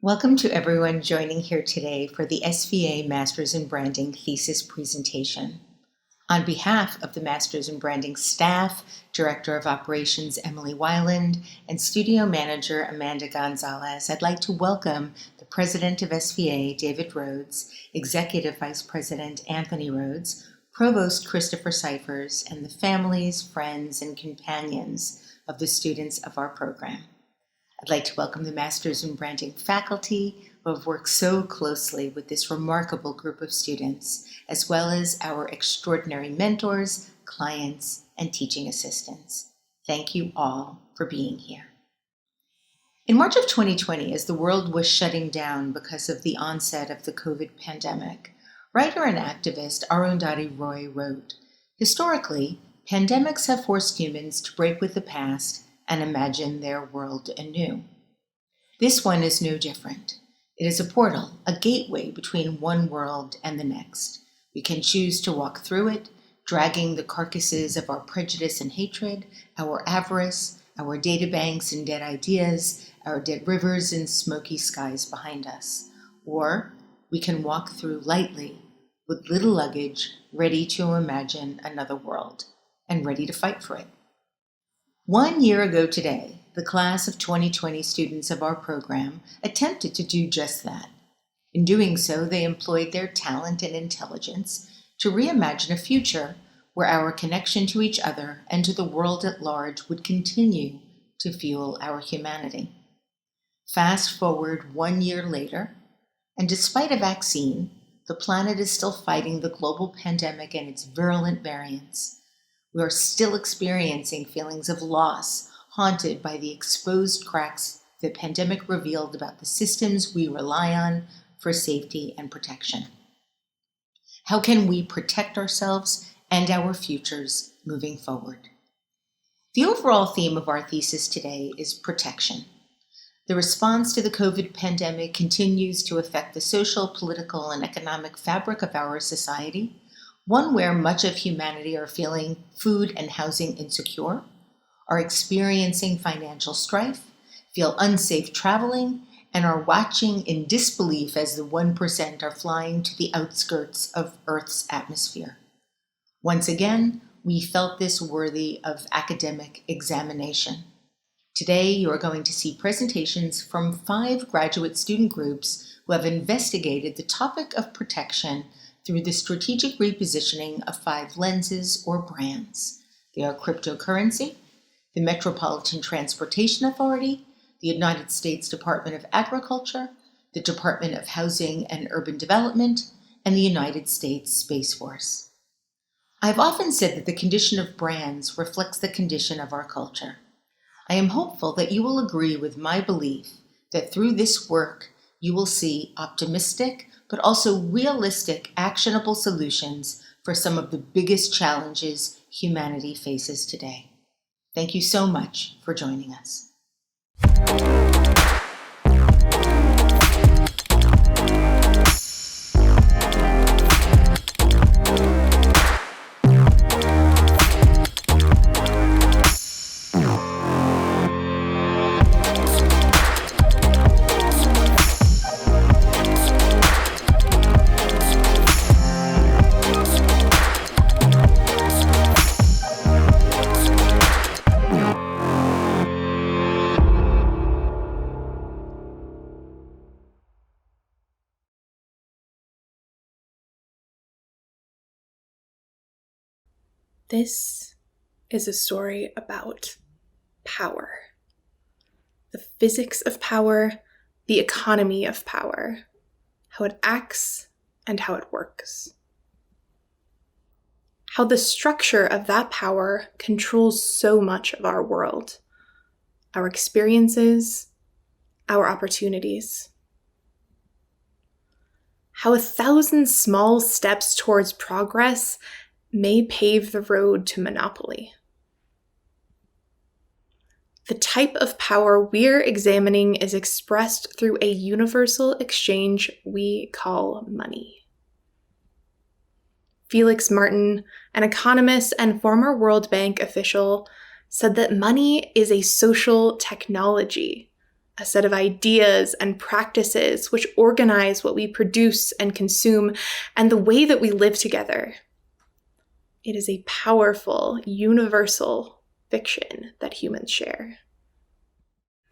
Welcome to everyone joining here today for the SVA Masters in Branding Thesis Presentation. On behalf of the Masters in Branding staff, Director of Operations Emily Weiland, and Studio Manager Amanda Gonzalez, I'd like to welcome the President of SVA, David Rhodes, Executive Vice President Anthony Rhodes, Provost Christopher Cyphers, and the families, friends, and companions of the students of our program. I'd like to welcome the Masters in Branding faculty who have worked so closely with this remarkable group of students, as well as our extraordinary mentors, clients, and teaching assistants. Thank you all for being here. In March of 2020, as the world was shutting down because of the onset of the COVID pandemic, writer and activist Arundhati Roy wrote, "Historically, pandemics have forced humans to break with the past and imagine their world anew. This one is no different. It is a portal, a gateway between one world and the next. We can choose to walk through it, dragging the carcasses of our prejudice and hatred, our avarice, our databanks and dead ideas, our dead rivers and smoky skies behind us. Or we can walk through lightly, with little luggage, ready to imagine another world, and ready to fight for it." 1 year ago today, the class of 2020 students of our program attempted to do just that. In doing so, they employed their talent and intelligence to reimagine a future where our connection to each other and to the world at large would continue to fuel our humanity. Fast forward 1 year later, and despite a vaccine, the planet is still fighting the global pandemic and its virulent variants. We are still experiencing feelings of loss, haunted by the exposed cracks the pandemic revealed about the systems we rely on for safety and protection. How can we protect ourselves and our futures moving forward? The overall theme of our thesis today is protection. The response to the COVID pandemic continues to affect the social, political, and economic fabric of our society, one where much of humanity are feeling food and housing insecure, are experiencing financial strife, feel unsafe traveling, and are watching in disbelief as the 1% are flying to the outskirts of Earth's atmosphere. Once again, we felt this worthy of academic examination. Today, you are going to see presentations from 5 graduate student groups who have investigated the topic of protection through the strategic repositioning of 5 lenses or brands. They are cryptocurrency, the Metropolitan Transportation Authority, the United States Department of Agriculture, the Department of Housing and Urban Development, and the United States Space Force. I've often said that the condition of brands reflects the condition of our culture. I am hopeful that you will agree with my belief that through this work, you will see optimistic, but also realistic, actionable solutions for some of the biggest challenges humanity faces today. Thank you so much for joining us. This is a story about power. The physics of power, the economy of power, how it acts and how it works. How the structure of that power controls so much of our world, our experiences, our opportunities. How 1,000 small steps towards progress may pave the road to monopoly. The type of power we're examining is expressed through a universal exchange we call money. Felix Martin, an economist and former World Bank official, said that money is a social technology, a set of ideas and practices which organize what we produce and consume and the way that we live together. It is a powerful, universal fiction that humans share.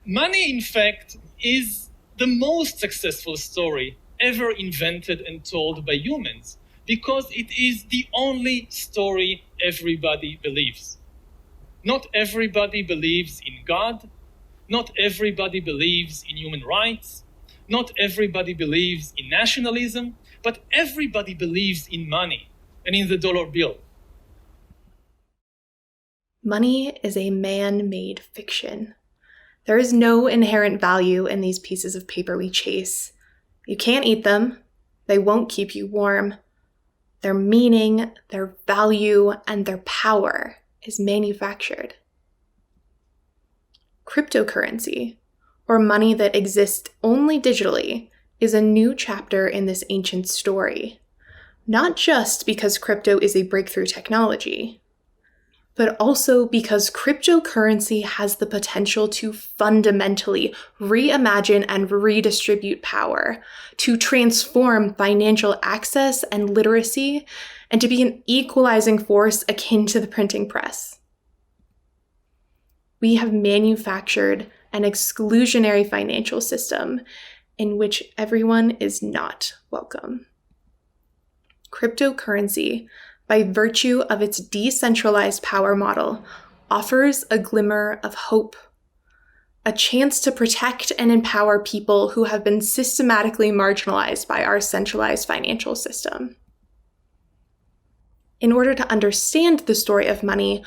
Money, in fact, is the most successful story ever invented and told by humans because it is the only story everybody believes. Not everybody believes in God. Not everybody believes in human rights. Not everybody believes in nationalism, but everybody believes in money and in the dollar bill. Money is a man-made fiction. There is no inherent value in these pieces of paper we chase. You can't eat them. They won't keep you warm. Their meaning, their value, and their power is manufactured. Cryptocurrency, or money that exists only digitally, is a new chapter in this ancient story. Not just because crypto is a breakthrough technology, but also because cryptocurrency has the potential to fundamentally reimagine and redistribute power, to transform financial access and literacy, and to be an equalizing force akin to the printing press. We have manufactured an exclusionary financial system in which everyone is not welcome. Cryptocurrency, by virtue of its decentralized power model, offers a glimmer of hope, a chance to protect and empower people who have been systematically marginalized by our centralized financial system. In order to understand the story of money,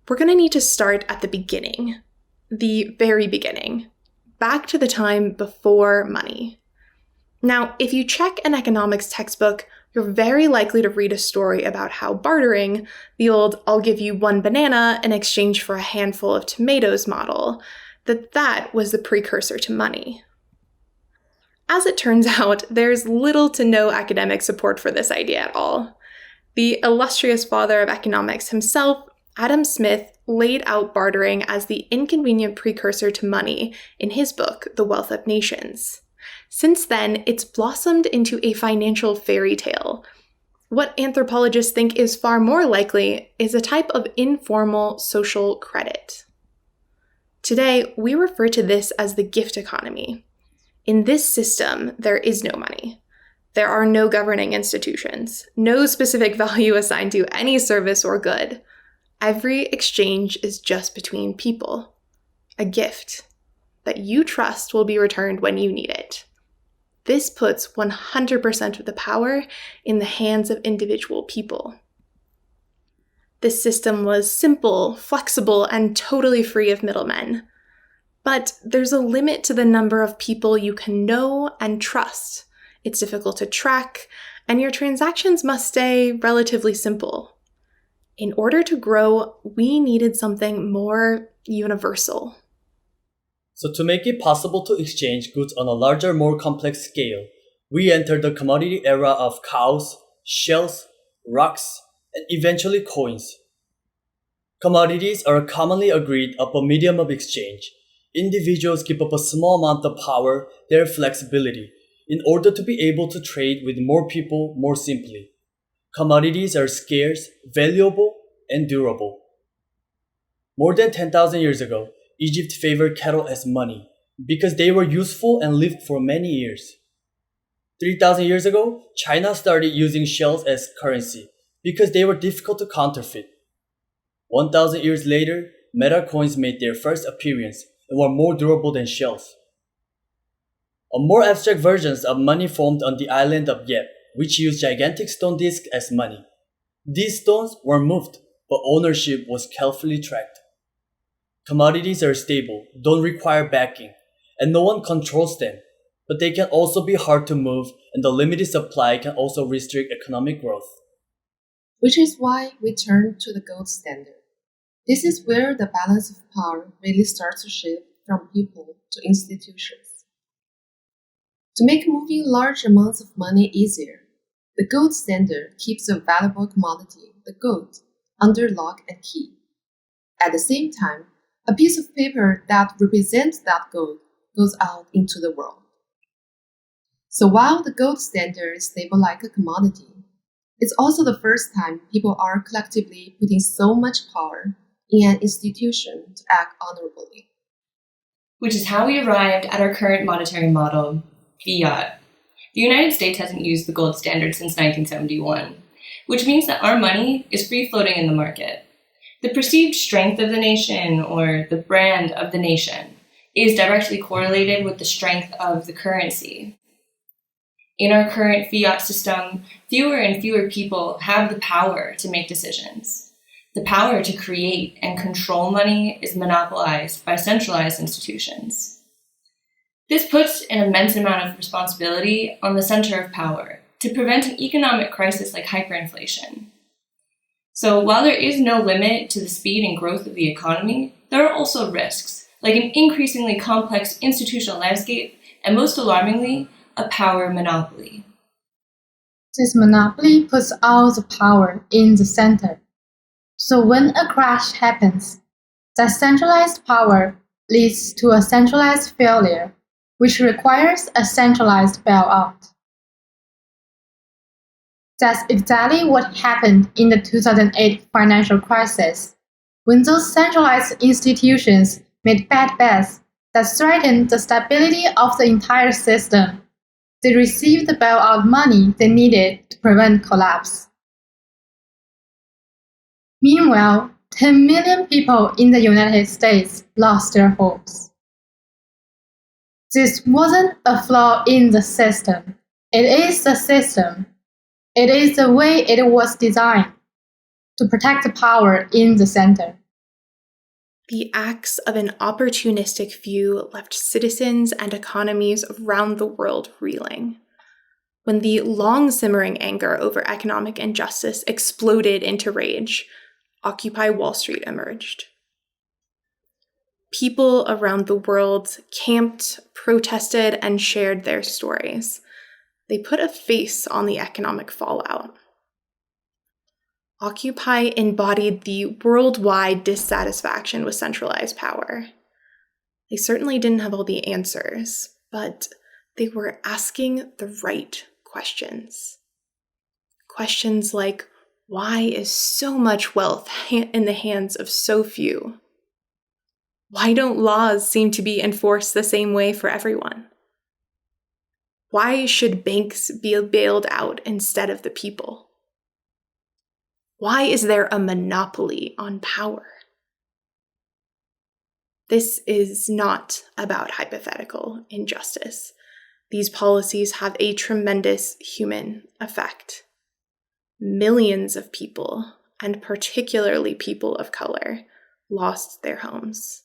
we're going to need to start at the beginning, the very beginning, back to the time before money. Now, if you check an economics textbook, you're very likely to read a story about how bartering, the old "I'll give you one banana in exchange for a handful of tomatoes" model, that was the precursor to money. As it turns out, there's little to no academic support for this idea at all. The illustrious father of economics himself, Adam Smith, laid out bartering as the inconvenient precursor to money in his book, The Wealth of Nations. Since then, it's blossomed into a financial fairy tale. What anthropologists think is far more likely is a type of informal social credit. Today, we refer to this as the gift economy. In this system, there is no money. There are no governing institutions, no specific value assigned to any service or good. Every exchange is just between people. A gift that you trust will be returned when you need it. This puts 100% of the power in the hands of individual people. This system was simple, flexible, and totally free of middlemen. But there's a limit to the number of people you can know and trust. It's difficult to track, and your transactions must stay relatively simple. In order to grow, we needed something more universal. So to make it possible to exchange goods on a larger, more complex scale, we entered the commodity era of cows, shells, rocks, and eventually coins. Commodities are commonly agreed upon medium of exchange. Individuals give up a small amount of power, their flexibility, in order to be able to trade with more people more simply. Commodities are scarce, valuable, and durable. More than 10,000 years ago, Egypt favored cattle as money because they were useful and lived for many years. 3,000 years ago, China started using shells as currency because they were difficult to counterfeit. 1,000 years later, metal coins made their first appearance and were more durable than shells. A more abstract versions of money formed on the island of Yep, which used gigantic stone discs as money. These stones were moved, but ownership was carefully tracked. Commodities are stable, don't require backing, and no one controls them, but they can also be hard to move, and the limited supply can also restrict economic growth. Which is why we turn to the gold standard. This is where the balance of power really starts to shift from people to institutions. To make moving large amounts of money easier, the gold standard keeps a valuable commodity, the gold, under lock and key. At the same time, a piece of paper that represents that gold goes out into the world. So while the gold standard is stable like a commodity, it's also the first time people are collectively putting so much power in an institution to act honorably. Which is how we arrived at our current monetary model, fiat. The United States hasn't used the gold standard since 1971, which means that our money is free-floating in the market. The perceived strength of the nation, or the brand of the nation, is directly correlated with the strength of the currency. In our current fiat system, fewer and fewer people have the power to make decisions. The power to create and control money is monopolized by centralized institutions. This puts an immense amount of responsibility on the center of power to prevent an economic crisis like hyperinflation. So while there is no limit to the speed and growth of the economy, there are also risks, like an increasingly complex institutional landscape, and most alarmingly, a power monopoly. This monopoly puts all the power in the center. So when a crash happens, that centralized power leads to a centralized failure, which requires a centralized bailout. That's exactly what happened in the 2008 financial crisis, when those centralized institutions made bad bets that threatened the stability of the entire system. They received the bailout money they needed to prevent collapse. Meanwhile, 10 million people in the United States lost their homes. This wasn't a flaw in the system. It is the system. It is the way it was designed to protect the power in the center. The acts of an opportunistic few left citizens and economies around the world reeling. When the long-simmering anger over economic injustice exploded into rage, Occupy Wall Street emerged. People around the world camped, protested, and shared their stories. They put a face on the economic fallout. Occupy embodied the worldwide dissatisfaction with centralized power. They certainly didn't have all the answers, but they were asking the right questions. Questions like, why is so much wealth in the hands of so few? Why don't laws seem to be enforced the same way for everyone? Why should banks be bailed out instead of the people? Why is there a monopoly on power? This is not about hypothetical injustice. These policies have a tremendous human effect. Millions of people, and particularly people of color, lost their homes.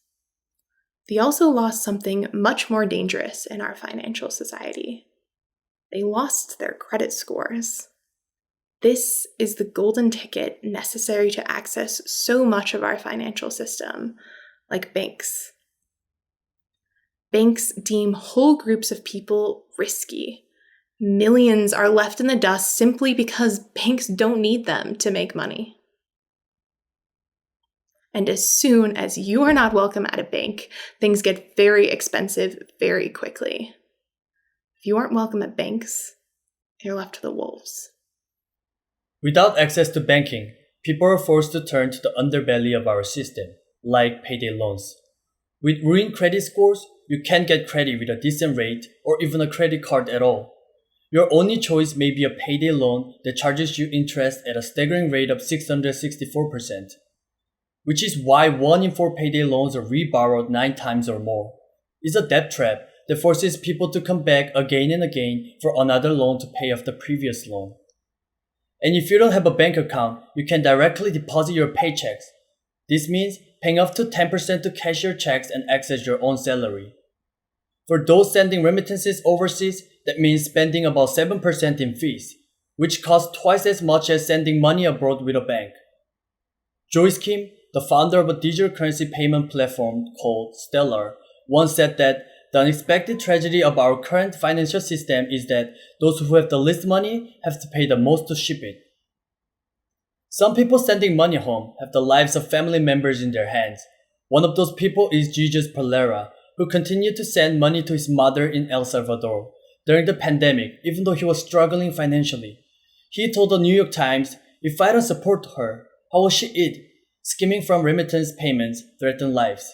They also lost something much more dangerous in our financial society. They lost their credit scores. This is the golden ticket necessary to access so much of our financial system, like banks. Banks deem whole groups of people risky. Millions are left in the dust simply because banks don't need them to make money. And as soon as you are not welcome at a bank, things get very expensive very quickly. If you aren't welcome at banks, you're left to the wolves. Without access to banking, people are forced to turn to the underbelly of our system, like payday loans. With ruined credit scores, you can't get credit with a decent rate or even a credit card at all. Your only choice may be a payday loan that charges you interest at a staggering rate of 664%, which is why 1 in 4 payday loans are reborrowed 9 times or more. It's a debt trap that forces people to come back again and again for another loan to pay off the previous loan. And if you don't have a bank account, you can directly deposit your paychecks. This means paying up to 10% to cash your checks and access your own salary. For those sending remittances overseas, that means spending about 7% in fees, which costs twice as much as sending money abroad with a bank. Joyce Kim, the founder of a digital currency payment platform called Stellar, once said that the unexpected tragedy of our current financial system is that those who have the least money have to pay the most to ship it. Some people sending money home have the lives of family members in their hands. One of those people is Jesus Pereira, who continued to send money to his mother in El Salvador during the pandemic, even though he was struggling financially. He told the New York Times, "If I don't support her, how will she eat? Skimming from remittance payments threaten lives."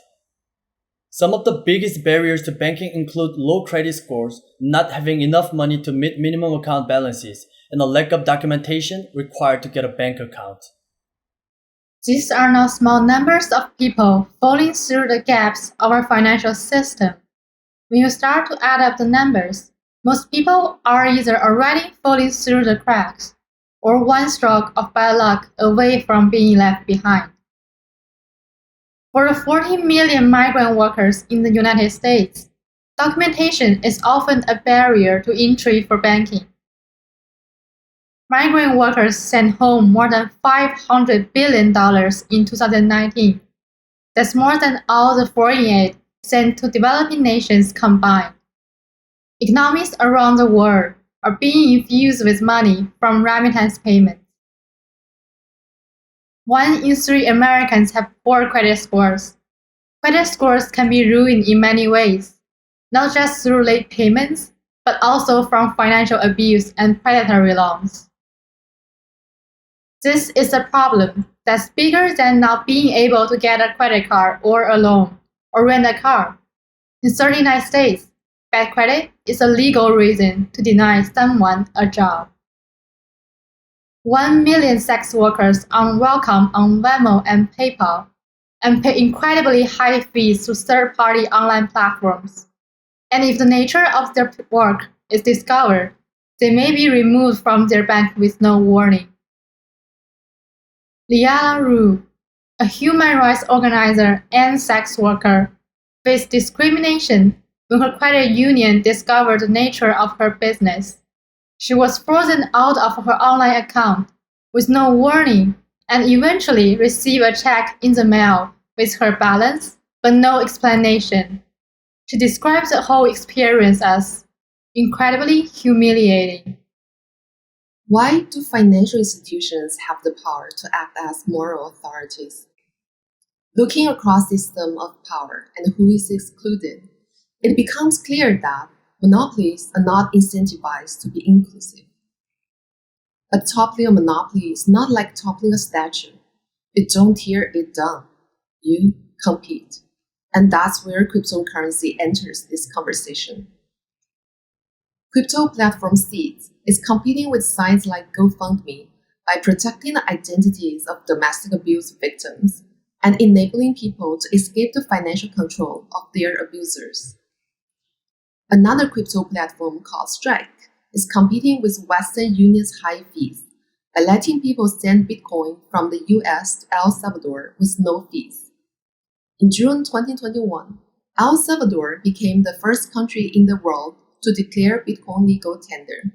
Some of the biggest barriers to banking include low credit scores, not having enough money to meet minimum account balances, and a lack of documentation required to get a bank account. These are not small numbers of people falling through the gaps of our financial system. When you start to add up the numbers, most people are either already falling through the cracks or one stroke of bad luck away from being left behind. For the 40 million migrant workers in the United States, documentation is often a barrier to entry for banking. Migrant workers sent home more than $500 billion in 2019. That's more than all the foreign aid sent to developing nations combined. Economies around the world are being infused with money from remittance payments. 1 in 3 Americans have poor credit scores. Credit scores can be ruined in many ways, not just through late payments, but also from financial abuse and predatory loans. This is a problem that's bigger than not being able to get a credit card or a loan or rent a car. In certain United States, bad credit is a legal reason to deny someone a job. 1 million sex workers are welcome on Venmo and PayPal and pay incredibly high fees to third-party online platforms. And if the nature of their work is discovered, they may be removed from their bank with no warning. Liala Rue, a human rights organizer and sex worker, faced discrimination when her credit union discovered the nature of her business. She was frozen out of her online account with no warning and eventually received a check in the mail with her balance, but no explanation. She describes the whole experience as incredibly humiliating. Why do financial institutions have the power to act as moral authorities? Looking across the system of power and who is excluded, it becomes clear that monopolies are not incentivized to be inclusive. A toppling a monopoly is not like toppling a statue. You don't tear it down. You compete. And that's where cryptocurrency enters this conversation. Crypto platform Seeds is competing with sites like GoFundMe by protecting the identities of domestic abuse victims and enabling people to escape the financial control of their abusers. Another crypto platform called Strike is competing with Western Union's high fees by letting people send Bitcoin from the US to El Salvador with no fees. In June 2021, El Salvador became the first country in the world to declare Bitcoin legal tender.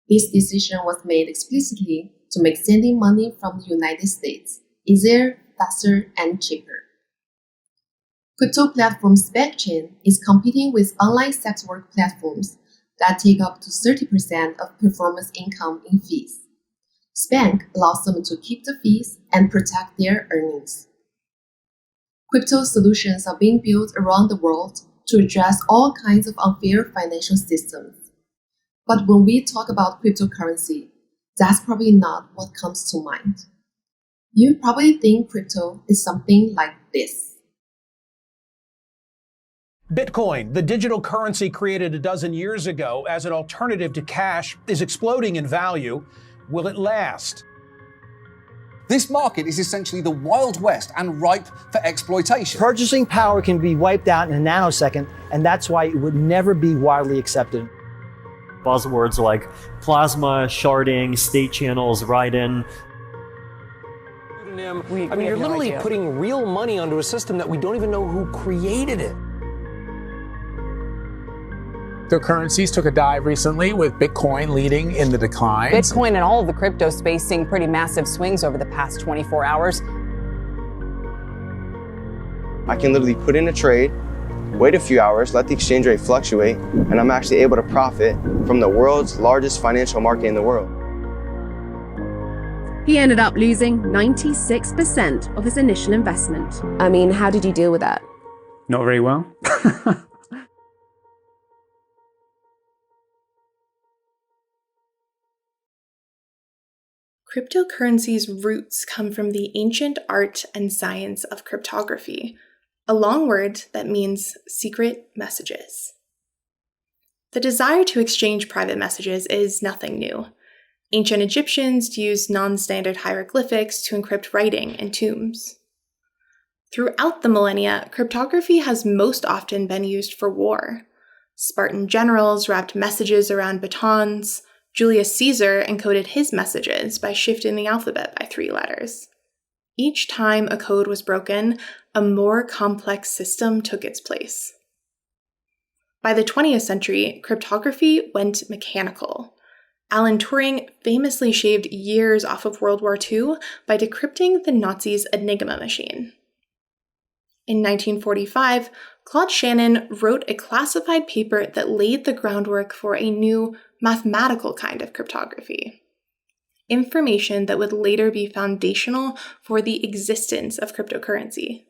This decision was made explicitly to make sending money from the United States easier, faster, and cheaper. Crypto platform SpecChain is competing with online sex work platforms that take up to 30% of performance income in fees. Spank allows them to keep the fees and protect their earnings. Crypto solutions are being built around the world to address all kinds of unfair financial systems. But when we talk about cryptocurrency, that's probably not what comes to mind. You probably think crypto is something like this. Bitcoin, the digital currency created a dozen years ago as an alternative to cash, is exploding in value. Will it last? This market is essentially the Wild West and ripe for exploitation. Purchasing power can be wiped out in a nanosecond, and that's why it would never be widely accepted. Buzzwords like plasma, sharding, state channels, write-in. You're literally putting real money onto a system that we don't even know who created it. Cryptocurrencies took a dive recently, with Bitcoin leading in the decline. Bitcoin and all of the crypto space seeing pretty massive swings over the past 24 hours. I can literally put in a trade, wait a few hours, let the exchange rate fluctuate, and I'm actually able to profit from the world's largest financial market in the world. He ended up losing 96% of his initial investment. I mean, how did you deal with that? Not very well. Cryptocurrency's roots come from the ancient art and science of cryptography, a long word that means secret messages. The desire to exchange private messages is nothing new. Ancient Egyptians used non-standard hieroglyphics to encrypt writing in tombs. Throughout the millennia, cryptography has most often been used for war. Spartan generals wrapped messages around batons. Julius Caesar encoded his messages by shifting the alphabet by 3 letters. Each time a code was broken, a more complex system took its place. By the 20th century, cryptography went mechanical. Alan Turing famously shaved years off of World War II by decrypting the Nazis' Enigma machine. In 1945, Claude Shannon wrote a classified paper that laid the groundwork for a new mathematical kind of cryptography. Information that would later be foundational for the existence of cryptocurrency.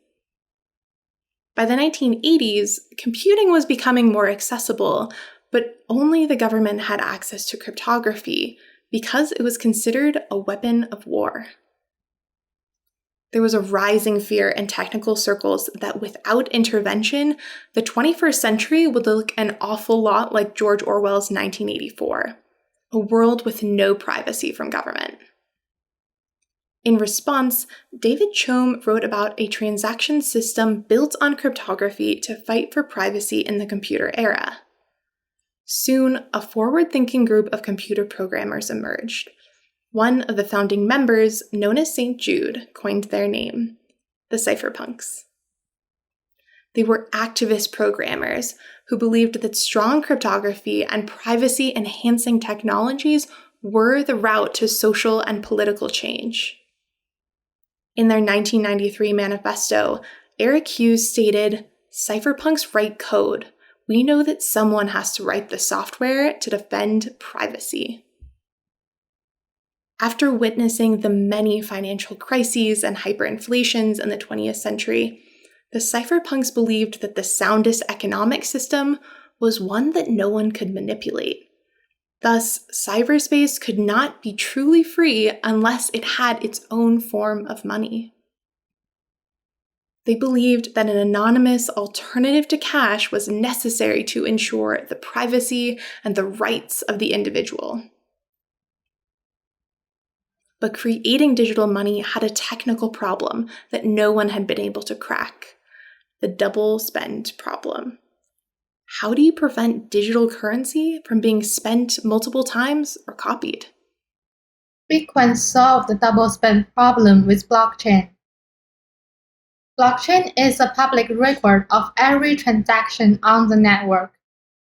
By the 1980s, computing was becoming more accessible, but only the government had access to cryptography because it was considered a weapon of war. There was a rising fear in technical circles that without intervention, the 21st century would look an awful lot like George Orwell's 1984, a world with no privacy from government. In response, David Choum wrote about a transaction system built on cryptography to fight for privacy in the computer era. Soon, a forward-thinking group of computer programmers emerged. One of the founding members, known as St. Jude, coined their name, the cypherpunks. They were activist programmers who believed that strong cryptography and privacy-enhancing technologies were the route to social and political change. In their 1993 manifesto, Eric Hughes stated, "Cypherpunks write code. We know that someone has to write the software to defend privacy." After witnessing the many financial crises and hyperinflations in the 20th century, the cypherpunks believed that the soundest economic system was one that no one could manipulate. Thus, cyberspace could not be truly free unless it had its own form of money. They believed that an anonymous alternative to cash was necessary to ensure the privacy and the rights of the individual. But creating digital money had a technical problem that no one had been able to crack: the double spend problem. How do you prevent digital currency from being spent multiple times or copied? Bitcoin solved the double spend problem with blockchain. Blockchain is a public record of every transaction on the network.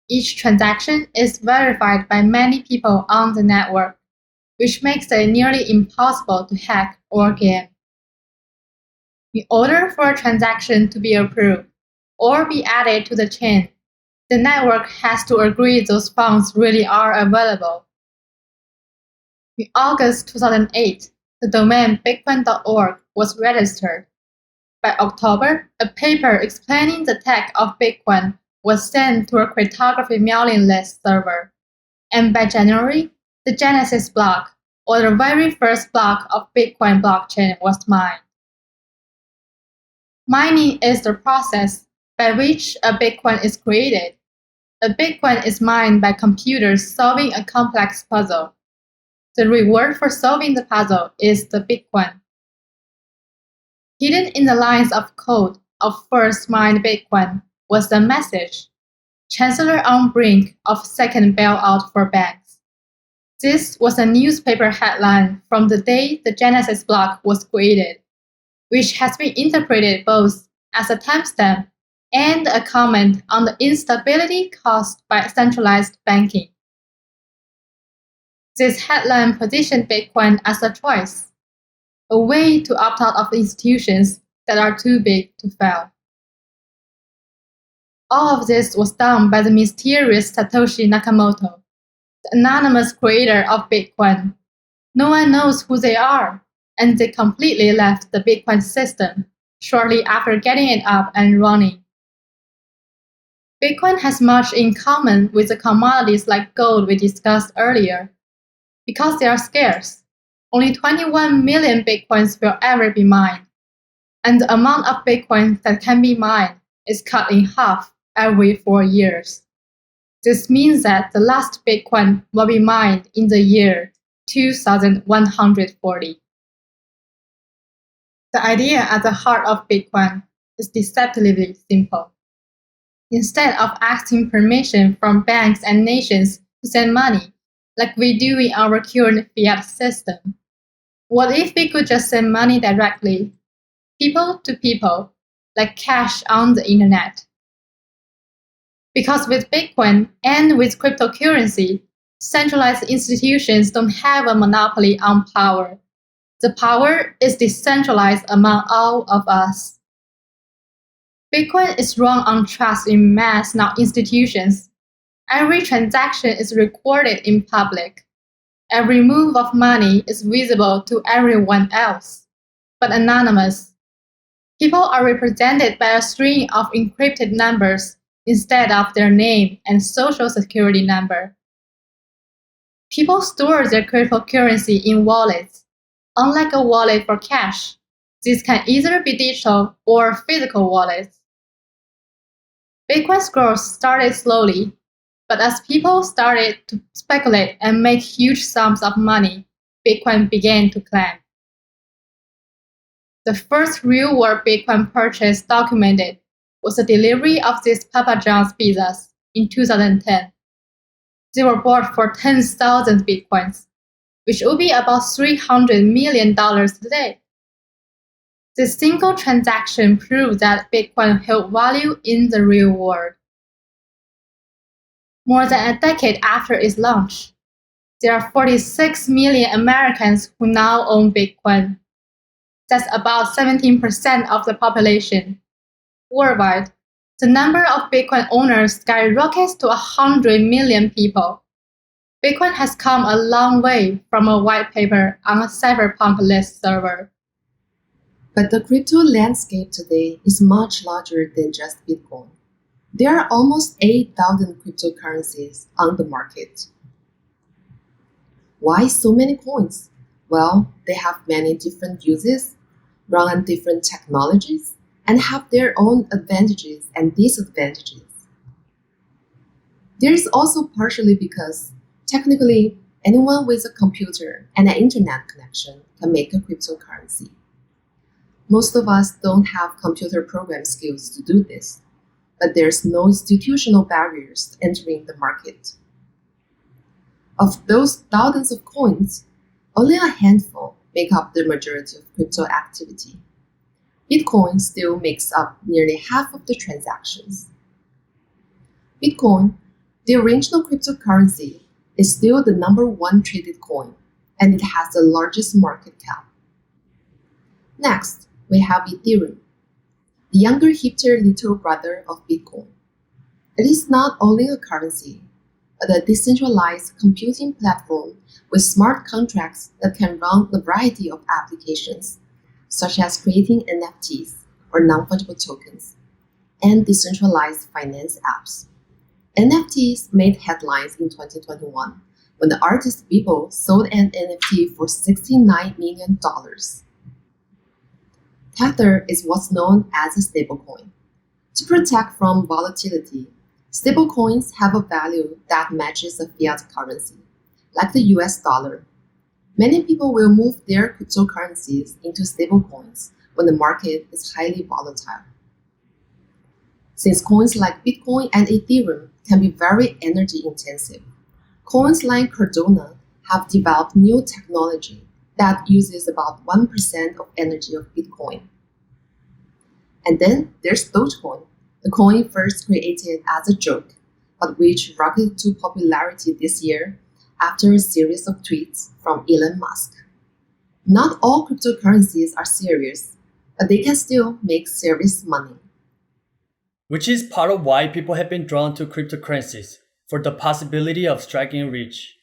Each transaction is verified by many people on the network, which makes it nearly impossible to hack or game. In order for a transaction to be approved or be added to the chain, the network has to agree those funds really are available. In August 2008, the domain bitcoin.org was registered. By October, a paper explaining the tech of Bitcoin was sent to a cryptography mailing list server. And by January, the Genesis block, or the very first block of Bitcoin blockchain, was mined. Mining is the process by which a Bitcoin is created. A Bitcoin is mined by computers solving a complex puzzle. The reward for solving the puzzle is the Bitcoin. Hidden in the lines of code of first mined Bitcoin was the message, "Chancellor on brink of second bailout for banks." This was a newspaper headline from the day the Genesis block was created, which has been interpreted both as a timestamp and a comment on the instability caused by centralized banking. This headline positioned Bitcoin as a choice, a way to opt out of institutions that are too big to fail. All of this was done by the mysterious Satoshi Nakamoto, the anonymous creator of Bitcoin. No one knows who they are, and they completely left the Bitcoin system shortly after getting it up and running. Bitcoin has much in common with the commodities like gold we discussed earlier. Because they are scarce, only 21 million Bitcoins will ever be mined, and the amount of Bitcoin that can be mined is cut in half every 4 years. This means that the last Bitcoin will be mined in the year 2140. The idea at the heart of Bitcoin is deceptively simple. Instead of asking permission from banks and nations to send money, like we do in our current fiat system, what if we could just send money directly, people to people, like cash on the internet? Because with Bitcoin and with cryptocurrency, centralized institutions don't have a monopoly on power. The power is decentralized among all of us. Bitcoin is run on trust in mass, not institutions. Every transaction is recorded in public. Every move of money is visible to everyone else, but anonymous. People are represented by a string of encrypted numbers instead of their name and social security number. People store their cryptocurrency in wallets. Unlike a wallet for cash, these can either be digital or physical wallets. Bitcoin's growth started slowly, but as people started to speculate and make huge sums of money, Bitcoin began to climb. The first real-world Bitcoin purchase documented was the delivery of these Papa John's pizzas in 2010. They were bought for 10,000 Bitcoins, which would be about $300 million today. This single transaction proved that Bitcoin held value in the real world. More than a decade after its launch, there are 46 million Americans who now own Bitcoin. That's about 17% of the population. Worldwide, the number of Bitcoin owners skyrockets to 100 million people. Bitcoin has come a long way from a white paper on a cyberpunk list server. But the crypto landscape today is much larger than just Bitcoin. There are almost 8,000 cryptocurrencies on the market. Why so many coins? Well, they have many different uses, run on different technologies, and have their own advantages and disadvantages. There is also partially because, technically, anyone with a computer and an internet connection can make a cryptocurrency. Most of us don't have computer program skills to do this, but there's no institutional barriers to entering the market. Of those thousands of coins, only a handful make up the majority of crypto activity. Bitcoin still makes up nearly half of the transactions. Bitcoin, the original cryptocurrency, is still the #1 traded coin, and it has the largest market cap. Next, we have Ethereum, the younger, hipster little brother of Bitcoin. It is not only a currency, but a decentralized computing platform with smart contracts that can run a variety of applications, such as creating NFTs or non-fungible tokens, and decentralized finance apps. NFTs made headlines in 2021 when the artist Beeple sold an NFT for $69 million. Tether is what's known as a stablecoin. To protect from volatility, stablecoins have a value that matches a fiat currency, like the US dollar. Many people will move their cryptocurrencies into stablecoins when the market is highly volatile. Since coins like Bitcoin and Ethereum can be very energy intensive, coins like Cardano have developed new technology that uses about 1% of energy of Bitcoin. And then there's Dogecoin, the coin first created as a joke, but which rocketed to popularity this year after a series of tweets from Elon Musk. Not all cryptocurrencies are serious, but they can still make serious money. Which is part of why people have been drawn to cryptocurrencies, for the possibility of striking rich.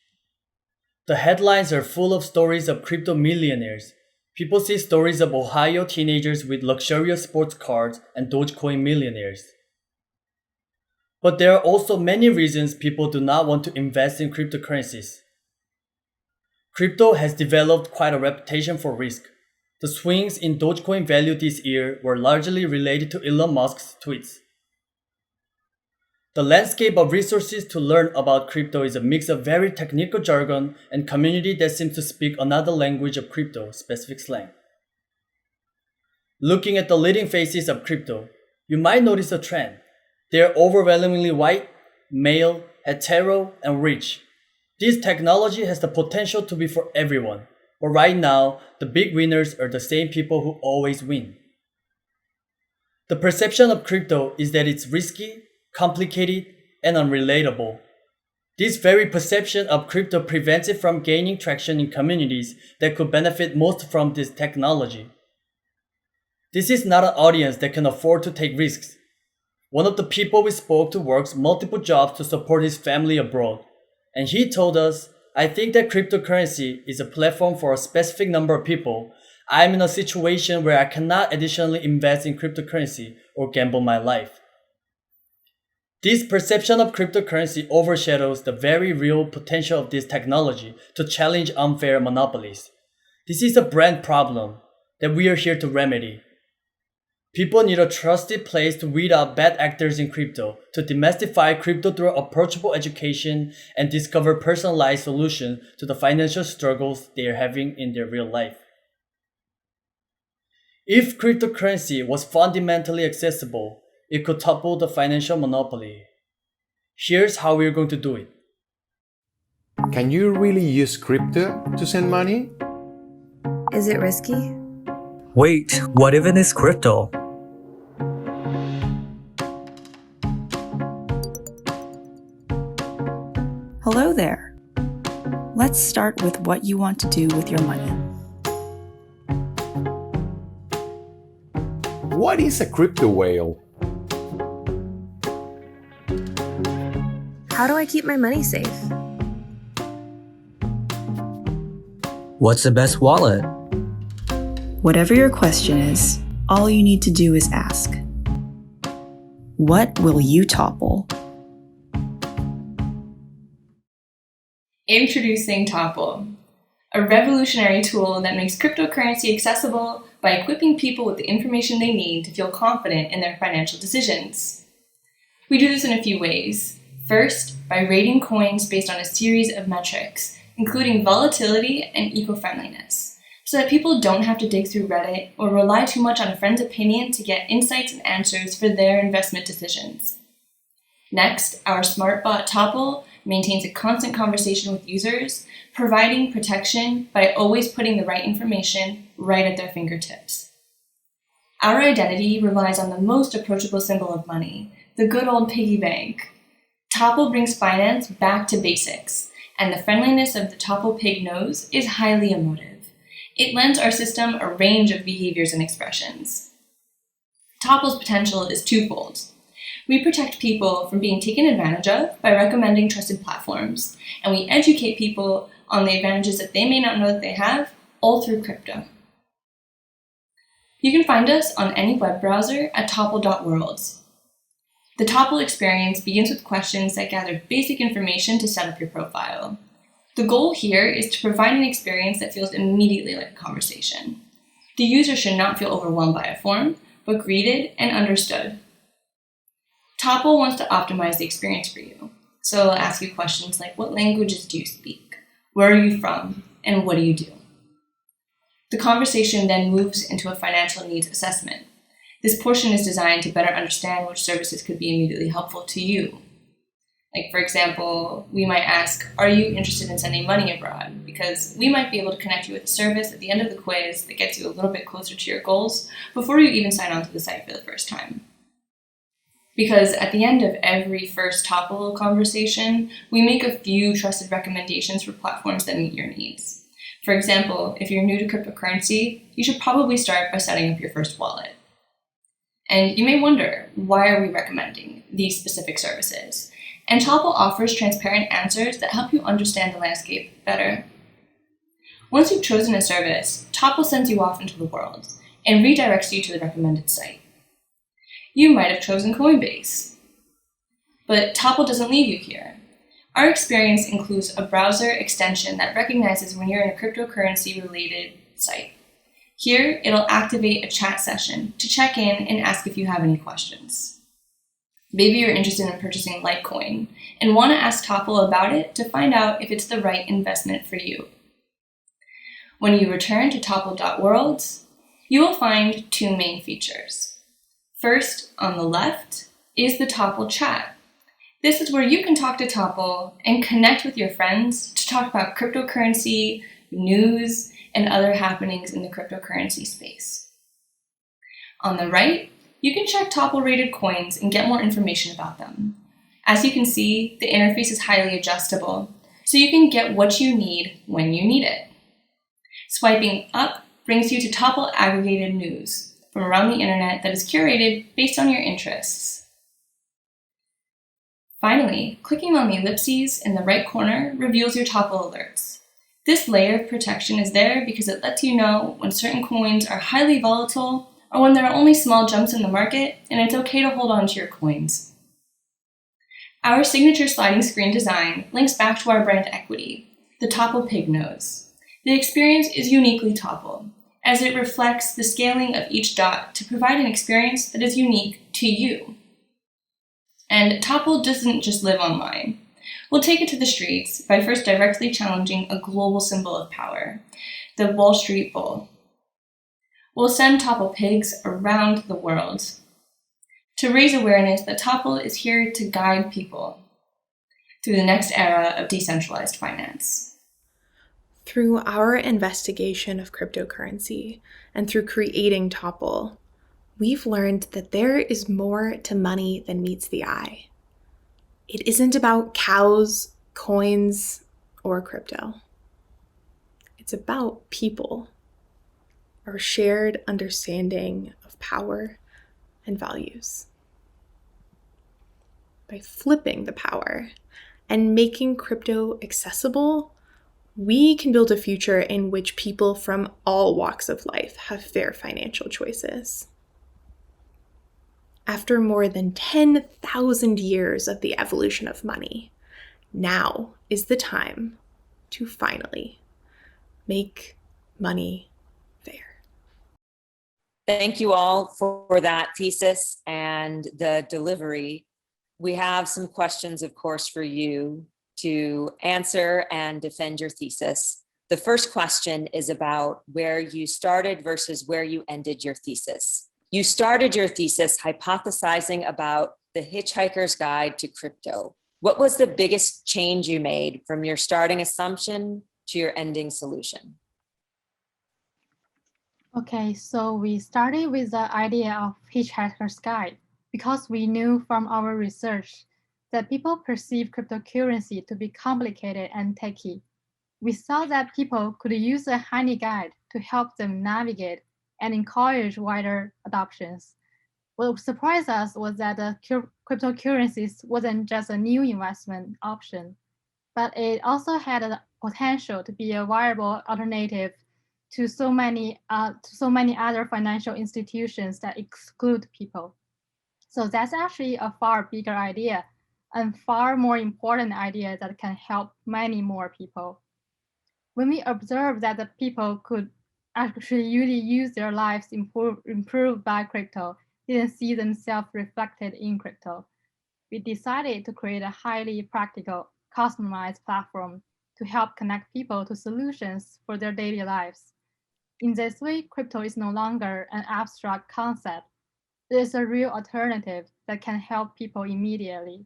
The headlines are full of stories of crypto millionaires. People see stories of Ohio teenagers with luxurious sports cars and Dogecoin millionaires. But there are also many reasons people do not want to invest in cryptocurrencies. Crypto has developed quite a reputation for risk. The swings in Dogecoin value this year were largely related to Elon Musk's tweets. The landscape of resources to learn about crypto is a mix of very technical jargon and community that seems to speak another language of crypto-specific slang. Looking at the leading faces of crypto, you might notice a trend. They are overwhelmingly white, male, hetero, and rich. This technology has the potential to be for everyone, but right now, the big winners are the same people who always win. The perception of crypto is that it's risky, complicated, and unrelatable. This very perception of crypto prevents it from gaining traction in communities that could benefit most from this technology. This is not an audience that can afford to take risks. One of the people we spoke to works multiple jobs to support his family abroad, and he told us, "I think that cryptocurrency is a platform for a specific number of people. I'm in a situation where I cannot additionally invest in cryptocurrency or gamble my life." This perception of cryptocurrency overshadows the very real potential of this technology to challenge unfair monopolies. This is a brand problem that we are here to remedy. People need a trusted place to weed out bad actors in crypto, to demystify crypto through approachable education, and discover personalized solutions to the financial struggles they are having in their real life. If cryptocurrency was fundamentally accessible, it could topple the financial monopoly. Here's how we're going to do it. Can you really use crypto to send money? Is it risky? Wait, what even is crypto? Hello there. Let's start with what you want to do with your money. What is a crypto whale? How do I keep my money safe? What's the best wallet? Whatever your question is, all you need to do is ask. What will you topple? Introducing Topple, a revolutionary tool that makes cryptocurrency accessible by equipping people with the information they need to feel confident in their financial decisions. We do this in a few ways. First, by rating coins based on a series of metrics, including volatility and eco-friendliness, so that people don't have to dig through Reddit or rely too much on a friend's opinion to get insights and answers for their investment decisions. Next, our smart bot Topple maintains a constant conversation with users, providing protection by always putting the right information right at their fingertips. Our identity relies on the most approachable symbol of money, the good old piggy bank. Topple brings finance back to basics, and the friendliness of the Topple pig nose is highly emotive. It lends our system a range of behaviors and expressions. Topple's potential is twofold. We protect people from being taken advantage of by recommending trusted platforms, and we educate people on the advantages that they may not know that they have, all through crypto. You can find us on any web browser at topple.world. The Topple experience begins with questions that gather basic information to set up your profile. The goal here is to provide an experience that feels immediately like a conversation. The user should not feel overwhelmed by a form, but greeted and understood. Topple wants to optimize the experience for you, so it'll ask you questions like, what languages do you speak? Where are you from? And what do you do? The conversation then moves into a financial needs assessment. This portion is designed to better understand which services could be immediately helpful to you. Like, for example, we might ask, are you interested in sending money abroad? Because we might be able to connect you with a service at the end of the quiz that gets you a little bit closer to your goals before you even sign on to the site for the first time. Because at the end of every first Topple conversation, we make a few trusted recommendations for platforms that meet your needs. For example, if you're new to cryptocurrency, you should probably start by setting up your first wallet. And you may wonder, why are we recommending these specific services? And Topple offers transparent answers that help you understand the landscape better. Once you've chosen a service, Topple sends you off into the world and redirects you to the recommended site. You might have chosen Coinbase. But Topple doesn't leave you here. Our experience includes a browser extension that recognizes when you're in a cryptocurrency-related site. Here, it'll activate a chat session to check in and ask if you have any questions. Maybe you're interested in purchasing Litecoin and want to ask Topple about it to find out if it's the right investment for you. When you return to topple.worlds, you will find two main features. First, on the left, is the Topple chat. This is where you can talk to Topple and connect with your friends to talk about cryptocurrency, news, and other happenings in the cryptocurrency space. On the right, you can check Topple-rated coins and get more information about them. As you can see, the interface is highly adjustable, so you can get what you need when you need it. Swiping up brings you to Topple aggregated news from around the internet that is curated based on your interests. Finally, clicking on the ellipses in the right corner reveals your Topple alerts. This layer of protection is there because it lets you know when certain coins are highly volatile or when there are only small jumps in the market, and it's okay to hold on to your coins. Our signature sliding screen design links back to our brand equity, the Topple pig nose. The experience is uniquely Topple, as it reflects the scaling of each dot to provide an experience that is unique to you. And Topple doesn't just live online. We'll take it to the streets by first directly challenging a global symbol of power, the Wall Street Bull. We'll send Topple pigs around the world to raise awareness that Topple is here to guide people through the next era of decentralized finance. Through our investigation of cryptocurrency and through creating Topple, we've learned that there is more to money than meets the eye. It isn't about cows, coins, or crypto. It's about people, our shared understanding of power and values. By flipping the power and making crypto accessible, we can build a future in which people from all walks of life have fair financial choices. After more than 10,000 years of the evolution of money, now is the time to finally make money fair. Thank you all for that thesis and the delivery. We have some questions, of course, for you to answer and defend your thesis. The first question is about where you started versus where you ended your thesis. You started your thesis hypothesizing about the Hitchhiker's Guide to Crypto. What was the biggest change you made from your starting assumption to your ending solution? Okay, so we started with the idea of Hitchhiker's Guide because we knew from our research that people perceive cryptocurrency to be complicated and techy. We thought that people could use a handy guide to help them navigate and encourage wider adoptions. What surprised us was that the cryptocurrencies wasn't just a new investment option, but it also had the potential to be a viable alternative to so many other financial institutions that exclude people. So that's actually a far bigger idea and far more important idea that can help many more people. When we observed that the people could actually really use their lives improved by crypto, didn't see themselves reflected in crypto, we decided to create a highly practical, customized platform to help connect people to solutions for their daily lives. In this way, crypto is no longer an abstract concept. It is a real alternative that can help people immediately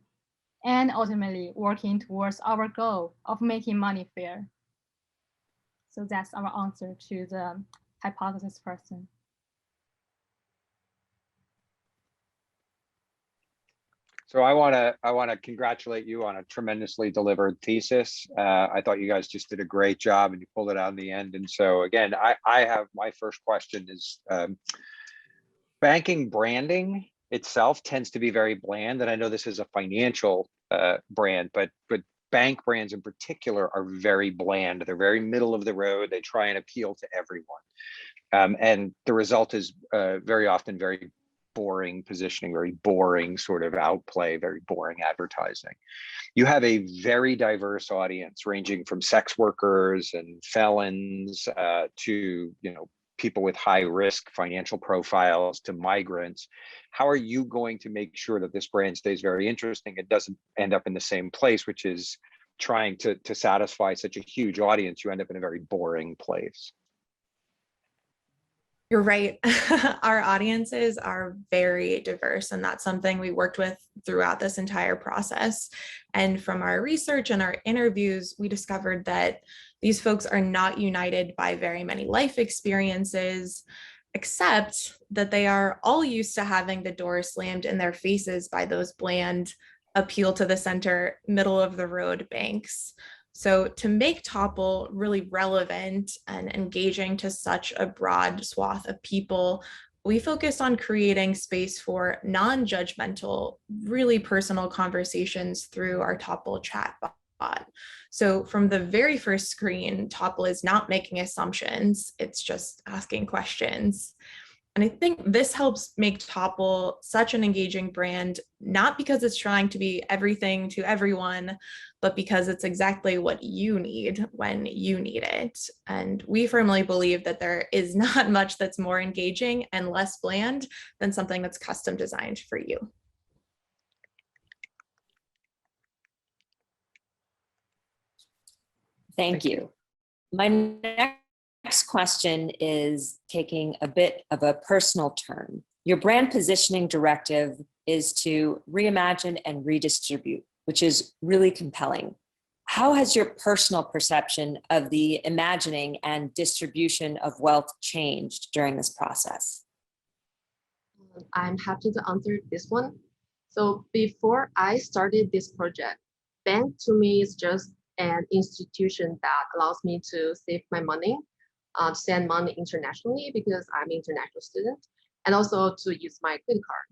and ultimately working towards our goal of making money fair. So that's our answer to the hypothesis question. So I want to congratulate you on a tremendously delivered thesis. I thought you guys just did a great job and you pulled it out in the end. And so again, I have my first question is banking branding itself tends to be very bland. And I know this is a financial brand, but bank brands in particular are very bland. They're very middle of the road. They try and appeal to everyone. And the result is very often very boring positioning, very boring sort of outplay, very boring advertising. You have a very diverse audience ranging from sex workers and felons to, people with high risk financial profiles to migrants. How are you going to make sure that this brand stays very interesting? It doesn't end up in the same place, which is trying to satisfy such a huge audience. You end up in a very boring place. You're right. Our audiences are very diverse, and that's something we worked with throughout this entire process. And from our research and our interviews, we discovered that these folks are not united by very many life experiences, except that they are all used to having the door slammed in their faces by those bland appeal to the center, middle of the road banks. So to make Topple really relevant and engaging to such a broad swath of people, we focus on creating space for non-judgmental, really personal conversations through our Topple chatbot. So from the very first screen, Topple is not making assumptions, it's just asking questions. And I think this helps make Topple such an engaging brand, not because it's trying to be everything to everyone, but because it's exactly what you need when you need it. And we firmly believe that there is not much that's more engaging and less bland than something that's custom designed for you. Thank you. My next question is taking a bit of a personal turn. Your brand positioning directive is to reimagine and redistribute, which is really compelling. How has your personal perception of the imagining and distribution of wealth changed during this process? I'm happy to answer this one. So before I started this project, bank to me is just an institution that allows me to save my money, send money internationally because I'm an international student, and also to use my credit card.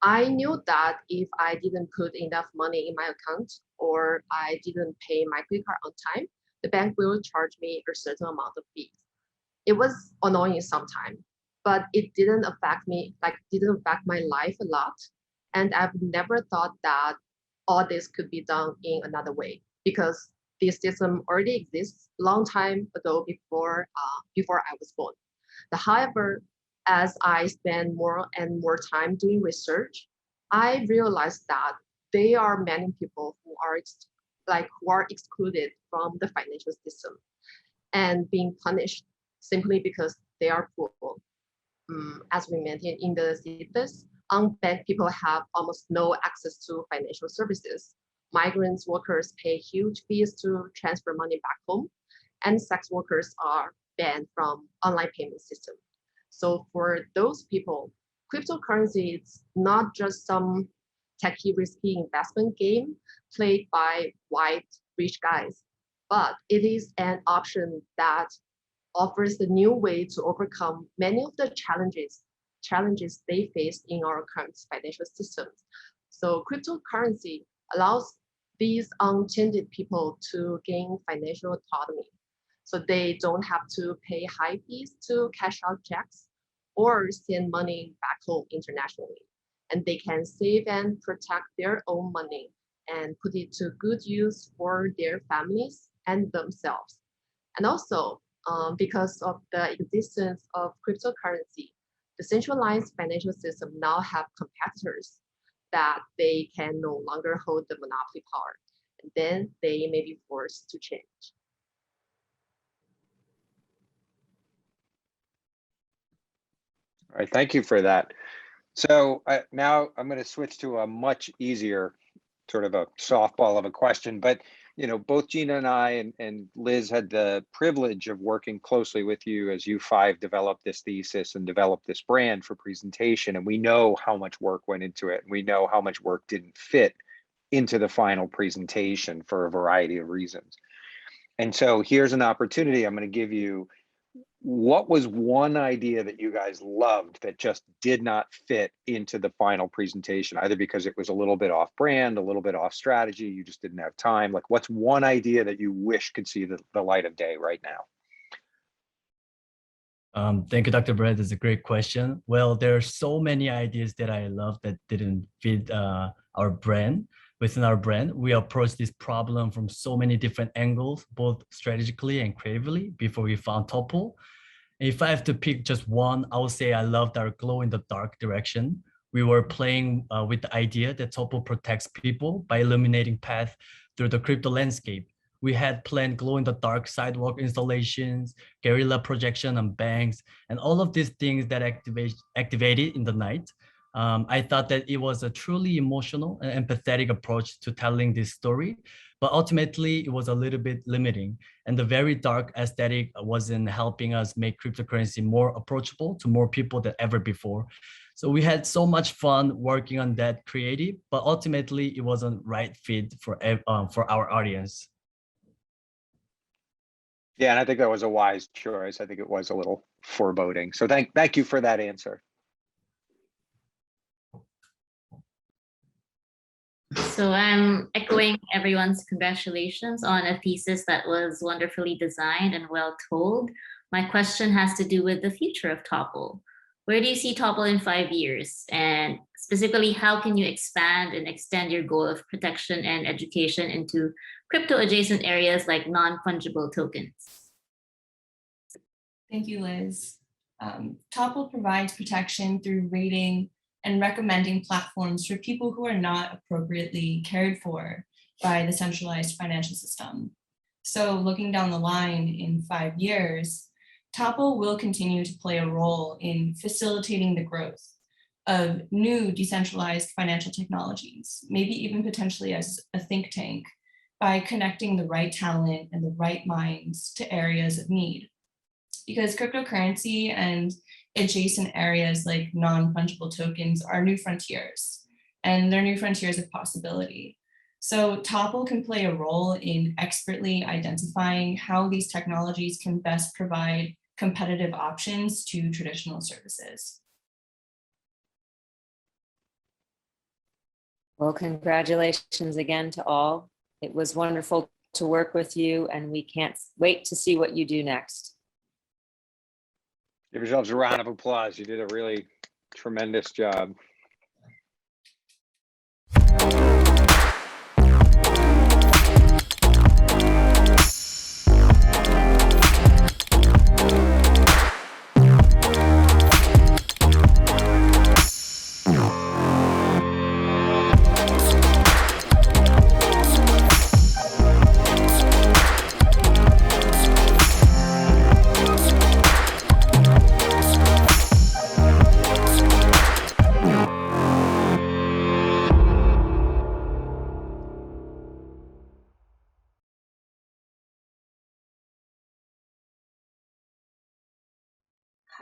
I knew that if I didn't put enough money in my account or I didn't pay my credit card on time, the bank will charge me a certain amount of fees. It was annoying sometimes, but it didn't affect me, didn't affect my life a lot. And I've never thought that all this could be done in another way because this system already exists a long time ago before I was born. However, as I spend more and more time doing research, I realized that there are many people who are excluded from the financial system and being punished simply because they are poor. As we mentioned in the thesis, unbanked people have almost no access to financial services. Migrant workers pay huge fees to transfer money back home, and sex workers are banned from online payment system. So for those people, cryptocurrency is not just some techie risky investment game played by white rich guys, but it is an option that offers a new way to overcome many of the challenges they face in our current financial systems. So cryptocurrency allows these untainted people to gain financial autonomy. So they don't have to pay high fees to cash out checks or send money back home internationally. And they can save and protect their own money and put it to good use for their families and themselves. And also, because of the existence of cryptocurrency, the centralized financial system now have competitors that they can no longer hold the monopoly power, and then they may be forced to change. All right, thank you for that. So now I'm going to switch to a much easier sort of a softball of a question, but both Gina and I and Liz had the privilege of working closely with you as you five developed this thesis and developed this brand for presentation. And we know how much work went into it. And we know how much work didn't fit into the final presentation for a variety of reasons. And so here's an opportunity I'm going to give you. What was one idea that you guys loved that just did not fit into the final presentation, either because it was a little bit off brand, a little bit off strategy, you just didn't have time? Like, what's one idea that you wish could see the light of day right now? Thank you, Dr. Brett. That's a great question. Well, there are so many ideas that I love that didn't fit our brand. Within our brand, we approached this problem from so many different angles, both strategically and creatively, before we found Topple. If I have to pick just one, I would say I loved our glow in the dark direction. We were playing with the idea that Topple protects people by illuminating paths through the crypto landscape. We had planned glow in the dark sidewalk installations, guerrilla projection on banks, and all of these things that activated in the night. I thought that it was a truly emotional and empathetic approach to telling this story, but ultimately it was a little bit limiting. And the very dark aesthetic wasn't helping us make cryptocurrency more approachable to more people than ever before. So we had so much fun working on that creative, but ultimately it wasn't right fit for our audience. Yeah, and I think that was a wise choice. I think it was a little foreboding. So thank you for that answer. So I'm echoing everyone's congratulations on a thesis that was wonderfully designed and well told. My question has to do with the future of Topple. Where do you see Topple in 5 years? And specifically, how can you expand and extend your goal of protection and education into crypto-adjacent areas like non-fungible tokens? Thank you, Liz. Topple provides protection through rating and recommending platforms for people who are not appropriately cared for by the centralized financial system. So looking down the line in 5 years, Topple will continue to play a role in facilitating the growth of new decentralized financial technologies, maybe even potentially as a think tank, by connecting the right talent and the right minds to areas of need. Because cryptocurrency and adjacent areas like non-fungible tokens are new frontiers, and they're new frontiers of possibility. So Topple can play a role in expertly identifying how these technologies can best provide competitive options to traditional services. Well, congratulations again to all. It was wonderful to work with you, and we can't wait to see what you do next. Give yourselves a round of applause. You did a really tremendous job.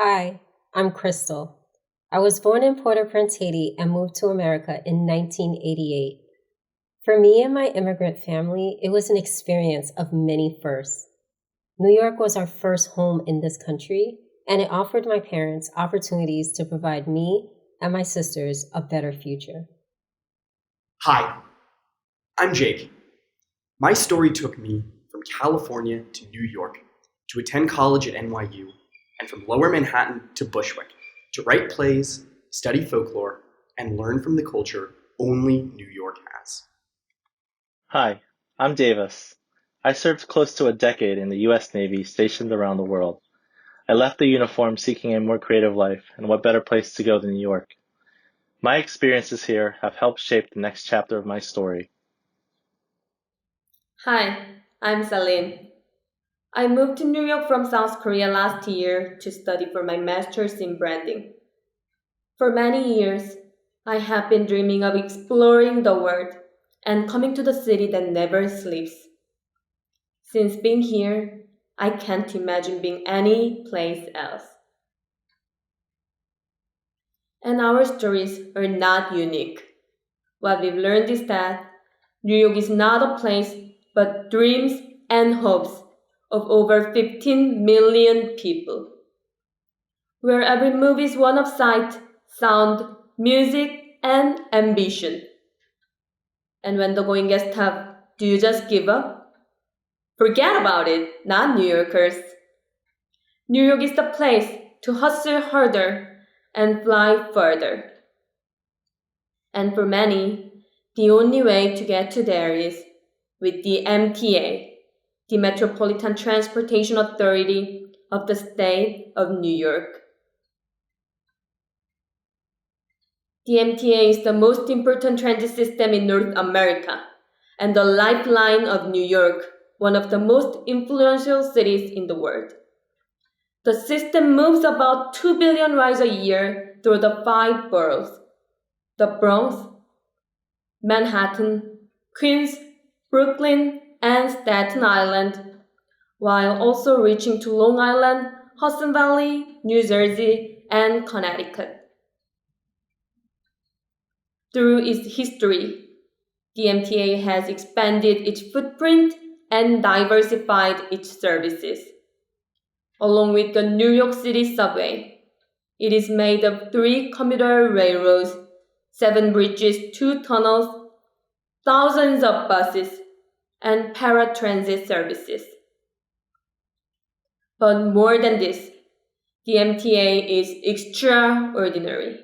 Hi, I'm Crystal. I was born in Port-au-Prince, Haiti, and moved to America in 1988. For me and my immigrant family, it was an experience of many firsts. New York was our first home in this country, and it offered my parents opportunities to provide me and my sisters a better future. Hi, I'm Jake. My story took me from California to New York, to attend college at NYU, and from Lower Manhattan to Bushwick, to write plays, study folklore, and learn from the culture only New York has. Hi, I'm Davis. I served close to a decade in the U.S. Navy stationed around the world. I left the uniform seeking a more creative life, and what better place to go than New York? My experiences here have helped shape the next chapter of my story. Hi, I'm Celine. I moved to New York from South Korea last year to study for my master's in branding. For many years, I have been dreaming of exploring the world and coming to the city that never sleeps. Since being here, I can't imagine being any place else. And our stories are not unique. What we've learned is that New York is not a place, but dreams and hopes of over 15 million people, where every move is one of sight, sound, music, and ambition. And when the going gets tough, do you just give up? Forget about it, not New Yorkers. New York is the place to hustle harder and fly further. And for many, the only way to get to there is with the MTA, the Metropolitan Transportation Authority of the state of New York. The MTA is the most important transit system in North America and the lifeline of New York, one of the most influential cities in the world. The system moves about 2 billion rides a year through the 5 boroughs: the Bronx, Manhattan, Queens, Brooklyn, and Staten Island, while also reaching to Long Island, Hudson Valley, New Jersey, and Connecticut. Through its history, the MTA has expanded its footprint and diversified its services. Along with the New York City subway, it is made of 3 commuter railroads, 7 bridges, 2 tunnels, thousands of buses, and paratransit services. But more than this, the MTA is extraordinary.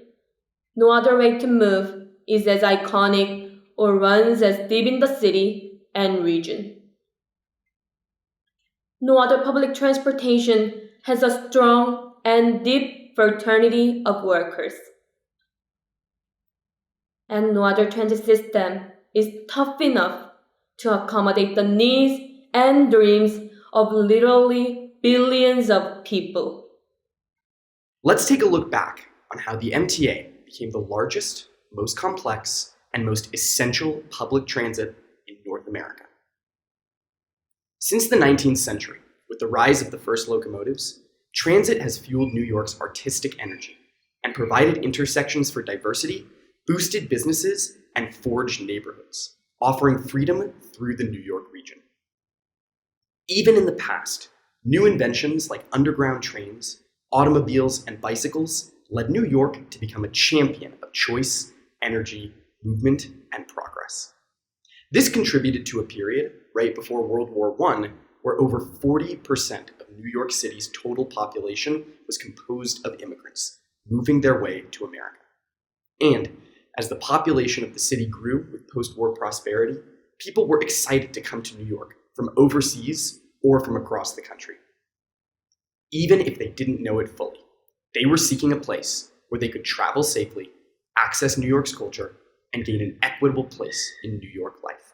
No other way to move is as iconic or runs as deep in the city and region. No other public transportation has a strong and deep fraternity of workers. And no other transit system is tough enough to accommodate the needs and dreams of literally billions of people. Let's take a look back on how the MTA became the largest, most complex, and most essential public transit in North America. Since the 19th century, with the rise of the first locomotives, transit has fueled New York's artistic energy and provided intersections for diversity, boosted businesses, and forged neighborhoods, offering freedom through the New York region. Even in the past, new inventions like underground trains, automobiles, and bicycles led New York to become a champion of choice, energy, movement, and progress. This contributed to a period right before World War I where over 40% of New York City's total population was composed of immigrants moving their way to America. And as the population of the city grew with post-war prosperity, people were excited to come to New York from overseas or from across the country. Even if they didn't know it fully, they were seeking a place where they could travel safely, access New York's culture, and gain an equitable place in New York life.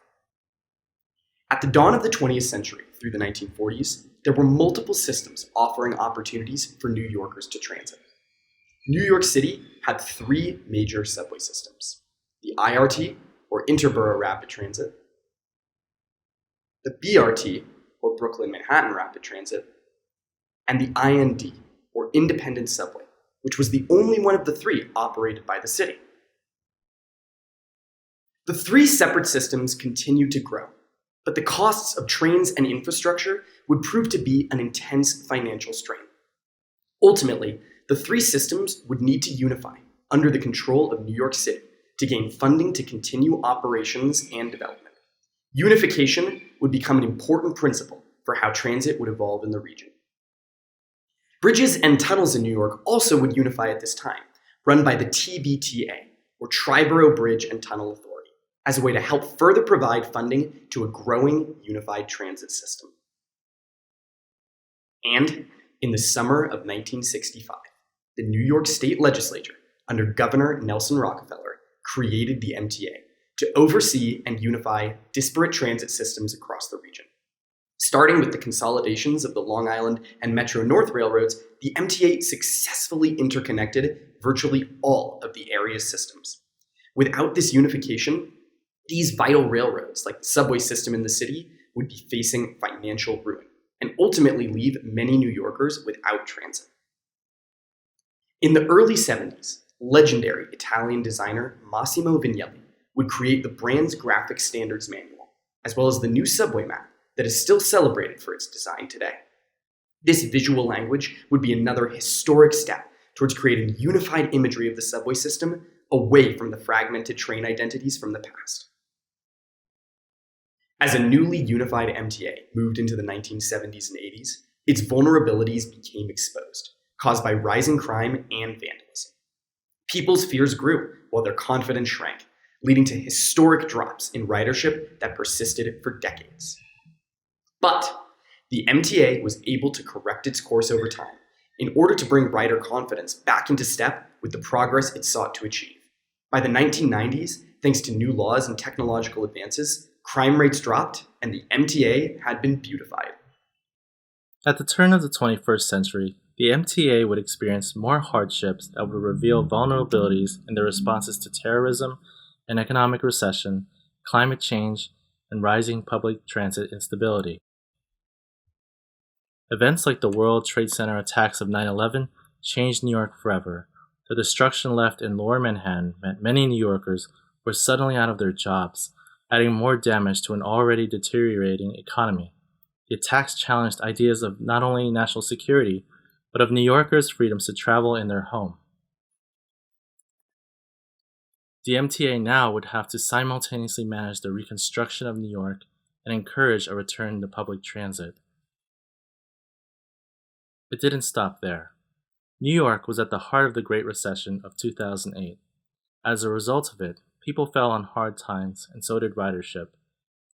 At the dawn of the 20th century through the 1940s, there were multiple systems offering opportunities for New Yorkers to transit. New York City had 3 major subway systems: the IRT, or Interborough Rapid Transit, the BRT, or Brooklyn Manhattan Rapid Transit, and the IND, or Independent Subway, which was the only one of the 3 operated by the city. The 3 separate systems continued to grow, but the costs of trains and infrastructure would prove to be an intense financial strain. Ultimately, the 3 systems would need to unify under the control of New York City to gain funding to continue operations and development. Unification would become an important principle for how transit would evolve in the region. Bridges and tunnels in New York also would unify at this time, run by the TBTA, or Triborough Bridge and Tunnel Authority, as a way to help further provide funding to a growing unified transit system. And in the summer of 1965, the New York State Legislature, under Governor Nelson Rockefeller, created the MTA to oversee and unify disparate transit systems across the region. Starting with the consolidations of the Long Island and Metro-North railroads, the MTA successfully interconnected virtually all of the area's systems. Without this unification, these vital railroads, like the subway system in the city, would be facing financial ruin and ultimately leave many New Yorkers without transit. In the early 70s, legendary Italian designer Massimo Vignelli would create the brand's graphic standards manual, as well as the new subway map that is still celebrated for its design today. This visual language would be another historic step towards creating unified imagery of the subway system away from the fragmented train identities from the past. As a newly unified MTA moved into the 1970s and 80s, its vulnerabilities became exposed, caused by rising crime and vandalism. People's fears grew while their confidence shrank, leading to historic drops in ridership that persisted for decades. But the MTA was able to correct its course over time in order to bring rider confidence back into step with the progress it sought to achieve. By the 1990s, thanks to new laws and technological advances, crime rates dropped and the MTA had been beautified. At the turn of the 21st century, the MTA would experience more hardships that would reveal vulnerabilities in their responses to terrorism and economic recession, climate change, and rising public transit instability. Events like the World Trade Center attacks of 9/11 changed New York forever. The destruction left in Lower Manhattan meant many New Yorkers were suddenly out of their jobs, adding more damage to an already deteriorating economy. The attacks challenged ideas of not only national security, but of New Yorkers' freedoms to travel in their home. The MTA now would have to simultaneously manage the reconstruction of New York and encourage a return to public transit. It didn't stop there. New York was at the heart of the Great Recession of 2008. As a result of it, people fell on hard times, and so did ridership.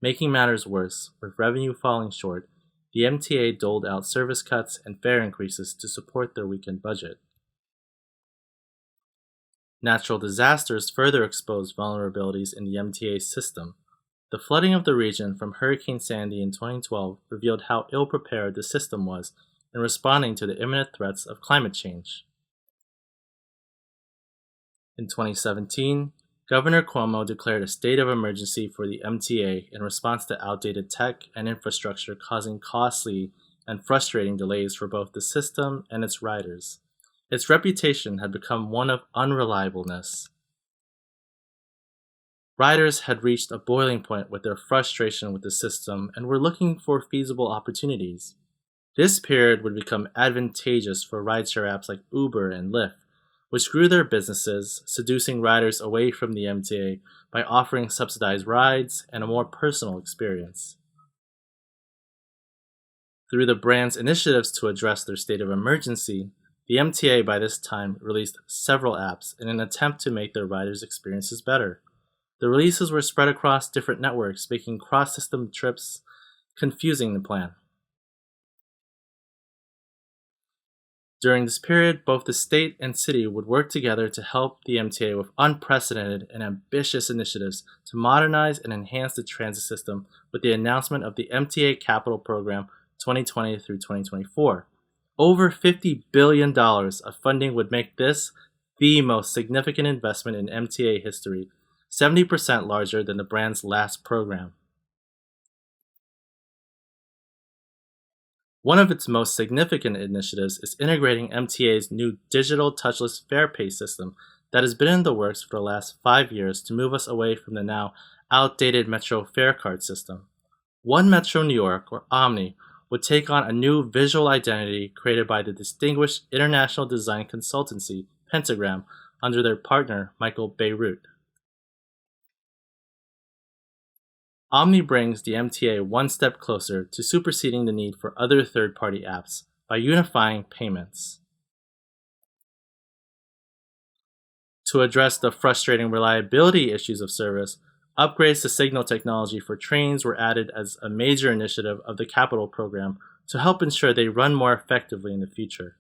Making matters worse, with revenue falling short, the MTA doled out service cuts and fare increases to support their weakened budget. Natural disasters further exposed vulnerabilities in the MTA system. The flooding of the region from Hurricane Sandy in 2012 revealed how ill-prepared the system was in responding to the imminent threats of climate change. In 2017, Governor Cuomo declared a state of emergency for the MTA in response to outdated tech and infrastructure causing costly and frustrating delays for both the system and its riders. Its reputation had become one of unreliableness. Riders had reached a boiling point with their frustration with the system and were looking for feasible opportunities. This period would become advantageous for rideshare apps like Uber and Lyft, which grew their businesses, seducing riders away from the MTA by offering subsidized rides and a more personal experience. Through the brand's initiatives to address their state of emergency, the MTA by this time released several apps in an attempt to make their riders' experiences better. The releases were spread across different networks, making cross-system trips confusing to plan. During this period, both the state and city would work together to help the MTA with unprecedented and ambitious initiatives to modernize and enhance the transit system with the announcement of the MTA Capital Program 2020 through 2024. Over $50 billion of funding would make this the most significant investment in MTA history, 70% larger than the brand's last program. One of its most significant initiatives is integrating MTA's new digital touchless fare pay system that has been in the works for the last 5 years to move us away from the now outdated Metro fare card system. One Metro New York, or Omni, would take on a new visual identity created by the distinguished international design consultancy Pentagram under their partner Michael Beirut. Omni brings the MTA one step closer to superseding the need for other third-party apps by unifying payments. To address the frustrating reliability issues of service, upgrades to signal technology for trains were added as a major initiative of the Capital Program to help ensure they run more effectively in the future.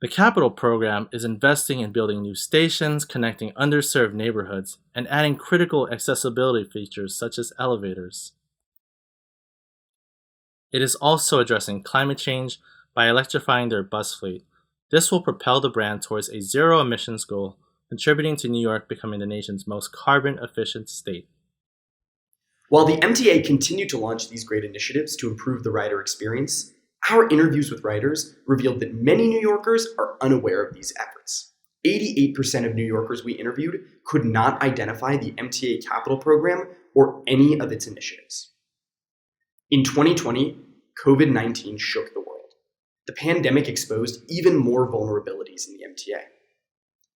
The Capital Program is investing in building new stations, connecting underserved neighborhoods, and adding critical accessibility features such as elevators. It is also addressing climate change by electrifying their bus fleet. This will propel the brand towards a zero emissions goal, contributing to New York becoming the nation's most carbon-efficient state. While the MTA continued to launch these great initiatives to improve the rider experience, our interviews with riders revealed that many New Yorkers are unaware of these efforts. 88% of New Yorkers we interviewed could not identify the MTA Capital Program or any of its initiatives. In 2020, COVID-19 shook the world. The pandemic exposed even more vulnerabilities in the MTA.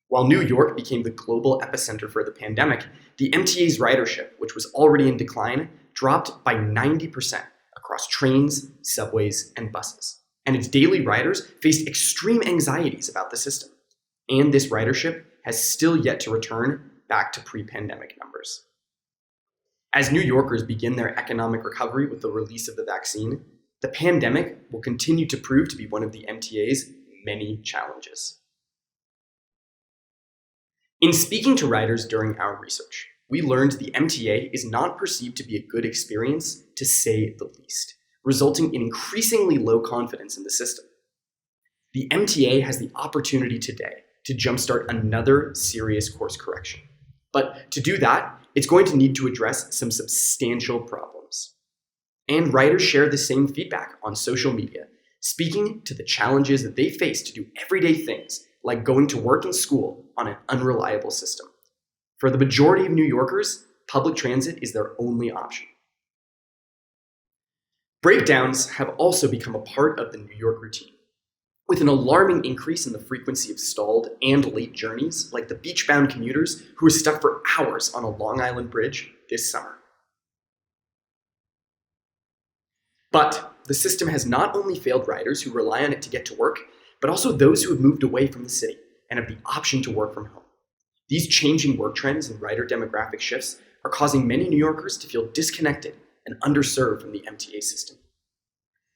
While New York became the global epicenter for the pandemic, the MTA's ridership, which was already in decline, dropped by 90% across trains, subways, and buses. and its daily riders faced extreme anxieties about the system. And this ridership has still yet to return back to pre-pandemic numbers. As New Yorkers begin their economic recovery with the release of the vaccine, the pandemic will continue to prove to be one of the MTA's many challenges. In speaking to riders during our research, we learned the MTA is not perceived to be a good experience, to say the least, resulting in increasingly low confidence in the system. The MTA has the opportunity today to jumpstart another serious course correction. But to do that, it's going to need to address some substantial problems. And riders share the same feedback on social media, speaking to the challenges that they face to do everyday things like going to work and school on an unreliable system. For the majority of New Yorkers, public transit is their only option. Breakdowns have also become a part of the New York routine, with an alarming increase in the frequency of stalled and late journeys, like the beach-bound commuters who were stuck for hours on a Long Island bridge this summer. But the system has not only failed riders who rely on it to get to work, but also those who have moved away from the city and have the option to work from home. These changing work trends and rider demographic shifts are causing many New Yorkers to feel disconnected and underserved from the MTA system.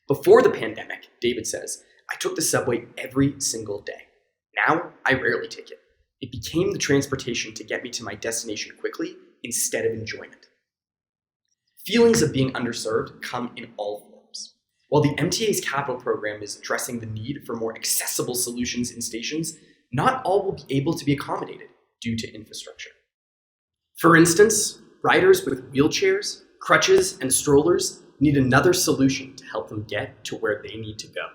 Before the pandemic, David says, I took the subway every single day. Now, I rarely take it. It became the transportation to get me to my destination quickly instead of enjoyment. Feelings of being underserved come in all forms. While the MTA's capital program is addressing the need for more accessible solutions in stations, not all will be able to be accommodated due to infrastructure. For instance, riders with wheelchairs, crutches, and strollers need another solution to help them get to where they need to go.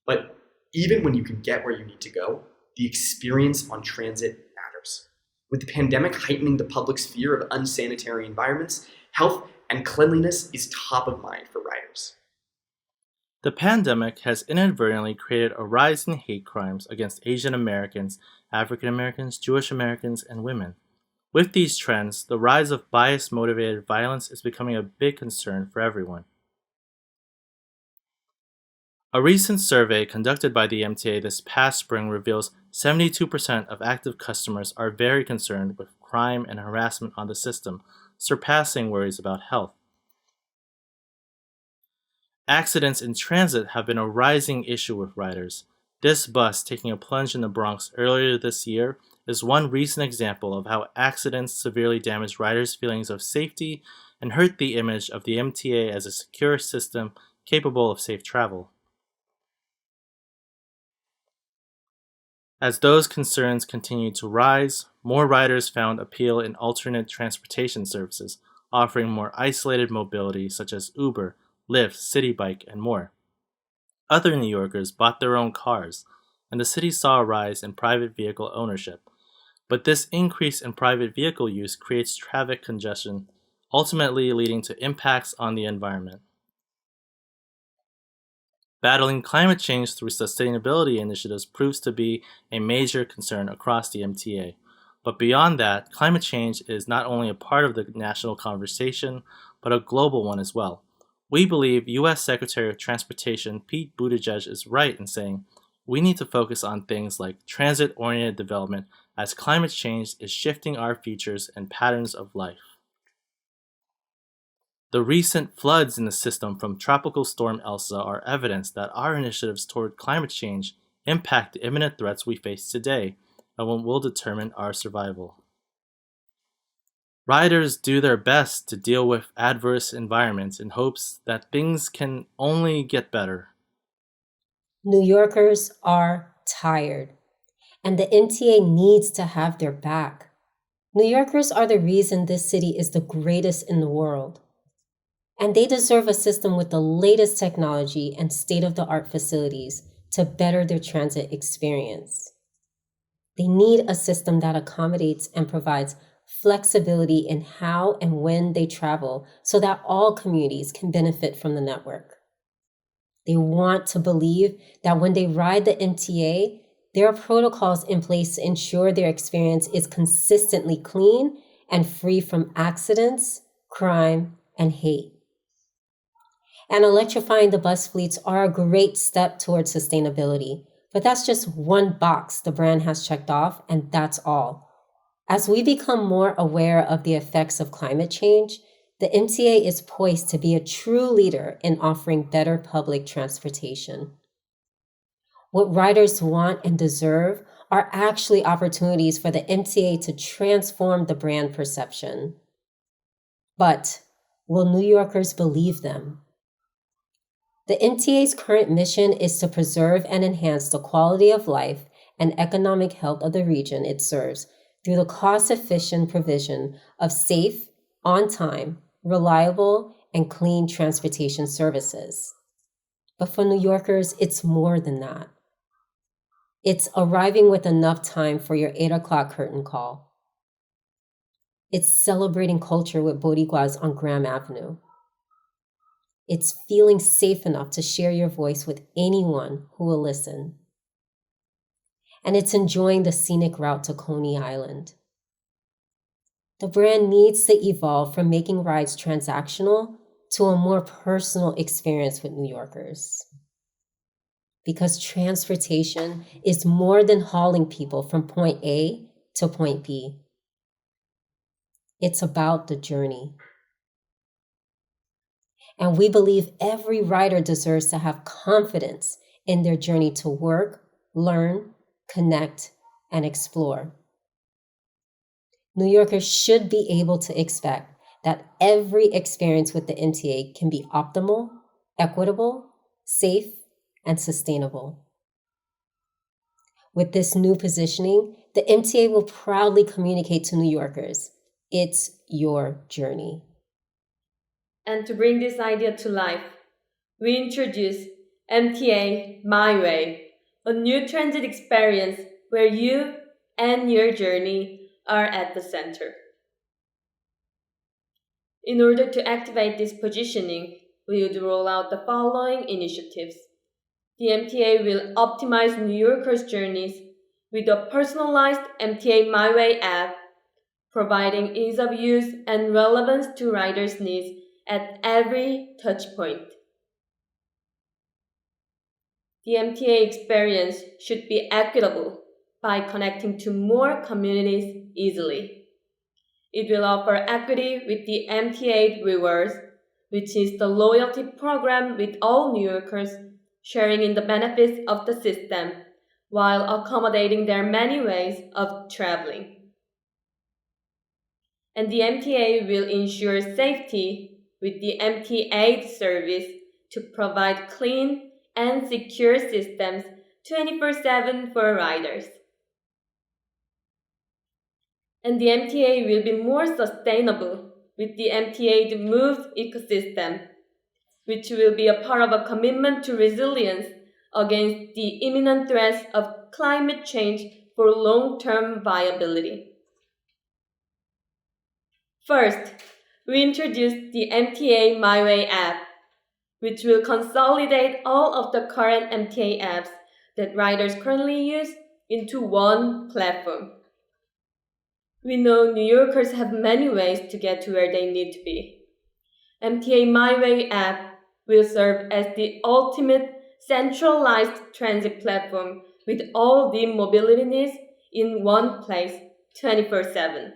But even when you can get where you need to go, the experience on transit matters. With the pandemic heightening the public's fear of unsanitary environments, health and cleanliness is top of mind for riders. The pandemic has inadvertently created a rise in hate crimes against Asian Americans, African Americans, Jewish Americans, and women. With these trends, the rise of bias-motivated violence is becoming a big concern for everyone. A recent survey conducted by the MTA this past spring reveals 72% of active customers are very concerned with crime and harassment on the system, surpassing worries about health. Accidents in transit have been a rising issue with riders. This bus taking a plunge in the Bronx earlier this year is one recent example of how accidents severely damage riders' feelings of safety and hurt the image of the MTA as a secure system capable of safe travel. As those concerns continued to rise, more riders found appeal in alternate transportation services, offering more isolated mobility such as Uber, Lyft, City Bike, and more. Other New Yorkers bought their own cars, and the city saw a rise in private vehicle ownership. But this increase in private vehicle use creates traffic congestion, ultimately leading to impacts on the environment. Battling climate change through sustainability initiatives proves to be a major concern across the MTA. But beyond that, climate change is not only a part of the national conversation, but a global one as well. We believe U.S. Secretary of Transportation Pete Buttigieg is right in saying we need to focus on things like transit-oriented development as climate change is shifting our futures and patterns of life. The recent floods in the system from Tropical Storm Elsa are evidence that our initiatives toward climate change impact the imminent threats we face today and will determine our survival. Riders do their best to deal with adverse environments in hopes that things can only get better. New Yorkers are tired, and the MTA needs to have their back. New Yorkers are the reason this city is the greatest in the world. And they deserve a system with the latest technology and state-of-the-art facilities to better their transit experience. They need a system that accommodates and provides flexibility in how and when they travel so that all communities can benefit from the network. They want to believe that when they ride the MTA, there are protocols in place to ensure their experience is consistently clean and free from accidents, crime, and hate. And electrifying the bus fleets are a great step towards sustainability. But that's just one box the brand has checked off, and that's all. As we become more aware of the effects of climate change, the MTA is poised to be a true leader in offering better public transportation. What riders want and deserve are actually opportunities for the MTA to transform the brand perception. But will New Yorkers believe them? The MTA's current mission is to preserve and enhance the quality of life and economic health of the region it serves through the cost-efficient provision of safe, on-time, reliable, and clean transportation services. But for New Yorkers, it's more than that. It's arriving with enough time for your 8 o'clock curtain call. It's celebrating culture with Boricuas on Graham Avenue. It's feeling safe enough to share your voice with anyone who will listen. And it's enjoying the scenic route to Coney Island. The brand needs to evolve from making rides transactional to a more personal experience with New Yorkers. Because transportation is more than hauling people from point A to point B. It's about the journey. And we believe every rider deserves to have confidence in their journey to work, learn, connect, and explore. New Yorkers should be able to expect that every experience with the MTA can be optimal, equitable, safe, and sustainable. With this new positioning, the MTA will proudly communicate to New Yorkers, it's your journey. And to bring this idea to life, we introduce MTA My Way, a new transit experience where you and your journey are at the center. In order to activate this positioning, we would roll out the following initiatives. The MTA will optimize New Yorkers' journeys with a personalized MTA My Way app, providing ease of use and relevance to riders' needs at every touchpoint. The MTA experience should be equitable by connecting to more communities easily. It will offer equity with the MTA Rewards, which is the loyalty program with all New Yorkers sharing in the benefits of the system while accommodating their many ways of traveling. And the MTA will ensure safety with the MTA service to provide clean and secure systems 24/7 for riders. And the MTA will be more sustainable with the MTA Moves ecosystem, which will be a part of a commitment to resilience against the imminent threats of climate change for long-term viability. First, we introduced the MTA My Way app, which will consolidate all of the current MTA apps that riders currently use into one platform. We know New Yorkers have many ways to get to where they need to be. MTA My Way app will serve as the ultimate centralized transit platform with all the mobility needs in one place 24/7.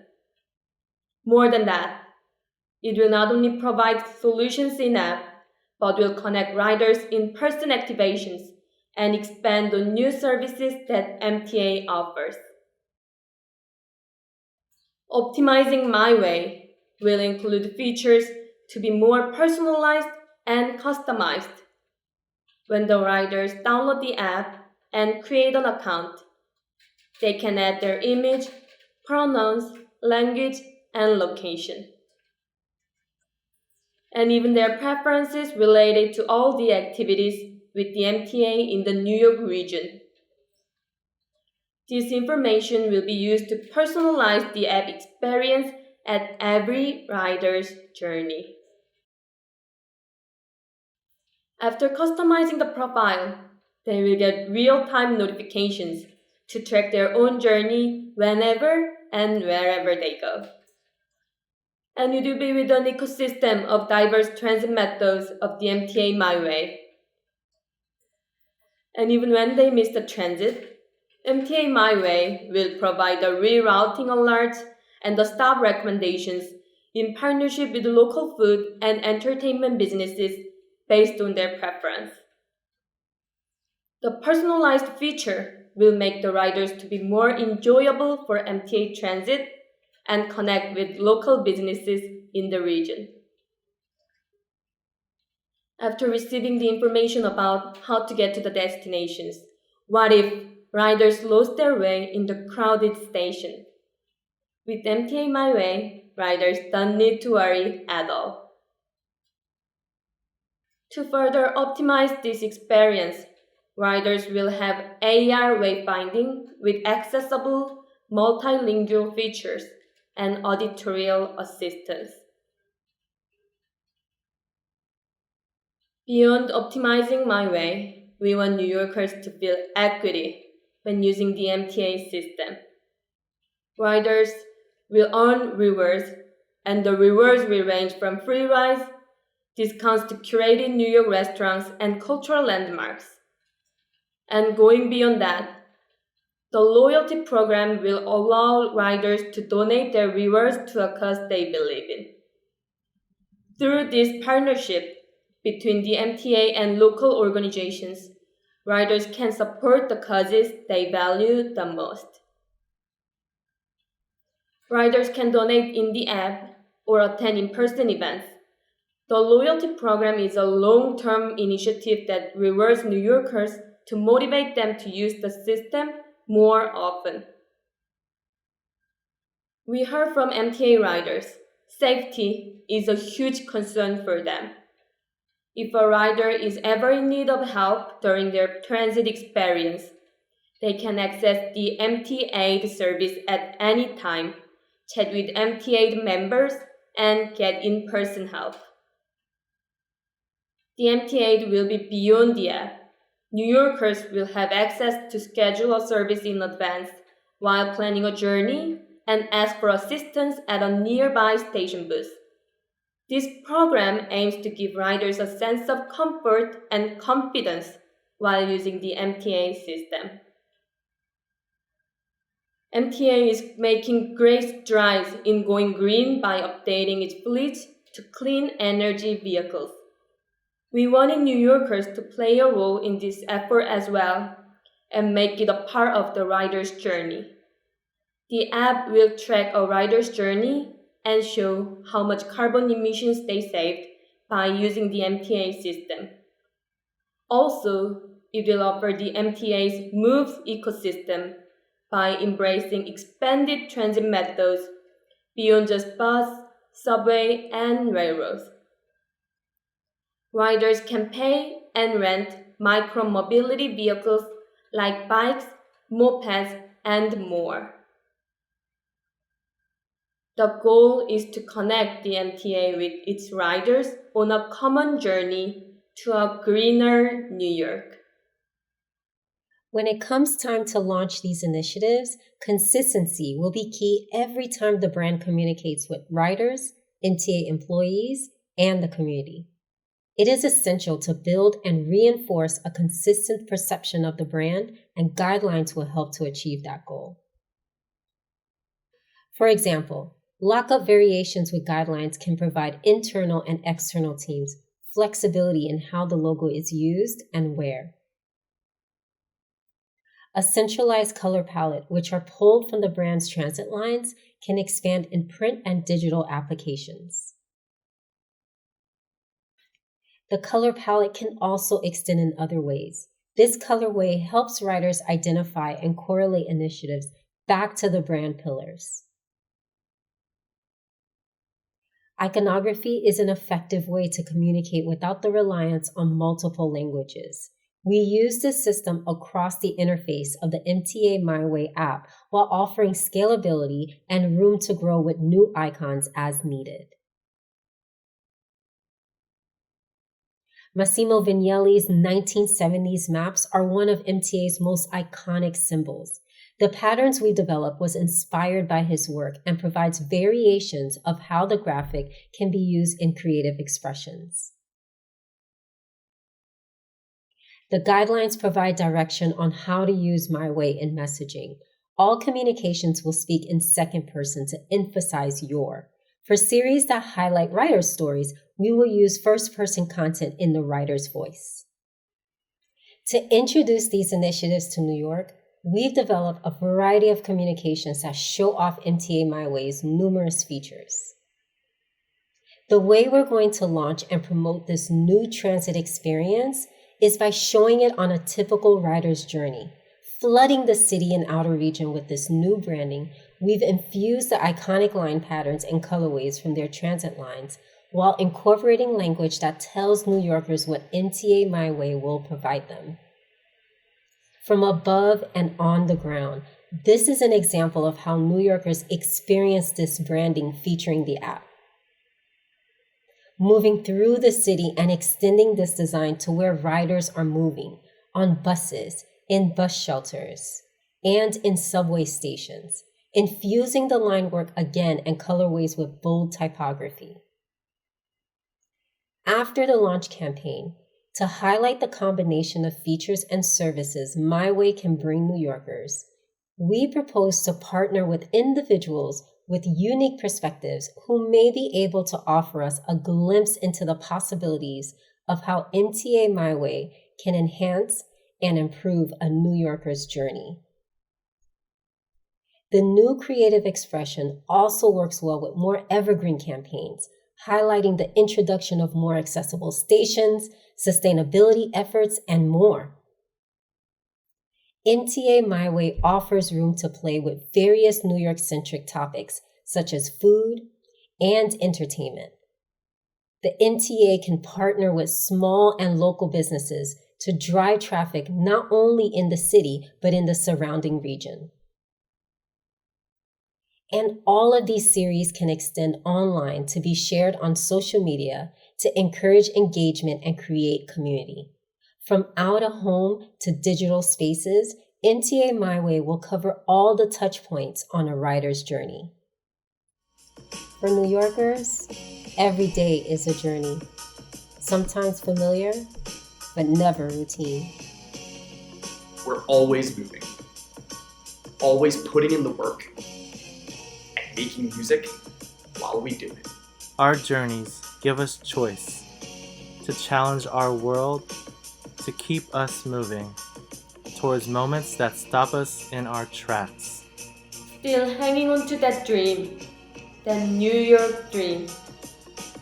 More than that, it will not only provide solutions in-app, but will connect riders in-person activations and expand on new services that MTA offers. Optimizing My Way will include features to be more personalized and customized. When the riders download the app and create an account, they can add their image, pronouns, language, and location, and even their preferences related to all the activities with the MTA in the New York region. This information will be used to personalize the app experience at every rider's journey. After customizing the profile, they will get real-time notifications to track their own journey whenever and wherever they go. and it will be with an ecosystem of diverse transit methods of the MTA My Way. And even when they miss the transit, MTA My Way will provide the rerouting alerts and the stop recommendations in partnership with local food and entertainment businesses based on their preference. The personalized feature will make the riders to be more enjoyable for MTA transit and connect with local businesses in the region. After receiving the information about how to get to the destinations, what if riders lost their way in the crowded station? With MTA My Way, riders don't need to worry at all. To further optimize this experience, riders will have AR wayfinding with accessible multilingual features and auditorial assistance. Beyond optimizing My Way, we want New Yorkers to feel equity when using the MTA system. Riders will earn rewards, and the rewards will range from free rides, discounts to curated New York restaurants and cultural landmarks. And going beyond that, the loyalty program will allow riders to donate their rewards to a cause they believe in. Through this partnership between the MTA and local organizations, riders can support the causes they value the most. Riders can donate in the app or attend in-person events. The loyalty program is a long-term initiative that rewards New Yorkers to motivate them to use the system more often. We heard from MTA riders, safety is a huge concern for them. If a rider is ever in need of help during their transit experience, they can access the MTA service at any time, chat with MTA members, and get in-person help. The MTA will be beyond the app. New Yorkers will have access to schedule a service in advance while planning a journey and ask for assistance at a nearby station booth. This program aims to give riders a sense of comfort and confidence while using the MTA system. MTA is making great strides in going green by updating its fleet to clean energy vehicles. We wanted New Yorkers to play a role in this effort as well and make it a part of the rider's journey. The app will track a rider's journey and show how much carbon emissions they saved by using the MTA system. Also, it will offer the MTA's Moves ecosystem by embracing expanded transit methods beyond just bus, subway, and railroads. Riders can pay and rent micro-mobility vehicles like bikes, mopeds, and more. The goal is to connect the MTA with its riders on a common journey to a greener New York. When it comes time to launch these initiatives, consistency will be key every time the brand communicates with riders, MTA employees, and the community. It is essential to build and reinforce a consistent perception of the brand, and guidelines will help to achieve that goal. For example, lockup variations with guidelines can provide internal and external teams flexibility in how the logo is used and where. A centralized color palette, which are pulled from the brand's transit lines, can expand in print and digital applications. The color palette can also extend in other ways. This colorway helps riders identify and correlate initiatives back to the brand pillars. Iconography is an effective way to communicate without the reliance on multiple languages. We use this system across the interface of the MTA My Way app while offering scalability and room to grow with new icons as needed. Massimo Vignelli's 1970s maps are one of MTA's most iconic symbols. The patterns we developed was inspired by his work and provides variations of how the graphic can be used in creative expressions. The guidelines provide direction on how to use My Way in messaging. All communications will speak in second person to emphasize your. For series that highlight writer stories, we will use first-person content in the writer's voice. To introduce these initiatives to New York, we've developed a variety of communications that show off MTA My Way's numerous features. The way we're going to launch and promote this new transit experience is by showing it on a typical rider's journey. Flooding the city and outer region with this new branding, we've infused the iconic line patterns and colorways from their transit lines while incorporating language that tells New Yorkers what MTA My Way will provide them. From above and on the ground, this is an example of how New Yorkers experience this branding featuring the app. Moving through the city and extending this design to where riders are moving, on buses, in bus shelters, and in subway stations, infusing the line work again and colorways with bold typography. After the launch campaign, to highlight the combination of features and services My Way can bring New Yorkers, we propose to partner with individuals with unique perspectives who may be able to offer us a glimpse into the possibilities of how MTA My Way can enhance and improve a New Yorker's journey. The new creative expression also works well with more evergreen campaigns, highlighting the introduction of more accessible stations, sustainability efforts, and more. MTA My Way offers room to play with various New York-centric topics such as food and entertainment. The MTA can partner with small and local businesses to drive traffic not only in the city, but in the surrounding region. And all of these series can extend online to be shared on social media to encourage engagement and create community. From out of home to digital spaces, MTA My Way will cover all the touch points on a rider's journey. For New Yorkers, every day is a journey, sometimes familiar, but never routine. We're always moving, always putting in the work, and making music while we do it. Our journeys give us choice to challenge our world, to keep us moving towards moments that stop us in our tracks. Still hanging on to that dream, that New York dream.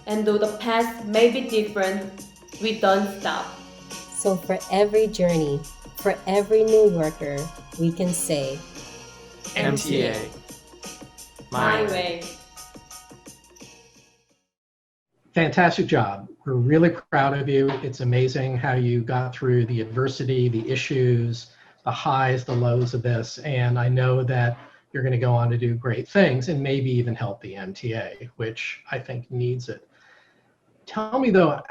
And though the past may be different, we don't stop. So for every journey, for every New Yorker, we can say, MTA, My Way. Fantastic job. We're really proud of you. It's amazing how you got through the adversity, the issues, the highs, the lows of this. And I know that you're going to go on to do great things and maybe even help the MTA, which I think needs it. Tell me though,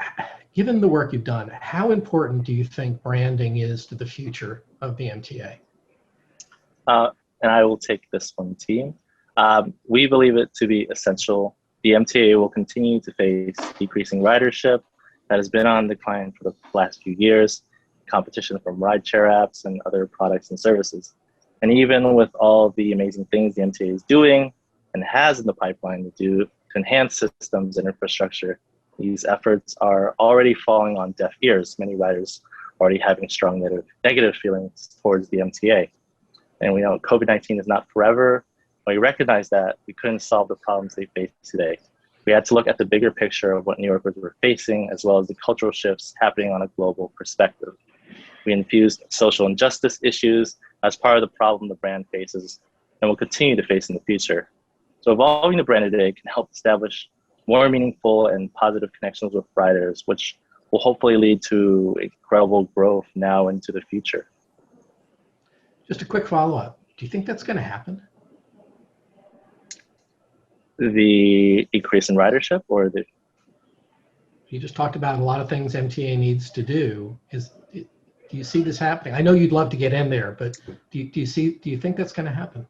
given the work you've done, how important do you think branding is to the future of the MTA? And I will take this one, team. We believe it to be essential. The MTA will continue to face decreasing ridership that has been on decline for the last few years, competition from rideshare apps and other products and services. And even with all the amazing things the MTA is doing and has in the pipeline to do to enhance systems and infrastructure, these efforts are already falling on deaf ears, many riders already having strong negative feelings towards the MTA. And we know COVID-19 is not forever. When we recognize that, we couldn't solve the problems they face today. We had to look at the bigger picture of what New Yorkers were facing, as well as the cultural shifts happening on a global perspective. We infused social injustice issues as part of the problem the brand faces and will continue to face in the future. So evolving the brand today can help establish more meaningful and positive connections with riders, which will hopefully lead to incredible growth now into the future. Just a quick follow-up. Do you think that's going to happen? The decrease in ridership, or the? You just talked about a lot of things MTA needs to do. Do Do you see this happening? I know you'd love to get in there, but do you think that's going to happen?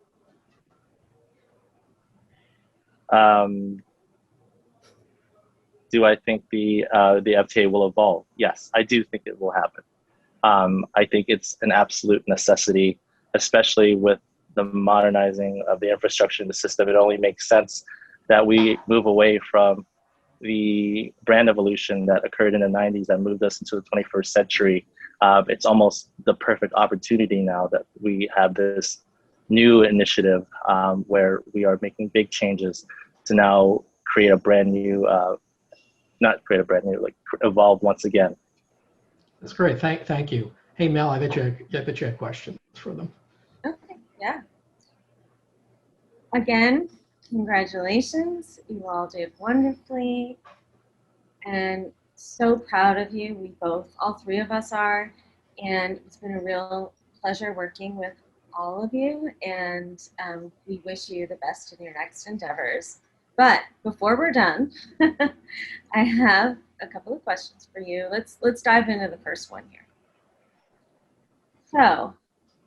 Do I think the FTA will evolve? Yes, I do think it will happen. I think it's an absolute necessity, especially with the modernizing of the infrastructure in the system. It only makes sense that we move away from the brand evolution that occurred in the 90s that moved us into the 21st century. It's almost the perfect opportunity now that we have this new initiative where we are making big changes to now create a brand new, not create a brand new, like evolve once again. That's great. Thank you. Hey, Mel, I bet you had questions for them. Okay, yeah. Again, congratulations. You all did wonderfully. And so proud of you. We both, all three of us are. And it's been a real pleasure working with all of you. And we wish you the best in your next endeavors. But before we're done, I have a couple of questions for you. Let's dive into the first one here. So,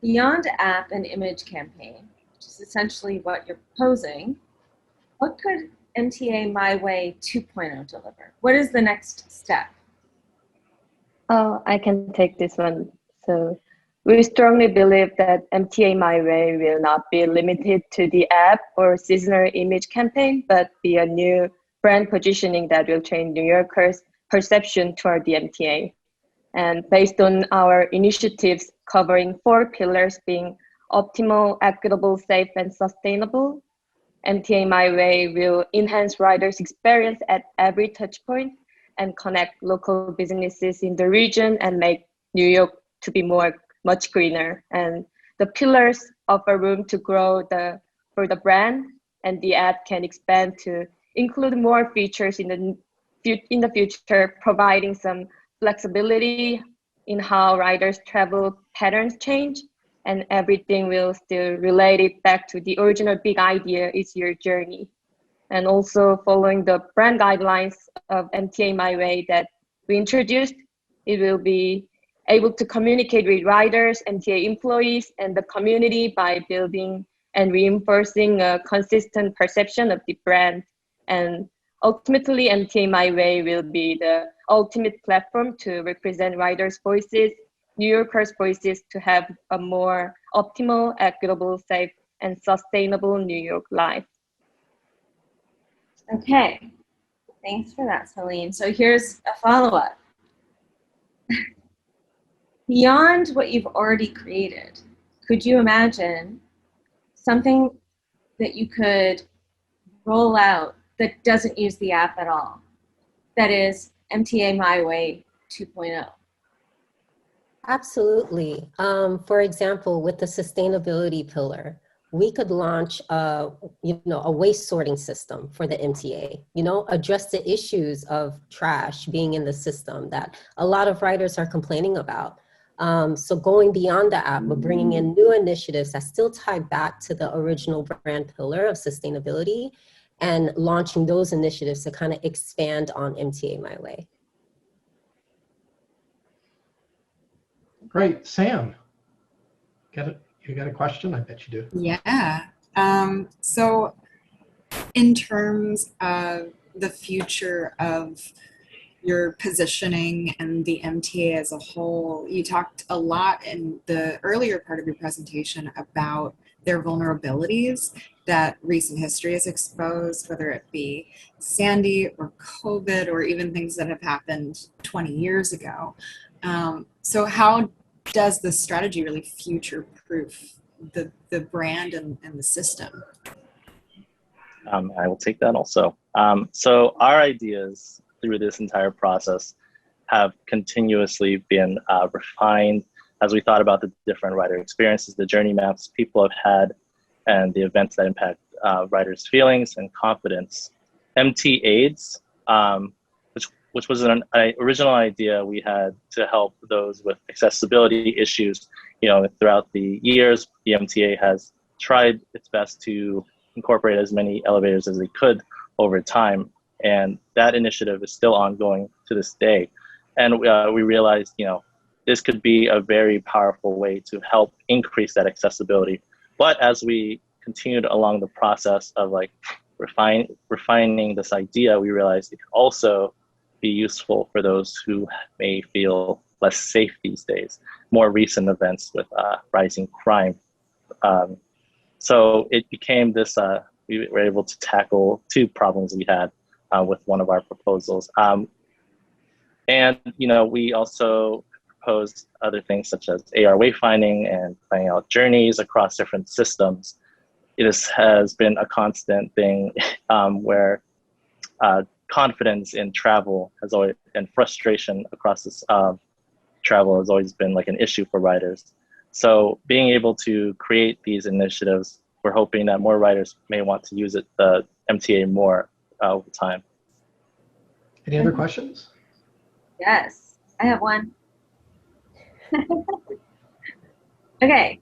beyond app and image campaign, which is essentially what you're proposing, what could MTA My Way 2.0 deliver? What is the next step? Oh, I can take this one. So we strongly believe that MTA My Way will not be limited to the app or seasonal image campaign, but be a new brand positioning that will change New Yorkers' perception toward the MTA. And based on our initiatives covering 4 pillars being optimal, equitable, safe, and sustainable, MTA My Way will enhance riders' experience at every touchpoint and connect local businesses in the region and make New York to be much greener. And the pillars offer room to grow for the brand, and the app can expand to include more features in the future, providing some flexibility in how riders' travel patterns change, and everything will still relate it back to the original big idea is your journey. And also following the brand guidelines of MTA My Way that we introduced, it will be able to communicate with riders, MTA employees, and the community by building and reinforcing a consistent perception of the brand. And ultimately, MTA My Way will be the ultimate platform to represent riders' voices, New Yorkers' voices, to have a more optimal, equitable, safe, and sustainable New York life. Okay, thanks for that, Celine. So here's a follow-up. Beyond what you've already created, could you imagine something that you could roll out that doesn't use the app at all? That is MTA My Way 2.0. Absolutely. For example, with the sustainability pillar, we could launch a waste sorting system for the MTA, address the issues of trash being in the system that a lot of riders are complaining about. So going beyond the app, but bringing in new initiatives that still tie back to the original brand pillar of sustainability and launching those initiatives to kind of expand on MTA My Way. Great. Sam, you got a question? I bet you do. Yeah. So in terms of the future of your positioning and the MTA as a whole, you talked a lot in the earlier part of your presentation about their vulnerabilities that recent history has exposed, whether it be Sandy or COVID or even things that have happened 20 years ago. So how does the strategy really future-proof the brand and the system? I will take that also. So our ideas through this entire process have continuously been refined as we thought about the different rider experiences, the journey maps people have had, and the events that impact riders' feelings and confidence. MT AIDS, which was an original idea we had to help those with accessibility issues. Throughout the years, the MTA has tried its best to incorporate as many elevators as they could over time, and that initiative is still ongoing to this day. And we realized, this could be a very powerful way to help increase that accessibility. But as we continued along the process of like refining this idea, we realized it could also be useful for those who may feel less safe these days. More recent events with rising crime. So it became this, we were able to tackle two problems we had with one of our proposals. And, we also proposed other things such as AR wayfinding and planning out journeys across different systems. It has been a constant thing where confidence in travel has always, and frustration across this travel has always been like an issue for riders. So being able to create these initiatives, we're hoping that more riders may want to use the MTA more over time. Any other questions? Yes, I have one. Okay.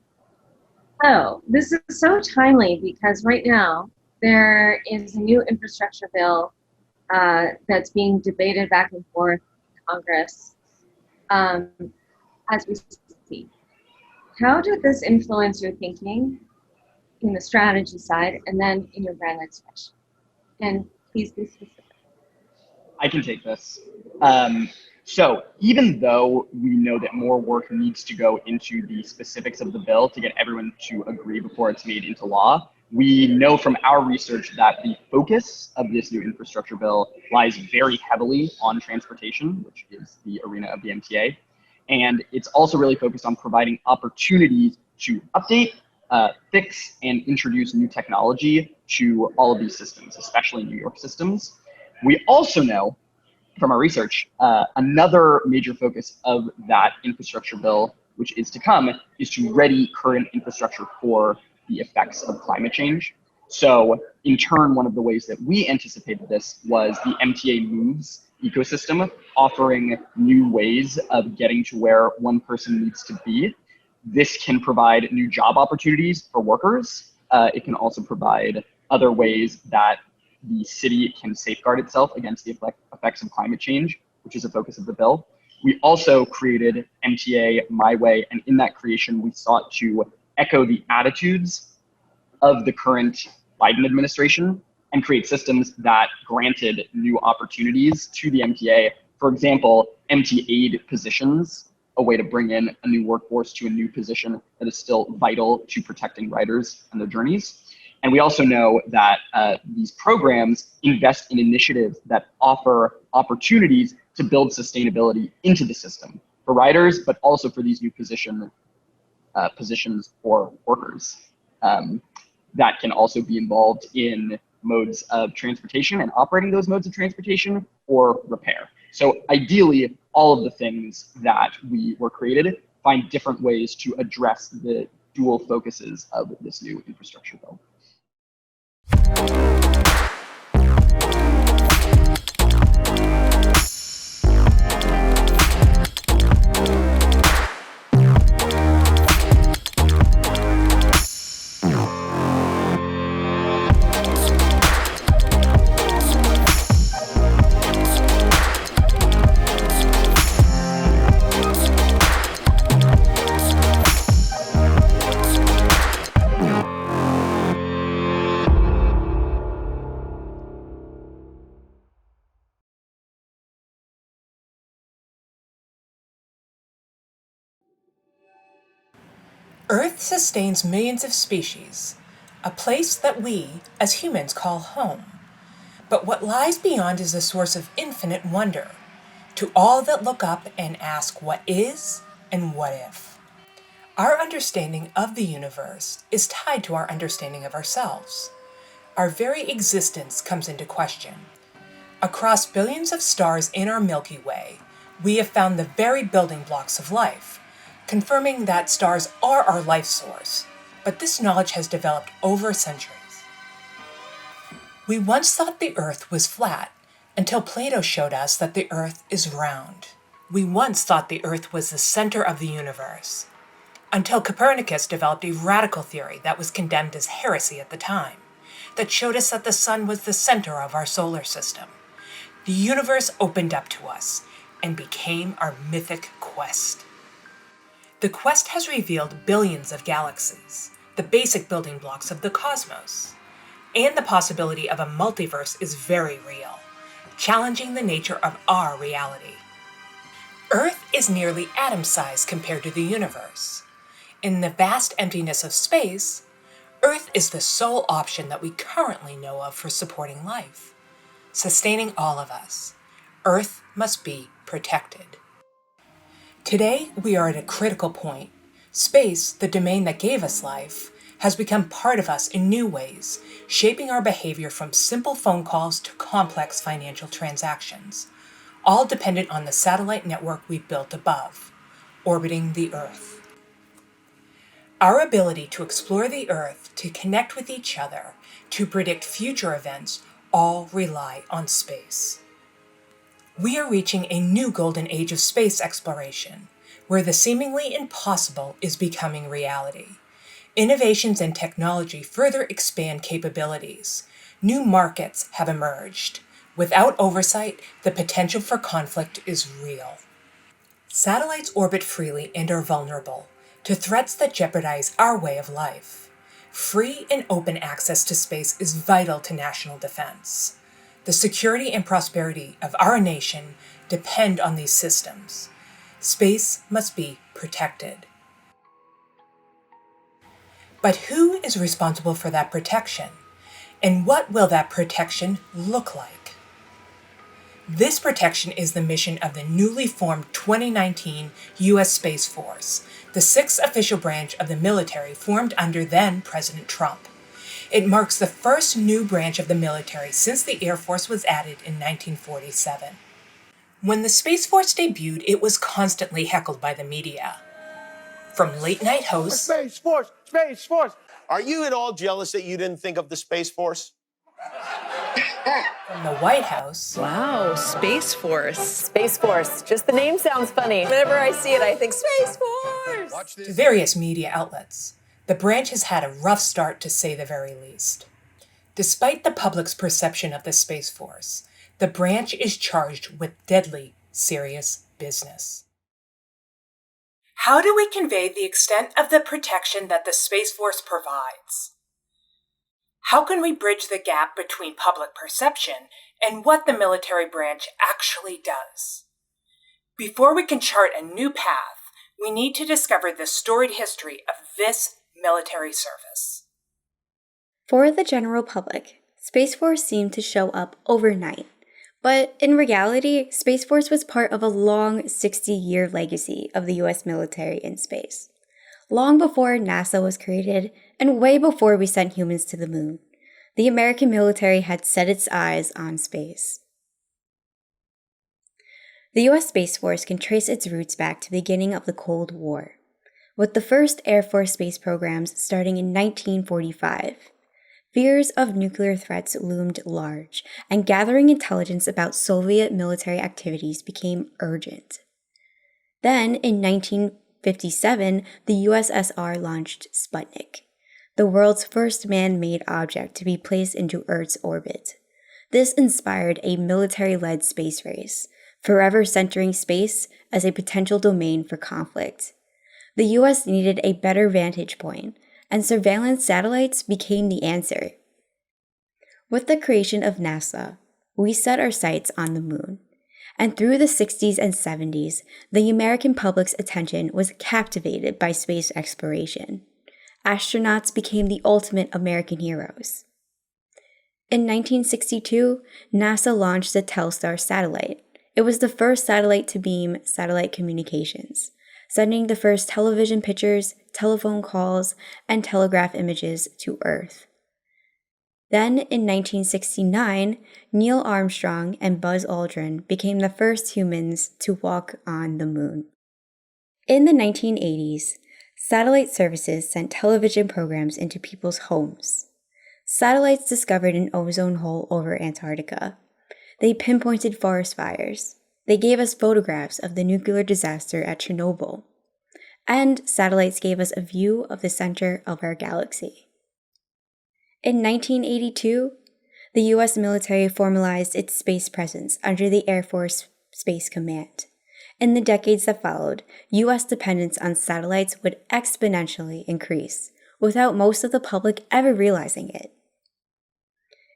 Oh, this is so timely because right now there is a new infrastructure bill that's being debated back and forth in Congress as we speak. How did this influence your thinking in the strategy side and then in your brand expression? And please be specific. I can take this. So even though we know that more work needs to go into the specifics of the bill to get everyone to agree before it's made into law, we know from our research that the focus of this new infrastructure bill lies very heavily on transportation, which is the arena of the MTA. And it's also really focused on providing opportunities to update, fix, and introduce new technology to all of these systems, especially New York systems. We also know from our research, another major focus of that infrastructure bill, which is to come, is to ready current infrastructure for the effects of climate change. So in turn, one of the ways that we anticipated this was the MTA Moves ecosystem, offering new ways of getting to where one person needs to be. This can provide new job opportunities for workers. It can also provide other ways that the city can safeguard itself against the effects of climate change, which is a focus of the bill. We also created MTA My Way, and in that creation, we sought to echo the attitudes of the current Biden administration and create systems that granted new opportunities to the MTA. For example, MTA aid positions, a way to bring in a new workforce to a new position that is still vital to protecting riders and their journeys. And we also know that these programs invest in initiatives that offer opportunities to build sustainability into the system for riders, but also for these new positions for workers that can also be involved in modes of transportation and operating those modes of transportation or repair. So ideally, all of the things that we were created find different ways to address the dual focuses of this new infrastructure bill. Earth sustains millions of species, a place that we, as humans, call home. But what lies beyond is a source of infinite wonder to all that look up and ask what is and what if. Our understanding of the universe is tied to our understanding of ourselves. Our very existence comes into question. Across billions of stars in our Milky Way, we have found the very building blocks of life, confirming that stars are our life source, but this knowledge has developed over centuries. We once thought the Earth was flat until Plato showed us that the Earth is round. We once thought the Earth was the center of the universe until Copernicus developed a radical theory that was condemned as heresy at the time, that showed us that the sun was the center of our solar system. The universe opened up to us and became our mythic quest. The quest has revealed billions of galaxies, the basic building blocks of the cosmos. And the possibility of a multiverse is very real, challenging the nature of our reality. Earth is nearly atom-sized compared to the universe. In the vast emptiness of space, Earth is the sole option that we currently know of for supporting life, sustaining all of us. Earth must be protected. Today, we are at a critical point. Space, the domain that gave us life, has become part of us in new ways, shaping our behavior from simple phone calls to complex financial transactions, all dependent on the satellite network we built above, orbiting the Earth. Our ability to explore the Earth, to connect with each other, to predict future events, all rely on space. We are reaching a new golden age of space exploration, where the seemingly impossible is becoming reality. Innovations in technology further expand capabilities. New markets have emerged. Without oversight, the potential for conflict is real. Satellites orbit freely and are vulnerable to threats that jeopardize our way of life. Free and open access to space is vital to national defense. The security and prosperity of our nation depend on these systems. Space must be protected. But who is responsible for that protection? And what will that protection look like? This protection is the mission of the newly formed 2019 U.S. Space Force, the sixth official branch of the military formed under then President Trump. It marks the first new branch of the military since the Air Force was added in 1947. When the Space Force debuted, it was constantly heckled by the media. From late-night hosts... Space Force! Space Force! Are you at all jealous that you didn't think of the Space Force? From the White House... Wow, Space Force. Space Force. Just the name sounds funny. Whenever I see it, I think, Space Force! To various media outlets, the branch has had a rough start, to say the very least. Despite the public's perception of the Space Force, the branch is charged with deadly, serious business. How do we convey the extent of the protection that the Space Force provides? How can we bridge the gap between public perception and what the military branch actually does? Before we can chart a new path, we need to discover the storied history of this military service. For the general public, Space Force seemed to show up overnight. But in reality, Space Force was part of a long 60-year legacy of the US military in space. Long before NASA was created, and way before we sent humans to the moon, the American military had set its eyes on space. The US Space Force can trace its roots back to the beginning of the Cold War, with the first Air Force space programs starting in 1945. Fears of nuclear threats loomed large, and gathering intelligence about Soviet military activities became urgent. Then, in 1957, the USSR launched Sputnik, the world's first man-made object to be placed into Earth's orbit. This inspired a military-led space race, forever centering space as a potential domain for conflict. The US needed a better vantage point, and surveillance satellites became the answer. With the creation of NASA, we set our sights on the moon, and through the 60s and 70s, the American public's attention was captivated by space exploration. Astronauts became the ultimate American heroes. In 1962, NASA launched the Telstar satellite. It was the first satellite to beam satellite communications, sending the first television pictures, telephone calls, and telegraph images to Earth. Then, in 1969, Neil Armstrong and Buzz Aldrin became the first humans to walk on the moon. In the 1980s, satellite services sent television programs into people's homes. Satellites discovered an ozone hole over Antarctica. They pinpointed forest fires. They gave us photographs of the nuclear disaster at Chernobyl. And satellites gave us a view of the center of our galaxy. In 1982, the US military formalized its space presence under the Air Force Space Command. In the decades that followed, U.S. dependence on satellites would exponentially increase, without most of the public ever realizing it.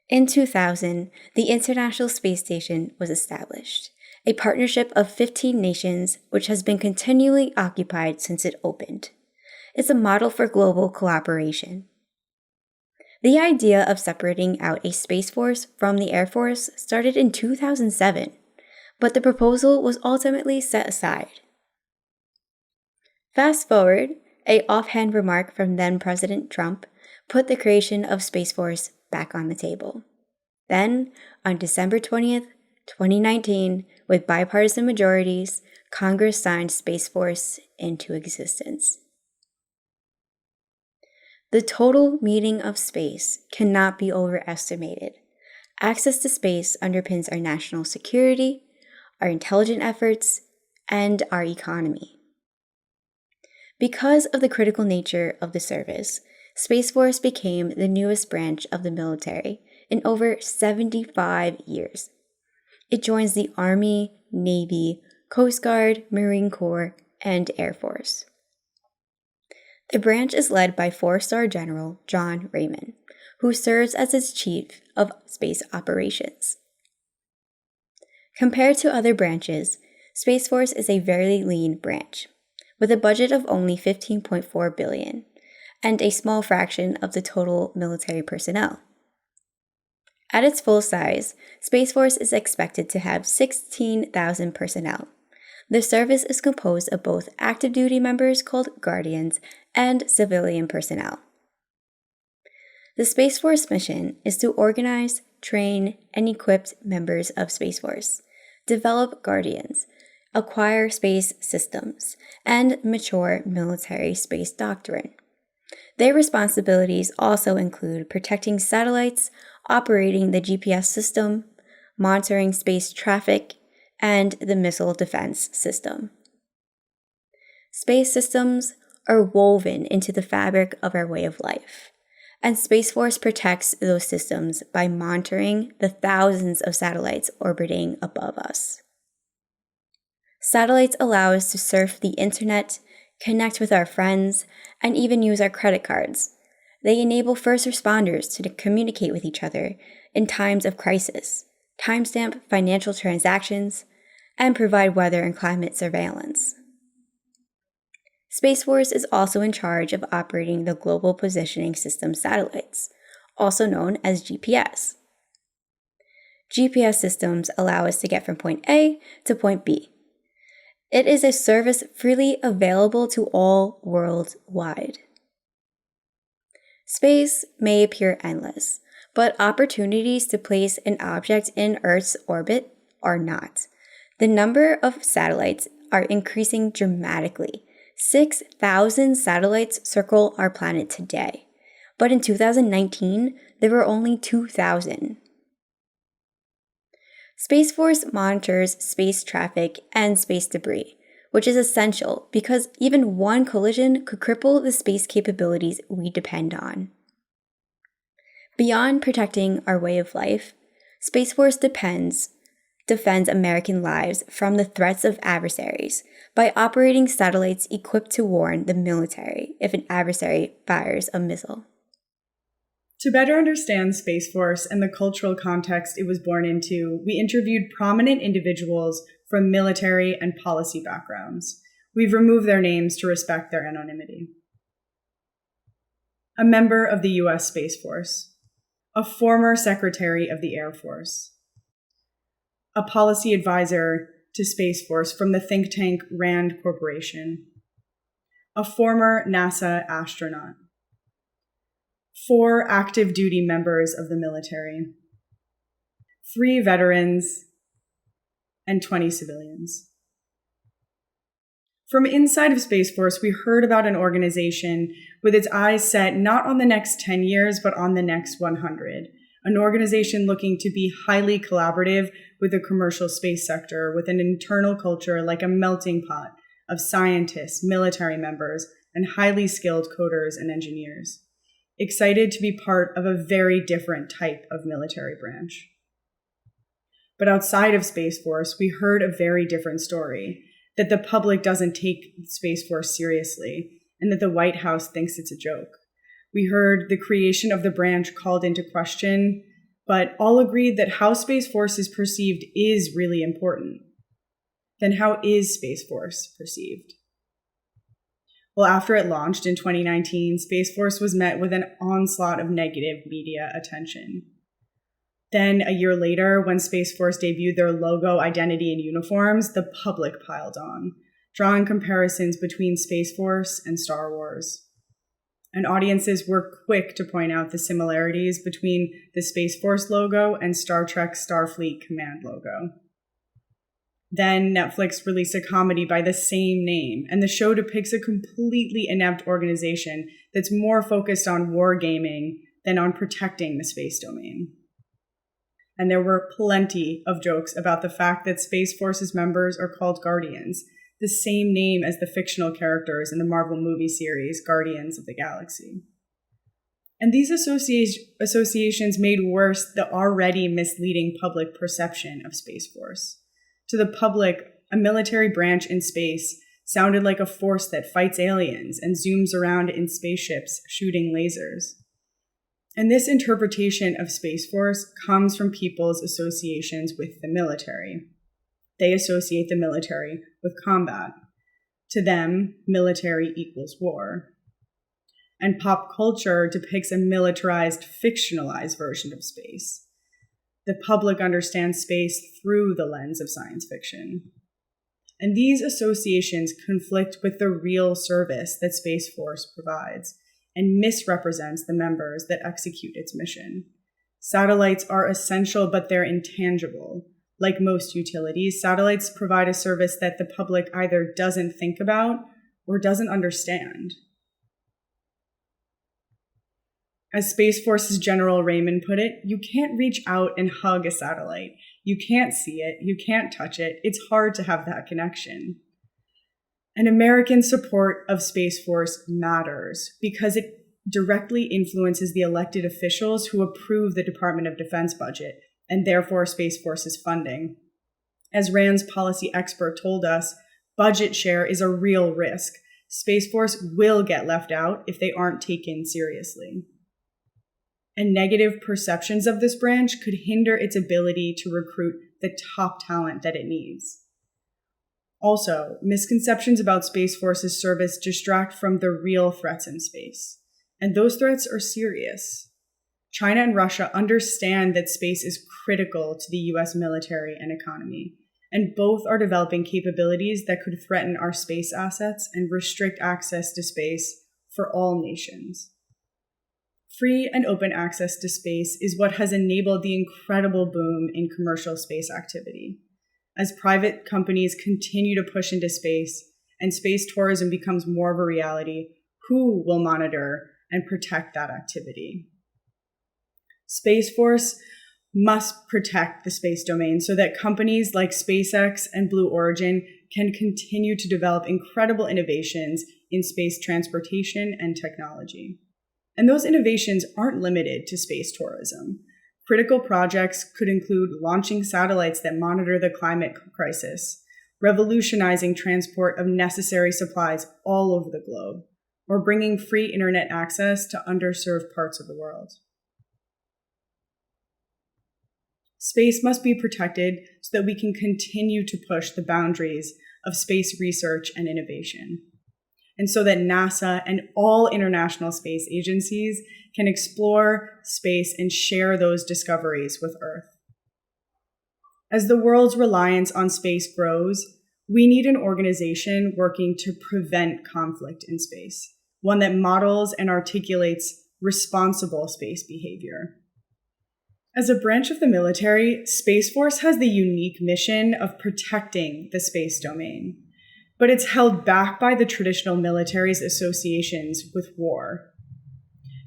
In 2000, the International Space Station was established, a partnership of 15 nations which has been continually occupied since it opened. It's a model for global collaboration. The idea of separating out a Space Force from the Air Force started in 2007, but the proposal was ultimately set aside. Fast forward, an offhand remark from then-President Trump put the creation of Space Force back on the table. Then, on December 20th, 2019, with bipartisan majorities, Congress signed Space Force into existence. The total meaning of space cannot be overestimated. Access to space underpins our national security, our intelligence efforts, and our economy. Because of the critical nature of the service, Space Force became the newest branch of the military in over 75 years. It joins the Army, Navy, Coast Guard, Marine Corps, and Air Force. The branch is led by 4-star General John Raymond, who serves as its Chief of Space Operations. Compared to other branches, Space Force is a very lean branch, with a budget of only $15.4 billion, and a small fraction of the total military personnel. At its full size, Space Force is expected to have 16,000 personnel. The service is composed of both active duty members called Guardians and civilian personnel. The Space Force mission is to organize, train, and equip members of Space Force, develop Guardians, acquire space systems, and mature military space doctrine. Their responsibilities also include protecting satellites, operating the GPS system, monitoring space traffic, and the missile defense system. Space systems are woven into the fabric of our way of life, and Space Force protects those systems by monitoring the thousands of satellites orbiting above us. Satellites allow us to surf the internet, connect with our friends, and even use our credit cards. They enable first responders to communicate with each other in times of crisis, timestamp financial transactions, and provide weather and climate surveillance. Space Force is also in charge of operating the Global Positioning System satellites, also known as GPS. GPS systems allow us to get from point A to point B. It is a service freely available to all worldwide. Space may appear endless, but opportunities to place an object in Earth's orbit are not. The number of satellites are increasing dramatically. 6,000 satellites circle our planet today, but in 2019, there were only 2,000. Space Force monitors space traffic and space debris, which is essential because even one collision could cripple the space capabilities we depend on. Beyond protecting our way of life, Space Force defends American lives from the threats of adversaries by operating satellites equipped to warn the military if an adversary fires a missile. To better understand Space Force and the cultural context it was born into, we interviewed prominent individuals from military and policy backgrounds. We've removed their names to respect their anonymity. A member of the U.S. Space Force, a former Secretary of the Air Force, a policy advisor to Space Force from the think tank RAND Corporation, a former NASA astronaut, 4 active duty members of the military, 3 veterans, and 20 civilians. From inside of Space Force, we heard about an organization with its eyes set not on the next 10 years, but on the next 100. An organization looking to be highly collaborative with the commercial space sector, with an internal culture like a melting pot of scientists, military members, and highly skilled coders and engineers. Excited to be part of a very different type of military branch. But outside of Space Force, we heard a very different story. that the public doesn't take Space Force seriously, and that the White House thinks it's a joke. We heard the creation of the branch called into question, but all agreed that how Space Force is perceived is really important. Then how is Space Force perceived? Well, after it launched in 2019, Space Force was met with an onslaught of negative media attention. Then, a year later, when Space Force debuted their logo, identity, and uniforms, the public piled on, drawing comparisons between Space Force and Star Wars. And audiences were quick to point out the similarities between the Space Force logo and Star Trek's Starfleet Command logo. Then Netflix released a comedy by the same name, and the show depicts a completely inept organization that's more focused on wargaming than on protecting the space domain. And there were plenty of jokes about the fact that Space Force's members are called Guardians, the same name as the fictional characters in the Marvel movie series Guardians of the Galaxy. And these associations made worse the already misleading public perception of Space Force. To the public, a military branch in space sounded like a force that fights aliens and zooms around in spaceships shooting lasers. And this interpretation of Space Force comes from people's associations with the military. They associate the military with combat. To them, military equals war. And pop culture depicts a militarized, fictionalized version of space. The public understands space through the lens of science fiction. And these associations conflict with the real service that Space Force provides and misrepresents the members that execute its mission. Satellites are essential, but they're intangible. Like most utilities, satellites provide a service that the public either doesn't think about or doesn't understand. As Space Force's General Raymond put it, you can't reach out and hug a satellite. You can't see it, you can't touch it. It's hard to have that connection. And American support of Space Force matters because it directly influences the elected officials who approve the Department of Defense budget and therefore Space Force's funding. As Rand's policy expert told us, budget share is a real risk. Space Force will get left out if they aren't taken seriously. And negative perceptions of this branch could hinder its ability to recruit the top talent that it needs. Also, misconceptions about Space Force's service distract from the real threats in space. And those threats are serious. China and Russia understand that space is critical to the US military and economy, and both are developing capabilities that could threaten our space assets and restrict access to space for all nations. Free and open access to space is what has enabled the incredible boom in commercial space activity. As private companies continue to push into space and space tourism becomes more of a reality, who will monitor and protect that activity? Space Force must protect the space domain so that companies like SpaceX and Blue Origin can continue to develop incredible innovations in space transportation and technology. And those innovations aren't limited to space tourism. Critical projects could include launching satellites that monitor the climate crisis, revolutionizing transport of necessary supplies all over the globe, or bringing free internet access to underserved parts of the world. Space must be protected so that we can continue to push the boundaries of space research and innovation, and so that NASA and all international space agencies can explore space and share those discoveries with Earth. As the world's reliance on space grows, we need an organization working to prevent conflict in space, one that models and articulates responsible space behavior. As a branch of the military, Space Force has the unique mission of protecting the space domain, but it's held back by the traditional military's associations with war,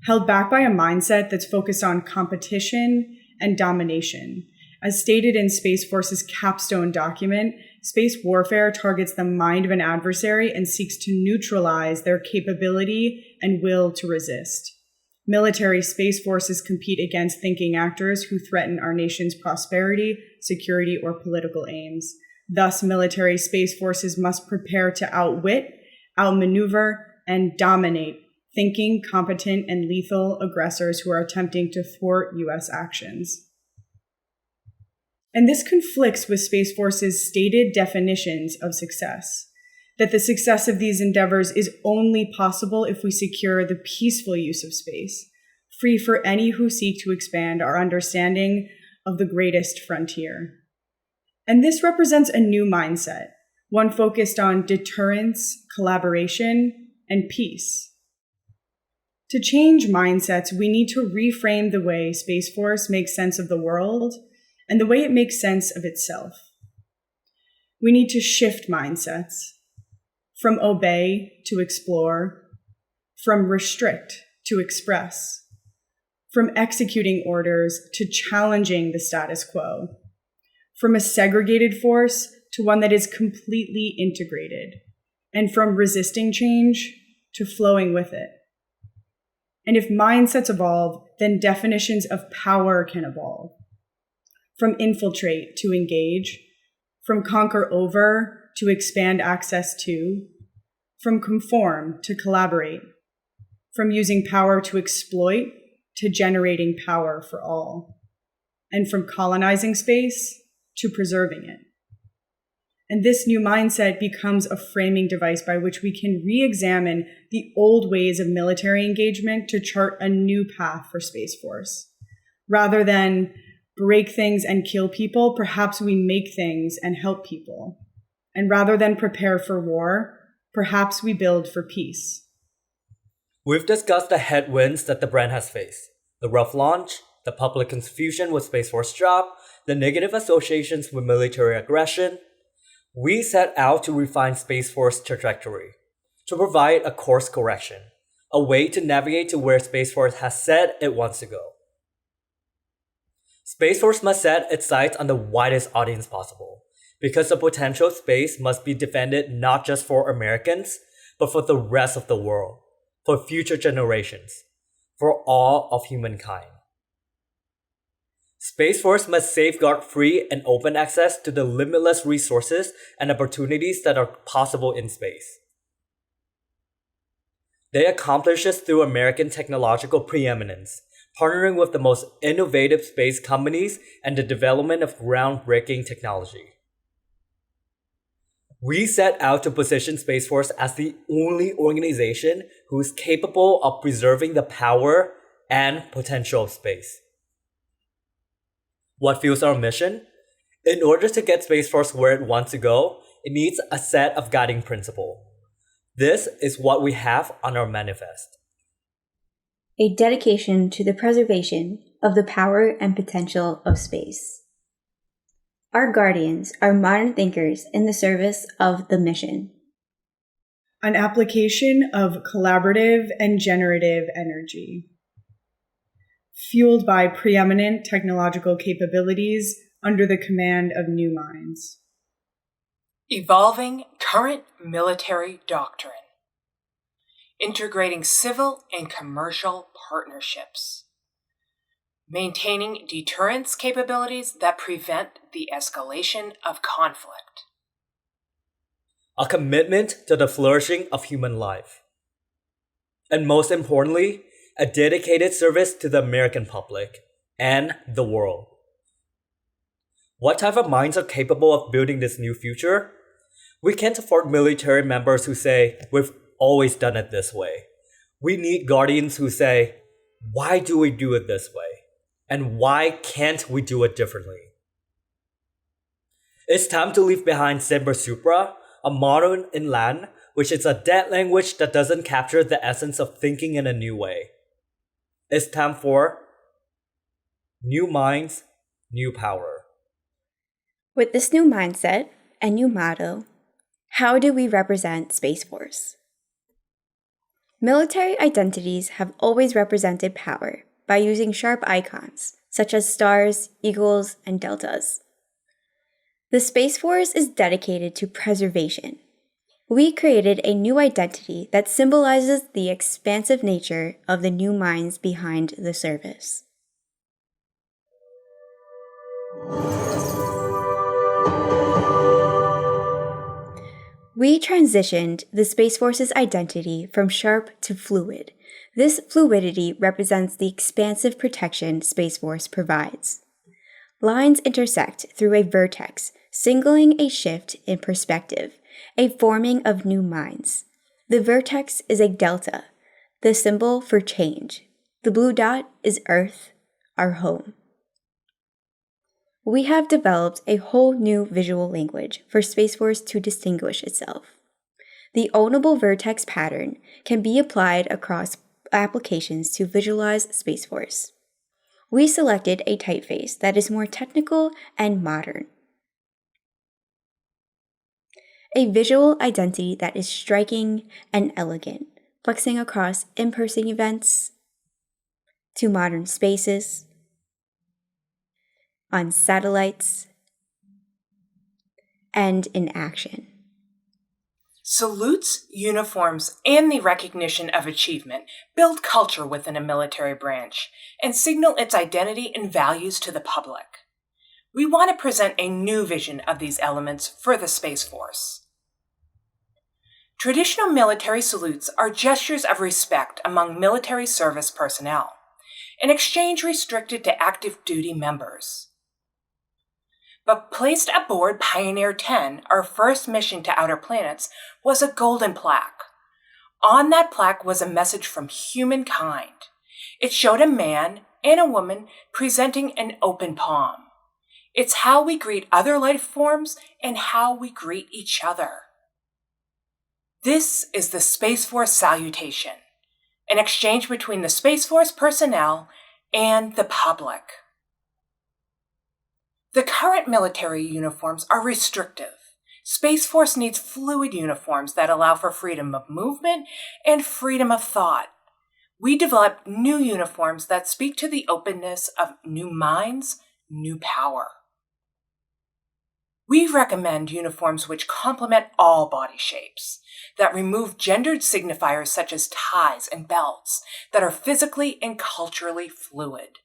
held back by a mindset that's focused on competition and domination. As stated in Space Force's capstone document, space warfare targets the mind of an adversary and seeks to neutralize their capability and will to resist. Military space forces compete against thinking actors who threaten our nation's prosperity, security, or political aims. Thus, military space forces must prepare to outwit, outmaneuver, and dominate thinking, competent, and lethal aggressors who are attempting to thwart U.S. actions. And this conflicts with Space Force's stated definitions of success, that the success of these endeavors is only possible if we secure the peaceful use of space, free for any who seek to expand our understanding of the greatest frontier. And this represents a new mindset, one focused on deterrence, collaboration, and peace. To change mindsets, we need to reframe the way Space Force makes sense of the world and the way it makes sense of itself. We need to shift mindsets from obey to explore, from restrict to express, from executing orders to challenging the status quo, from a segregated force to one that is completely integrated, and from resisting change to flowing with it. And if mindsets evolve, then definitions of power can evolve. From infiltrate to engage, from conquer over to expand access to, from conform to collaborate, from using power to exploit to generating power for all, and from colonizing space to preserving it. And this new mindset becomes a framing device by which we can re-examine the old ways of military engagement to chart a new path for Space Force. Rather than break things and kill people, perhaps we make things and help people. And rather than prepare for war, perhaps we build for peace. We've discussed the headwinds that the brand has faced. The rough launch, the public confusion with Space Force job, the negative associations with military aggression. We set out to refine Space Force trajectory, to provide a course correction, a way to navigate to where Space Force has said it wants to go. Space Force must set its sights on the widest audience possible, because the potential space must be defended not just for Americans, but for the rest of the world, for future generations, for all of humankind. Space Force must safeguard free and open access to the limitless resources and opportunities that are possible in space. They accomplish this through American technological preeminence, partnering with the most innovative space companies and the development of groundbreaking technology. We set out to position Space Force as the only organization who is capable of preserving the power and potential of space. What fuels our mission? In order to get Space Force where it wants to go, it needs a set of guiding principles. This is what we have on our manifest. A dedication to the preservation of the power and potential of space. Our guardians are modern thinkers in the service of the mission. An application of collaborative and generative energy, fueled by preeminent technological capabilities under the command of new minds. Evolving current military doctrine. Integrating civil and commercial partnerships. Maintaining deterrence capabilities that prevent the escalation of conflict. A commitment to the flourishing of human life. And most importantly, a dedicated service to the American public and the world. What type of minds are capable of building this new future? We can't afford military members who say, "We've always done it this way." We need guardians who say, "Why do we do it this way? And why can't we do it differently?" It's time to leave behind Semper Supra, a modern inland, which is a dead language that doesn't capture the essence of thinking in a new way. It's time for new minds, new power. With this new mindset and new motto, how do we represent Space Force? Military identities have always represented power by using sharp icons, such as stars, eagles, and deltas. The Space Force is dedicated to preservation. We created a new identity that symbolizes the expansive nature of the new minds behind the service. We transitioned the Space Force's identity from sharp to fluid. This fluidity represents the expansive protection Space Force provides. Lines intersect through a vertex, signaling a shift in perspective, a forming of new minds. The vertex is a delta, the symbol for change. The blue dot is Earth, our home. We have developed a whole new visual language for Space Force to distinguish itself. The ownable vertex pattern can be applied across applications to visualize Space Force. We selected a typeface that is more technical and modern. A visual identity that is striking and elegant, flexing across in-person events to modern spaces, on satellites, and in action. Salutes, uniforms, and the recognition of achievement build culture within a military branch and signal its identity and values to the public. We want to present a new vision of these elements for the Space Force. Traditional military salutes are gestures of respect among military service personnel, an exchange restricted to active duty members. But placed aboard Pioneer 10, our first mission to outer planets, was a golden plaque. On that plaque was a message from humankind. It showed a man and a woman presenting an open palm. It's how we greet other life forms and how we greet each other. This is the Space Force salutation, an exchange between the Space Force personnel and the public. The current military uniforms are restrictive. Space Force needs fluid uniforms that allow for freedom of movement and freedom of thought. We developed new uniforms that speak to the openness of new minds, new power. We recommend uniforms which complement all body shapes, that remove gendered signifiers such as ties and belts, that are physically and culturally fluid.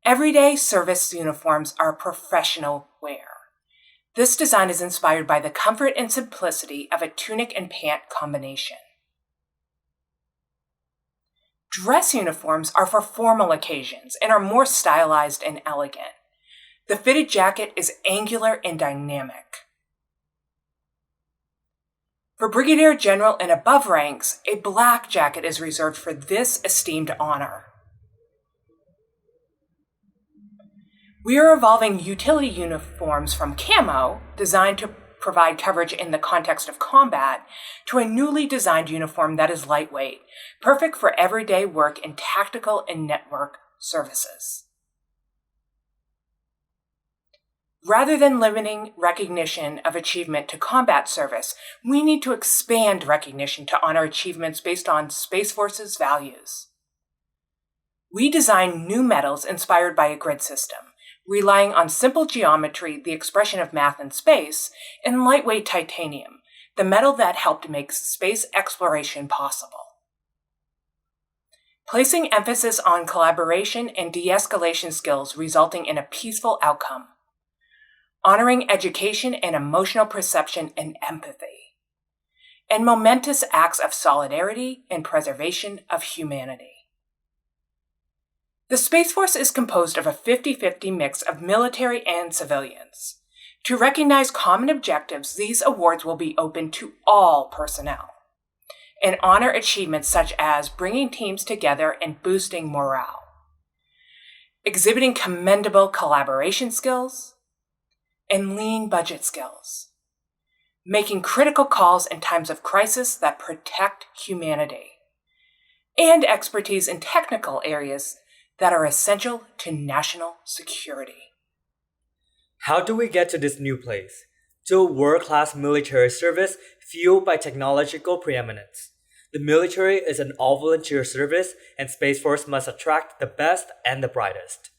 Everyday service uniforms are professional wear. This design is inspired by the comfort and simplicity of a tunic and pant combination. Dress uniforms are for formal occasions and are more stylized and elegant. The fitted jacket is angular and dynamic. For Brigadier General and above ranks, a black jacket is reserved for this esteemed honor. We are evolving utility uniforms from camo, designed to provide coverage in the context of combat, to a newly designed uniform that is lightweight, perfect for everyday work in tactical and network services. Rather than limiting recognition of achievement to combat service, we need to expand recognition to honor achievements based on Space Force's values. We designed new medals inspired by a grid system, relying on simple geometry, the expression of math in space, and lightweight titanium, the metal that helped make space exploration possible. Placing emphasis on collaboration and de-escalation skills resulting in a peaceful outcome. Honoring education and emotional perception and empathy. And momentous acts of solidarity and preservation of humanity. The Space Force is composed of a 50-50 mix of military and civilians. To recognize common objectives, these awards will be open to all personnel and honor achievements such as bringing teams together and boosting morale, exhibiting commendable collaboration skills, and lean budget skills, making critical calls in times of crisis that protect humanity, and expertise in technical areas that are essential to national security. How do we get to this new place? To a world-class military service fueled by technological preeminence. The military is an all-volunteer service, and Space Force must attract the best and the brightest.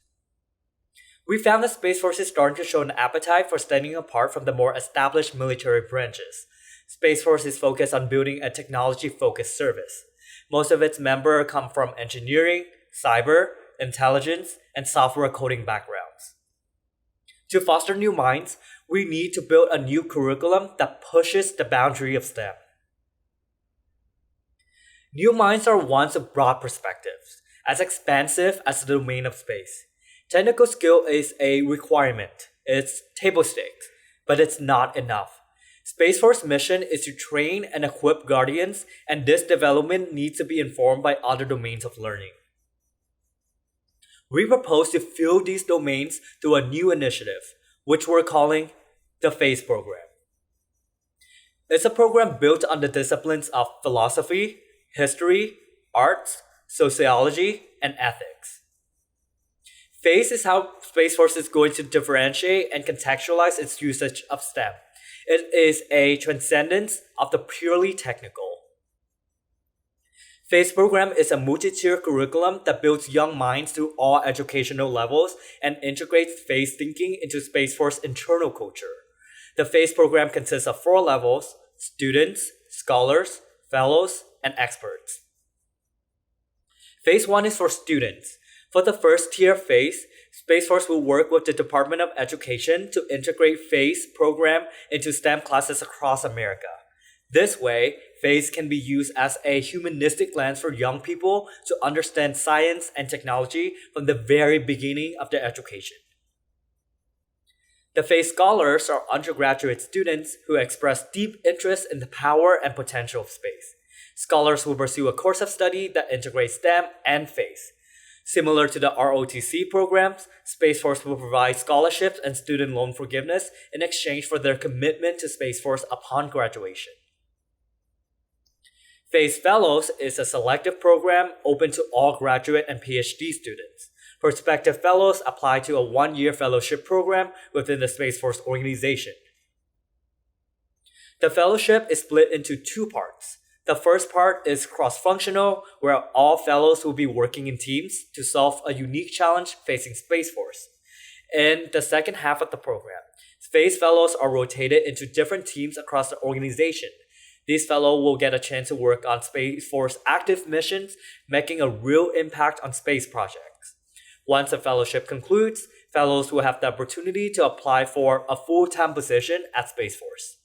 We found that Space Force is starting to show an appetite for standing apart from the more established military branches. Space Force is focused on building a technology-focused service. Most of its members come from engineering, cyber, intelligence, and software coding backgrounds. To foster new minds, We need to build a new curriculum that pushes the boundary of STEM. New minds are ones with broad perspectives, as expansive as the domain of space. Technical skill is a requirement. It's table stakes, but it's not enough. Space Force mission is to train and equip guardians, and this development needs to be informed by other domains of learning. We propose to fill these domains through a new initiative, which we're calling the FACE program. It's a program built on the disciplines of philosophy, history, arts, sociology, and ethics. FACE is how Space Force is going to differentiate and contextualize its usage of STEM. It is a transcendence of the purely technical. FACE program is a multi-tier curriculum that builds young minds through all educational levels and integrates FACE thinking into Space Force internal culture. The FACE program consists of 4 levels: students, scholars, fellows, and experts. Phase 1 is for students. For the first tier phase, Space Force will work with the Department of Education to integrate FACE program into STEM classes across America. This way, FACE can be used as a humanistic lens for young people to understand science and technology from the very beginning of their education. The FACE scholars are undergraduate students who express deep interest in the power and potential of space. Scholars will pursue a course of study that integrates STEM and FACE. Similar to the ROTC programs, Space Force will provide scholarships and student loan forgiveness in exchange for their commitment to Space Force upon graduation. FACE Fellows is a selective program open to all graduate and PhD students. Prospective fellows apply to a 1-year fellowship program within the Space Force organization. The fellowship is split into 2 parts. The first part is cross-functional, where all fellows will be working in teams to solve a unique challenge facing Space Force. In the second half of the program, Space Fellows are rotated into different teams across the organization. These fellows will get a chance to work on Space Force active missions, making a real impact on space projects. Once the fellowship concludes, fellows will have the opportunity to apply for a full-time position at Space Force.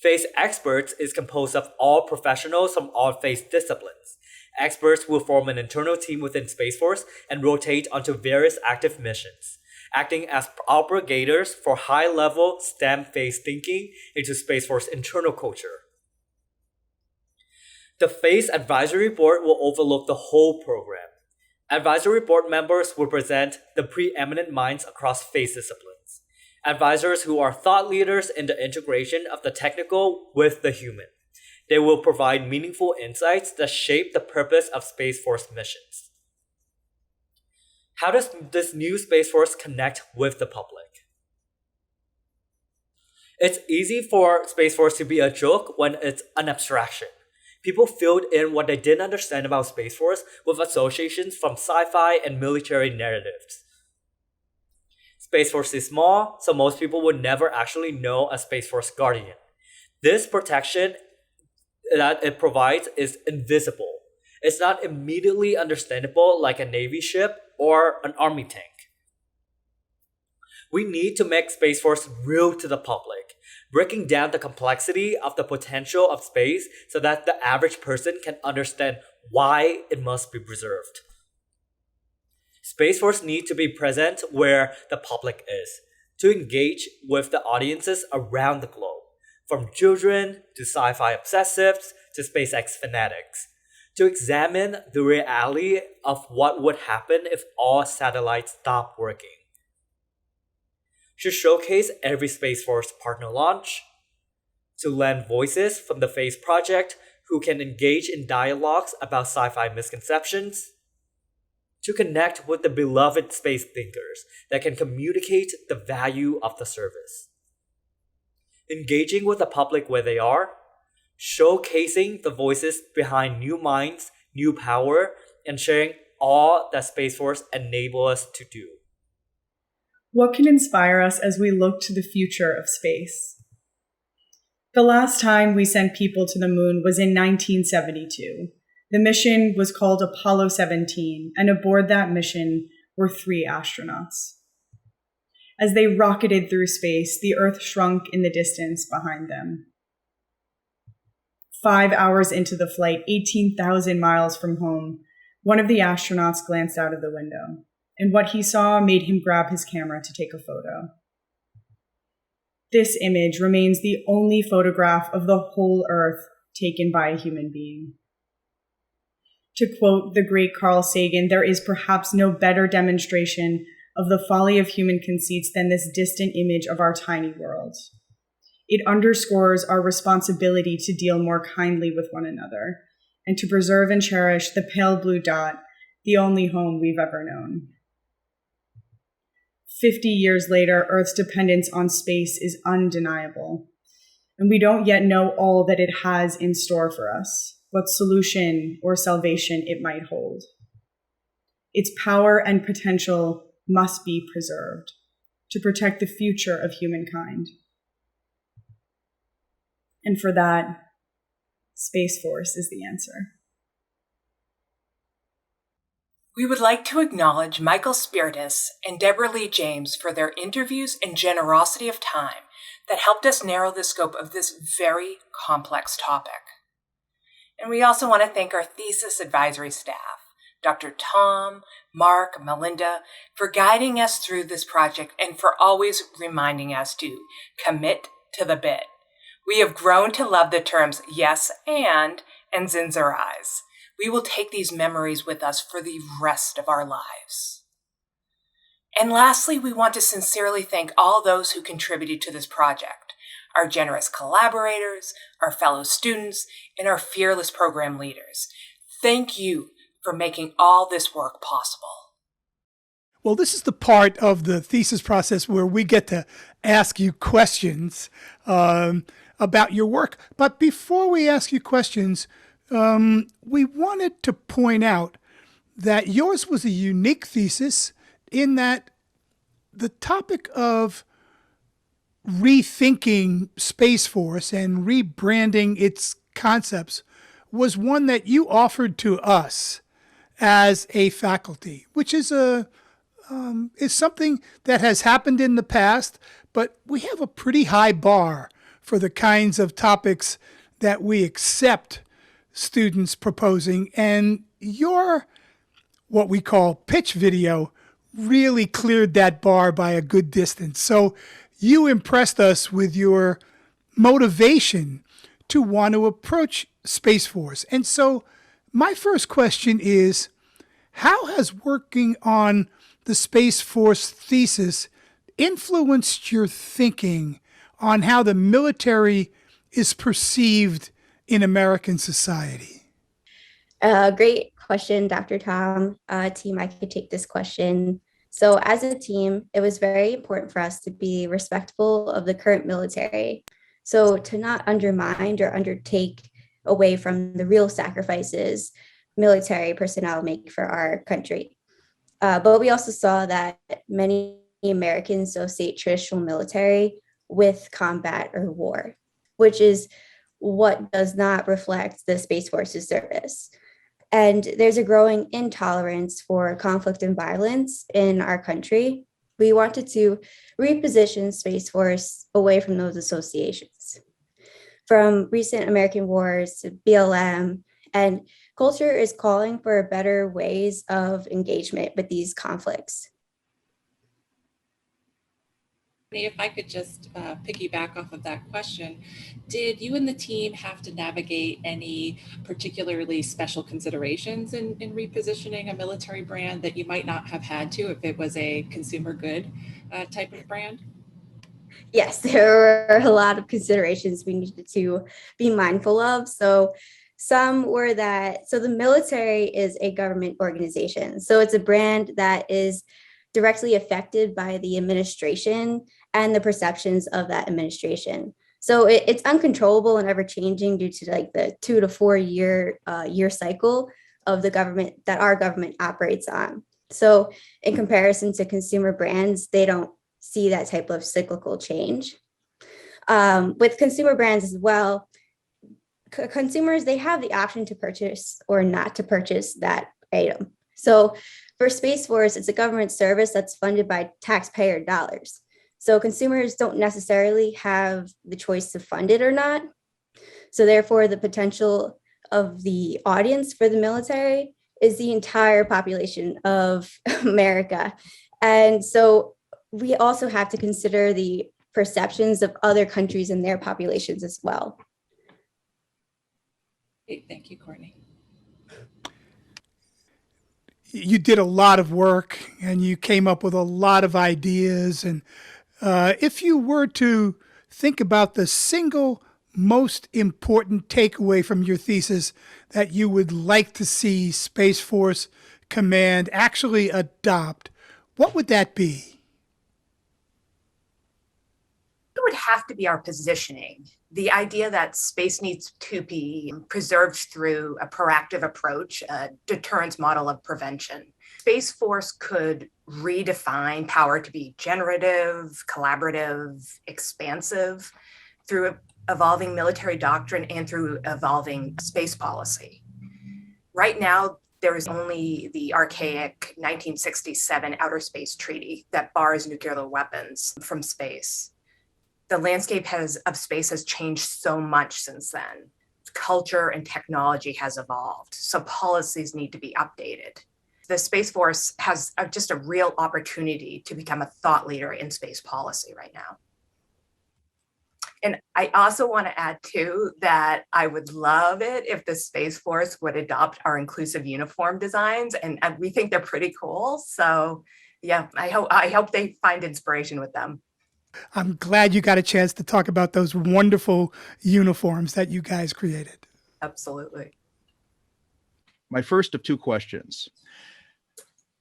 FACE Experts is composed of all professionals from all FACE disciplines. Experts will form an internal team within Space Force and rotate onto various active missions, acting as operators for high-level STEM FACE thinking into Space Force internal culture. The FACE Advisory Board will overlook the whole program. Advisory Board members will present the preeminent minds across FACE disciplines. Advisors who are thought leaders in the integration of the technical with the human. They will provide meaningful insights that shape the purpose of Space Force missions. How does this new Space Force connect with the public? It's easy for Space Force to be a joke when it's an abstraction. People filled in what they didn't understand about Space Force with associations from sci-fi and military narratives. Space Force is small, so most people would never actually know a Space Force Guardian. This protection that it provides is invisible. It's not immediately understandable like a Navy ship or an Army tank. We need to make Space Force real to the public, breaking down the complexity of the potential of space so that the average person can understand why it must be preserved. Space Force needs to be present where the public is, to engage with the audiences around the globe, from children to sci-fi obsessives to SpaceX fanatics, to examine the reality of what would happen if all satellites stopped working. To showcase every Space Force partner launch, to lend voices from the FACE project who can engage in dialogues about sci-fi misconceptions, to connect with the beloved space thinkers that can communicate the value of the service. Engaging with the public where they are, showcasing the voices behind new minds, new power, and sharing all that Space Force enables us to do. What can inspire us as we look to the future of space? The last time we sent people to the moon was in 1972. The mission was called Apollo 17, and aboard that mission were 3 astronauts. As they rocketed through space, the Earth shrunk in the distance behind them. 5 hours into the flight, 18,000 miles from home, one of the astronauts glanced out of the window, and what he saw made him grab his camera to take a photo. This image remains the only photograph of the whole Earth taken by a human being. To quote the great Carl Sagan, there is perhaps no better demonstration of the folly of human conceits than this distant image of our tiny world. It underscores our responsibility to deal more kindly with one another and to preserve and cherish the pale blue dot, the only home we've ever known. 50 years later, Earth's dependence on space is undeniable, and we don't yet know all that it has in store for us, what solution or salvation it might hold. Its power and potential must be preserved to protect the future of humankind. And for that, Space Force is the answer. We would like to acknowledge Michael Spiritus and Deborah Lee James for their interviews and generosity of time that helped us narrow the scope of this very complex topic. And we also want to thank our thesis advisory staff, Dr. Tom, Mark, Melinda, for guiding us through this project and for always reminding us to commit to the bit. We have grown to love the terms yes and zinzerize. We will take these memories with us for the rest of our lives. And lastly, we want to sincerely thank all those who contributed to this project, our generous collaborators, our fellow students, and our fearless program leaders. Thank you for making all this work possible. Well, this is the part of the thesis process where we get to ask you questions about your work. But before we ask you questions, we wanted to point out that yours was a unique thesis in that the topic of rethinking Space Force and rebranding its concepts was one that you offered to us as a faculty, which is something that has happened in the past, but we have a pretty high bar for the kinds of topics that we accept students proposing, and your what we call pitch video really cleared that bar by a good distance. So you impressed us with your motivation to want to approach Space Force. And so my first question is, how has working on the Space Force thesis influenced your thinking on how the military is perceived in American society? Great question, Dr. Tom. Team, I could take this question. So as a team, it was very important for us to be respectful of the current military. So to not undermine or undertake away from the real sacrifices military personnel make for our country. But we also saw that many Americans associate traditional military with combat or war, which is what does not reflect the Space Force's service. And there's a growing intolerance for conflict and violence in our country. We wanted to reposition Space Force away from those associations. From recent American wars to BLM, and culture is calling for better ways of engagement with these conflicts. If I could just piggyback off of that question, did you and the team have to navigate any particularly special considerations in repositioning a military brand that you might not have had to if it was a consumer good type of brand? Yes, there were a lot of considerations we needed to be mindful of. So some were that, so the military is a government organization. So it's a brand that is directly affected by the administration and the perceptions of that administration. So it's uncontrollable and ever changing due to like the 2 to 4 year cycle of the government that our government operates on. So in comparison to consumer brands, they don't see that type of cyclical change. With consumer brands as well, consumers, they have the option to purchase or not to purchase that item. So for Space Force, it's a government service that's funded by taxpayer dollars. So consumers don't necessarily have the choice to fund it or not. So therefore, the potential of the audience for the military is the entire population of America. And so we also have to consider the perceptions of other countries and their populations as well. Great. Thank you, Courtney. You did a lot of work and you came up with a lot of ideas. And if you were to think about the single most important takeaway from your thesis that you would like to see Space Force Command actually adopt, what would that be? It would have to be our positioning. The idea that space needs to be preserved through a proactive approach, a deterrence model of prevention. Space Force could redefine power to be generative, collaborative, expansive through evolving military doctrine and through evolving space policy. Right now, there is only the archaic 1967 Outer Space Treaty that bars nuclear weapons from space. The landscape of space has changed so much since then. Culture and technology has evolved, so policies need to be updated. The Space Force has just a real opportunity to become a thought leader in space policy right now. And I also want to add too that I would love it if the Space Force would adopt our inclusive uniform designs, and we think they're pretty cool. So yeah, I hope they find inspiration with them. I'm glad you got a chance to talk about those wonderful uniforms that you guys created. Absolutely. My first of two questions.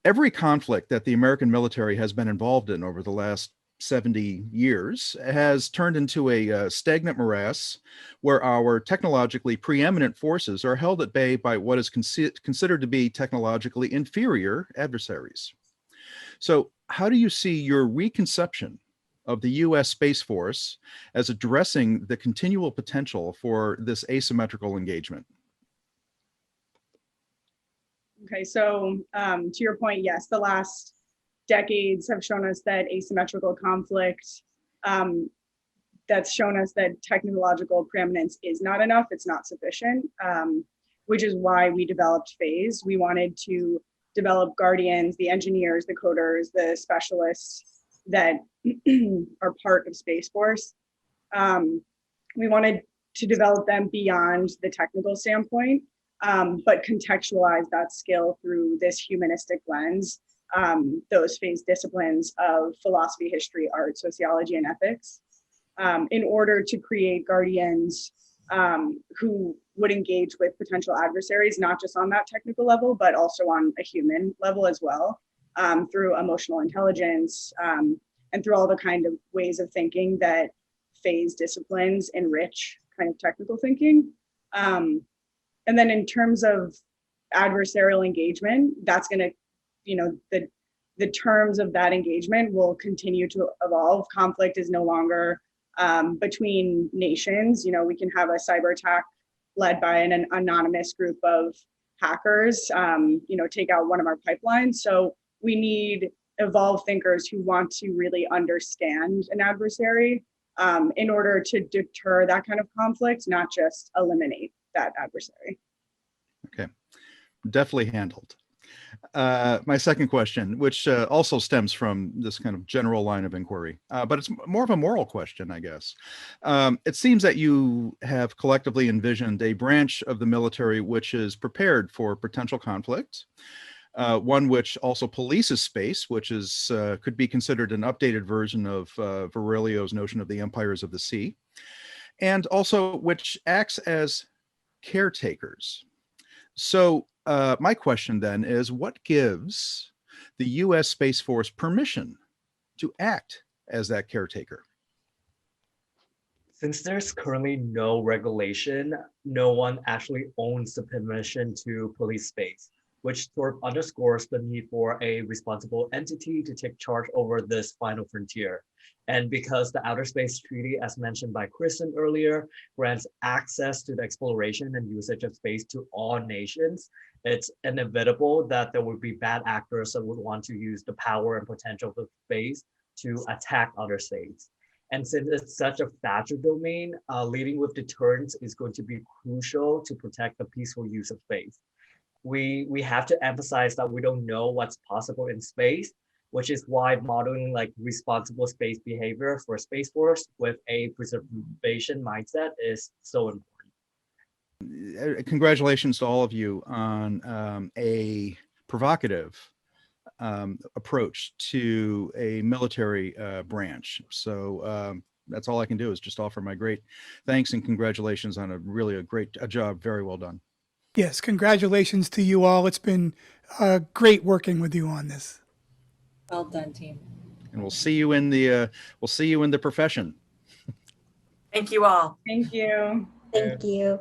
Every conflict that the American military has been involved in over the last 70 years has turned into a stagnant morass where our technologically preeminent forces are held at bay by what is considered to be technologically inferior adversaries. So how do you see your reconception of the U.S. Space Force as addressing the continual potential for this asymmetrical engagement? Okay, so to your point, yes, the last decades have shown us that asymmetrical conflict, that's shown us that technological preeminence is not enough, it's not sufficient, which is why we developed PHASE. We wanted to develop guardians, the engineers, the coders, the specialists that are part of Space Force. We wanted to develop them beyond the technical standpoint, but contextualize that skill through this humanistic lens, those PHASE disciplines of philosophy, history, art, sociology, and ethics, in order to create guardians who would engage with potential adversaries, not just on that technical level, but also on a human level as well, through emotional intelligence, and through all the kind of ways of thinking that PHASE disciplines enrich kind of technical thinking. And then in terms of adversarial engagement, that's going to, the terms of that engagement will continue to evolve. Conflict is no longer between nations. We can have a cyber attack led by an anonymous group of hackers, take out one of our pipelines. So we need evolved thinkers who want to really understand an adversary in order to deter that kind of conflict, not just eliminate that adversary. Okay, definitely handled. My second question, which also stems from this kind of general line of inquiry, but it's more of a moral question, I guess. It seems that you have collectively envisioned a branch of the military which is prepared for potential conflict, one which also polices space, which is could be considered an updated version of Virgilio's notion of the empires of the sea, and also which acts as caretakers. So my question then is, what gives the U.S. Space Force permission to act as that caretaker? Since there's currently no regulation, no one actually owns the permission to police space, which sort of underscores the need for a responsible entity to take charge over this final frontier. And because the Outer Space Treaty, as mentioned by Kristen earlier, grants access to the exploration and usage of space to all nations, it's inevitable that there would be bad actors that would want to use the power and potential of space to attack other states. And since it's such a fragile domain, leading with deterrence is going to be crucial to protect the peaceful use of space. We have to emphasize that we don't know what's possible in space, which is why modeling like responsible space behavior for Space Force with a preservation mindset is so important. Congratulations to all of you on a provocative approach to a military branch. So that's all I can do is just offer my great thanks and congratulations on a great job. Very well done. Yes, congratulations to you all. It's been great working with you on this. Well done, team. And we'll see you in the profession. Thank you all. Thank you. Thank you.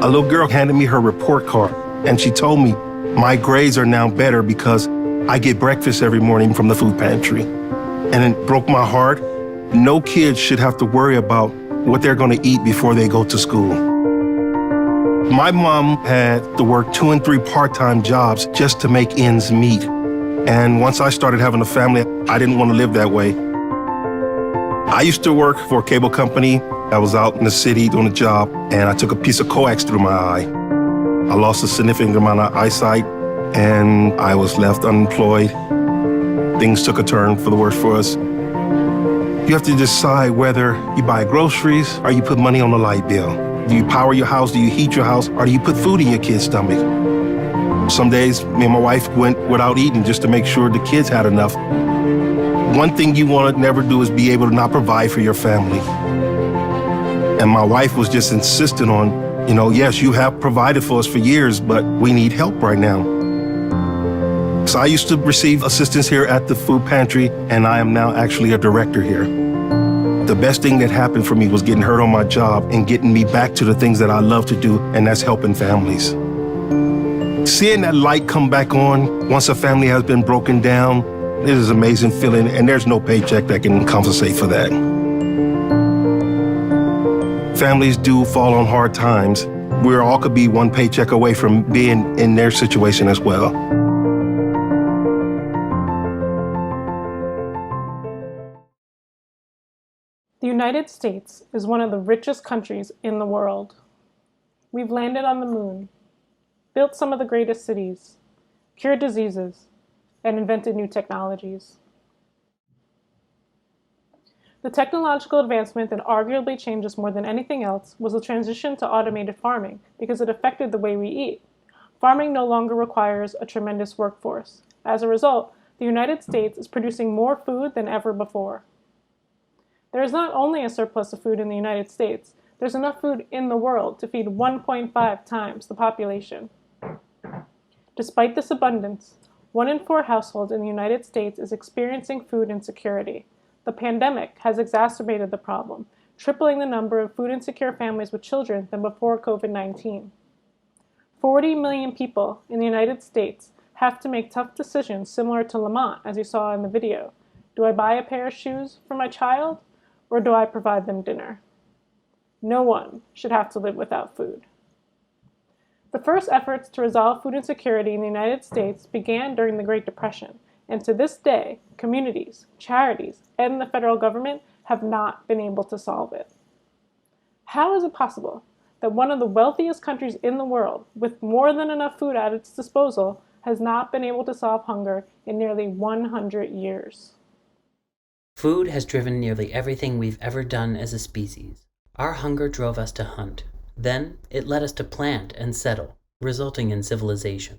A little girl handed me her report card, and she told me my grades are now better because I get breakfast every morning from the food pantry. And it broke my heart. No kid should have to worry about what they're going to eat before they go to school. My mom had to work 2 and 3 part-time jobs just to make ends meet. And once I started having a family, I didn't want to live that way. I used to work for a cable company. I was out in the city doing a job, and I took a piece of coax through my eye. I lost a significant amount of eyesight, and I was left unemployed. Things took a turn for the worse for us. You have to decide whether you buy groceries or you put money on the light bill. Do you power your house? Do you heat your house? Or do you put food in your kid's stomach? Some days, me and my wife went without eating just to make sure the kids had enough. One thing you want to never do is be able to not provide for your family. And my wife was just insistent on, yes, you have provided for us for years, but we need help right now. So I used to receive assistance here at the food pantry, and I am now actually a director here. The best thing that happened for me was getting hurt on my job and getting me back to the things that I love to do, and that's helping families. Seeing that light come back on once a family has been broken down, it is an amazing feeling, and there's no paycheck that can compensate for that. Families do fall on hard times. We all could be one paycheck away from being in their situation as well. The United States is one of the richest countries in the world. We've landed on the moon, built some of the greatest cities, cured diseases, and invented new technologies. The technological advancement that arguably changed us more than anything else was the transition to automated farming because it affected the way we eat. Farming no longer requires a tremendous workforce. As a result, the United States is producing more food than ever before. There is not only a surplus of food in the United States, there's enough food in the world to feed 1.5 times the population. Despite this abundance, 1 in 4 households in the United States is experiencing food insecurity. The pandemic has exacerbated the problem, tripling the number of food insecure families with children than before COVID-19. 40 million people in the United States have to make tough decisions similar to Lamont, as you saw in the video. Do I buy a pair of shoes for my child, or do I provide them dinner? No one should have to live without food. The first efforts to resolve food insecurity in the United States began during the Great Depression, and to this day, communities, charities, and the federal government have not been able to solve it. How is it possible that one of the wealthiest countries in the world, with more than enough food at its disposal, has not been able to solve hunger in nearly 100 years? Food has driven nearly everything we've ever done as a species. Our hunger drove us to hunt. Then it led us to plant and settle, resulting in civilization.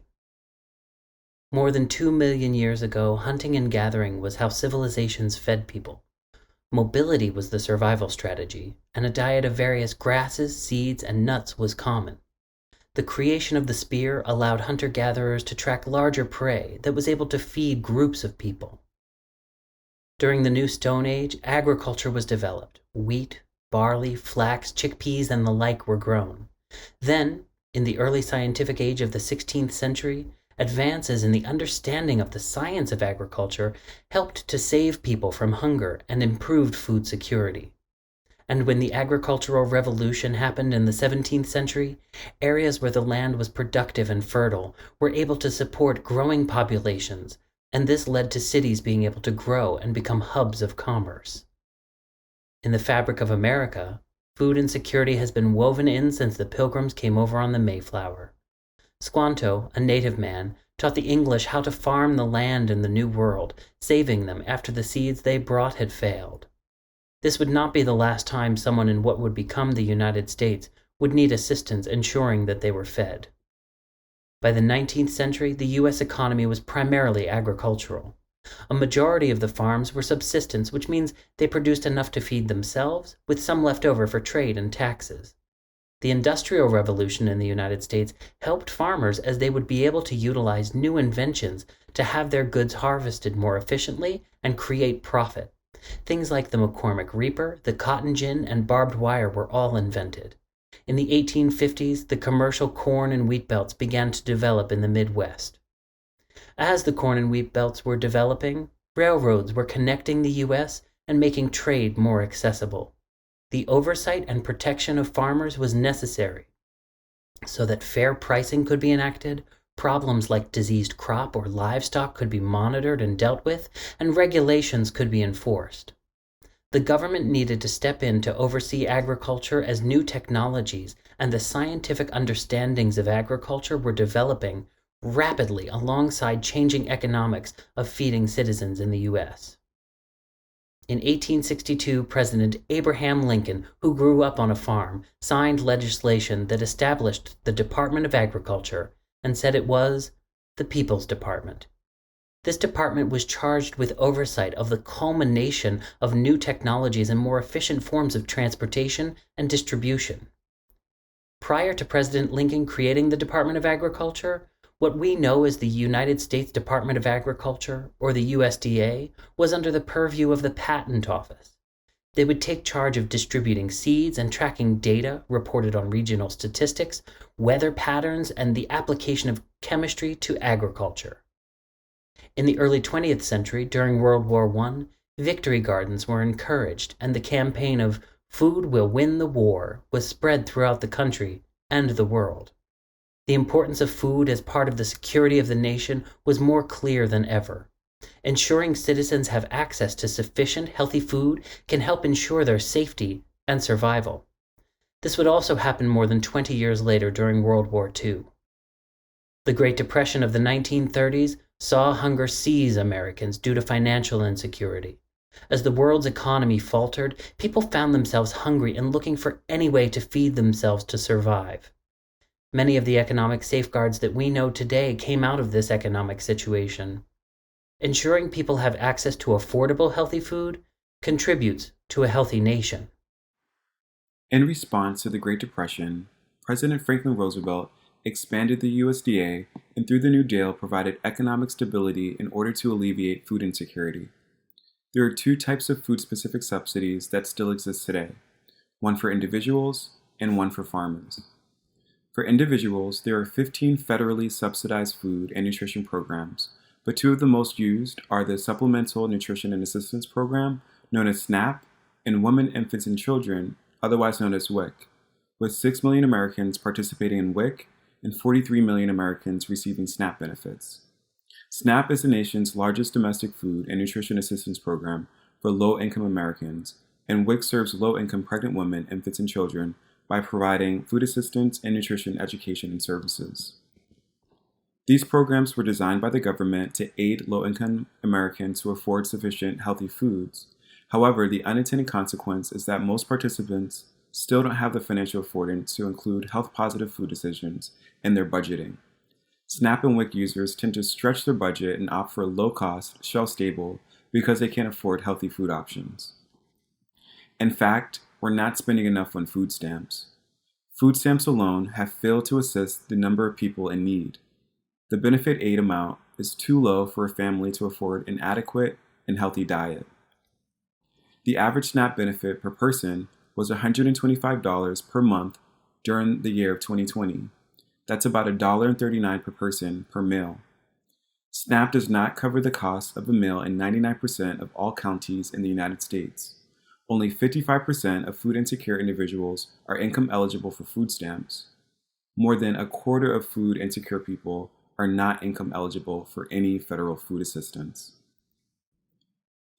More than 2 million years ago, hunting and gathering was how civilizations fed people. Mobility was the survival strategy, and a diet of various grasses, seeds, and nuts was common. The creation of the spear allowed hunter-gatherers to track larger prey that was able to feed groups of people. During the New Stone Age, agriculture was developed. Wheat, barley, flax, chickpeas, and the like were grown. Then, in the early scientific age of the 16th century, advances in the understanding of the science of agriculture helped to save people from hunger and improved food security. And when the agricultural revolution happened in the 17th century, areas where the land was productive and fertile were able to support growing populations, and this led to cities being able to grow and become hubs of commerce. In the fabric of America, food insecurity has been woven in since the Pilgrims came over on the Mayflower. Squanto, a native man, taught the English how to farm the land in the New World, saving them after the seeds they brought had failed. This would not be the last time someone in what would become the United States would need assistance ensuring that they were fed. By the 19th century, the U.S. economy was primarily agricultural. A majority of the farms were subsistence, which means they produced enough to feed themselves, with some left over for trade and taxes. The Industrial Revolution in the United States helped farmers as they would be able to utilize new inventions to have their goods harvested more efficiently and create profit. Things like the McCormick Reaper, the cotton gin, and barbed wire were all invented. In the 1850s, the commercial corn and wheat belts began to develop in the Midwest. As the corn and wheat belts were developing, railroads were connecting the U.S. and making trade more accessible. The oversight and protection of farmers was necessary so that fair pricing could be enacted, problems like diseased crop or livestock could be monitored and dealt with, and regulations could be enforced. The government needed to step in to oversee agriculture as new technologies and the scientific understandings of agriculture were developing rapidly alongside changing economics of feeding citizens in the U.S. In 1862, President Abraham Lincoln, who grew up on a farm, signed legislation that established the Department of Agriculture and said it was the People's Department. This department was charged with oversight of the culmination of new technologies and more efficient forms of transportation and distribution. Prior to President Lincoln creating the Department of Agriculture, what we know as the United States Department of Agriculture, or the USDA, was under the purview of the Patent Office. They would take charge of distributing seeds and tracking data reported on regional statistics, weather patterns, and the application of chemistry to agriculture. In the early 20th century, during World War I, victory gardens were encouraged, and the campaign of "Food will win the war" was spread throughout the country and the world. The importance of food as part of the security of the nation was more clear than ever. Ensuring citizens have access to sufficient, healthy food can help ensure their safety and survival. This would also happen more than 20 years later during World War II. The Great Depression of the 1930s saw hunger seize Americans due to financial insecurity. As the world's economy faltered, people found themselves hungry and looking for any way to feed themselves to survive. Many of the economic safeguards that we know today came out of this economic situation. Ensuring people have access to affordable, healthy food contributes to a healthy nation. In response to the Great Depression, President Franklin Roosevelt expanded the USDA and through the New Deal provided economic stability in order to alleviate food insecurity. There are two types of food-specific subsidies that still exist today, one for individuals and one for farmers. For individuals, there are 15 federally subsidized food and nutrition programs, but two of the most used are the Supplemental Nutrition and Assistance Program, known as SNAP, and Women, Infants, and Children, otherwise known as WIC, with 6 million Americans participating in WIC and 43 million Americans receiving SNAP benefits. SNAP is the nation's largest domestic food and nutrition assistance program for low-income Americans, and WIC serves low-income pregnant women, infants, and children by providing food assistance and nutrition education and services. These programs were designed by the government to aid low-income Americans to afford sufficient healthy foods. However, the unintended consequence is that most participants still don't have the financial affordance to include health-positive food decisions in their budgeting. SNAP and WIC users tend to stretch their budget and opt for low-cost, shelf-stable, because they can't afford healthy food options. In fact, we're not spending enough on food stamps. Food stamps alone have failed to assist the number of people in need. The benefit aid amount is too low for a family to afford an adequate and healthy diet. The average SNAP benefit per person was $125 per month during the year of 2020. That's about $1.39 per person per meal. SNAP does not cover the cost of a meal in 99% of all counties in the United States. Only 55% of food insecure individuals are income eligible for food stamps. More than a quarter of food insecure people are not income eligible for any federal food assistance.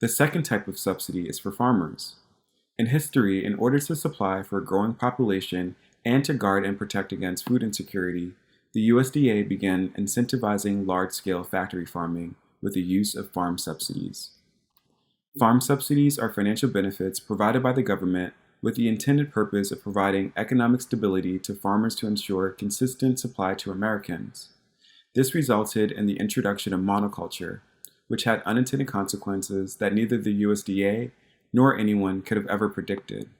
The second type of subsidy is for farmers. In history, in order to supply for a growing population and to guard and protect against food insecurity, the USDA began incentivizing large-scale factory farming with the use of farm subsidies. Farm subsidies are financial benefits provided by the government with the intended purpose of providing economic stability to farmers to ensure consistent supply to Americans. This resulted in the introduction of monoculture, which had unintended consequences that neither the USDA nor anyone could have ever predicted.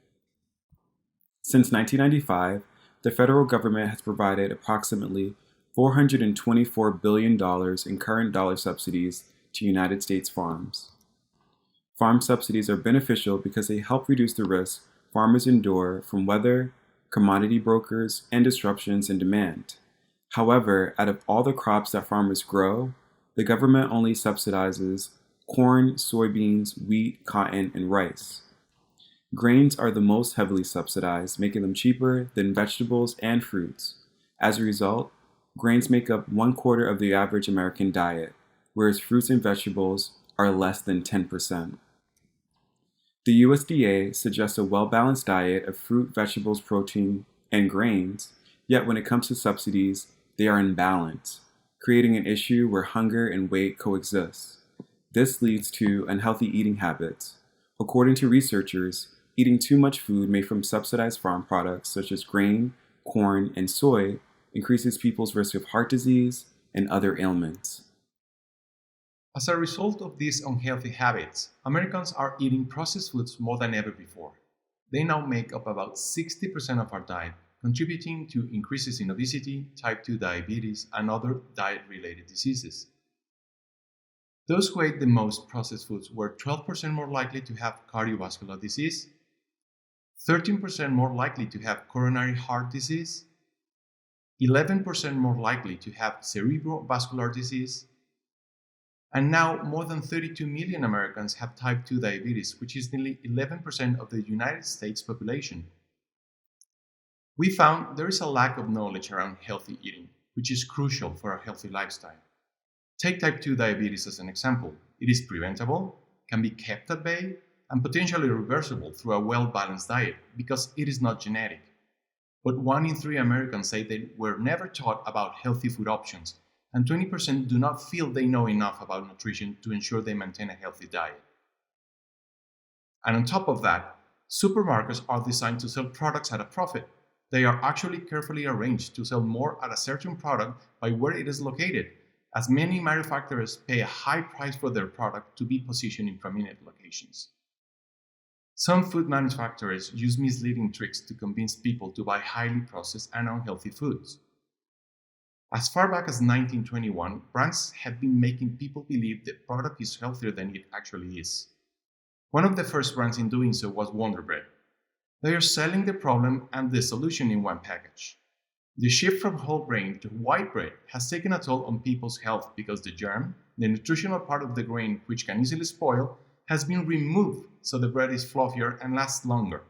Since 1995, the federal government has provided approximately $424 billion in current dollar subsidies to United States farms. Farm subsidies are beneficial because they help reduce the risks farmers endure from weather, commodity brokers, and disruptions in demand. However, out of all the crops that farmers grow, the government only subsidizes corn, soybeans, wheat, cotton, and rice. Grains are the most heavily subsidized, making them cheaper than vegetables and fruits. As a result, grains make up 1/4 of the average American diet, whereas fruits and vegetables are less than 10%. The USDA suggests a well-balanced diet of fruit, vegetables, protein, and grains, yet when it comes to subsidies, they are imbalanced, creating an issue where hunger and weight coexist. This leads to unhealthy eating habits. According to researchers, eating too much food made from subsidized farm products such as grain, corn, and soy increases people's risk of heart disease and other ailments. As a result of these unhealthy habits, Americans are eating processed foods more than ever before. They now make up about 60% of our diet, contributing to increases in obesity, type 2 diabetes, and other diet-related diseases. Those who ate the most processed foods were 12% more likely to have cardiovascular disease, 13% more likely to have coronary heart disease, 11% more likely to have cerebrovascular disease, and now more than 32 million Americans have type 2 diabetes, which is nearly 11% of the United States population. We found there is a lack of knowledge around healthy eating, which is crucial for a healthy lifestyle. Take type 2 diabetes as an example. It is preventable, can be kept at bay, and potentially reversible through a well-balanced diet because it is not genetic. But 1 in 3 Americans say they were never taught about healthy food options, and 20% do not feel they know enough about nutrition to ensure they maintain a healthy diet. And on top of that, supermarkets are designed to sell products at a profit. They are actually carefully arranged to sell more at a certain product by where it is located, as many manufacturers pay a high price for their product to be positioned in prominent locations. Some food manufacturers use misleading tricks to convince people to buy highly processed and unhealthy foods. As far back as 1921, brands have been making people believe the product is healthier than it actually is. One of the first brands in doing so was Wonder Bread. They are selling the problem and the solution in one package. The shift from whole grain to white bread has taken a toll on people's health because the germ, the nutritional part of the grain which can easily spoil, has been removed so the bread is fluffier and lasts longer.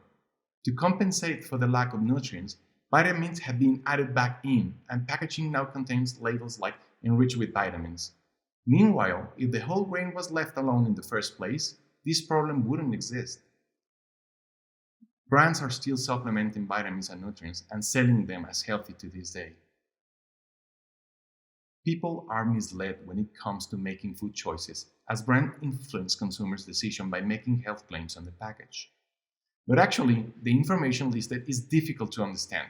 To compensate for the lack of nutrients, vitamins have been added back in, and packaging now contains labels like enriched with vitamins. Meanwhile, if the whole grain was left alone in the first place, this problem wouldn't exist. Brands are still supplementing vitamins and nutrients and selling them as healthy to this day. People are misled when it comes to making food choices, as brands influence consumers' decisions by making health claims on the package. But actually, the information listed is difficult to understand.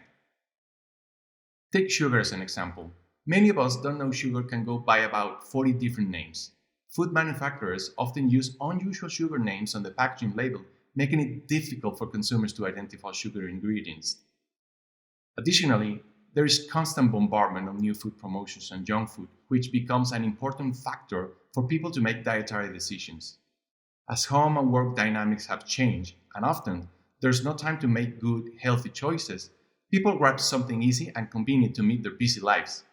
Take sugar as an example. Many of us don't know sugar can go by about 40 different names. Food manufacturers often use unusual sugar names on the packaging label making it difficult for consumers to identify sugar ingredients. Additionally, there is constant bombardment of new food promotions and junk food, which becomes an important factor for people to make dietary decisions. As home and work dynamics have changed, and often there's no time to make good, healthy choices, people grab something easy and convenient to meet their busy lives.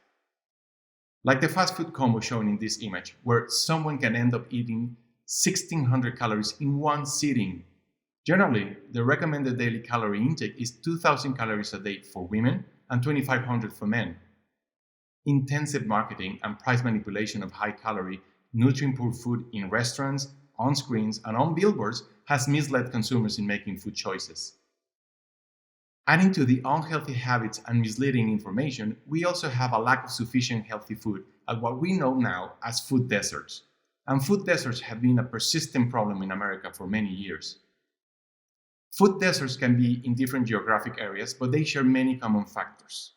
Like the fast food combo shown in this image, where someone can end up eating 1,600 calories in one sitting. Generally, the recommended daily calorie intake is 2,000 calories a day for women and 2,500 for men. Intensive marketing and price manipulation of high-calorie, nutrient-poor food in restaurants, on screens, and on billboards has misled consumers in making food choices. Adding to the unhealthy habits and misleading information, we also have a lack of sufficient healthy food at what we know now as food deserts. And food deserts have been a persistent problem in America for many years. Food deserts can be in different geographic areas, but they share many common factors.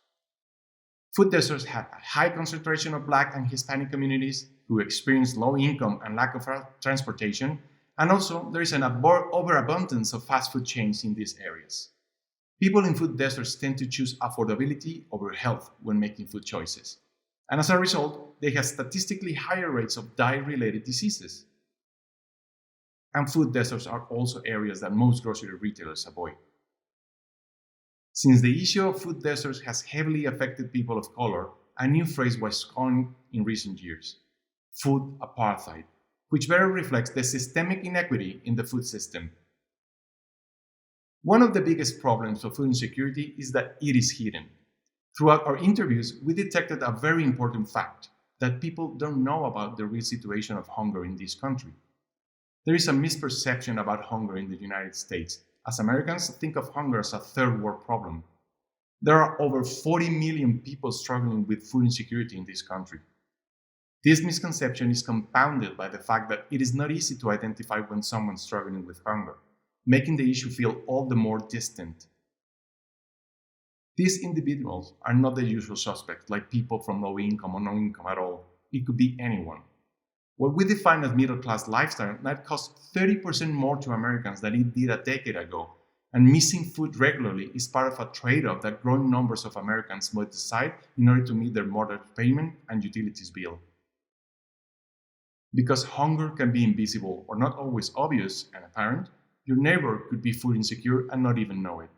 Food deserts have a high concentration of Black and Hispanic communities who experience low income and lack of transportation, and also there is an overabundance of fast food chains in these areas. People in food deserts tend to choose affordability over health when making food choices, and as a result, they have statistically higher rates of diet-related diseases. And food deserts are also areas that most grocery retailers avoid. Since the issue of food deserts has heavily affected people of color, a new phrase was coined in recent years: food apartheid, which better reflects the systemic inequity in the food system. One of the biggest problems of food insecurity is that it is hidden. Throughout our interviews, we detected a very important fact, that people don't know about the real situation of hunger in this country. There is a misperception about hunger in the United States, as Americans think of hunger as a third world problem. There are over 40 million people struggling with food insecurity in this country. This misconception is compounded by the fact that it is not easy to identify when someone's struggling with hunger, making the issue feel all the more distant. These individuals are not the usual suspects, like people from low income or no income at all. It could be anyone. What we define as middle-class lifestyle might cost 30% more to Americans than it did a decade ago, and missing food regularly is part of a trade-off that growing numbers of Americans must decide in order to meet their mortgage payment and utilities bill. Because hunger can be invisible or not always obvious and apparent, your neighbor could be food insecure and not even know it.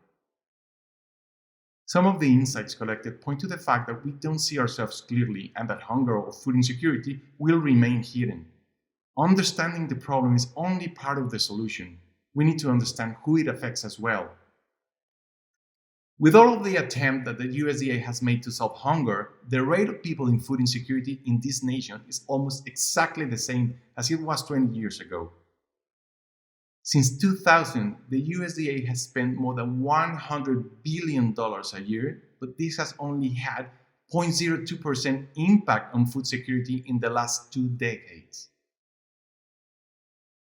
Some of the insights collected point to the fact that we don't see ourselves clearly and that hunger or food insecurity will remain hidden. Understanding the problem is only part of the solution. We need to understand who it affects as well. With all of the attempt that the USDA has made to solve hunger, the rate of people in food insecurity in this nation is almost exactly the same as it was 20 years ago. Since 2000, the USDA has spent more than $100 billion a year, but this has only had 0.02% impact on food security in the last 2 decades.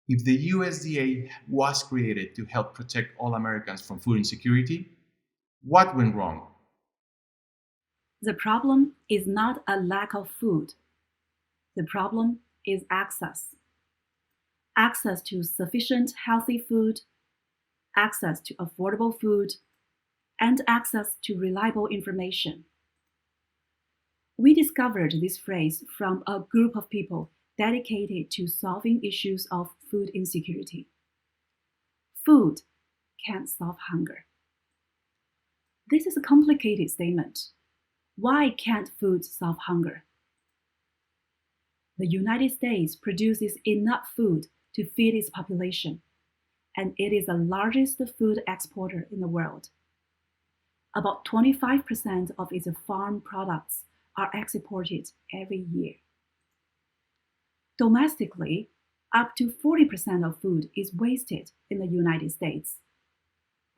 If the USDA was created to help protect all Americans from food insecurity, what went wrong? The problem is not a lack of food. The problem is access. Access to sufficient healthy food, access to affordable food, and access to reliable information. We discovered this phrase from a group of people dedicated to solving issues of food insecurity. Food can't solve hunger. This is a complicated statement. Why can't food solve hunger? The United States produces enough food to feed its population, and it is the largest food exporter in the world. About 25% of its farm products are exported every year. Domestically, up to 40% of food is wasted in the United States,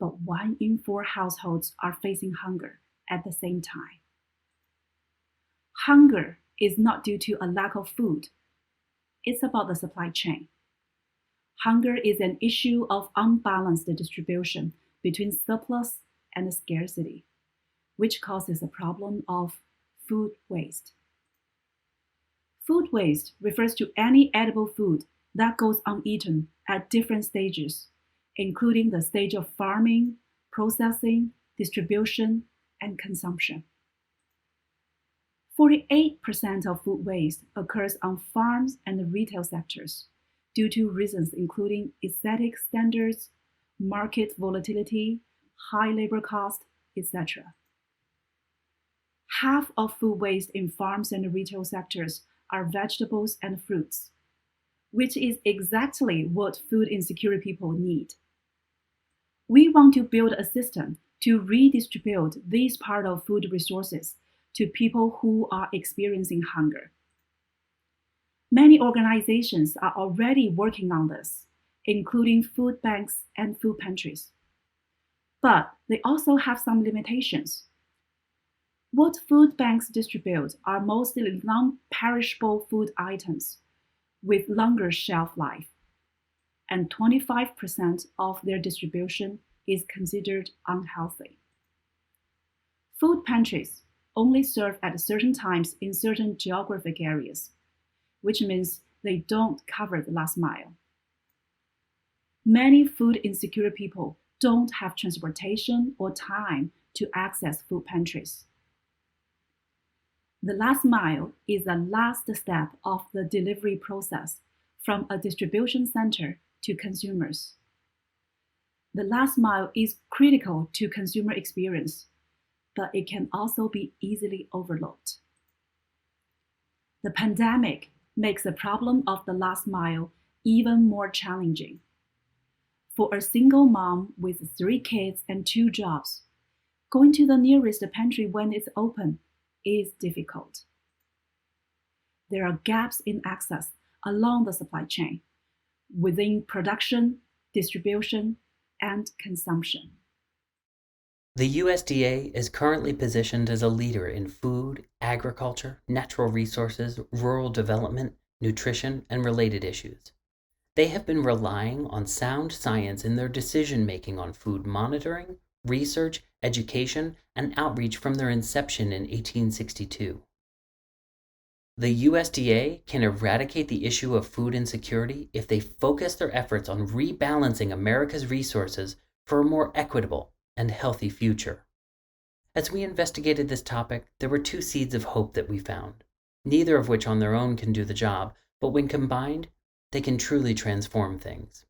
but 1 in 4 households are facing hunger at the same time. Hunger is not due to a lack of food. It's about the supply chain. Hunger is an issue of unbalanced distribution between surplus and scarcity, which causes a problem of food waste. Food waste refers to any edible food that goes uneaten at different stages including the stage of farming, processing, distribution, and consumption. 48% of food waste occurs on farms and the retail sectors due to reasons including aesthetic standards, market volatility, high labor cost, etc. Half of food waste in farms and retail sectors are vegetables and fruits, which is exactly what food insecure people need. We want to build a system to redistribute this part of food resources to people who are experiencing hunger. Many organizations are already working on this, including food banks and food pantries. But they also have some limitations. What food banks distribute are mostly non-perishable food items with longer shelf life, and 25% of their distribution is considered unhealthy. Food pantries only serve at certain times in certain geographic areas, which means they don't cover the last mile. Many food insecure people don't have transportation or time to access food pantries. The last mile is the last step of the delivery process from a distribution center to consumers. The last mile is critical to consumer experience, but it can also be easily overlooked. The pandemic makes the problem of the last mile even more challenging. For a single mom with 3 kids and 2 jobs, going to the nearest pantry when it's open is difficult. There are gaps in access along the supply chain, within production, distribution, and consumption. The USDA is currently positioned as a leader in food, agriculture, natural resources, rural development, nutrition, and related issues. They have been relying on sound science in their decision-making on food monitoring, research, education, and outreach from their inception in 1862. The USDA can eradicate the issue of food insecurity if they focus their efforts on rebalancing America's resources for a more equitable and healthy future. As we investigated this topic, there were 2 seeds of hope that we found, neither of which on their own can do the job, but when combined, they can truly transform things.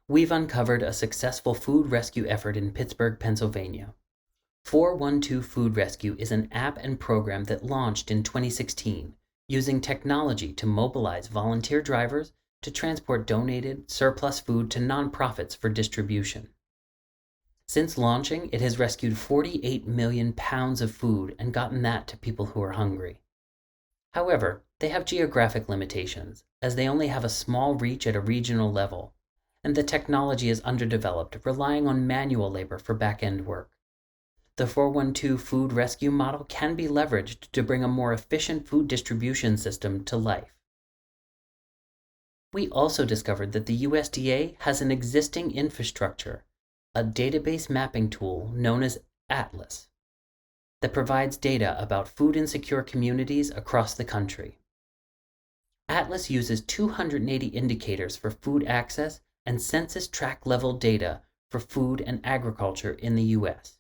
We've uncovered a successful food rescue effort in Pittsburgh, Pennsylvania. 412 Food Rescue is an app and program that launched in 2016, using technology to mobilize volunteer drivers to transport donated, surplus food to nonprofits for distribution. Since launching, it has rescued 48 million pounds of food and gotten that to people who are hungry. However, they have geographic limitations, as they only have a small reach at a regional level, and the technology is underdeveloped, relying on manual labor for back-end work. The 412 Food Rescue model can be leveraged to bring a more efficient food distribution system to life. We also discovered that the USDA has an existing infrastructure, a database mapping tool known as Atlas, that provides data about food insecure communities across the country. Atlas uses 280 indicators for food access and census tract level data for food and agriculture in the US.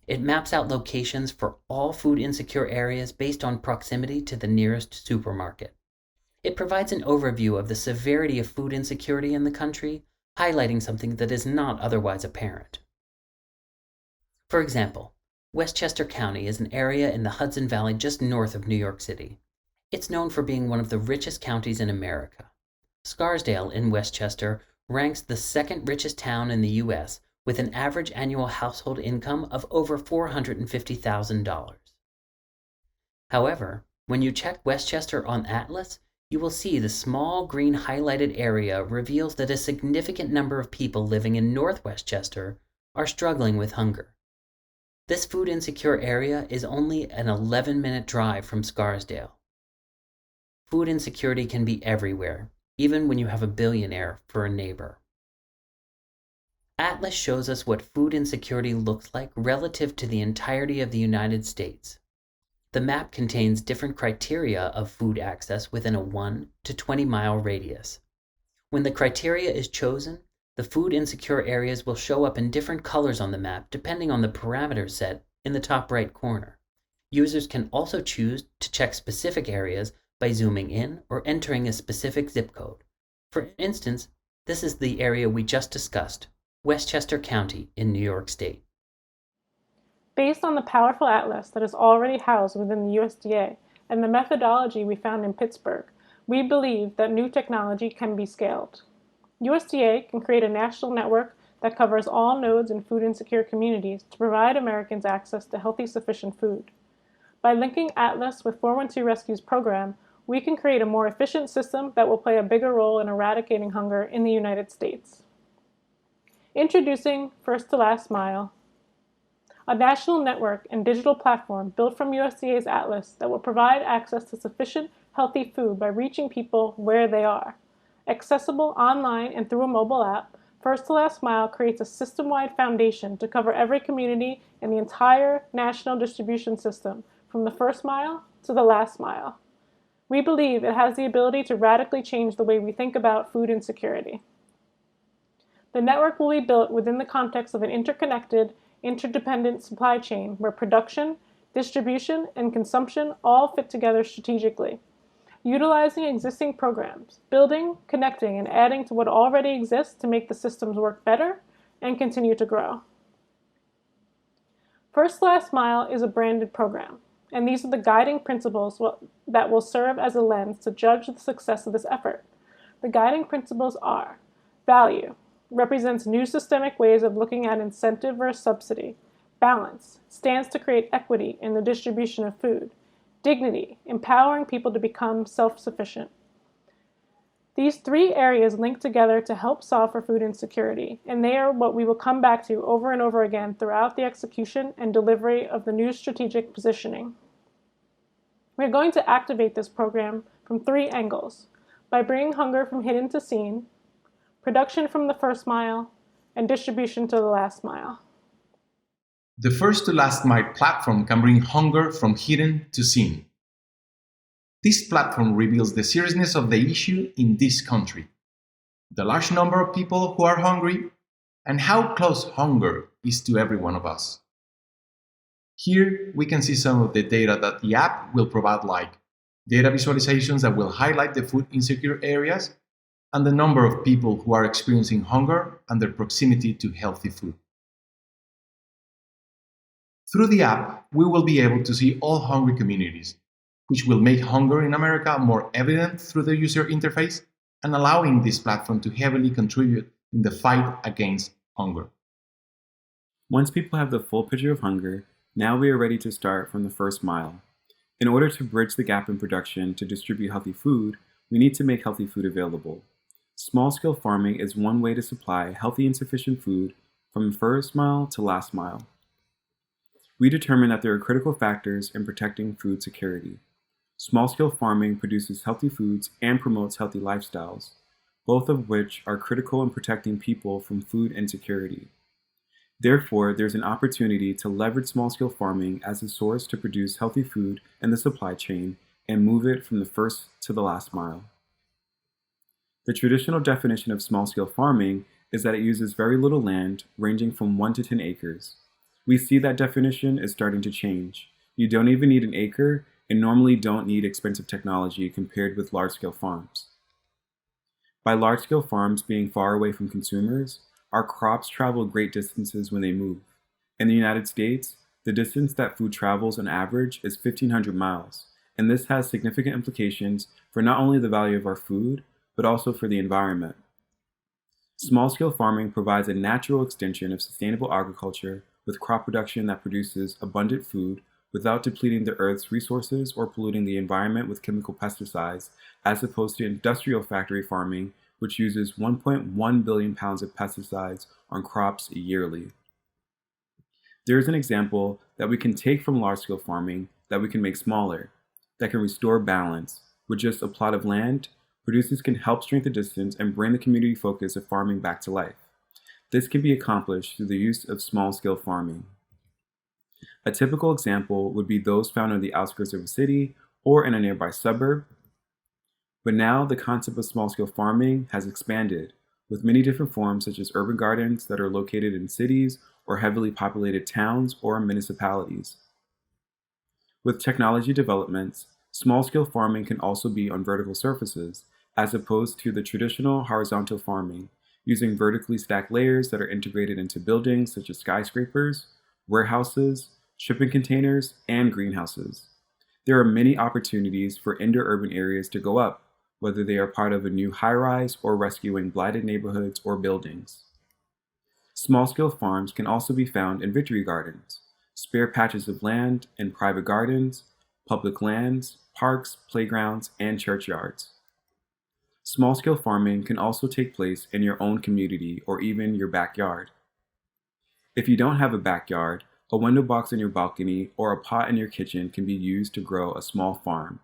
It maps out locations for all food insecure areas based on proximity to the nearest supermarket. It provides an overview of the severity of food insecurity in the country, highlighting something that is not otherwise apparent. For example, Westchester County is an area in the Hudson Valley just north of New York City. It's known for being one of the richest counties in America. Scarsdale in Westchester ranks the 2nd richest town in the US, with an average annual household income of over $450,000. However, when you check Westchester on Atlas, you will see the small green highlighted area reveals that a significant number of people living in North Westchester are struggling with hunger. This food insecure area is only an 11-minute drive from Scarsdale. Food insecurity can be everywhere, even when you have a billionaire for a neighbor. Atlas shows us what food insecurity looks like relative to the entirety of the United States. The map contains different criteria of food access within a 1 to 20 mile radius. When the criteria is chosen, The food insecure areas will show up in different colors on the map depending on the parameters set in the top right corner. Users can also choose to check specific areas by zooming in or entering a specific zip code. For instance, this is the area we just discussed, Westchester County in New York State. Based on the powerful atlas that is already housed within the USDA and the methodology we found in Pittsburgh, we believe that new technology can be scaled. USDA can create a national network that covers all nodes in food insecure communities to provide Americans access to healthy, sufficient food. By linking Atlas with 412 Rescue's program, we can create a more efficient system that will play a bigger role in eradicating hunger in the United States. Introducing First to Last Mile, a national network and digital platform built from USDA's Atlas that will provide access to sufficient, healthy food by reaching people where they are. Accessible online and through a mobile app, First to Last Mile creates a system-wide foundation to cover every community in the entire national distribution system, from the first mile to the last mile. We believe it has the ability to radically change the way we think about food insecurity. The network will be built within the context of an interconnected, interdependent supply chain where production, distribution, and consumption all fit together strategically, utilizing existing programs, building, connecting, and adding to what already exists to make the systems work better and continue to grow. First Last Mile is a branded program, and these are the guiding principles that will serve as a lens to judge the success of this effort. The guiding principles are: value, represents new systemic ways of looking at incentive versus subsidy. Balance, stands to create equity in the distribution of food. Dignity, empowering people to become self-sufficient. These three areas link together to help solve for food insecurity, and they are what we will come back to over and over again throughout the execution and delivery of the new strategic positioning. We are going to activate this program from three angles: by bringing hunger from hidden to seen, production from the first mile, and distribution to the last mile. The First to Last Mile platform can bring hunger from hidden to seen. This platform reveals the seriousness of the issue in this country, the large number of people who are hungry, and how close hunger is to every one of us. Here we can see some of the data that the app will provide, like data visualizations that will highlight the food insecure areas and the number of people who are experiencing hunger and their proximity to healthy food. Through the app, we will be able to see all hungry communities, which will make hunger in America more evident through the user interface and allowing this platform to heavily contribute in the fight against hunger. Once people have the full picture of hunger, now we are ready to start from the first mile. In order to bridge the gap in production to distribute healthy food, we need to make healthy food available. Small-scale farming is one way to supply healthy and sufficient food from first mile to last mile. We determined that there are critical factors in protecting food security. Small-scale farming produces healthy foods and promotes healthy lifestyles, both of which are critical in protecting people from food insecurity. Therefore, there's an opportunity to leverage small-scale farming as a source to produce healthy food in the supply chain and move it from the first to the last mile. The traditional definition of small-scale farming is that it uses very little land, ranging from 1 to 10 acres. We see that definition is starting to change. You don't even need an acre and normally don't need expensive technology compared with large-scale farms. By large-scale farms being far away from consumers, our crops travel great distances when they move. In the United States, the distance that food travels on average is 1,500 miles, and this has significant implications for not only the value of our food, but also for the environment. Small-scale farming provides a natural extension of sustainable agriculture with crop production that produces abundant food without depleting the earth's resources or polluting the environment with chemical pesticides, as opposed to industrial factory farming, which uses 1.1 billion pounds of pesticides on crops yearly. There is an example that we can take from large-scale farming that we can make smaller, that can restore balance. With just a plot of land, producers can help shrink the distance and bring the community focus of farming back to life. This can be accomplished through the use of small-scale farming. A typical example would be those found on the outskirts of a city or in a nearby suburb. But now the concept of small-scale farming has expanded, with many different forms such as urban gardens that are located in cities or heavily populated towns or municipalities. With technology developments, small-scale farming can also be on vertical surfaces, as opposed to the traditional horizontal farming, using vertically stacked layers that are integrated into buildings such as skyscrapers, warehouses, shipping containers, and greenhouses. There are many opportunities for indoor urban areas to go up, whether they are part of a new high-rise or rescuing blighted neighborhoods or buildings. Small-scale farms can also be found in victory gardens, spare patches of land in private gardens, public lands, parks, playgrounds, and churchyards. Small-scale farming can also take place in your own community or even your backyard. If you don't have a backyard, a window box in your balcony or a pot in your kitchen can be used to grow a small farm.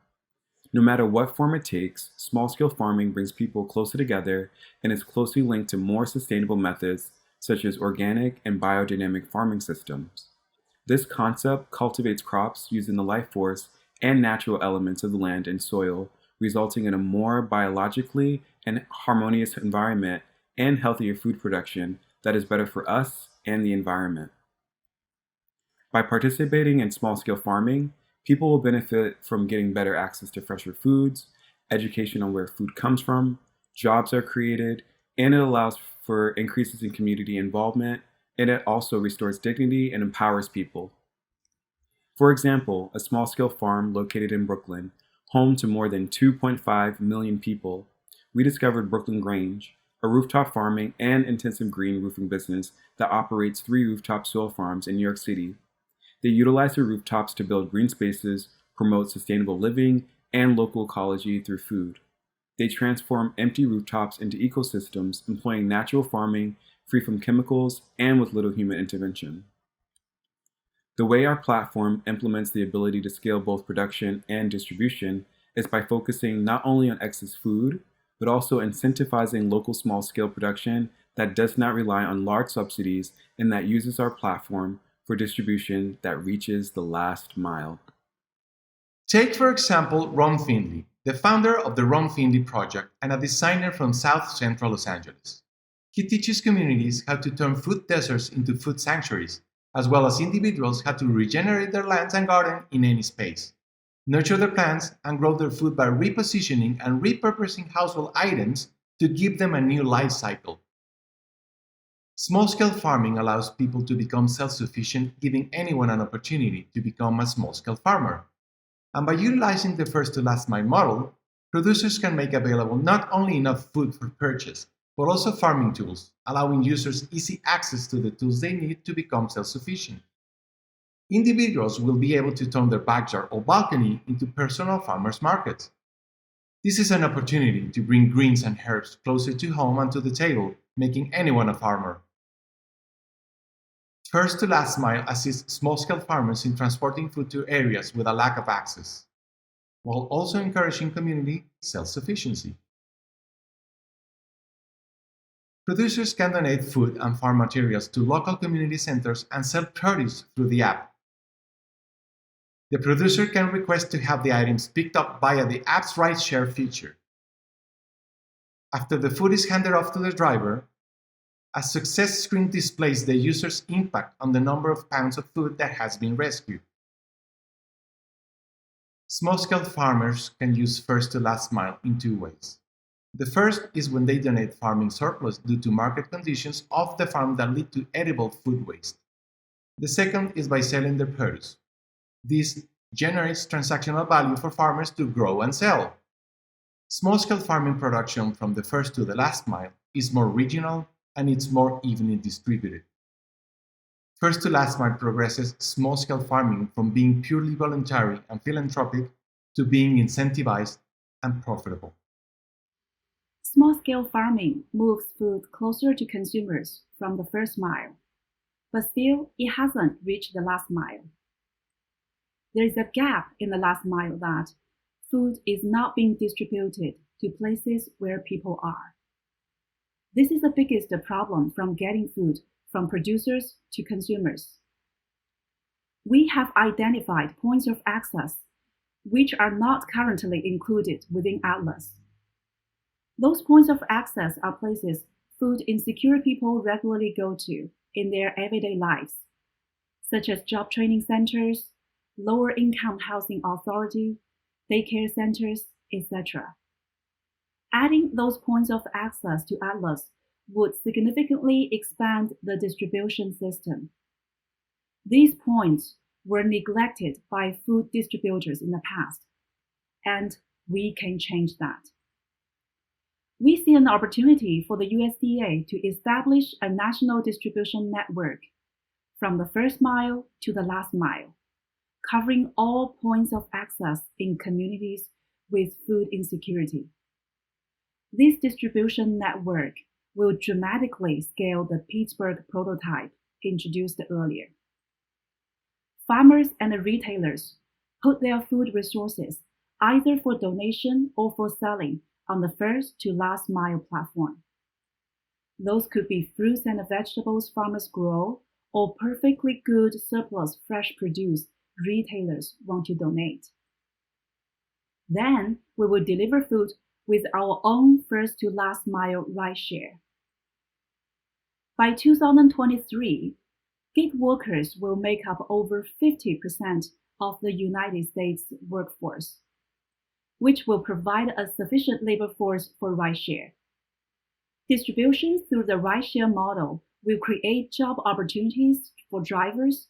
No matter what form it takes, small-scale farming brings people closer together and is closely linked to more sustainable methods such as organic and biodynamic farming systems. This concept cultivates crops using the life force and natural elements of the land and soil, resulting in a more biologically and harmonious environment and healthier food production that is better for us and the environment. By participating in small-scale farming, people will benefit from getting better access to fresher foods, education on where food comes from, jobs are created, and it allows for increases in community involvement, and it also restores dignity and empowers people. For example, a small-scale farm located in Brooklyn, home to more than 2.5 million people, we discovered Brooklyn Grange, a rooftop farming and intensive green roofing business that operates 3 rooftop soil farms in New York City. They utilize their rooftops to build green spaces, promote sustainable living, and local ecology through food. They transform empty rooftops into ecosystems, employing natural farming, free from chemicals, and with little human intervention. The way our platform implements the ability to scale both production and distribution is by focusing not only on excess food, but also incentivizing local small-scale production that does not rely on large subsidies and that uses our platform for distribution that reaches the last mile. Take, for example, Ron Findley, the founder of the Ron Findley Project and a designer from South Central Los Angeles. He teaches communities how to turn food deserts into food sanctuaries, as well as individuals how to regenerate their lands and garden in any space, nurture their plants, and grow their food by repositioning and repurposing household items to give them a new life cycle. Small-scale farming allows people to become self-sufficient, giving anyone an opportunity to become a small-scale farmer. And by utilizing the first-to-last-mile model, producers can make available not only enough food for purchase, but also farming tools, allowing users easy access to the tools they need to become self-sufficient. Individuals will be able to turn their backyard or balcony into personal farmers markets. This is an opportunity to bring greens and herbs closer to home and to the table, making anyone a farmer. First to last mile assists small-scale farmers in transporting food to areas with a lack of access, while also encouraging community self-sufficiency. Producers can donate food and farm materials to local community centers and sell produce through the app. The producer can request to have the items picked up via the app's rideshare feature. After the food is handed off to the driver, a success screen displays the user's impact on the number of pounds of food that has been rescued. Small-scale farmers can use first to last mile in 2 ways. The first is when they donate farming surplus due to market conditions off the farm that lead to edible food waste. The second is by selling their produce. This generates transactional value for farmers to grow and sell. Small-scale farming production from the first to the last mile is more regional and it's more evenly distributed. First to last mile progresses small-scale farming from being purely voluntary and philanthropic to being incentivized and profitable. Small-scale farming moves food closer to consumers from the first mile, but still it hasn't reached the last mile. There is a gap in the last mile that food is not being distributed to places where people are. This is the biggest problem from getting food from producers to consumers. We have identified points of access which are not currently included within Atlas. Those points of access are places food insecure people regularly go to in their everyday lives, such as job training centers, lower income housing authority, daycare centers, etc. Adding those points of access to Atlas would significantly expand the distribution system. These points were neglected by food distributors in the past, and we can change that. We see an opportunity for the USDA to establish a national distribution network from the first mile to the last mile, covering all points of access in communities with food insecurity. This distribution network will dramatically scale the Pittsburgh prototype introduced earlier. Farmers and retailers put their food resources either for donation or for selling on the first to last mile platform. Those could be fruits and vegetables farmers grow or perfectly good surplus fresh produce retailers want to donate. Then we will deliver food with our own first to last mile rideshare. By 2023, gig workers will make up over 50% of the United States workforce, which will provide a sufficient labor force for rideshare. Distribution through the rideshare model will create job opportunities for drivers,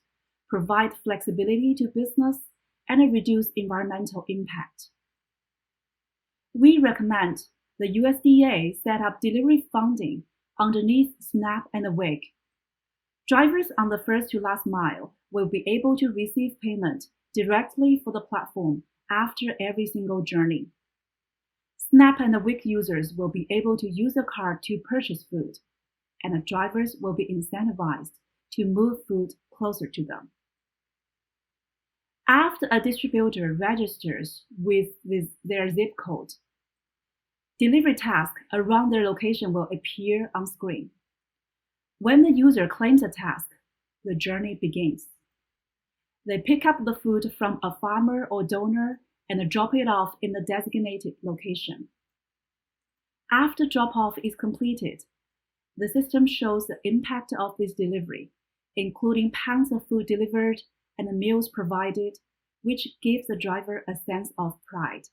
provide flexibility to business, and reduce environmental impact. We recommend the USDA set up delivery funding underneath SNAP and WIC. Drivers on the first to last mile will be able to receive payment directly for the platform after every single journey. SNAP and WIC users will be able to use a card to purchase food, and drivers will be incentivized to move food closer to them. After a distributor registers with their zip code, delivery tasks around their location will appear on screen. When the user claims a task, the journey begins. They pick up the food from a farmer or donor and drop it off in the designated location. After drop-off is completed, the system shows the impact of this delivery, including pounds of food delivered and meals provided, which gives the driver a sense of pride.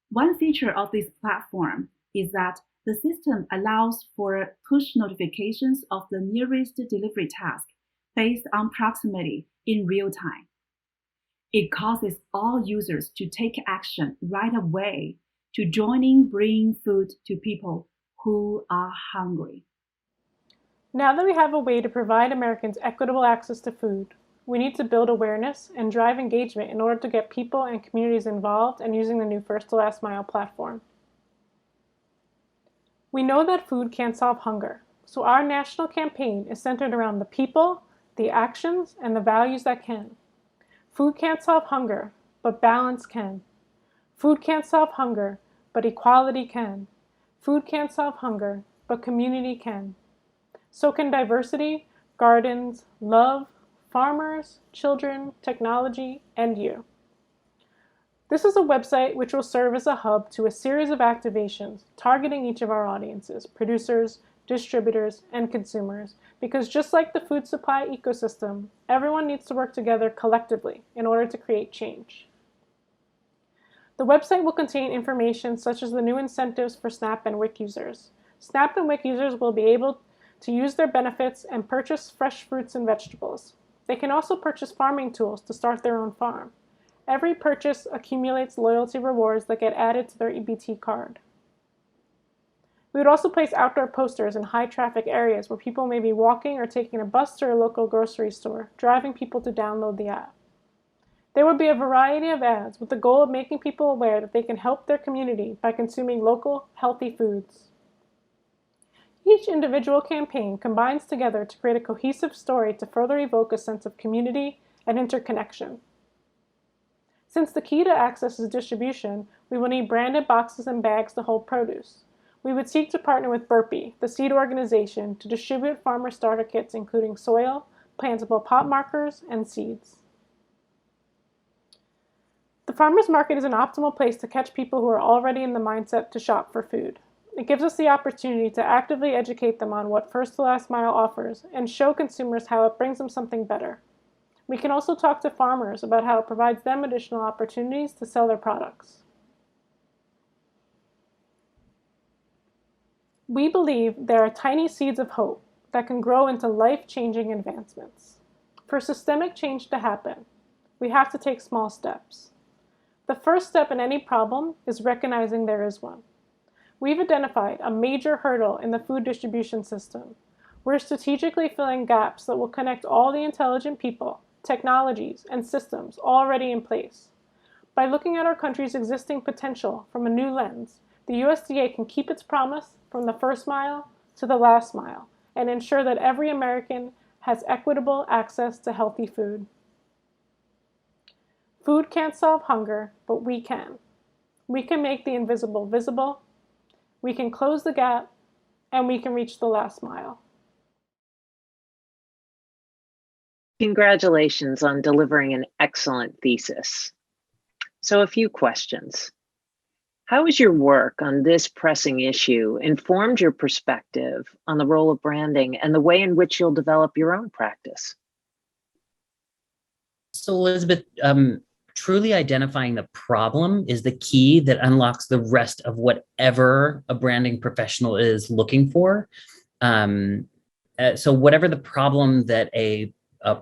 One feature of this platform is that the system allows for push notifications of the nearest delivery task based on proximity in real time. It causes all users to take action right away to join in bringing food to people who are hungry. Now that we have a way to provide Americans equitable access to food, we need to build awareness and drive engagement in order to get people and communities involved and using the new First to Last Mile platform. We know that food can't solve hunger, so our national campaign is centered around the people, the actions, and the values that can. Food can't solve hunger, but balance can. Food can't solve hunger, but equality can. Food can't solve hunger, but community can. So can diversity, gardens, love, farmers, children, technology, and you. This is a website which will serve as a hub to a series of activations targeting each of our audiences, producers, distributors, and consumers, because just like the food supply ecosystem, everyone needs to work together collectively in order to create change. The website will contain information such as the new incentives for SNAP and WIC users. SNAP and WIC users will be able to use their benefits and purchase fresh fruits and vegetables. They can also purchase farming tools to start their own farm. Every purchase accumulates loyalty rewards that get added to their EBT card. We would also place outdoor posters in high-traffic areas where people may be walking or taking a bus to a local grocery store, driving people to download the app. There would be a variety of ads with the goal of making people aware that they can help their community by consuming local, healthy foods. Each individual campaign combines together to create a cohesive story to further evoke a sense of community and interconnection. Since the key to access is distribution, we will need branded boxes and bags to hold produce. We would seek to partner with Burpee, the seed organization, to distribute farmer starter kits including soil, plantable pot markers, and seeds. The farmers market is an optimal place to catch people who are already in the mindset to shop for food. It gives us the opportunity to actively educate them on what first to last mile offers and show consumers how it brings them something better. We can also talk to farmers about how it provides them additional opportunities to sell their products. We believe there are tiny seeds of hope that can grow into life-changing advancements. For systemic change to happen, we have to take small steps. The first step in any problem is recognizing there is one. We've identified a major hurdle in the food distribution system. We're strategically filling gaps that will connect all the intelligent people, technologies, and systems already in place. By looking at our country's existing potential from a new lens, the USDA can keep its promise from the first mile to the last mile and ensure that every American has equitable access to healthy food. Food can't solve hunger, but we can. We can make the invisible visible, we can close the gap, and we can reach the last mile. Congratulations on delivering an excellent thesis. So a few questions. How has your work on this pressing issue informed your perspective on the role of branding and the way in which you'll develop your own practice? So Elizabeth, truly identifying the problem is the key that unlocks the rest of whatever a branding professional is looking for. So whatever the problem that a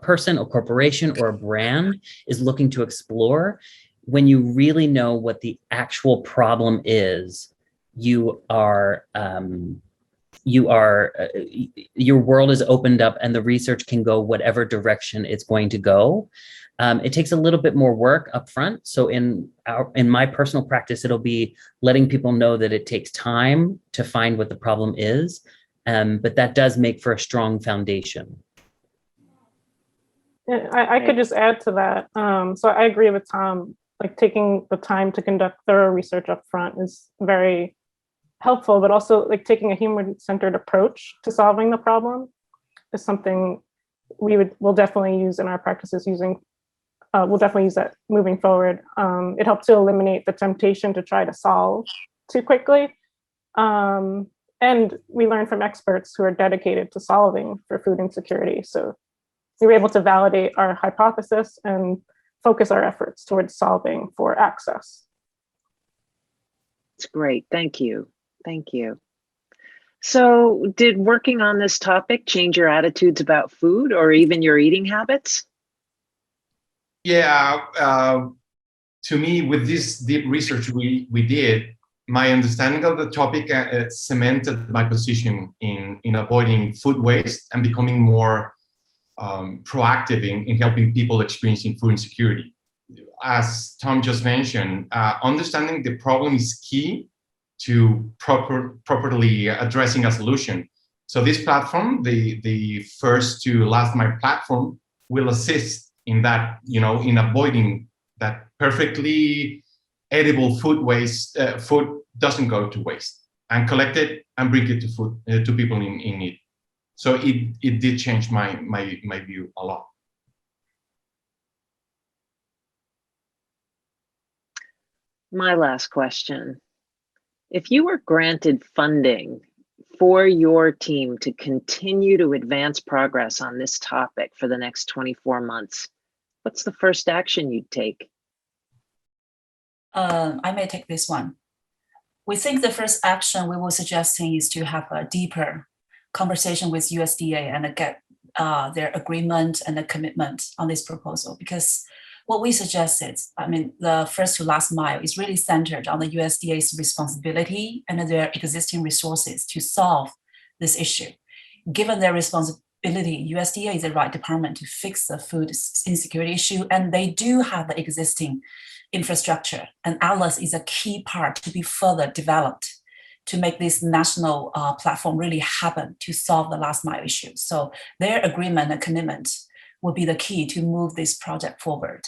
person, a corporation, or a brand is looking to explore, when you really know what the actual problem is, your world is opened up and the research can go whatever direction it's going to go. It takes a little bit more work up front. So in my personal practice, it'll be letting people know that it takes time to find what the problem is, but that does make for a strong foundation. I could just add to that. So I agree with Tom. Like taking the time to conduct thorough research up front is very helpful, but also like taking a human-centered approach to solving the problem is something we'll definitely use in our practices we'll definitely use that moving forward. It helps to eliminate the temptation to try to solve too quickly. And we learn from experts who are dedicated to solving for food insecurity. So we were able to validate our hypothesis and focus our efforts towards solving for access. It's great. Thank you. Thank you. So did working on this topic change your attitudes about food or even your eating habits? Yeah, to me, with this deep research we did, my understanding of the topic cemented my position in avoiding food waste and becoming more proactive in helping people experiencing food insecurity. As Tom just mentioned, understanding the problem is key to properly addressing a solution. So this platform, the first to last mile platform, will assist in that, in avoiding that perfectly edible food waste. Food doesn't go to waste, and collect it and bring it to people in need. So it did change my view a lot. My last question. If you were granted funding for your team to continue to advance progress on this topic for the next 24 months, what's the first action you'd take? I may take this one. We think the first action we were suggesting is to have a deeper conversation with USDA and get their agreement and a commitment on this proposal, because what we suggested, the first to last mile is really centered on the USDA's responsibility and their existing resources to solve this issue. Given their responsibility, USDA is the right department to fix the food insecurity issue, and they do have the existing infrastructure, and Atlas is a key part to be further developed to make this national platform really happen to solve the last mile issue. So their agreement and commitment will be the key to move this project forward.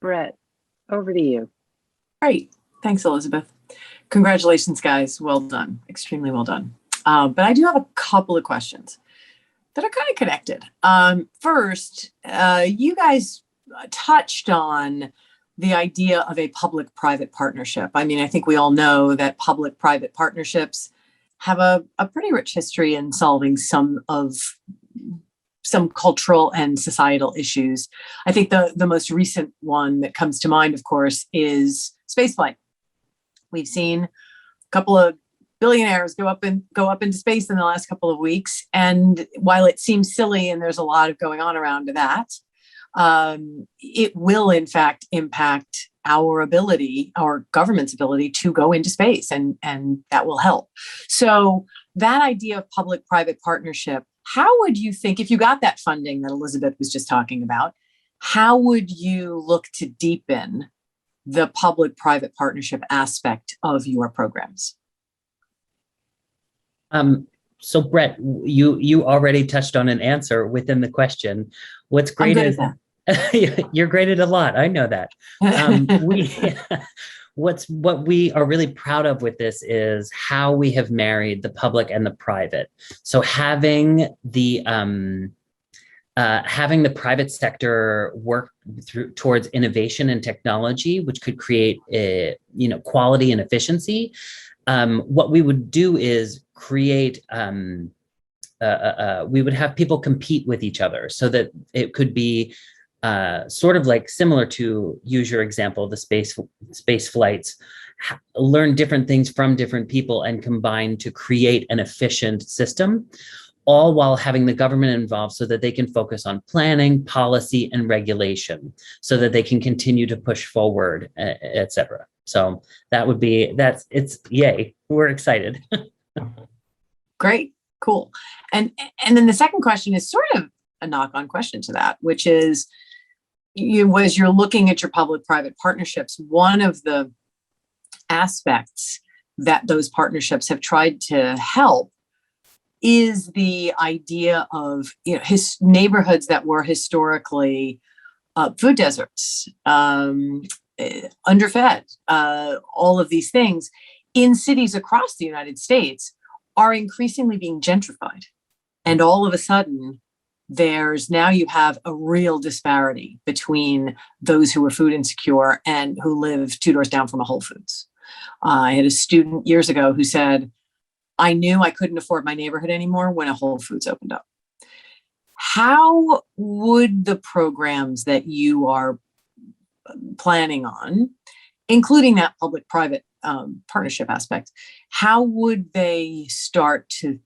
Brett, over to you. Great. Thanks, Elizabeth. Congratulations, guys. Well done. Extremely well done. But I do have a couple of questions that are kind of connected. First, you guys touched on the idea of a public-private partnership. I mean, I think we all know that public-private partnerships have a pretty rich history in solving some cultural and societal issues. I think the most recent one that comes to mind, of course, is spaceflight. We've seen a couple of billionaires go up into space in the last couple of weeks. And while it seems silly and there's a lot of going on around that, it will in fact impact our government's ability to go into space, and that will help. So that idea of public-private partnership, how would you think, if you got that funding that Elizabeth was just talking about, how would you look to deepen the public-private partnership aspect of your programs? So Brett, you already touched on an answer within the question. What's great is you're great at a lot. I know that. What we are really proud of with this is how we have married the public and the private. So having the private sector work towards innovation and technology, which could create quality and efficiency. What we would do is create, we would have people compete with each other so that it could be sort of like similar to, use your example, the space flights, learn different things from different people and combine to create an efficient system, all while having the government involved so that they can focus on planning, policy, and regulation so that they can continue to push forward, et cetera. So it's yay. We're excited. Great, cool. And then the second question is sort of a knock-on question to that, which is, as you're looking at your public-private partnerships, one of the aspects that those partnerships have tried to help is the idea of neighborhoods that were historically food deserts, underfed, all of these things in cities across the United States are increasingly being gentrified. And all of a sudden, you have a real disparity between those who are food insecure and who live 2 doors down from a Whole Foods. I had a student years ago who said, I knew I couldn't afford my neighborhood anymore when a Whole Foods opened up. How would the programs that you are planning on, including that public-private partnership aspect, how would they start to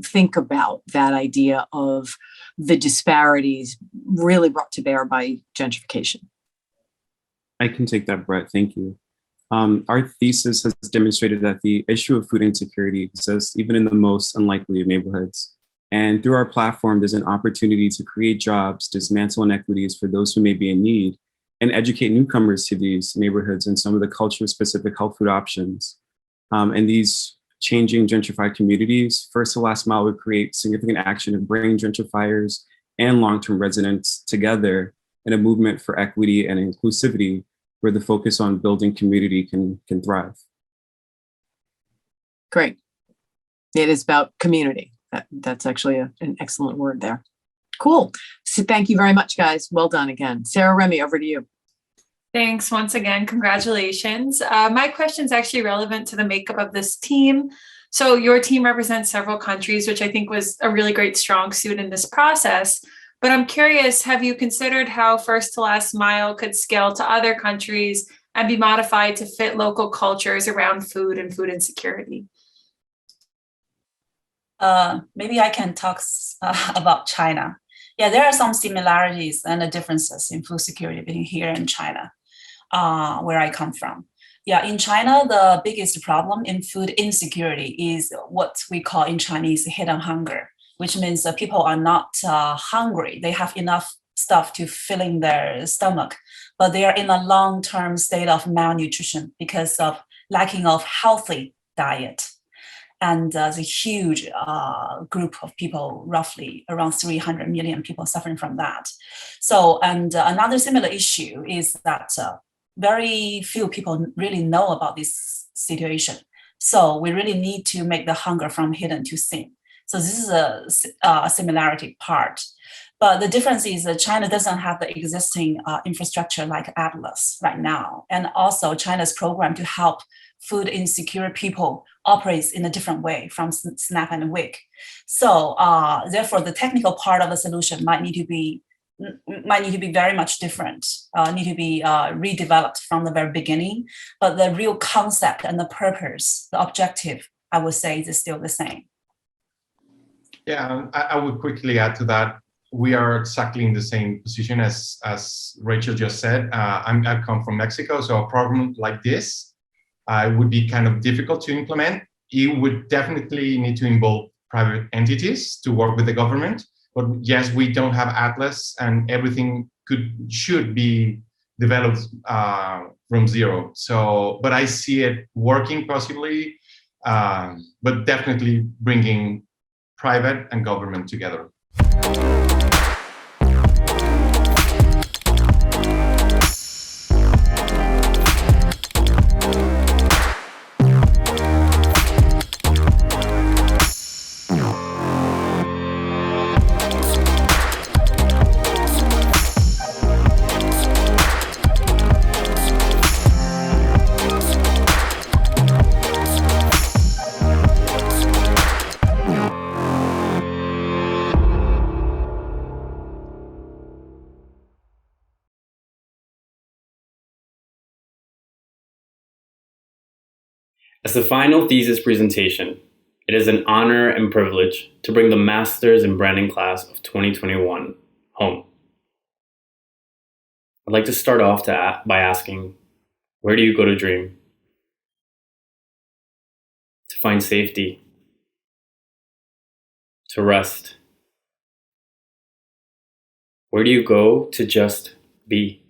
think about that idea of the disparities really brought to bear by gentrification? I can take that, Brett. Thank you. Our thesis has demonstrated that the issue of food insecurity exists even in the most unlikely of neighborhoods. And through our platform, there's an opportunity to create jobs, dismantle inequities for those who may be in need, and educate newcomers to these neighborhoods and some of the culture-specific health food options. And these changing gentrified communities, first to last mile would create significant action of bringing gentrifiers and long-term residents together in a movement for equity and inclusivity, where the focus on building community can thrive. Great. It is about community. That's actually an excellent word there. Cool. So thank you very much, guys. Well done again. Sarah Remy, over to you. Thanks once again. Congratulations. My question is actually relevant to the makeup of this team. So your team represents several countries, which I think was a really great strong suit in this process. But I'm curious, have you considered how first to last mile could scale to other countries and be modified to fit local cultures around food and food insecurity? Maybe I can talk about China. Yeah, there are some similarities and differences in food security between here and China, where I come from. Yeah, in China, the biggest problem in food insecurity is what we call in Chinese hidden hunger, which means that people are not hungry. They have enough stuff to fill in their stomach, but they are in a long-term state of malnutrition because of lacking of healthy diet. And there's a huge group of people, roughly around 300 million people suffering from that. So, and another similar issue is that very few people really know about this situation. So we really need to make the hunger from hidden to seen. So this is a similarity part. But the difference is that China doesn't have the existing infrastructure like Atlas right now. And also China's program to help food insecure people operates in a different way from SNAP and WIC. So therefore, the technical part of the solution might need to be very much different, need to be redeveloped from the very beginning. But the real concept and the purpose, the objective, I would say is still the same. Yeah, I would quickly add to that. We are exactly in the same position as Rachel just said. I come from Mexico, so a problem like this would be kind of difficult to implement. It would definitely need to involve private entities to work with the government. But yes, we don't have Atlas, and everything should be developed from zero. So, but I see it working possibly, but definitely bringing private and government together. As the final thesis presentation, it is an honor and privilege to bring the Masters in Branding class of 2021 home. I'd like to start off by asking, where do you go to dream? To find safety? To rest? Where do you go to just be?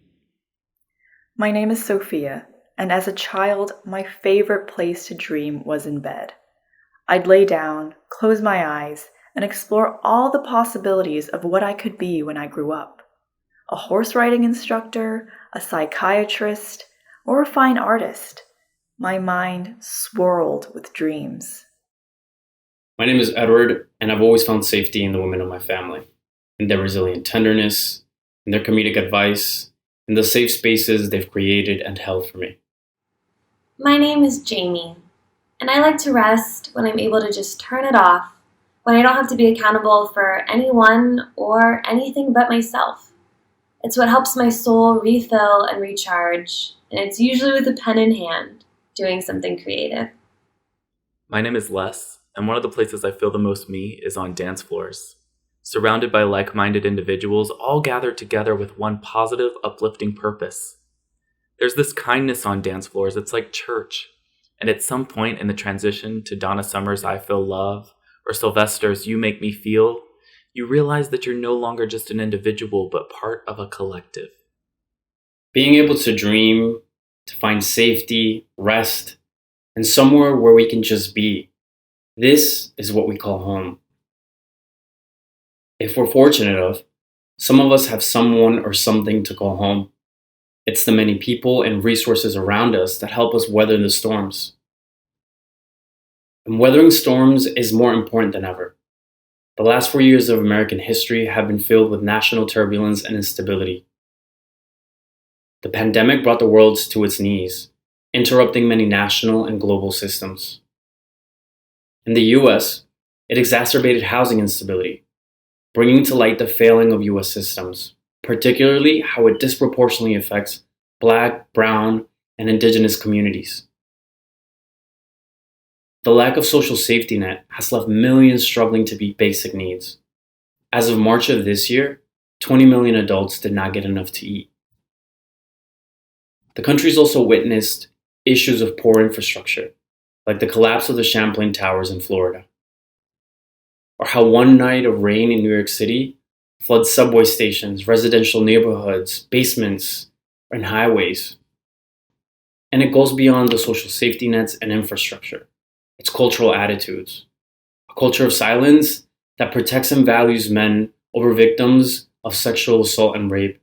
My name is Sophia, and as a child, my favorite place to dream was in bed. I'd lay down, close my eyes, and explore all the possibilities of what I could be when I grew up. A horse riding instructor, a psychiatrist, or a fine artist. My mind swirled with dreams. My name is Edward, and I've always found safety in the women of my family, in their resilient tenderness, in their comedic advice, in the safe spaces they've created and held for me. My name is Jamie, and I like to rest when I'm able to just turn it off, when I don't have to be accountable for anyone or anything but myself. It's what helps my soul refill and recharge, and it's usually with a pen in hand, doing something creative. My name is Les, and one of the places I feel the most me is on dance floors, surrounded by like-minded individuals all gathered together with one positive, uplifting purpose. There's this kindness on dance floors, it's like church. And at some point in the transition to Donna Summer's I Feel Love or Sylvester's You Make Me Feel, you realize that you're no longer just an individual, but part of a collective. Being able to dream, to find safety, rest, and somewhere where we can just be. This is what we call home. If we're fortunate enough, some of us have someone or something to call home. It's the many people and resources around us that help us weather the storms. And weathering storms is more important than ever. The last 4 years of American history have been filled with national turbulence and instability. The pandemic brought the world to its knees, interrupting many national and global systems. In the US, it exacerbated housing instability, bringing to light the failing of US systems, particularly how it disproportionately affects Black, Brown, and Indigenous communities. The lack of social safety net has left millions struggling to meet basic needs. As of March of this year, 20 million adults did not get enough to eat. The country's also witnessed issues of poor infrastructure, like the collapse of the Champlain Towers in Florida, or how one night of rain in New York City floods subway stations, residential neighborhoods, basements, and highways. And it goes beyond the social safety nets and infrastructure. It's cultural attitudes, a culture of silence that protects and values men over victims of sexual assault and rape.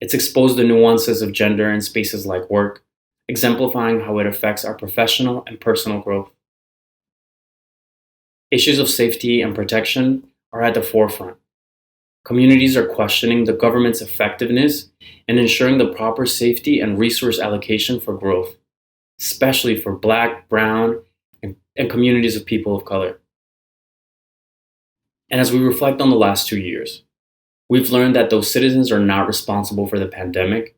It's exposed the nuances of gender in spaces like work, exemplifying how it affects our professional and personal growth. Issues of safety and protection are at the forefront. Communities are questioning the government's effectiveness in ensuring the proper safety and resource allocation for growth, especially for Black, Brown, and communities of people of color. And as we reflect on the last 2 years, we've learned that though citizens are not responsible for the pandemic,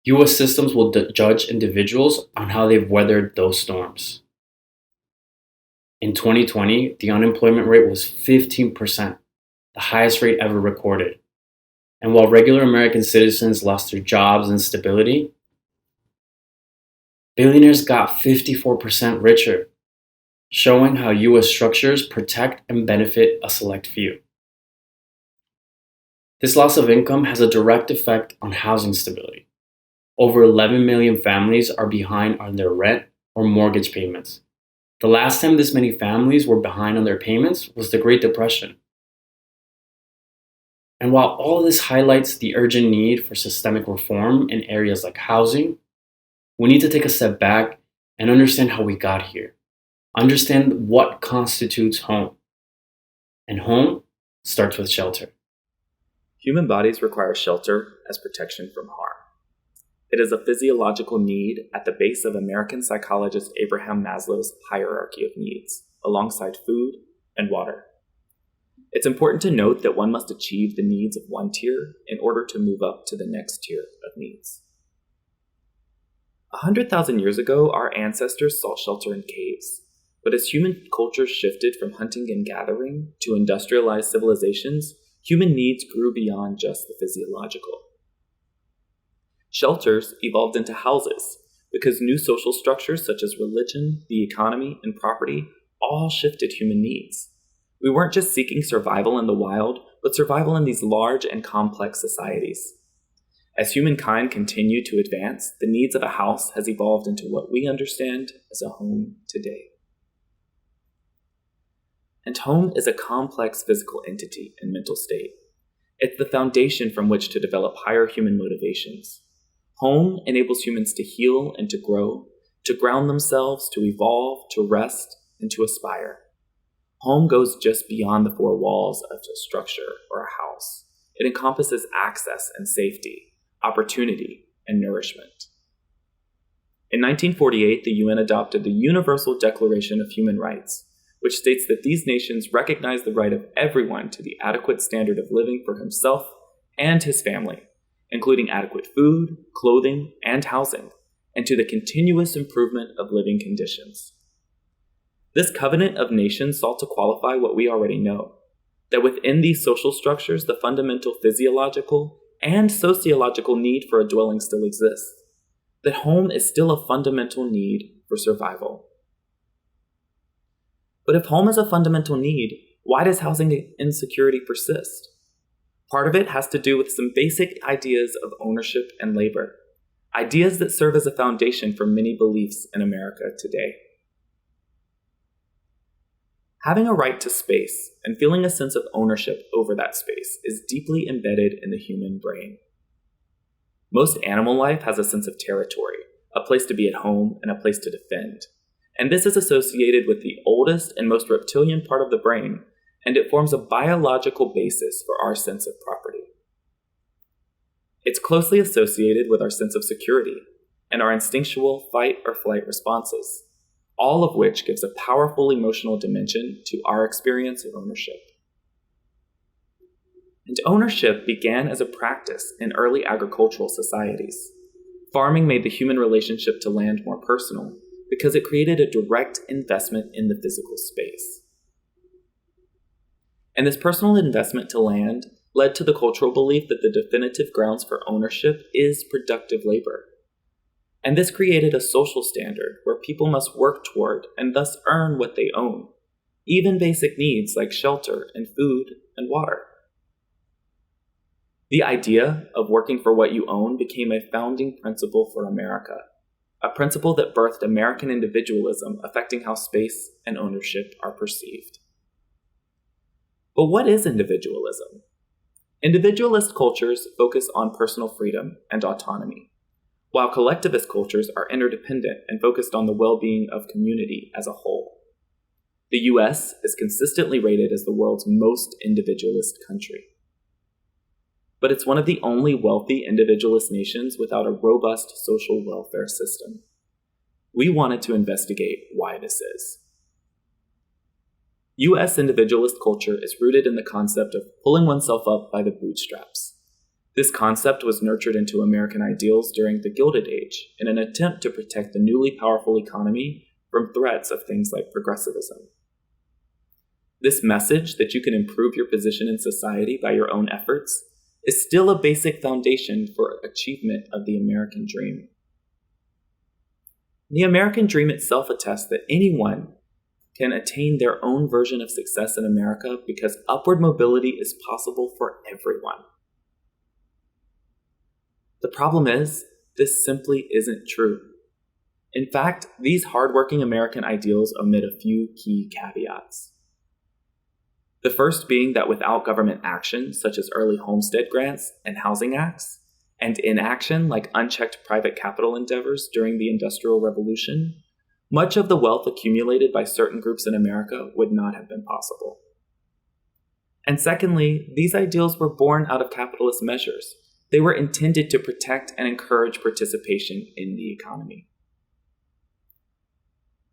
U.S. systems will judge individuals on how they've weathered those storms. In 2020, the unemployment rate was 15%, the highest rate ever recorded. And while regular American citizens lost their jobs and stability, billionaires got 54% richer, showing how U.S. structures protect and benefit a select few. This loss of income has a direct effect on housing stability. Over 11 million families are behind on their rent or mortgage payments. The last time this many families were behind on their payments was the Great Depression. And while all of this highlights the urgent need for systemic reform in areas like housing, we need to take a step back and understand how we got here. Understand what constitutes home. And home starts with shelter. Human bodies require shelter as protection from harm. It is a physiological need at the base of American psychologist Abraham Maslow's hierarchy of needs, alongside food and water. It's important to note that one must achieve the needs of one tier in order to move up to the next tier of needs. 100,000 years ago, our ancestors sought shelter in caves. But as human cultures shifted from hunting and gathering to industrialized civilizations, human needs grew beyond just the physiological. Shelters evolved into houses because new social structures such as religion, the economy, and property all shifted human needs. We weren't just seeking survival in the wild, but survival in these large and complex societies. As humankind continued to advance, the needs of a house has evolved into what we understand as a home today. And home is a complex physical entity and mental state. It's the foundation from which to develop higher human motivations. Home enables humans to heal and to grow, to ground themselves, to evolve, to rest, and to aspire. Home goes just beyond the four walls of a structure or a house. It encompasses access and safety, opportunity, and nourishment. In 1948, the UN adopted the Universal Declaration of Human Rights, which states that these nations recognize the right of everyone to the adequate standard of living for himself and his family, including adequate food, clothing, and housing, and to the continuous improvement of living conditions. This covenant of nations sought to qualify what we already know, that within these social structures, the fundamental physiological and sociological need for a dwelling still exists, that home is still a fundamental need for survival. But if home is a fundamental need, why does housing insecurity persist? Part of it has to do with some basic ideas of ownership and labor, ideas that serve as a foundation for many beliefs in America today. Having a right to space and feeling a sense of ownership over that space is deeply embedded in the human brain. Most animal life has a sense of territory, a place to be at home and a place to defend. And this is associated with the oldest and most reptilian part of the brain, and it forms a biological basis for our sense of property. It's closely associated with our sense of security and our instinctual fight or flight responses, all of which gives a powerful emotional dimension to our experience of ownership. And ownership began as a practice in early agricultural societies. Farming made the human relationship to land more personal because it created a direct investment in the physical space. And this personal investment to land led to the cultural belief that the definitive grounds for ownership is productive labor. And this created a social standard where people must work toward and thus earn what they own, even basic needs like shelter and food and water. The idea of working for what you own became a founding principle for America, a principle that birthed American individualism affecting how space and ownership are perceived. But what is individualism? Individualist cultures focus on personal freedom and autonomy, while collectivist cultures are interdependent and focused on the well-being of community as a whole. The US is consistently rated as the world's most individualist country. But it's one of the only wealthy individualist nations without a robust social welfare system. We wanted to investigate why this is. US individualist culture is rooted in the concept of pulling oneself up by the bootstraps. This concept was nurtured into American ideals during the Gilded Age in an attempt to protect the newly powerful economy from threats of things like progressivism. This message that you can improve your position in society by your own efforts is still a basic foundation for achievement of the American dream. The American dream itself attests that anyone can attain their own version of success in America because upward mobility is possible for everyone. The problem is, this simply isn't true. In fact, these hardworking American ideals omit a few key caveats. The first being that without government action, such as early homestead grants and housing acts, and inaction like unchecked private capital endeavors during the Industrial Revolution, much of the wealth accumulated by certain groups in America would not have been possible. And secondly, these ideals were born out of capitalist measures. They were intended to protect and encourage participation in the economy.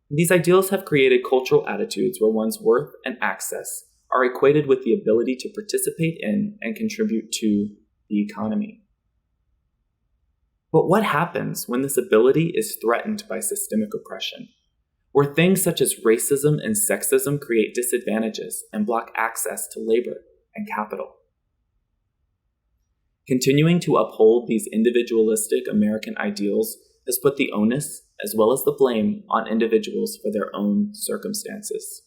These ideals have created cultural attitudes where one's worth and access are equated with the ability to participate in and contribute to the economy. But what happens when this ability is threatened by systemic oppression, where things such as racism and sexism create disadvantages and block access to labor and capital? Continuing to uphold these individualistic American ideals has put the onus, as well as the blame, on individuals for their own circumstances.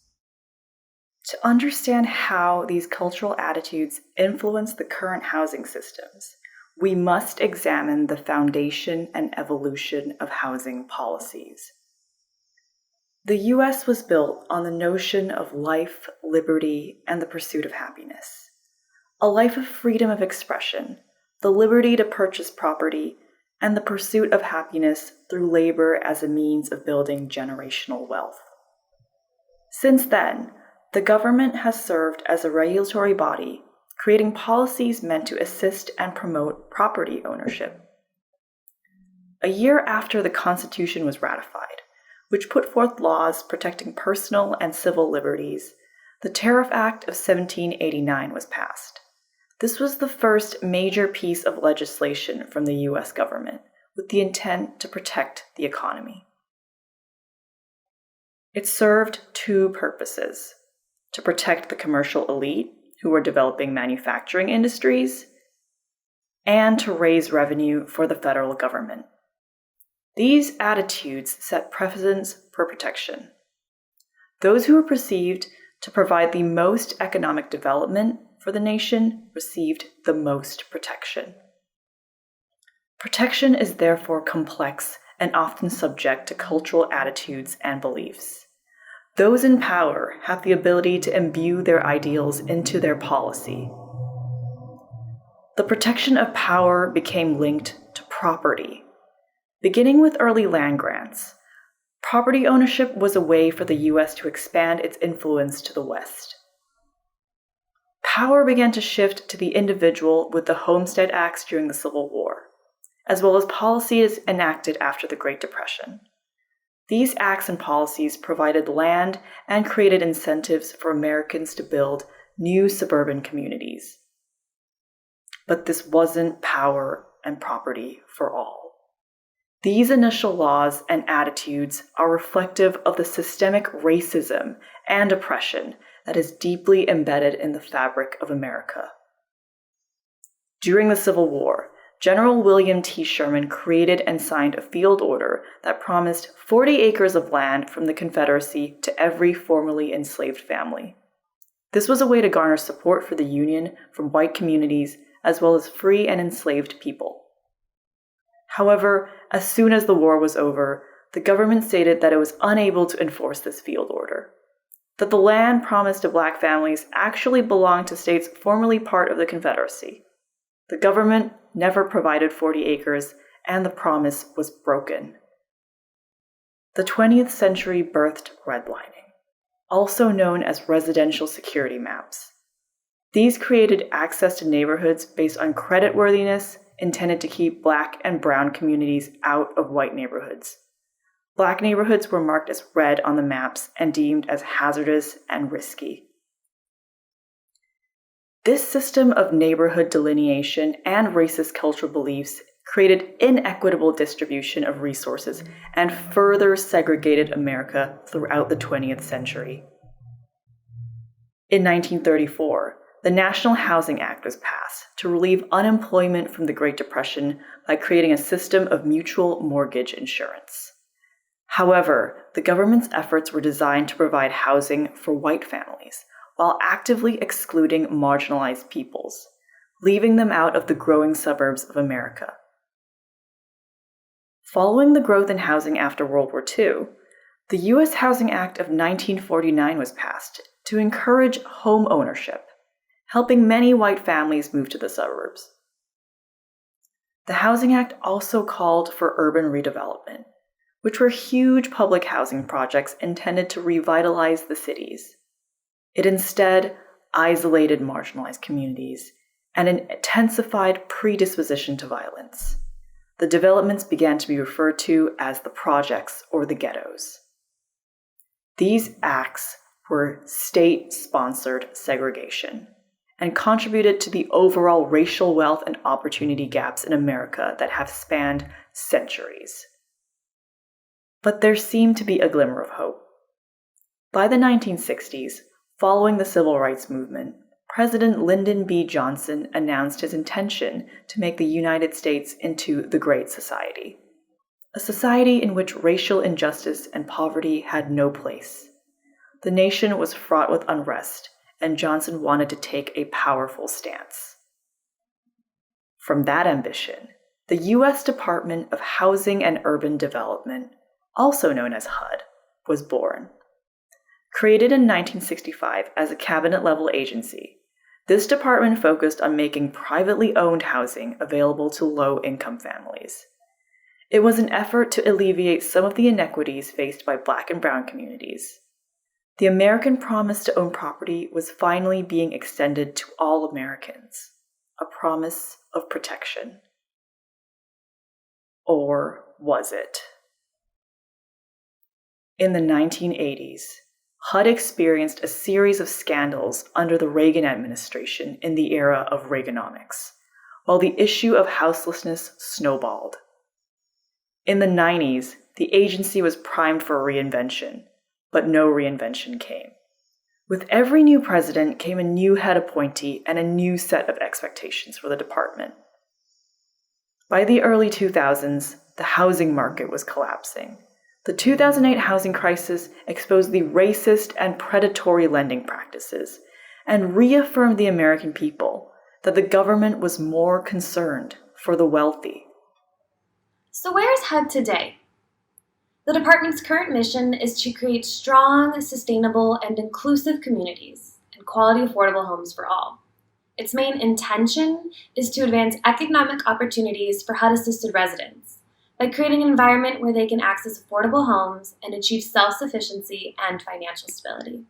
To understand how these cultural attitudes influence the current housing systems, we must examine the foundation and evolution of housing policies. The U.S. was built on the notion of life, liberty, and the pursuit of happiness. A life of freedom of expression, the liberty to purchase property, and the pursuit of happiness through labor as a means of building generational wealth. Since then, the government has served as a regulatory body, creating policies meant to assist and promote property ownership. A year after the Constitution was ratified, which put forth laws protecting personal and civil liberties, the Tariff Act of 1789 was passed. This was the first major piece of legislation from the U.S. government with the intent to protect the economy. It served two purposes: to protect the commercial elite who were developing manufacturing industries, and to raise revenue for the federal government. These attitudes set precedents for protection. Those who were perceived to provide the most economic development for the nation received the most protection. Protection is therefore complex and often subject to cultural attitudes and beliefs. Those in power have the ability to imbue their ideals into their policy. The protection of power became linked to property. Beginning with early land grants, property ownership was a way for the U.S. to expand its influence to the West. Power began to shift to the individual with the Homestead Acts during the Civil War, as well as policies enacted after the Great Depression. These acts and policies provided land and created incentives for Americans to build new suburban communities. But this wasn't power and property for all. These initial laws and attitudes are reflective of the systemic racism and oppression that is deeply embedded in the fabric of America. During the Civil War, General William T. Sherman created and signed a field order that promised 40 acres of land from the Confederacy to every formerly enslaved family. This was a way to garner support for the Union from white communities as well as free and enslaved people. However, as soon as the war was over, the government stated that it was unable to enforce this field order, that the land promised to black families actually belonged to states formerly part of the Confederacy. The government never provided 40 acres, and the promise was broken. The 20th century birthed redlining. also known as residential security maps. These created access to neighborhoods based on creditworthiness, intended to keep Black and brown communities out of white neighborhoods. Black neighborhoods were marked as red on the maps and deemed as hazardous and risky. This system of neighborhood delineation and racist cultural beliefs created inequitable distribution of resources and further segregated America throughout the 20th century. In 1934, the National Housing Act was passed to relieve unemployment from the Great Depression by creating a system of mutual mortgage insurance. However, the government's efforts were designed to provide housing for white families while actively excluding marginalized peoples, leaving them out of the growing suburbs of America. Following the growth in housing after World War II, the U.S. Housing Act of 1949 was passed to encourage home ownership, helping many white families move to the suburbs. The Housing Act also called for urban redevelopment, which were huge public housing projects intended to revitalize the cities. It instead isolated marginalized communities and an intensified predisposition to violence. The developments began to be referred to as the projects or the ghettos. These acts were state-sponsored segregation and contributed to the overall racial wealth and opportunity gaps in America that have spanned centuries. But there seemed to be a glimmer of hope. By the 1960s, following the Civil Rights Movement, President Lyndon B. Johnson announced his intention to make the United States into the Great Society, a society in which racial injustice and poverty had no place. The nation was fraught with unrest, and Johnson wanted to take a powerful stance. From that ambition, the U.S. Department of Housing and Urban Development, also known as HUD, was born. Created in 1965 as a cabinet-level agency, this department focused on making privately owned housing available to low-income families. It was an effort to alleviate some of the inequities faced by Black and brown communities. The American promise to own property was finally being extended to all Americans, a promise of protection. Or was it? In the 1980s, HUD experienced a series of scandals under the Reagan administration in the era of Reaganomics, while the issue of houselessness snowballed. In the 90s, the agency was primed for reinvention, but no reinvention came. With every new president came a new head appointee and a new set of expectations for the department. By the early 2000s, the housing market was collapsing. The 2008 housing crisis exposed the racist and predatory lending practices and reaffirmed the American people that the government was more concerned for the wealthy. So where is HUD today? The department's current mission is to create strong, sustainable, and inclusive communities and quality affordable homes for all. Its main intention is to advance economic opportunities for HUD-assisted residents by creating an environment where they can access affordable homes and achieve self-sufficiency and financial stability.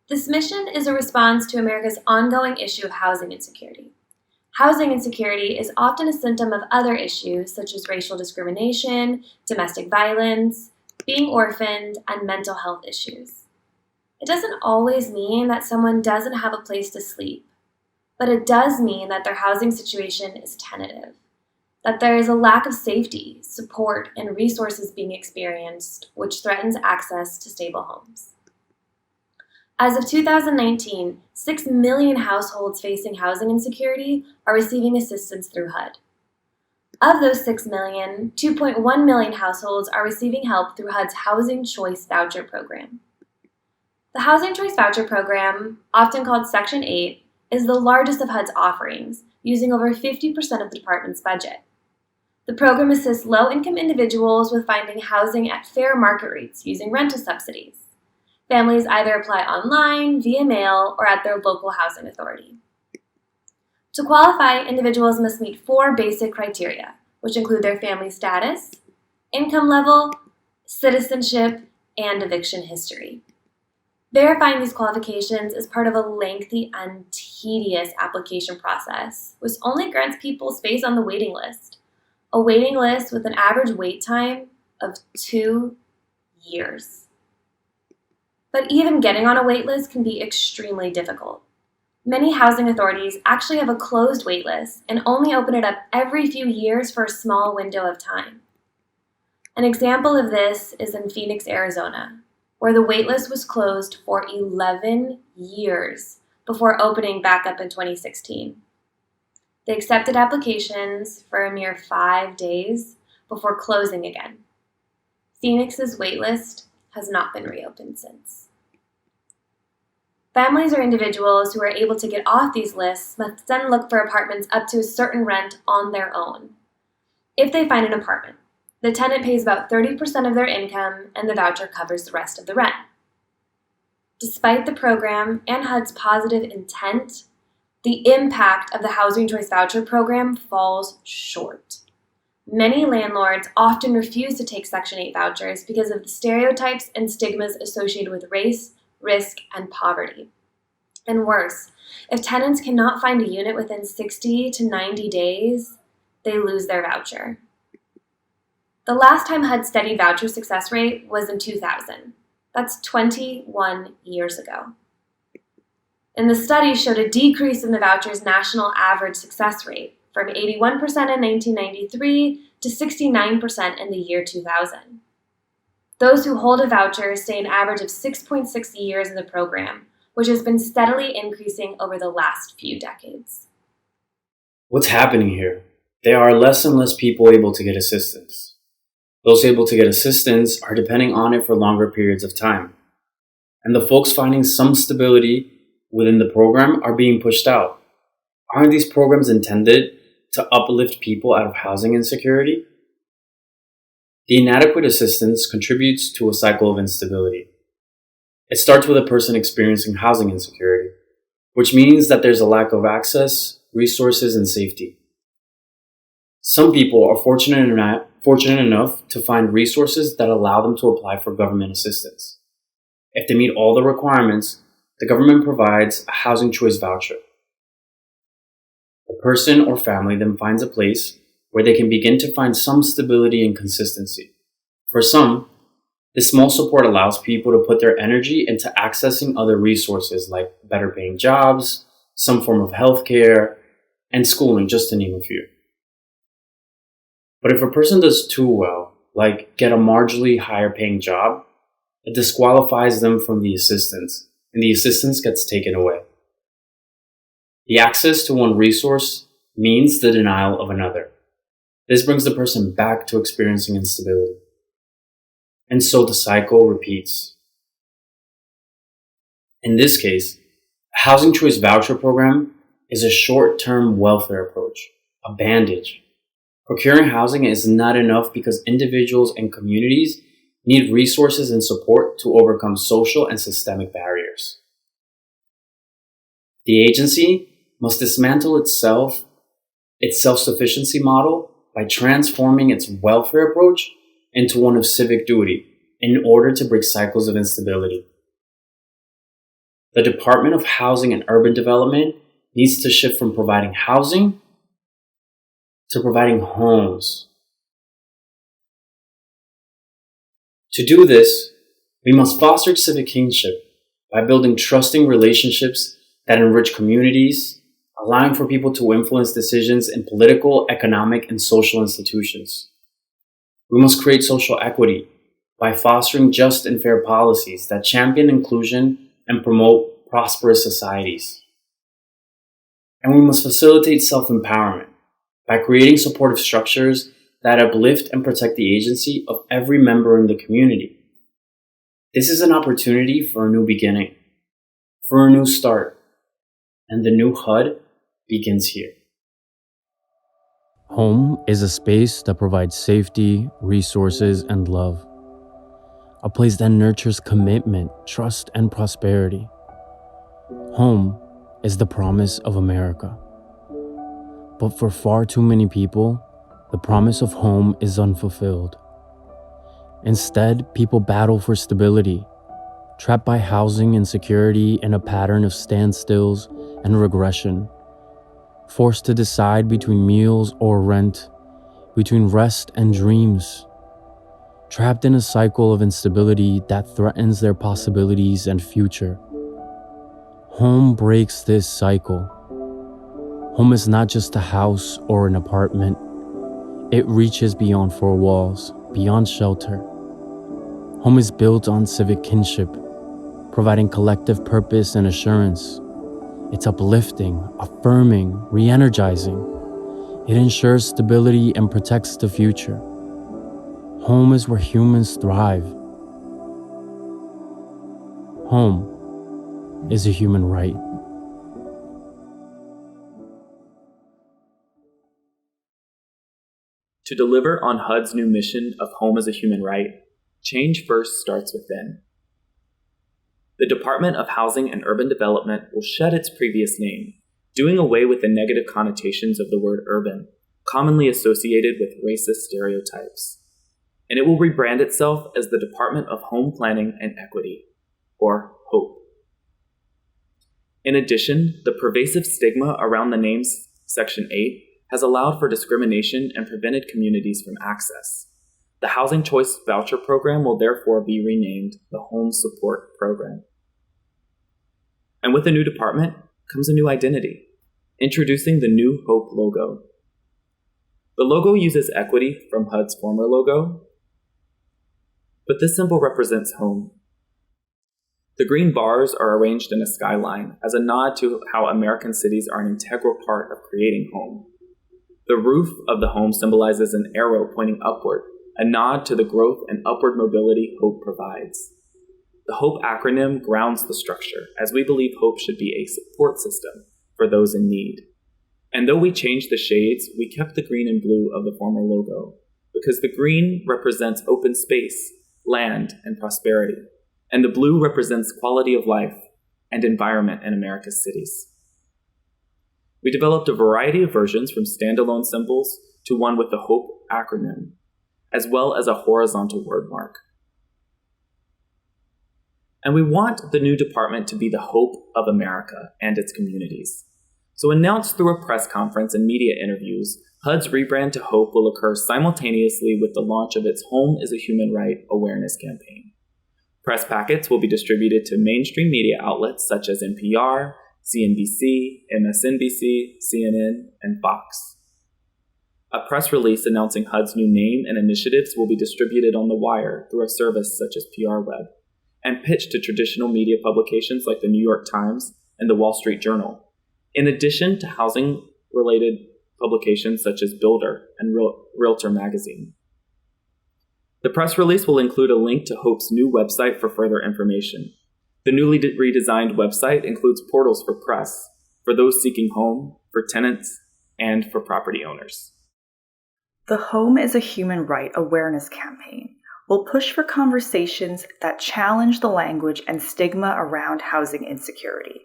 This mission is a response to America's ongoing issue of housing insecurity. Housing insecurity is often a symptom of other issues such as racial discrimination, domestic violence, being orphaned, and mental health issues. It doesn't always mean that someone doesn't have a place to sleep, but it does mean that their housing situation is tentative, that there is a lack of safety, support, and resources being experienced, which threatens access to stable homes. As of 2019, 6 million households facing housing insecurity are receiving assistance through HUD. Of those 6 million, 2.1 million households are receiving help through HUD's Housing Choice Voucher Program. The Housing Choice Voucher Program, often called Section 8, is the largest of HUD's offerings, using over 50% of the department's budget. The program assists low-income individuals with finding housing at fair market rates using rental subsidies. Families either apply online, via mail, or at their local housing authority. To qualify, individuals must meet 4 basic criteria, which include their family status, income level, citizenship, and eviction history. Verifying these qualifications is part of a lengthy and tedious application process, which only grants people space on the waiting list. A waiting list with an average wait time of 2 years. But even getting on a wait list can be extremely difficult. Many housing authorities actually have a closed wait list and only open it up every few years for a small window of time. An example of this is in Phoenix, Arizona, where the wait list was closed for 11 years before opening back up in 2016. They accepted applications for a mere 5 days before closing again. Phoenix's waitlist has not been reopened since. Families or individuals who are able to get off these lists must then look for apartments up to a certain rent on their own. If they find an apartment, the tenant pays about 30% of their income and the voucher covers the rest of the rent. Despite the program and HUD's positive intent, the impact of the Housing Choice Voucher program falls short. Many landlords often refuse to take Section 8 vouchers because of the stereotypes and stigmas associated with race, risk, and poverty. And worse, if tenants cannot find a unit within 60 to 90 days, they lose their voucher. The last time HUD studied voucher success rate was in 2000. That's 21 years ago. And the study showed a decrease in the voucher's national average success rate from 81% in 1993 to 69% in the year 2000. Those who hold a voucher stay an average of 6.6 years in the program, which has been steadily increasing over the last few decades. What's happening here? There are less and less people able to get assistance. Those able to get assistance are depending on it for longer periods of time. And the folks finding some stability within the program are being pushed out. Aren't these programs intended to uplift people out of housing insecurity? The inadequate assistance contributes to a cycle of instability. It starts with a person experiencing housing insecurity, which means that there's a lack of access, resources, and safety. Some people are fortunate enough to find resources that allow them to apply for government assistance. If they meet all the requirements, the government provides a housing choice voucher. The person or family then finds a place where they can begin to find some stability and consistency. For some, this small support allows people to put their energy into accessing other resources like better paying jobs, some form of healthcare, and schooling, just to name a few. But if a person does too well, like get a marginally higher paying job, it disqualifies them from the assistance, and the assistance gets taken away. The access to one resource means the denial of another. This brings the person back to experiencing instability. And so the cycle repeats. In this case, a housing choice voucher program is a short-term welfare approach, a bandage. Procuring housing is not enough because individuals and communities need resources and support to overcome social and systemic barriers. The agency must dismantle its self-sufficiency model by transforming its welfare approach into one of civic duty in order to break cycles of instability. The Department of Housing and Urban Development needs to shift from providing housing to providing homes. To do this, we must foster civic kinship by building trusting relationships that enrich communities, allowing for people to influence decisions in political, economic, and social institutions. We must create social equity by fostering just and fair policies that champion inclusion and promote prosperous societies. And we must facilitate self-empowerment by creating supportive structures that uplift and protect the agency of every member in the community. This is an opportunity for a new beginning, for a new start, and the new HUD begins here. Home is a space that provides safety, resources, and love. A place that nurtures commitment, trust, and prosperity. Home is the promise of America. But for far too many people, the promise of home is unfulfilled. Instead, people battle for stability, trapped by housing insecurity in a pattern of standstills and regression, forced to decide between meals or rent, between rest and dreams, trapped in a cycle of instability that threatens their possibilities and future. Home breaks this cycle. Home is not just a house or an apartment. It reaches beyond four walls, beyond shelter. Home is built on civic kinship, providing collective purpose and assurance. It's uplifting, affirming, re-energizing. It ensures stability and protects the future. Home is where humans thrive. Home is a human right. To deliver on HUD's new mission of home as a human right, change first starts within. The Department of Housing and Urban Development will shed its previous name, doing away with the negative connotations of the word urban, commonly associated with racist stereotypes. And it will rebrand itself as the Department of Home Planning and Equity, or HOPE. In addition, the pervasive stigma around the names Section 8 has allowed for discrimination and prevented communities from access. The Housing Choice Voucher Program will therefore be renamed the Home Support Program. And with the new department comes a new identity, introducing the new HOPE logo. The logo uses equity from HUD's former logo, but this symbol represents home. The green bars are arranged in a skyline as a nod to how American cities are an integral part of creating home. The roof of the home symbolizes an arrow pointing upward, a nod to the growth and upward mobility HOPE provides. The HOPE acronym grounds the structure, as we believe HOPE should be a support system for those in need. And though we changed the shades, we kept the green and blue of the former logo, because the green represents open space, land, and prosperity, and the blue represents quality of life and environment in America's cities. We developed a variety of versions from standalone symbols to one with the HOPE acronym, as well as a horizontal word mark. And we want the new department to be the hope of America and its communities. So announced through a press conference and media interviews, HUD's rebrand to HOPE will occur simultaneously with the launch of its Home is a Human Right awareness campaign. Press packets will be distributed to mainstream media outlets such as NPR, CNBC, MSNBC, CNN, and Fox. A press release announcing HUD's new name and initiatives will be distributed on the wire through a service such as PR Web, and pitched to traditional media publications like the New York Times and the Wall Street Journal, in addition to housing-related publications such as Builder and Realtor Magazine. The press release will include a link to HOPE's new website for further information. The newly redesigned website includes portals for press, for those seeking home, for tenants, and for property owners. The Home is a Human Right awareness campaign will push for conversations that challenge the language and stigma around housing insecurity.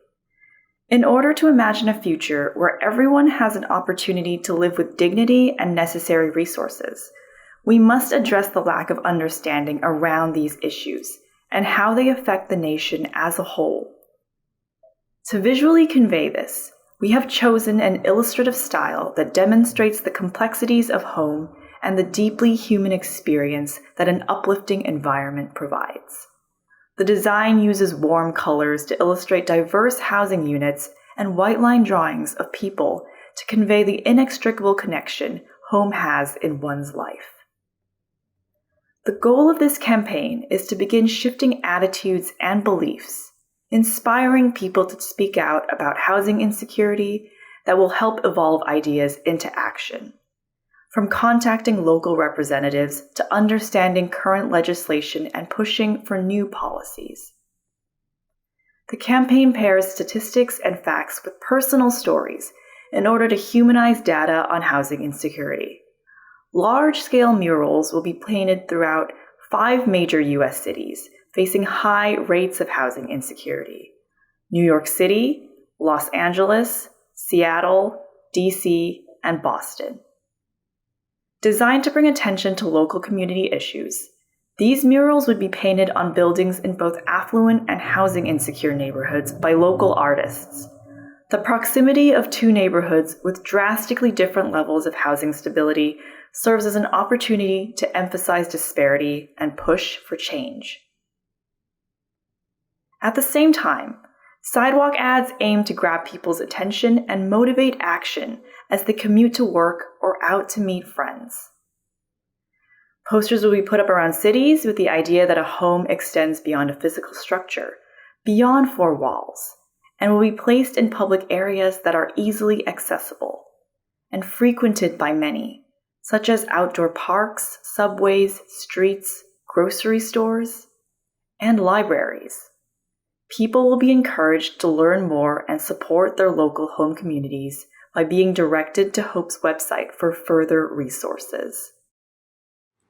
In order to imagine a future where everyone has an opportunity to live with dignity and necessary resources, we must address the lack of understanding around these issues and how they affect the nation as a whole. To visually convey this, we have chosen an illustrative style that demonstrates the complexities of home and the deeply human experience that an uplifting environment provides. The design uses warm colors to illustrate diverse housing units and white line drawings of people to convey the inextricable connection home has in one's life. The goal of this campaign is to begin shifting attitudes and beliefs, inspiring people to speak out about housing insecurity that will help evolve ideas into action. From contacting local representatives to understanding current legislation and pushing for new policies. The campaign pairs statistics and facts with personal stories in order to humanize data on housing insecurity. Large-scale murals will be painted throughout 5 major U.S. cities facing high rates of housing insecurity: New York City, Los Angeles, Seattle, D.C., and Boston. Designed to bring attention to local community issues, These murals would be painted on buildings in both affluent and housing insecure neighborhoods by local artists. The proximity of two neighborhoods with drastically different levels of housing stability serves as an opportunity to emphasize disparity and push for change. At the same time, sidewalk ads aim to grab people's attention and motivate action as they commute to work or out to meet friends. Posters will be put up around cities with the idea that a home extends beyond a physical structure, beyond four walls, and will be placed in public areas that are easily accessible and frequented by many, such as outdoor parks, subways, streets, grocery stores, and libraries. People will be encouraged to learn more and support their local home communities by being directed to HOPE's website for further resources.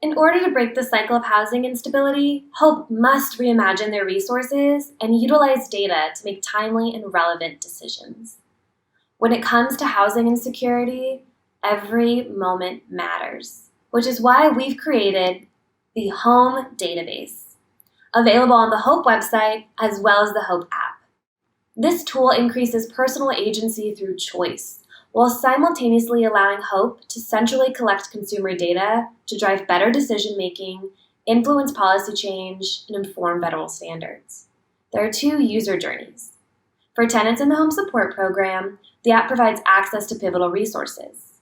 In order to break the cycle of housing instability, HOPE must reimagine their resources and utilize data to make timely and relevant decisions. When it comes to housing insecurity, every moment matters, which is why we've created the Home Database, available on the HOPE website as well as the HOPE app. This tool increases personal agency through choice, while simultaneously allowing HOPE to centrally collect consumer data to drive better decision-making, influence policy change, and inform federal standards. There are two user journeys. For tenants in the Home Support Program, the app provides access to pivotal resources.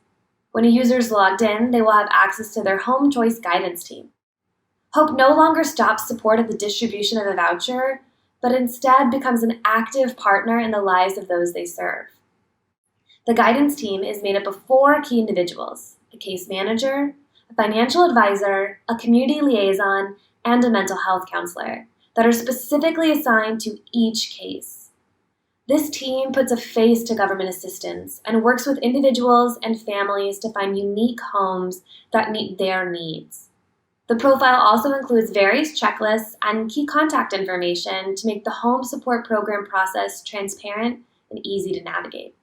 When a user is logged in, they will have access to their Home Choice Guidance team. HOPE no longer stops support of the distribution of a voucher, but instead becomes an active partner in the lives of those they serve. The guidance team is made up of 4 key individuals: a case manager, a financial advisor, a community liaison, and a mental health counselor that are specifically assigned to each case. This team puts a face to government assistance and works with individuals and families to find unique homes that meet their needs. The profile also includes various checklists and key contact information to make the Home Support Program process transparent and easy to navigate.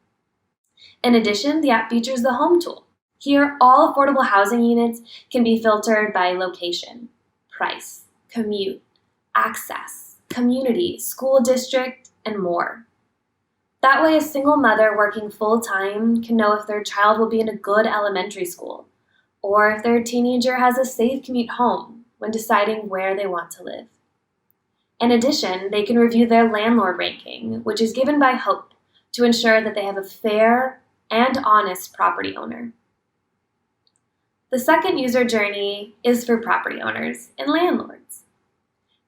In addition, the app features the Home tool. Here, all affordable housing units can be filtered by location, price, commute, access, community, school district, and more. That way, a single mother working full-time can know if their child will be in a good elementary school, or if their teenager has a safe commute home when deciding where they want to live. In addition, they can review their landlord ranking, which is given by HOPE, to ensure that they have a fair and honest property owner. The second user journey is for property owners and landlords.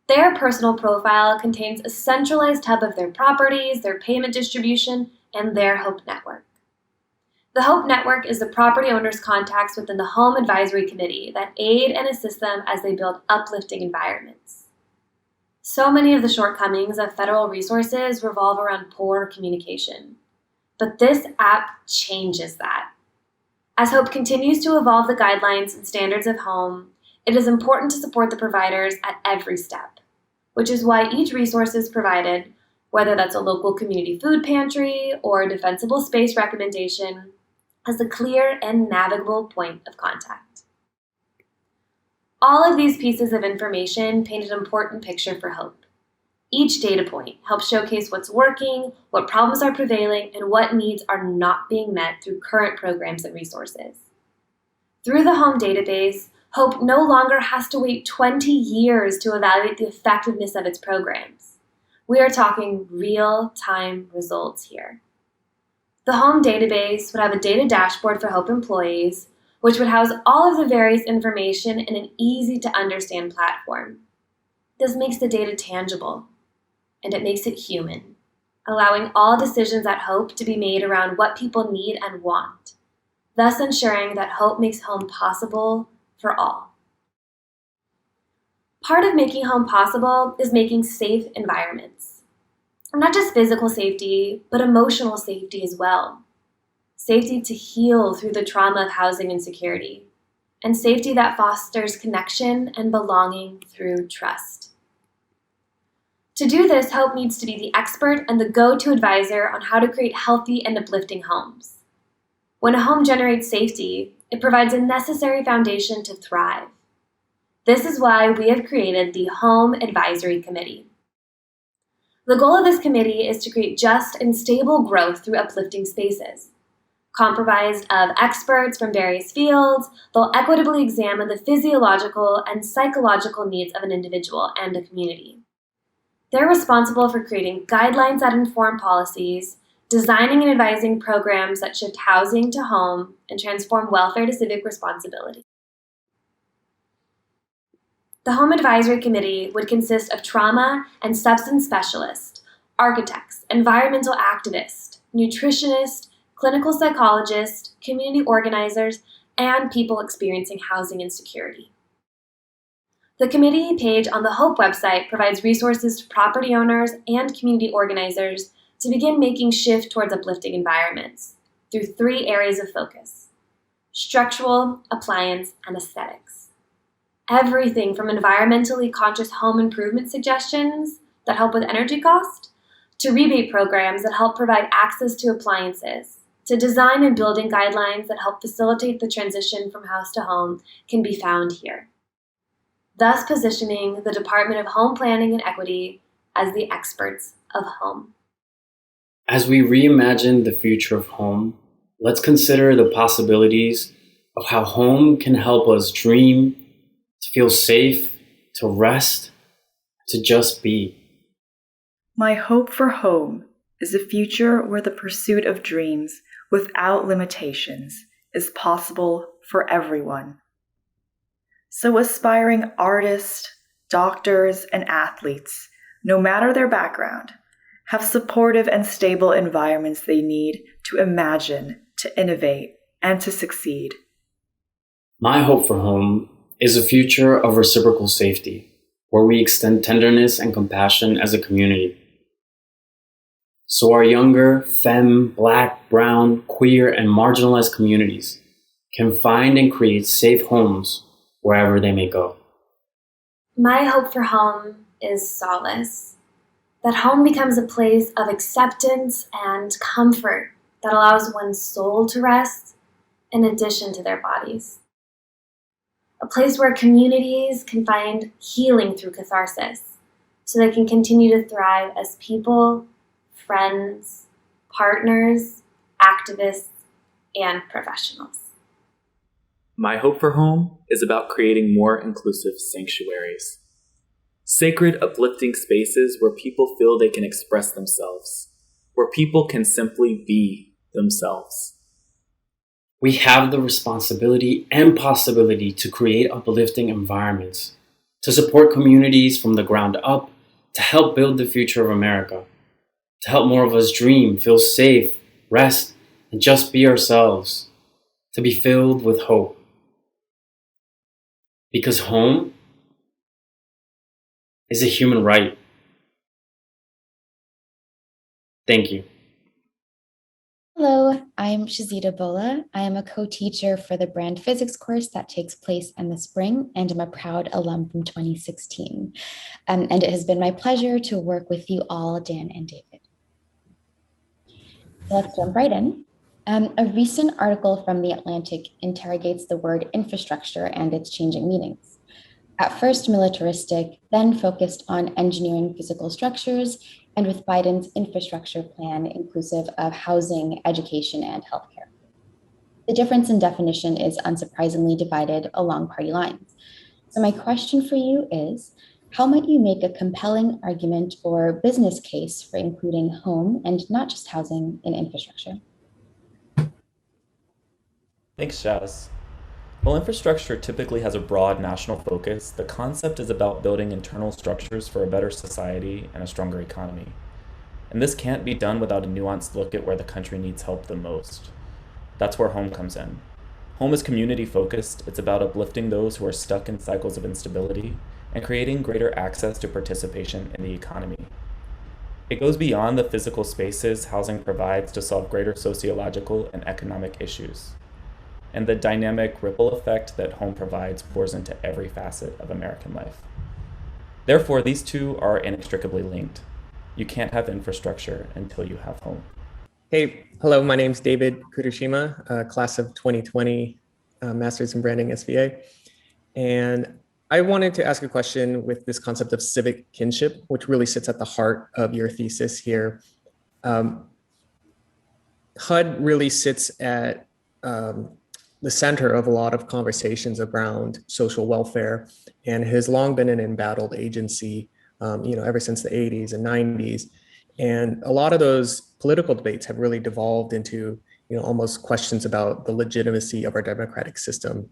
Their personal profile contains a centralized hub of their properties, their payment distribution, and their HOPE network. The HOPE network is the property owner's contacts within the Home Advisory Committee that aid and assist them as they build uplifting environments. So many of the shortcomings of federal resources revolve around poor communication. But this app changes that. As HOPE continues to evolve the guidelines and standards of home, it is important to support the providers at every step, which is why each resource is provided, whether that's a local community food pantry or a defensible space recommendation, as a clear and navigable point of contact. All of these pieces of information paint an important picture for HOPE. Each data point helps showcase what's working, what problems are prevailing, and what needs are not being met through current programs and resources. Through the Home Database, HOPE no longer has to wait 20 years to evaluate the effectiveness of its programs. We are talking real-time results here. The Home Database would have a data dashboard for HOPE employees, which would house all of the various information in an easy-to-understand platform. This makes the data tangible, and it makes it human, allowing all decisions at HOPE to be made around what people need and want, thus ensuring that HOPE makes home possible for all. Part of making home possible is making safe environments. Not just physical safety, but emotional safety as well. Safety to heal through the trauma of housing insecurity, and safety that fosters connection and belonging through trust. To do this, HOPE needs to be the expert and the go-to advisor on how to create healthy and uplifting homes. When a home generates safety, it provides a necessary foundation to thrive. This is why we have created the Home Advisory Committee. The goal of this committee is to create just and stable growth through uplifting spaces. Comprised of experts from various fields, they'll equitably examine the physiological and psychological needs of an individual and a community. They're responsible for creating guidelines that inform policies, designing and advising programs that shift housing to home and transform welfare to civic responsibility. The Home Advisory Committee would consist of trauma and substance specialists, architects, environmental activists, nutritionists, clinical psychologists, community organizers, and people experiencing housing insecurity. The committee page on the HOPE website provides resources to property owners and community organizers to begin making shift towards uplifting environments through 3 areas of focus: structural, appliance, and aesthetics. Everything from environmentally conscious home improvement suggestions that help with energy cost, to rebate programs that help provide access to appliances, to design and building guidelines that help facilitate the transition from house to home can be found here, thus positioning the Department of Home Planning and Equity as the experts of home. As we reimagine the future of home, let's consider the possibilities of how home can help us dream, to feel safe, to rest, to just be. My hope for home is a future where the pursuit of dreams without limitations is possible for everyone. So aspiring artists, doctors, and athletes, no matter their background, have supportive and stable environments they need to imagine, to innovate, and to succeed. My hope for home is a future of reciprocal safety, where we extend tenderness and compassion as a community. So our younger, femme, black, brown, queer, and marginalized communities can find and create safe homes wherever they may go. My hope for home is solace. That home becomes a place of acceptance and comfort that allows one's soul to rest in addition to their bodies. A place where communities can find healing through catharsis so they can continue to thrive as people, friends, partners, activists, and professionals. My hope for home is about creating more inclusive sanctuaries. Sacred, uplifting spaces where people feel they can express themselves, where people can simply be themselves. We have the responsibility and possibility to create uplifting environments, to support communities from the ground up, to help build the future of America, to help more of us dream, feel safe, rest, and just be ourselves, to be filled with hope. Because home is a human right. Thank you. Hello, I'm Shazita Bola. I am a co-teacher for the brand physics course that takes place in the spring, and I'm a proud alum from 2016. And it has been my pleasure to work with you all, Dan and David. So let's jump right in. A recent article from The Atlantic interrogates the word infrastructure and its changing meanings. At first militaristic, then focused on engineering physical structures, and with Biden's infrastructure plan inclusive of housing, education, and healthcare. The difference in definition is unsurprisingly divided along party lines. So my question for you is, how might you make a compelling argument or business case for including home and not just housing in infrastructure? Thanks, Shaz. While infrastructure typically has a broad national focus, the concept is about building internal structures for a better society and a stronger economy. And this can't be done without a nuanced look at where the country needs help the most. That's where home comes in. Home is community-focused. It's about uplifting those who are stuck in cycles of instability and creating greater access to participation in the economy. It goes beyond the physical spaces housing provides to solve greater sociological and economic issues. And the dynamic ripple effect that home provides pours into every facet of American life. Therefore, these two are inextricably linked. You can't have infrastructure until you have home. Hey, hello, my name's David Kurushima, class of 2020, Masters in Branding SVA. And I wanted to ask a question with this concept of civic kinship, which really sits at the heart of your thesis here. HUD really sits at the center of a lot of conversations around social welfare and has long been an embattled agency, ever since the 80s and 90s. And a lot of those political debates have really devolved into, almost questions about the legitimacy of our democratic system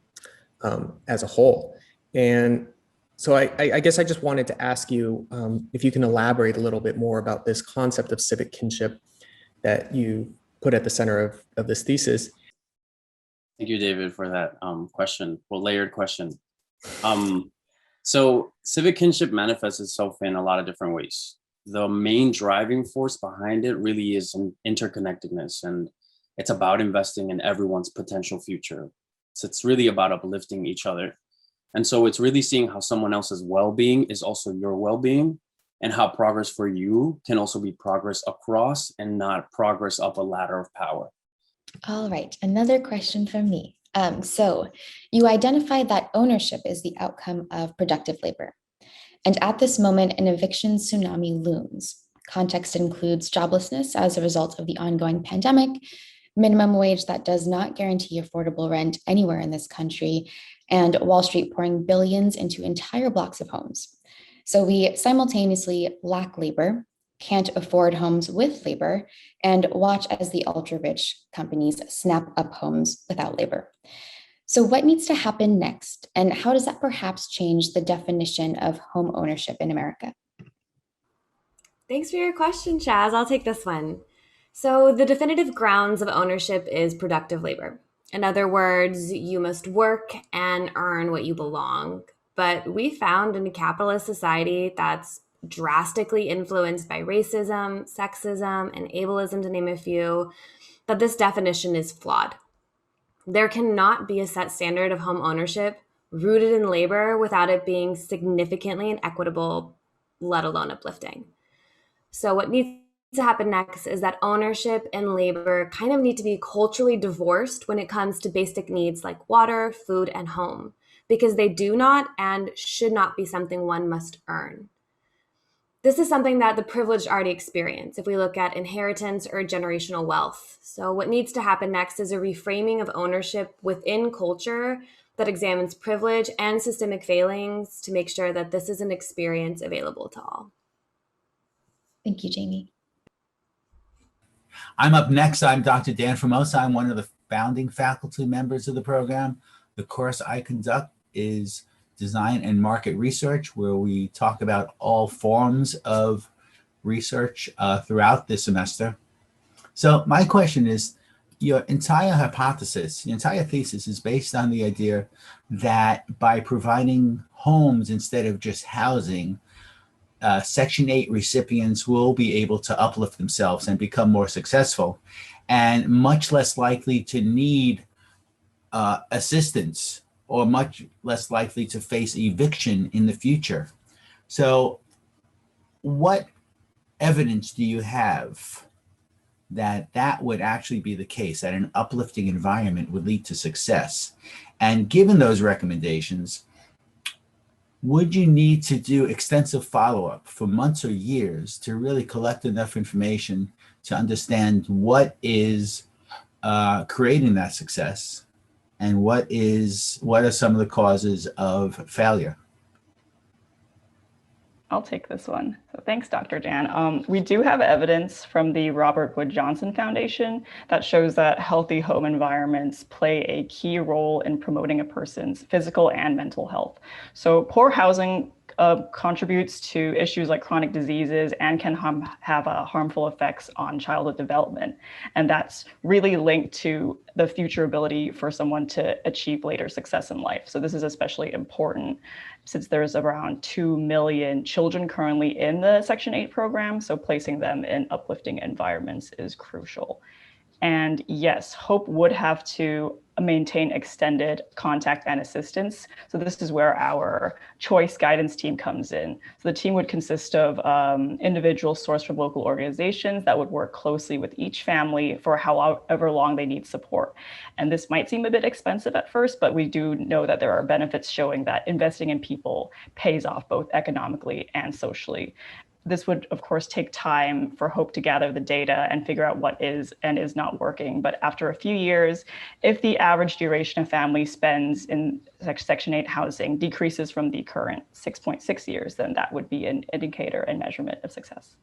as a whole. And so I guess I just wanted to ask you if you can elaborate a little bit more about this concept of civic kinship that you put at the center of this thesis. Thank you, David, for that question, layered question. So civic kinship manifests itself in a lot of different ways. The main driving force behind it really is an interconnectedness, and it's about investing in everyone's potential future. So it's really about uplifting each other. And so it's really seeing how someone else's well-being is also your well-being, and how progress for you can also be progress across and not progress up a ladder of power. All right, another question from me. So you identified that ownership is the outcome of productive labor. And at this moment, an eviction tsunami looms. Context includes joblessness as a result of the ongoing pandemic, minimum wage that does not guarantee affordable rent anywhere in this country, and Wall Street pouring billions into entire blocks of homes. So we simultaneously lack labor, can't afford homes with labor, and watch as the ultra-rich companies snap up homes without labor. So what needs to happen next, and how does that perhaps change the definition of home ownership in America? Thanks for your question, Chaz. I'll take this one. So the definitive grounds of ownership is productive labor. In other words, you must work and earn what you belong. But we found in a capitalist society that's drastically influenced by racism, sexism, and ableism, to name a few, that this definition is flawed. There cannot be a set standard of home ownership rooted in labor without it being significantly inequitable, let alone uplifting. So what needs to happen next is that ownership and labor kind of need to be culturally divorced when it comes to basic needs like water, food, and home, because they do not and should not be something one must earn. This is something that the privileged already experience if we look at inheritance or generational wealth. So what needs to happen next is a reframing of ownership within culture that examines privilege and systemic failings to make sure that this is an experience available to all. Thank you, Jamie. I'm up next. I'm Dr. Dan Formosa. I'm one of the founding faculty members of the program. The course I conduct is Design and Market Research, where we talk about all forms of research throughout the semester. So my question is, your entire hypothesis, your entire thesis is based on the idea that by providing homes instead of just housing, Section 8 recipients will be able to uplift themselves and become more successful and much less likely to need assistance or much less likely to face eviction in the future. So what evidence do you have that that would actually be the case, that an uplifting environment would lead to success? And given those recommendations, would you need to do extensive follow-up for months or years to really collect enough information to understand what is creating that success and what are some of the causes of failure? I'll take this one. So thanks, Dr. Dan. We do have evidence from the Robert Wood Johnson Foundation that shows that healthy home environments play a key role in promoting a person's physical and mental health. So poor housing contributes to issues like chronic diseases and can have harmful effects on childhood development. And that's really linked to the future ability for someone to achieve later success in life. So this is especially important since there's around 2 million children currently in the Section 8 program. So placing them in uplifting environments is crucial. And yes, hope would have to maintain extended contact and assistance. So this is where our choice guidance team comes in. So the team would consist of individuals sourced from local organizations that would work closely with each family for however long they need support. And this might seem a bit expensive at first, but we do know that there are benefits showing that investing in people pays off both economically and socially. This would, of course, take time for HOPE to gather the data and figure out what is and is not working. But after a few years, if the average duration a family spends in Section 8 housing decreases from the current 6.6 years, then that would be an indicator and measurement of success.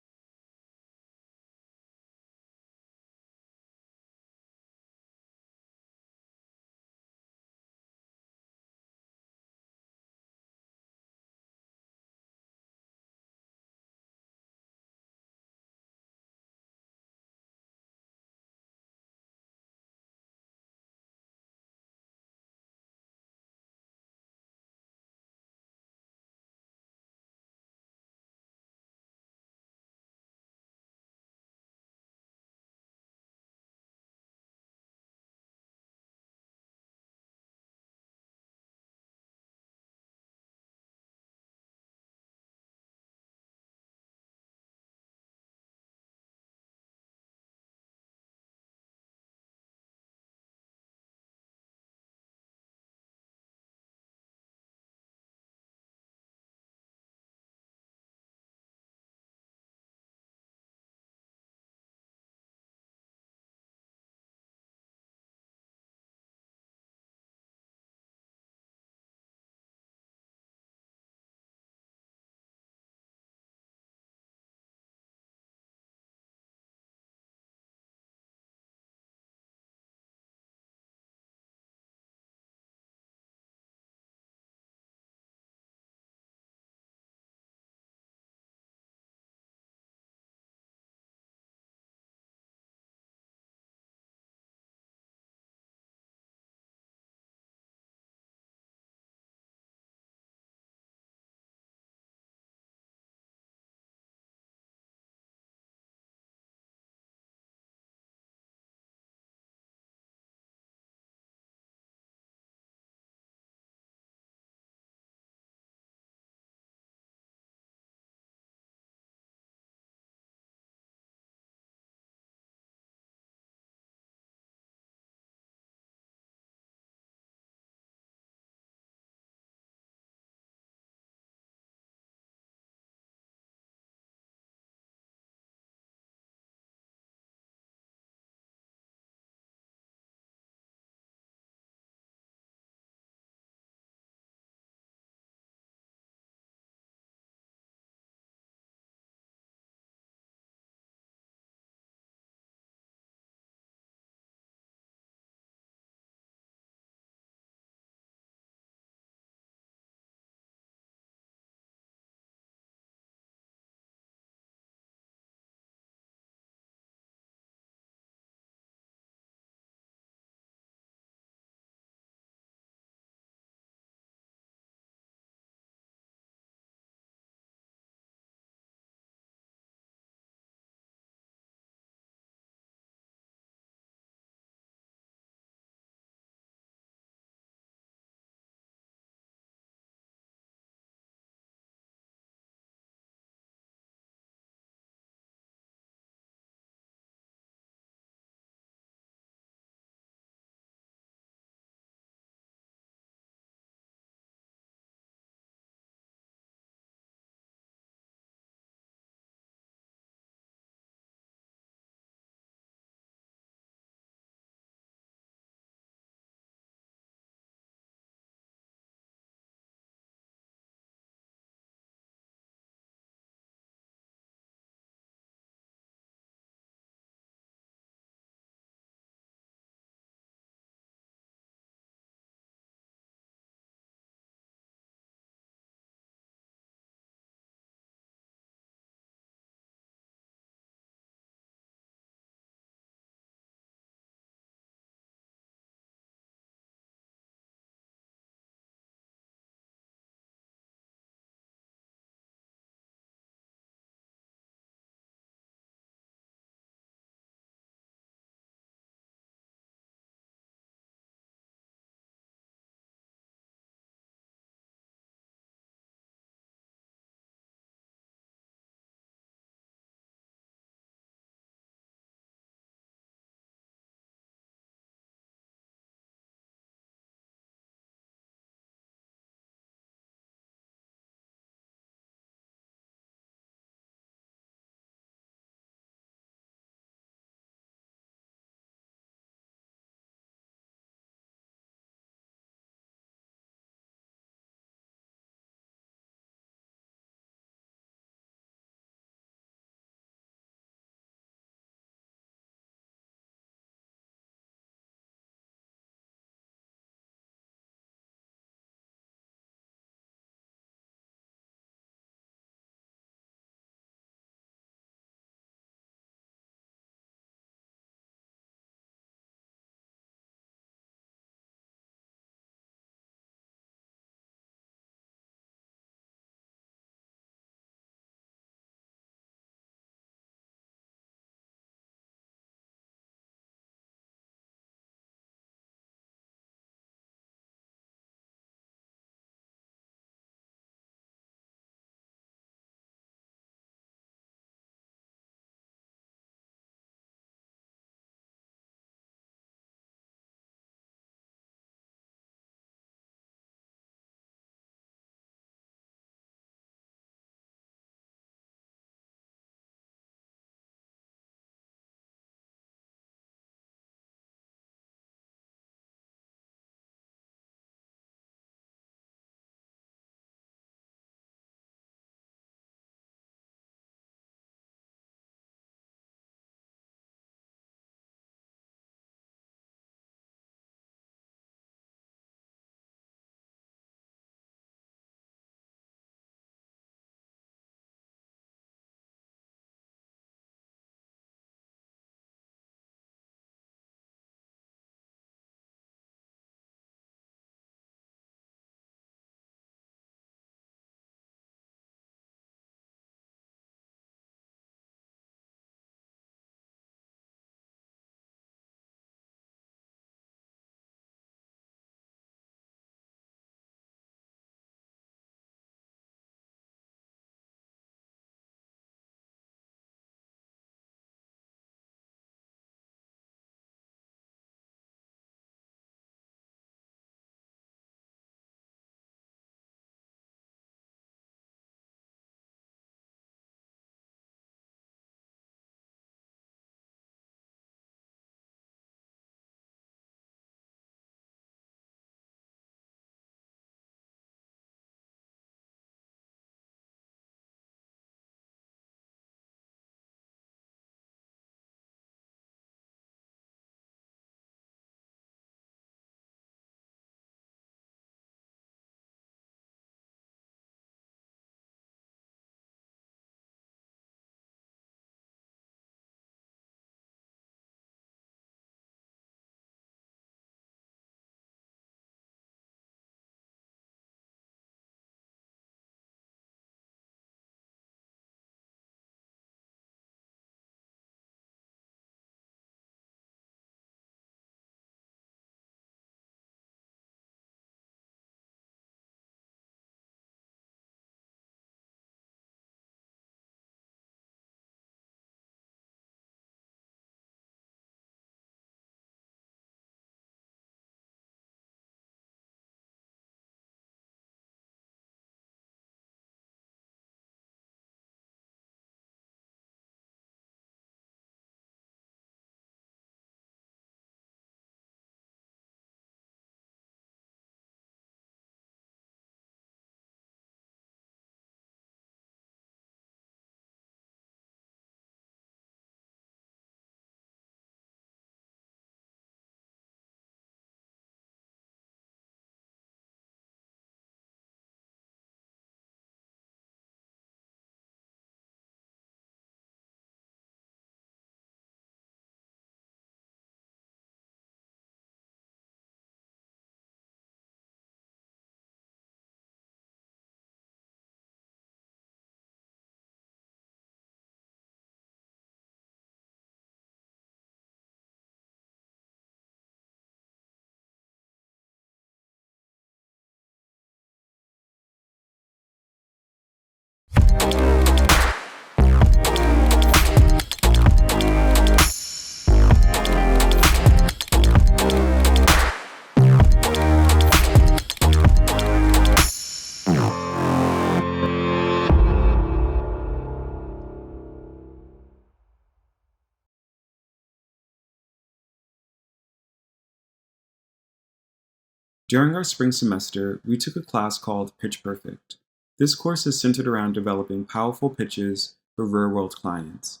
During our spring semester, we took a class called Pitch Perfect. This course is centered around developing powerful pitches for real-world clients.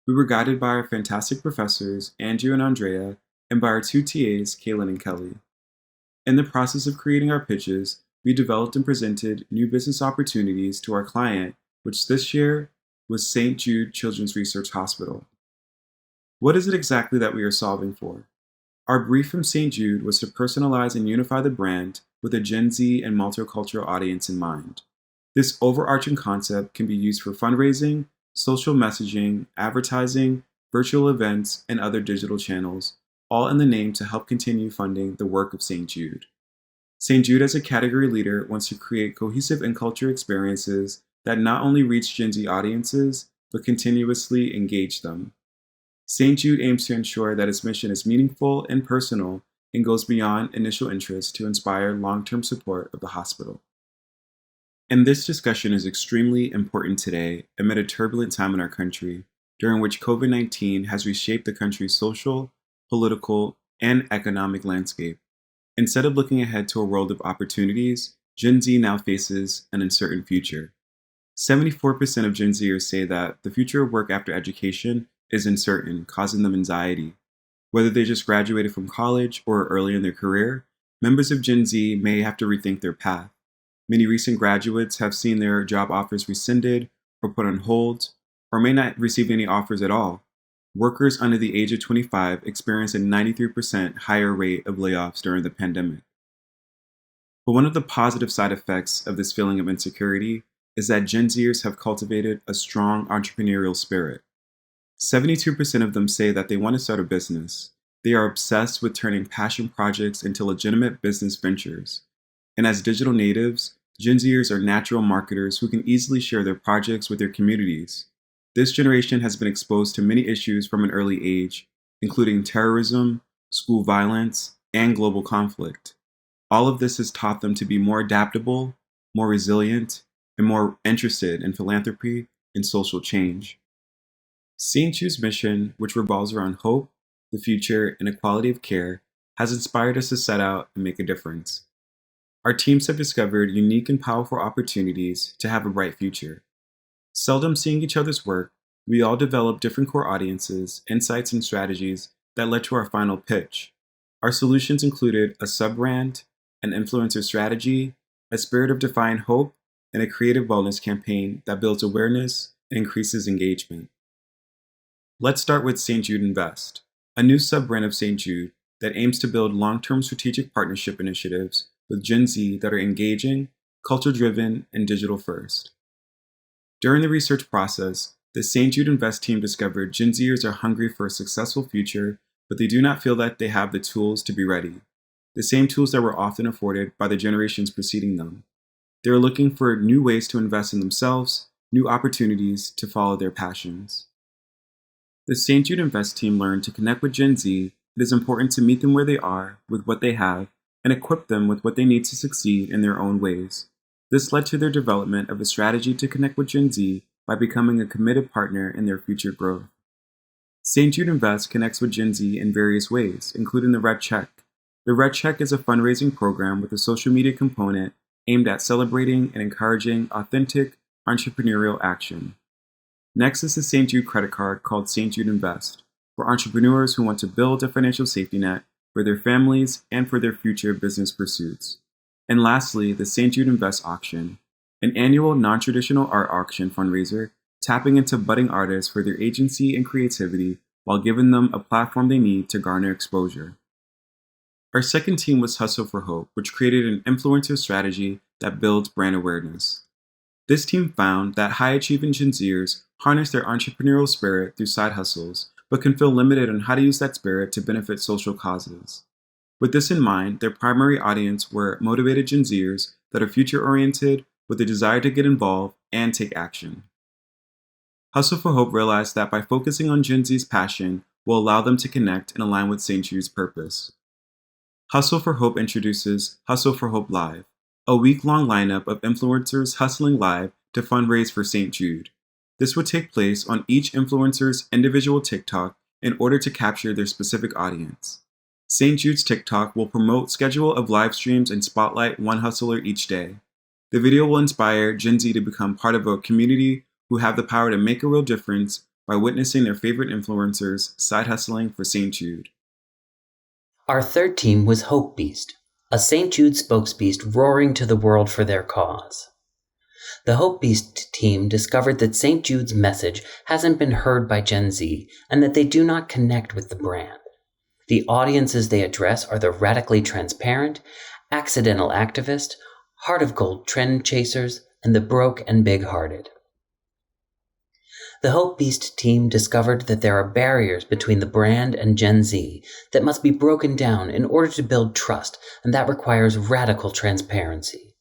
We were guided by our fantastic professors, Andrew and Andrea, and by our two TAs, Kaylin and Kelly. In the process of creating our pitches, we developed and presented new business opportunities to our client, which this year was St. Jude Children's Research Hospital. What is it exactly that we are solving for? Our brief from St. Jude was to personalize and unify the brand with a Gen Z and multicultural audience in mind. This overarching concept can be used for fundraising, social messaging, advertising, virtual events, and other digital channels, all in the name to help continue funding the work of St. Jude. St. Jude as a category leader wants to create cohesive in-culture experiences that not only reach Gen Z audiences, but continuously engage them. St. Jude aims to ensure that its mission is meaningful and personal and goes beyond initial interest to inspire long-term support of the hospital. And this discussion is extremely important today amid a turbulent time in our country, during which COVID-19 has reshaped the country's social, political, and economic landscape. Instead of looking ahead to a world of opportunities, Gen Z now faces an uncertain future. 74% of Gen Zers say that the future of work after education is uncertain, causing them anxiety. Whether they just graduated from college or early in their career, members of Gen Z may have to rethink their path. Many recent graduates have seen their job offers rescinded or put on hold, or may not receive any offers at all. Workers under the age of 25 experienced a 93% higher rate of layoffs during the pandemic. But one of the positive side effects of this feeling of insecurity is that Gen Zers have cultivated a strong entrepreneurial spirit. 72% of them say that they want to start a business. They are obsessed with turning passion projects into legitimate business ventures. And as digital natives, Gen Zers are natural marketers who can easily share their projects with their communities. This generation has been exposed to many issues from an early age, including terrorism, school violence, and global conflict. All of this has taught them to be more adaptable, more resilient, and more interested in philanthropy and social change. St. Jude's mission, which revolves around hope, the future, and equality of care, has inspired us to set out and make a difference. Our teams have discovered unique and powerful opportunities to have a bright future. Seldom seeing each other's work, we all developed different core audiences, insights, and strategies that led to our final pitch. Our solutions included a sub-brand, an influencer strategy, a spirit of defiant hope, and a creative wellness campaign that builds awareness and increases engagement. Let's start with St. Jude Invest, a new sub-brand of St. Jude that aims to build long-term strategic partnership initiatives with Gen Z that are engaging, culture-driven, and digital-first. During the research process, the St. Jude Invest team discovered Gen Zers are hungry for a successful future, but they do not feel that they have the tools to be ready, the same tools that were often afforded by the generations preceding them. They are looking for new ways to invest in themselves, new opportunities to follow their passions. The St. Jude Invest team learned to connect with Gen Z. It is important to meet them where they are, with what they have, and equip them with what they need to succeed in their own ways. This led to their development of a strategy to connect with Gen Z by becoming a committed partner in their future growth. St. Jude Invest connects with Gen Z in various ways, including the Red Check. The Red Check is a fundraising program with a social media component aimed at celebrating and encouraging authentic entrepreneurial action. Next is the St. Jude credit card called St. Jude Invest, for entrepreneurs who want to build a financial safety net for their families and for their future business pursuits. And lastly, the St. Jude Invest auction, an annual non-traditional art auction fundraiser tapping into budding artists for their agency and creativity while giving them a platform they need to garner exposure. Our second team was Hustle for Hope, which created an influencer strategy that builds brand awareness. This team found that high-achieving Gen Zers harness their entrepreneurial spirit through side hustles, but can feel limited on how to use that spirit to benefit social causes. With this in mind, their primary audience were motivated Gen Zers that are future-oriented with a desire to get involved and take action. Hustle for Hope realized that by focusing on Gen Z's passion will allow them to connect and align with St. Jude's purpose. Hustle for Hope introduces Hustle for Hope Live, a week-long lineup of influencers hustling live to fundraise for St. Jude. This would take place on each influencer's individual TikTok in order to capture their specific audience. St. Jude's TikTok will promote schedule of live streams and spotlight one hustler each day. The video will inspire Gen Z to become part of a community who have the power to make a real difference by witnessing their favorite influencers side hustling for St. Jude. Our third team was Hope Beast, a St. Jude spokesbeast roaring to the world for their cause. The Hope Beast team discovered that St. Jude's message hasn't been heard by Gen Z and that they do not connect with the brand. The audiences they address are the radically transparent, accidental activist, heart of gold trend chasers, and the broke and big-hearted. The Hope Beast team discovered that there are barriers between the brand and Gen Z that must be broken down in order to build trust, and that requires radical transparency.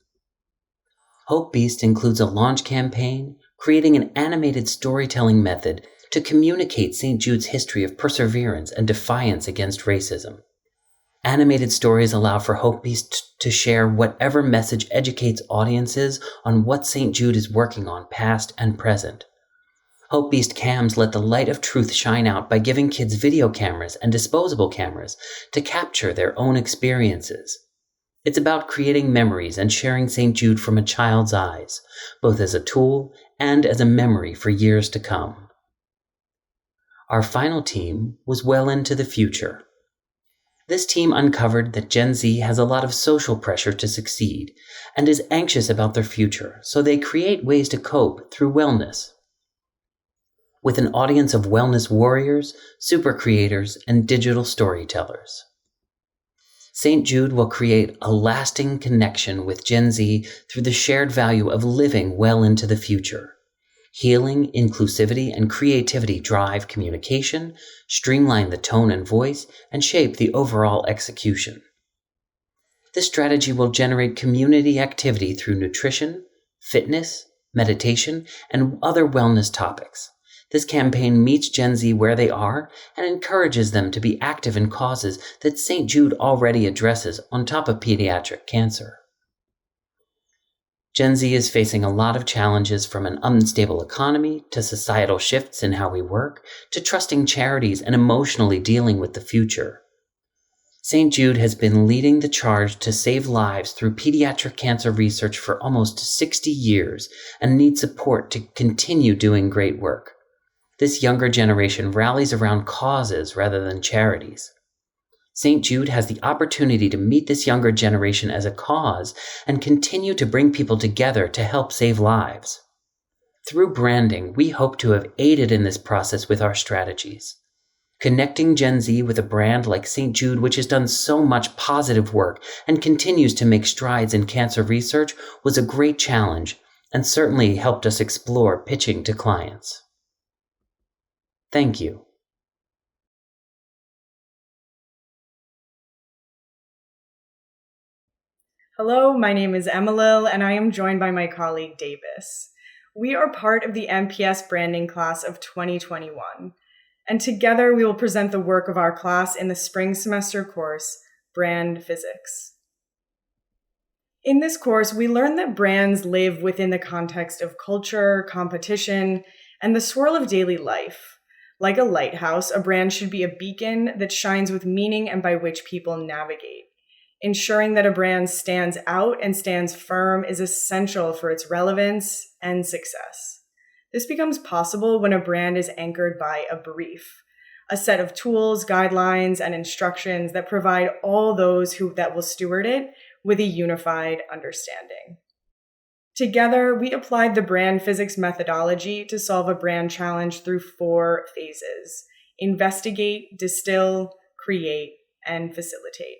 Hope Beast includes a launch campaign, creating an animated storytelling method to communicate St. Jude's history of perseverance and defiance against racism. Animated stories allow for Hope Beast to share whatever message educates audiences on what St. Jude is working on, past and present. Hope Beast cams let the light of truth shine out by giving kids video cameras and disposable cameras to capture their own experiences. It's about creating memories and sharing St. Jude from a child's eyes, both as a tool and as a memory for years to come. Our final team was Well Into the Future. This team uncovered that Gen Z has a lot of social pressure to succeed and is anxious about their future, so they create ways to cope through wellness. With an audience of wellness warriors, super creators, and digital storytellers. St. Jude will create a lasting connection with Gen Z through the shared value of living well into the future. Healing, inclusivity, and creativity drive communication, streamline the tone and voice, and shape the overall execution. This strategy will generate community activity through nutrition, fitness, meditation, and other wellness topics. This campaign meets Gen Z where they are and encourages them to be active in causes that St. Jude already addresses on top of pediatric cancer. Gen Z is facing a lot of challenges, from an unstable economy to societal shifts in how we work to trusting charities and emotionally dealing with the future. St. Jude has been leading the charge to save lives through pediatric cancer research for almost 60 years and needs support to continue doing great work. This younger generation rallies around causes rather than charities. St. Jude has the opportunity to meet this younger generation as a cause and continue to bring people together to help save lives. Through branding, we hope to have aided in this process with our strategies. Connecting Gen Z with a brand like St. Jude, which has done so much positive work and continues to make strides in cancer research, was a great challenge and certainly helped us explore pitching to clients. Thank you. Hello, my name is Emilil, and I am joined by my colleague Davis. We are part of the MPS branding class of 2021, and together we will present the work of our class in the spring semester course, Brand Physics. In this course, we learn that brands live within the context of culture, competition, and the swirl of daily life. Like a lighthouse, a brand should be a beacon that shines with meaning and by which people navigate. Ensuring that a brand stands out and stands firm is essential for its relevance and success. This becomes possible when a brand is anchored by a brief, a set of tools, guidelines, and instructions that provide all those that will steward it with a unified understanding. Together, we applied the brand physics methodology to solve a brand challenge through 4 phases: investigate, distill, create, and facilitate.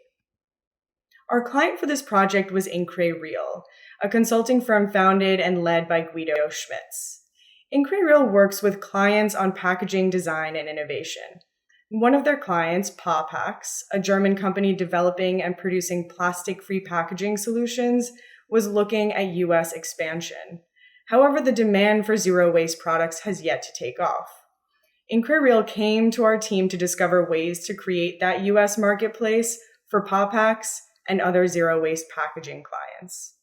Our client for this project was IncreReal, a consulting firm founded and led by Guido Schmitz. IncreReal works with clients on packaging design and innovation. One of their clients, Pawpacks, a German company developing and producing plastic-free packaging solutions, was looking at US expansion. However, the demand for zero-waste products has yet to take off. IncreReal came to our team to discover ways to create that US marketplace for Pawpacks and other zero-waste packaging clients.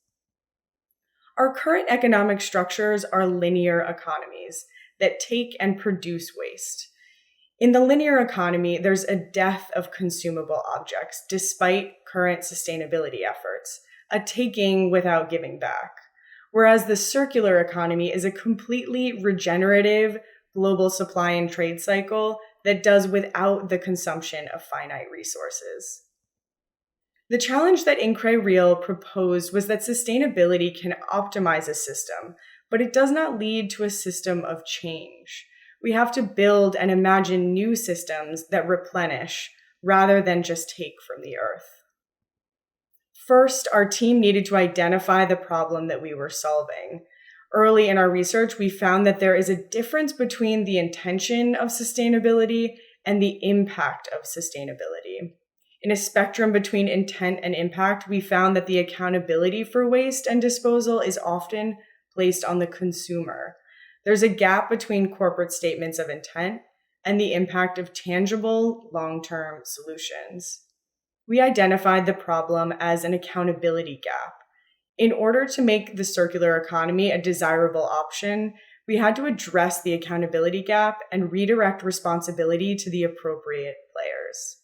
Our current economic structures are linear economies that take and produce waste. In the linear economy, there's a death of consumable objects despite current sustainability efforts, a taking without giving back. Whereas the circular economy is a completely regenerative global supply and trade cycle that does without the consumption of finite resources. The challenge that Incre Real proposed was that sustainability can optimize a system, but it does not lead to a system of change. We have to build and imagine new systems that replenish rather than just take from the earth. First, our team needed to identify the problem that we were solving. Early in our research, we found that there is a difference between the intention of sustainability and the impact of sustainability. In a spectrum between intent and impact, we found that the accountability for waste and disposal is often placed on the consumer. There's a gap between corporate statements of intent and the impact of tangible, long-term solutions. We identified the problem as an accountability gap. In order to make the circular economy a desirable option, we had to address the accountability gap and redirect responsibility to the appropriate players.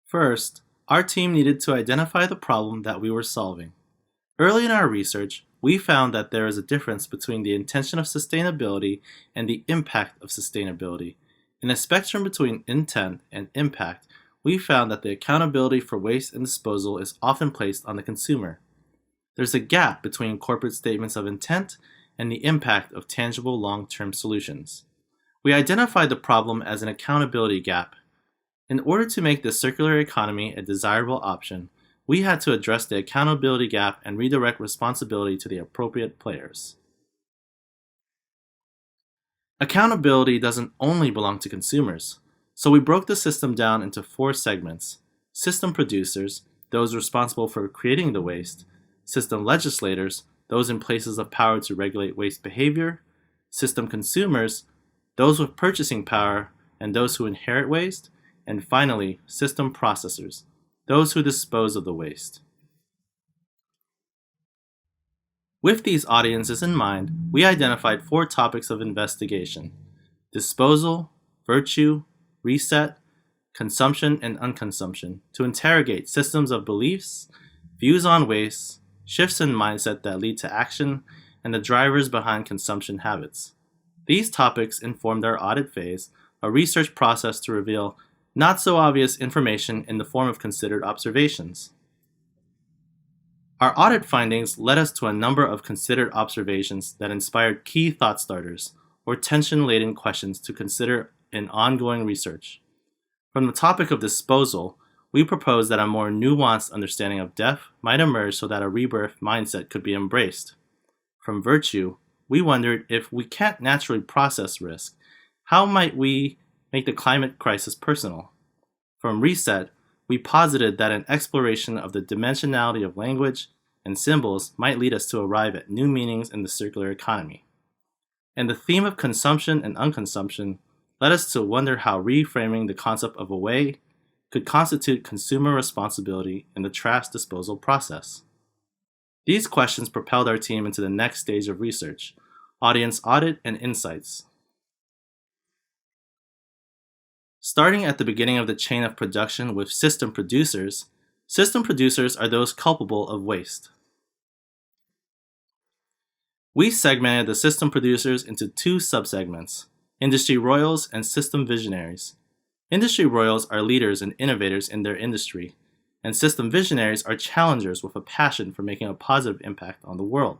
First, our team needed to identify the problem that we were solving. Early in our research, we found that there is a difference between the intention of sustainability and the impact of sustainability. In a spectrum between intent and impact, we found that the accountability for waste and disposal is often placed on the consumer. There's a gap between corporate statements of intent and the impact of tangible long-term solutions. We identified the problem as an accountability gap. In order to make the circular economy a desirable option, we had to address the accountability gap and redirect responsibility to the appropriate players. Accountability doesn't only belong to consumers, so we broke the system down into 4 segments: system producers, those responsible for creating the waste; system legislators, those in places of power to regulate waste behavior; system consumers, those with purchasing power and those who inherit waste; and finally, system processors, those who dispose of the waste. With these audiences in mind, we identified 4 topics of investigation: disposal, virtue, reset, consumption, and unconsumption, to interrogate systems of beliefs, views on waste, shifts in mindset that lead to action, and the drivers behind consumption habits. These topics informed our audit phase, a research process to reveal not so obvious information in the form of considered observations. Our audit findings led us to a number of considered observations that inspired key thought starters, or tension-laden questions to consider in ongoing research. From the topic of disposal, we proposed that a more nuanced understanding of death might emerge so that a rebirth mindset could be embraced. From virtue, we wondered if we can't naturally process risk, how might we make the climate crisis personal? From reset, we posited that an exploration of the dimensionality of language and symbols might lead us to arrive at new meanings in the circular economy. And the theme of consumption and unconsumption led us to wonder how reframing the concept of away could constitute consumer responsibility in the trash disposal process. These questions propelled our team into the next stage of research: audience audit and insights. Starting at the beginning of the chain of production with system producers are those culpable of waste. We segmented the system producers into 2 subsegments: industry royals and system visionaries. Industry royals are leaders and innovators in their industry, and system visionaries are challengers with a passion for making a positive impact on the world.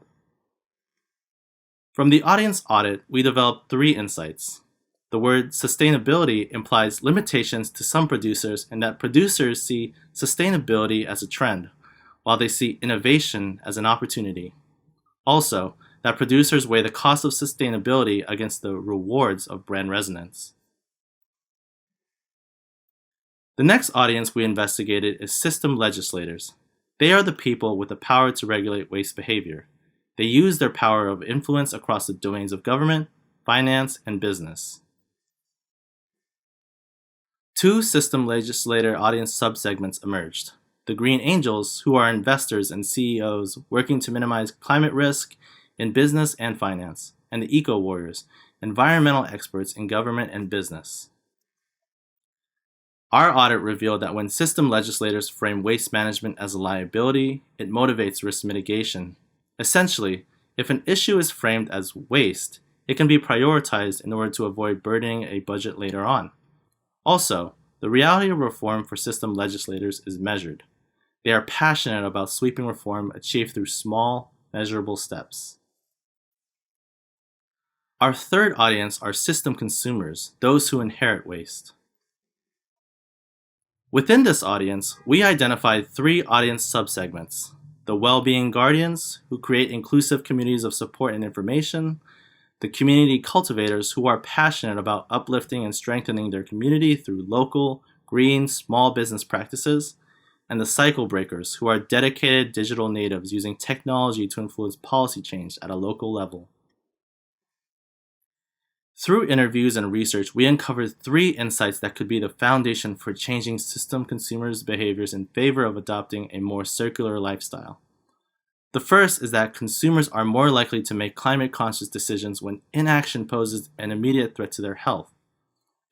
From the audience audit, we developed 3 insights. The word sustainability implies limitations to some producers, and that producers see sustainability as a trend, while they see innovation as an opportunity. Also, that producers weigh the cost of sustainability against the rewards of brand resonance. The next audience we investigated is system legislators. They are the people with the power to regulate waste behavior. They use their power of influence across the domains of government, finance, and business. 2 system legislator audience subsegments emerged: the Green Angels, who are investors and CEOs working to minimize climate risk in business and finance, and the Eco Warriors, environmental experts in government and business. Our audit revealed that when system legislators frame waste management as a liability, it motivates risk mitigation. Essentially, if an issue is framed as waste, it can be prioritized in order to avoid burdening a budget later on. Also, the reality of reform for system legislators is measured. They are passionate about sweeping reform achieved through small, measurable steps. Our third audience are system consumers, those who inherit waste. Within this audience, we identified 3 audience subsegments: the well-being guardians, who create inclusive communities of support and information; the community cultivators, who are passionate about uplifting and strengthening their community through local, green, small business practices; and the cycle breakers, who are dedicated digital natives using technology to influence policy change at a local level. Through interviews and research, we uncovered 3 insights that could be the foundation for changing system consumers' behaviors in favor of adopting a more circular lifestyle. The first is that consumers are more likely to make climate-conscious decisions when inaction poses an immediate threat to their health.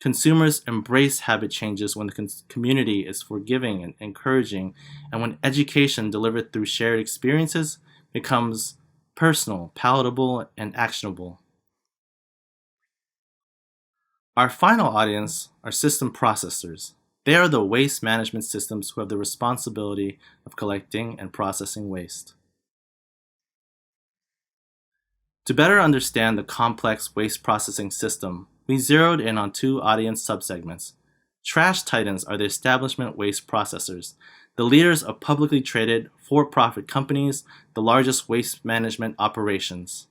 Consumers embrace habit changes when the community is forgiving and encouraging, and when education delivered through shared experiences becomes personal, palatable, and actionable. Our final audience are system processors. They are the waste management systems who have the responsibility of collecting and processing waste. To better understand the complex waste processing system, we zeroed in on 2 audience subsegments. Trash titans are the establishment waste processors, the leaders of publicly traded, for-profit companies, the largest waste management operations.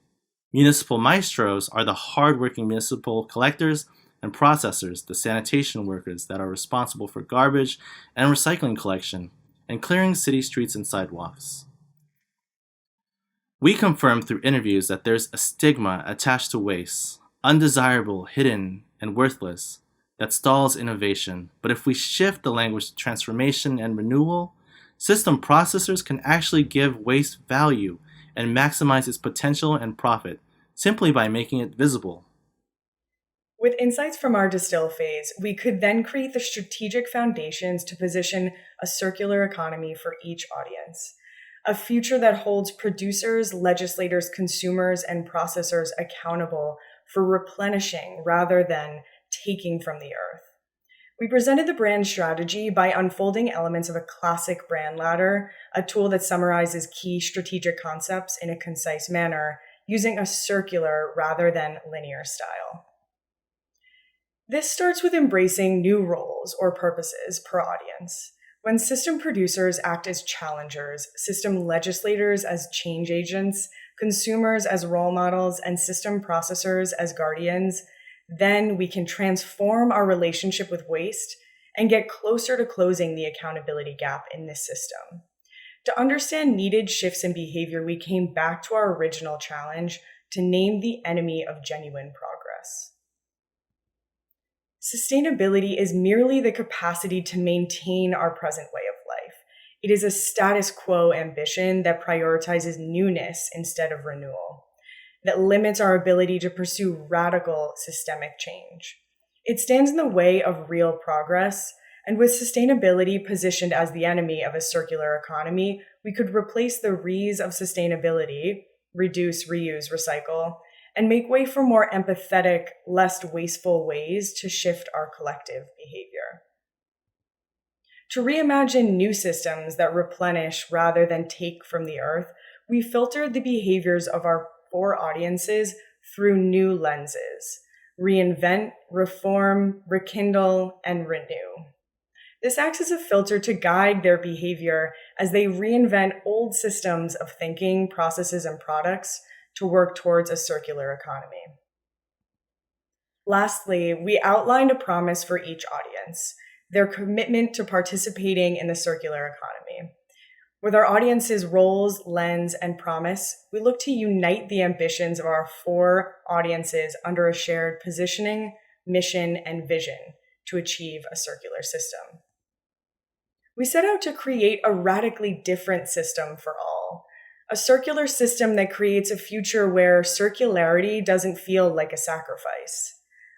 Municipal maestros are the hardworking municipal collectors and processors, the sanitation workers that are responsible for garbage and recycling collection, and clearing city streets and sidewalks. We confirmed through interviews that there's a stigma attached to waste, undesirable, hidden, and worthless, that stalls innovation. But if we shift the language to transformation and renewal, system processors can actually give waste value and maximize its potential and profit simply by making it visible. With insights from our distill phase, we could then create the strategic foundations to position a circular economy for each audience. A future that holds producers, legislators, consumers, and processors accountable for replenishing rather than taking from the earth. We presented the brand strategy by unfolding elements of a classic brand ladder, a tool that summarizes key strategic concepts in a concise manner, using a circular rather than linear style. This starts with embracing new roles or purposes per audience. When system producers act as challengers, system legislators as change agents, consumers as role models, and system processors as guardians, then we can transform our relationship with waste and get closer to closing the accountability gap in this system. To understand needed shifts in behavior, we came back to our original challenge to name the enemy of genuine progress. Sustainability is merely the capacity to maintain our present way of life. It is a status quo ambition that prioritizes newness instead of renewal, that limits our ability to pursue radical systemic change. It stands in the way of real progress, and with sustainability positioned as the enemy of a circular economy, we could replace the re's of sustainability, reduce, reuse, recycle, and make way for more empathetic, less wasteful ways to shift our collective behavior. To reimagine new systems that replenish rather than take from the earth, we filtered the behaviors of our 4 audiences through new lenses: reinvent, reform, rekindle, and renew. This acts as a filter to guide their behavior as they reinvent old systems of thinking, processes, and products to work towards a circular economy. Lastly, we outlined a promise for each audience, their commitment to participating in the circular economy. With our audience's roles, lens, and promise, we look to unite the ambitions of our 4 audiences under a shared positioning, mission, and vision to achieve a circular system. We set out to create a radically different system for all, a circular system that creates a future where circularity doesn't feel like a sacrifice,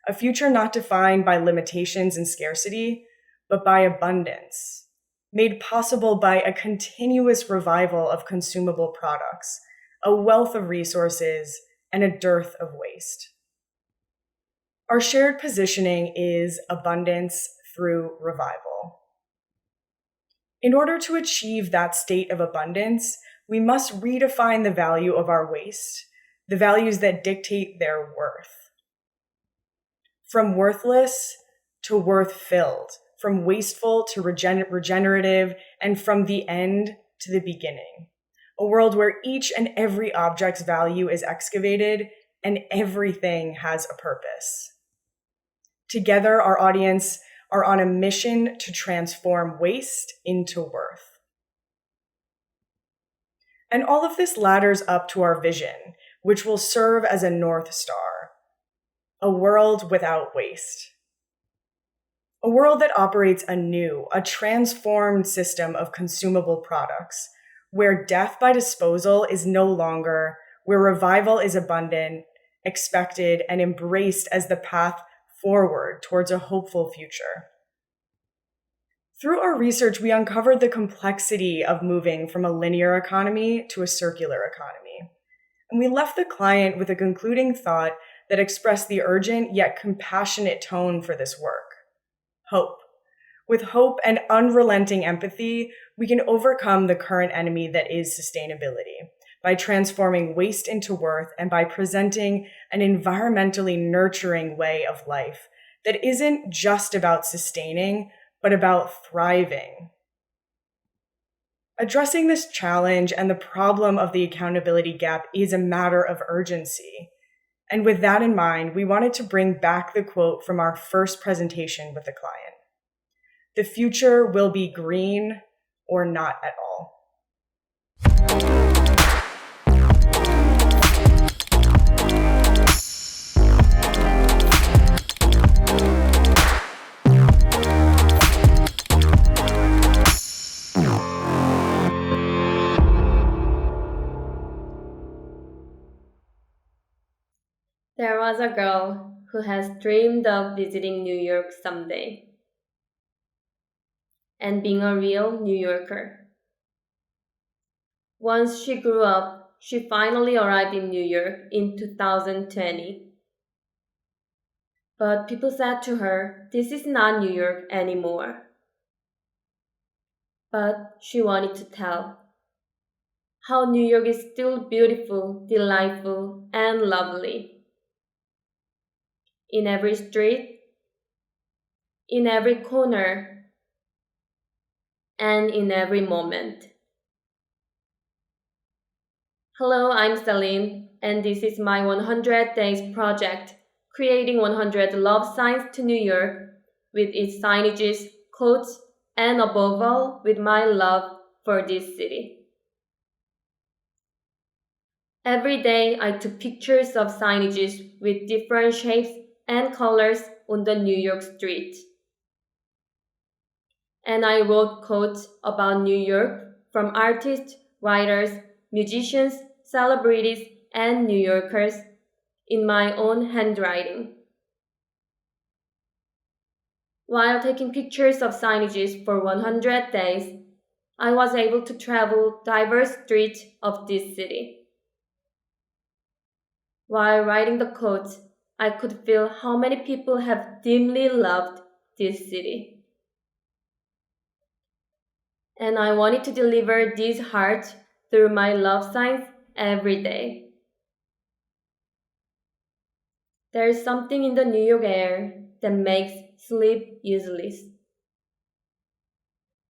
a future not defined by limitations and scarcity, but by abundance, made possible by a continuous revival of consumable products, a wealth of resources, and a dearth of waste. Our shared positioning is abundance through revival. In order to achieve that state of abundance, we must redefine the value of our waste, the values that dictate their worth. From worthless to worth-filled, from wasteful to regenerative, and from the end to the beginning. A world where each and every object's value is excavated and everything has a purpose. Together, our audience are on a mission to transform waste into worth. And all of this ladders up to our vision, which will serve as a North Star, a world without waste. A world that operates anew, a transformed system of consumable products, where death by disposal is no longer, where revival is abundant, expected, and embraced as the path forward towards a hopeful future. Through our research, we uncovered the complexity of moving from a linear economy to a circular economy. And we left the client with a concluding thought that expressed the urgent yet compassionate tone for this work. Hope. With hope and unrelenting empathy, we can overcome the current enemy that is sustainability by transforming waste into worth and by presenting an environmentally nurturing way of life that isn't just about sustaining, but about thriving. Addressing this challenge and the problem of the accountability gap is a matter of urgency. And with that in mind, we wanted to bring back the quote from our first presentation with the client. The future will be green or not at all. There was a girl who has dreamed of visiting New York someday and being a real New Yorker. Once she grew up, she finally arrived in New York in 2020. But people said to her, "This is not New York anymore." But she wanted to tell how New York is still beautiful, delightful, and lovely. In every street, in every corner, and in every moment. Hello, I'm Celine, and this is my 100 Days project, creating 100 love signs to New York, with its signages, quotes, and above all, with my love for this city. Every day, I took pictures of signages with different shapes and colors on the New York street. And I wrote quotes about New York from artists, writers, musicians, celebrities, and New Yorkers in my own handwriting. While taking pictures of signages for 100 days, I was able to travel diverse streets of this city. While writing the quotes, I could feel how many people have deeply loved this city. And I wanted to deliver these hearts through my love signs every day. There is something in the New York air that makes sleep useless.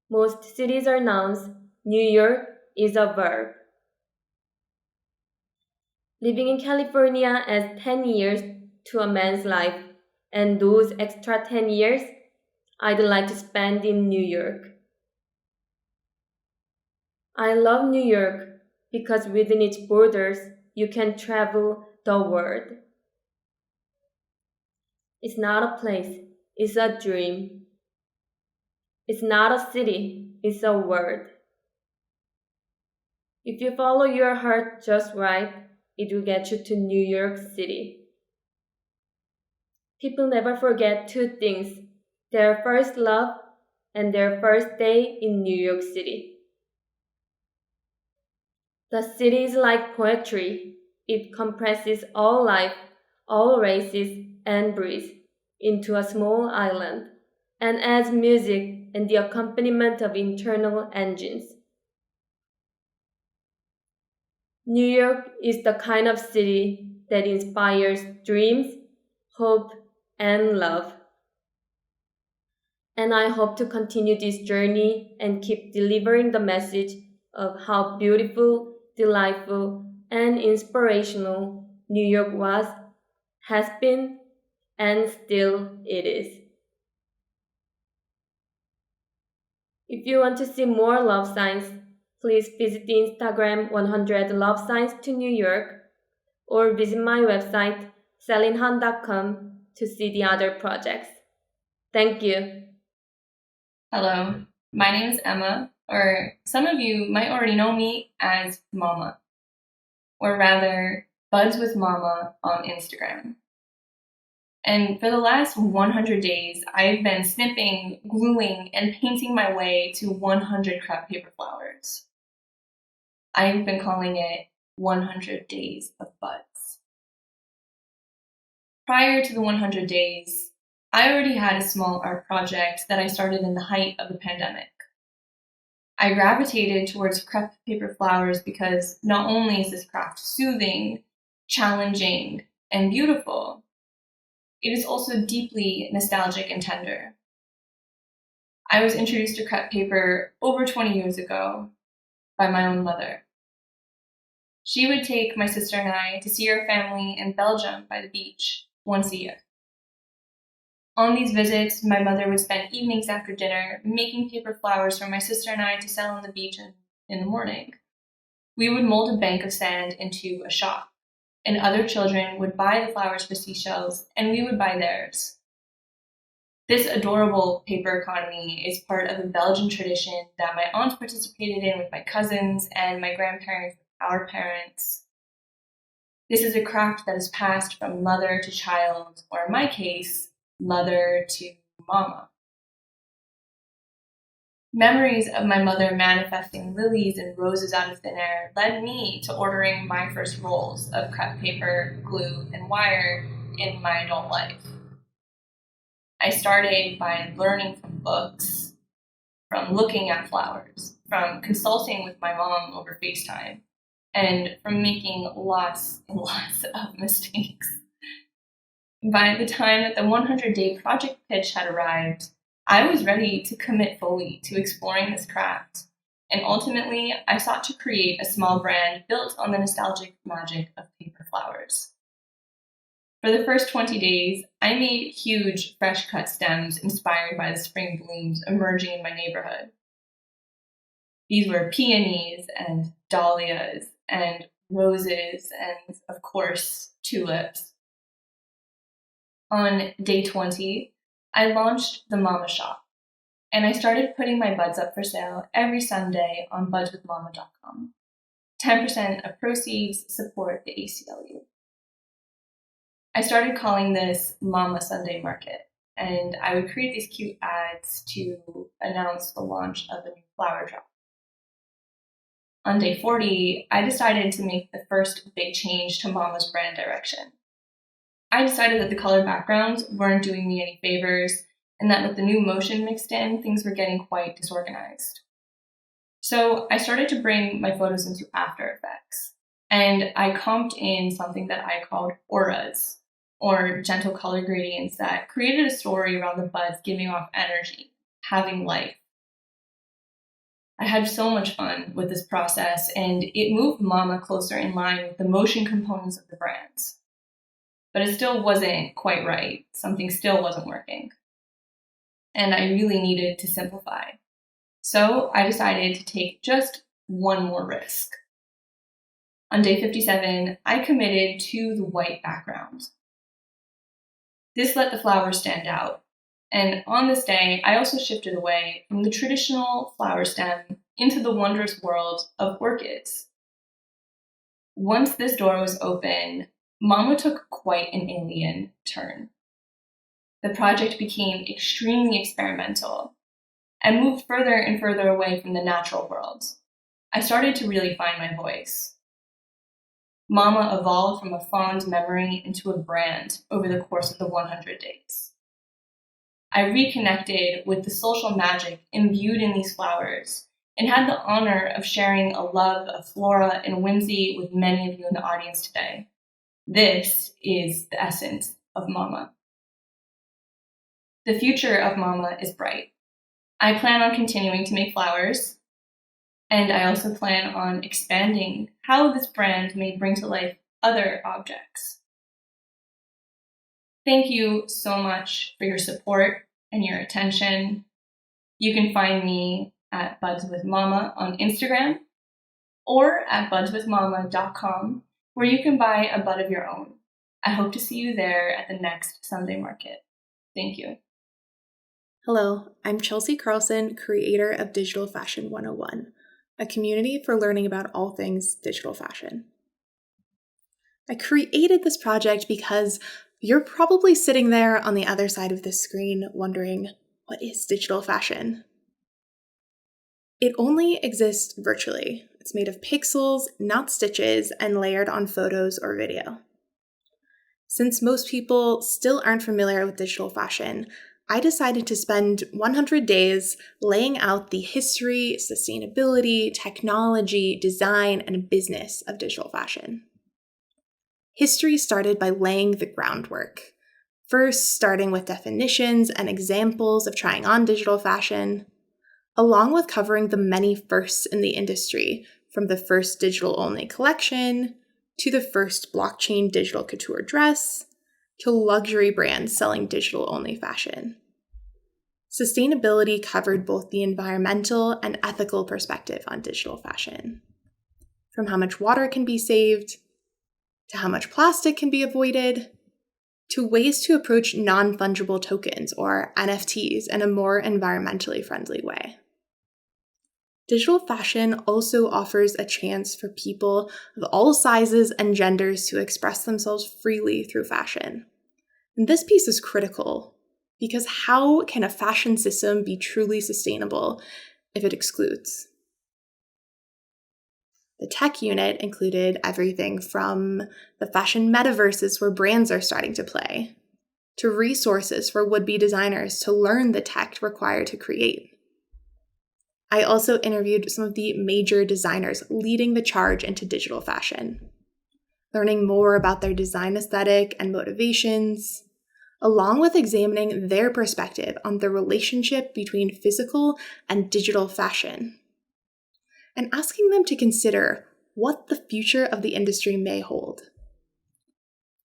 Most cities are nouns. New York is a verb. Living in California adds 10 years to a man's life, and those extra 10 years I'd like to spend in New York. I love New York because within its borders you can travel the world. It's not a place, it's a dream. It's not a city, it's a world. If you follow your heart just right, it will get you to New York City. People never forget two things: their first love and their first day in New York City. The city is like poetry. It compresses all life, all races and breeds into a small island and adds music and the accompaniment of internal engines. New York is the kind of city that inspires dreams, hope, and love. And I hope to continue this journey and keep delivering the message of how beautiful, delightful, and inspirational New York was, has been, and still it is. If you want to see more love signs, please visit the Instagram 100 Love Signs to New York or visit my website celinhan.com to see the other projects. Thank you. Hello, my name is Emma, or some of you might already know me as Mama, or rather, Buds with Mama on Instagram. And for the last 100 days, I've been snipping, gluing, and painting my way to 100 crepe paper flowers. I've been calling it 100 Days of Buds. Prior to the 100 days, I already had a small art project that I started in the height of the pandemic. I gravitated towards crepe paper flowers because not only is this craft soothing, challenging, and beautiful, it is also deeply nostalgic and tender. I was introduced to crepe paper over 20 years ago by my own mother. She would take my sister and I to see her family in Belgium by the beach once a year. On these visits, my mother would spend evenings after dinner making paper flowers for my sister and I to sell on the beach in the morning. We would mold a bank of sand into a shop, and other children would buy the flowers for seashells, and we would buy theirs. This adorable paper economy is part of a Belgian tradition that my aunt participated in with my cousins and my grandparents with our parents. This is a craft that is passed from mother to child, or in my case, mother to mama. Memories of my mother manifesting lilies and roses out of thin air led me to ordering my first rolls of crepe paper, glue, and wire in my adult life. I started by learning from books, from looking at flowers, from consulting with my mom over FaceTime, and from making lots and lots of mistakes. By the time that the 100-day project pitch had arrived, I was ready to commit fully to exploring this craft, and ultimately, I sought to create a small brand built on the nostalgic magic of paper flowers. For the first 20 days, I made huge, fresh-cut stems inspired by the spring blooms emerging in my neighborhood. These were peonies and dahlias and roses and, of course, tulips. On day 20, I launched the Mama Shop, and I started putting my buds up for sale every Sunday on budswithmama.com. 10% of proceeds support the ACLU. I started calling this Mama Sunday Market, and I would create these cute ads to announce the launch of a new flower drop. On day 40, I decided to make the first big change to Mama's brand direction. I decided that the color backgrounds weren't doing me any favors, and that with the new motion mixed in, things were getting quite disorganized. So I started to bring my photos into After Effects, and I comped in something that I called auras, or gentle color gradients that created a story around the buds giving off energy, having life. I had so much fun with this process, and it moved Mama closer in line with the motion components of the brands. But it still wasn't quite right. Something still wasn't working. And I really needed to simplify. So I decided to take just one more risk. On day 57, I committed to the white background. This let the flowers stand out. And on this day, I also shifted away from the traditional flower stem into the wondrous world of orchids. Once this door was open, Mama took quite an alien turn. The project became extremely experimental, and moved further and further away from the natural world, I started to really find my voice. Mama evolved from a fond memory into a brand over the course of the 100 days. I reconnected with the social magic imbued in these flowers and had the honor of sharing a love of flora and whimsy with many of you in the audience today. This is the essence of Mama. The future of Mama is bright. I plan on continuing to make flowers, and I also plan on expanding how this brand may bring to life other objects. Thank you so much for your support and your attention. You can find me at Buds with Mama on Instagram or at budswithmama.com, where you can buy a bud of your own. I hope to see you there at the next Sunday market. Thank you. Hello, I'm Chelsea Carlson, creator of Digital Fashion 101, a community for learning about all things digital fashion. I created this project because you're probably sitting there on the other side of the screen wondering, what is digital fashion? It only exists virtually. It's made of pixels, not stitches, and layered on photos or video. Since most people still aren't familiar with digital fashion, I decided to spend 100 days laying out the history, sustainability, technology, design, and business of digital fashion. History started by laying the groundwork, first starting with definitions and examples of trying on digital fashion, along with covering the many firsts in the industry, from the first digital-only collection, to the first blockchain digital couture dress, to luxury brands selling digital-only fashion. Sustainability covered both the environmental and ethical perspective on digital fashion, from how much water can be saved, to how much plastic can be avoided, to ways to approach non-fungible tokens, or NFTs, in a more environmentally friendly way. Digital fashion also offers a chance for people of all sizes and genders to express themselves freely through fashion. And this piece is critical, because how can a fashion system be truly sustainable if it excludes? The tech unit included everything from the fashion metaverses where brands are starting to play, to resources for would-be designers to learn the tech required to create. I also interviewed some of the major designers leading the charge into digital fashion, learning more about their design aesthetic and motivations, along with examining their perspective on the relationship between physical and digital fashion, and asking them to consider what the future of the industry may hold.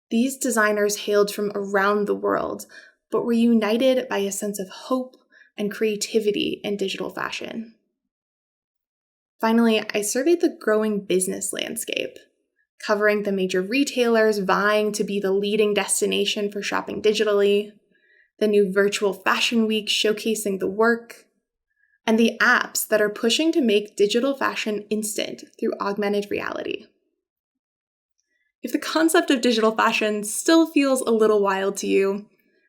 These designers hailed from around the world, but were united by a sense of hope and creativity in digital fashion. Finally, I surveyed the growing business landscape, covering the major retailers vying to be the leading destination for shopping digitally, the new virtual fashion week showcasing the work, and the apps that are pushing to make digital fashion instant through augmented reality. If the concept of digital fashion still feels a little wild to you,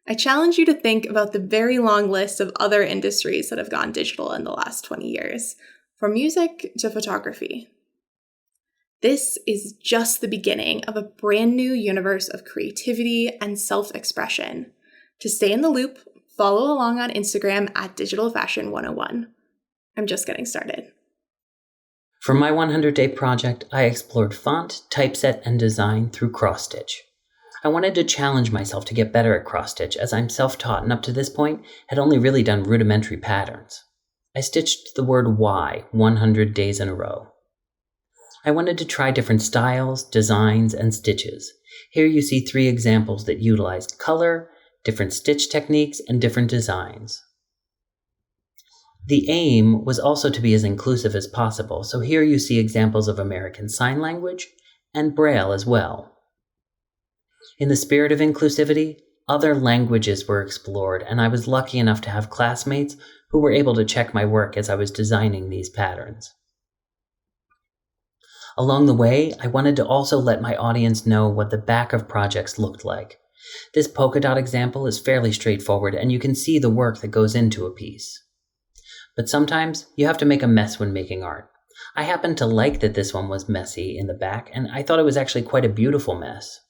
I challenge you to think about the very long list of other industries that have gone digital in the last 20 years, from music to photography. This is just the beginning of a brand new universe of creativity and self-expression. To stay in the loop, follow along on Instagram at Digital Fashion 101. I'm just getting started. For my 100-day project, I explored font, typeset, and design through cross-stitch. I wanted to challenge myself to get better at cross-stitch, as I'm self-taught and up to this point had only really done rudimentary patterns. I stitched the word Y 100 days in a row. I wanted to try different styles, designs, and stitches. Here you see 3 examples that utilized color, different stitch techniques, and different designs. The aim was also to be as inclusive as possible, so here you see examples of American Sign Language and Braille as well. In the spirit of inclusivity, other languages were explored, and I was lucky enough to have classmates who were able to check my work as I was designing these patterns. Along the way, I wanted to also let my audience know what the back of projects looked like. This polka dot example is fairly straightforward, and you can see the work that goes into a piece. But sometimes you have to make a mess when making art. I happened to like that this one was messy in the back, and I thought it was actually quite a beautiful mess.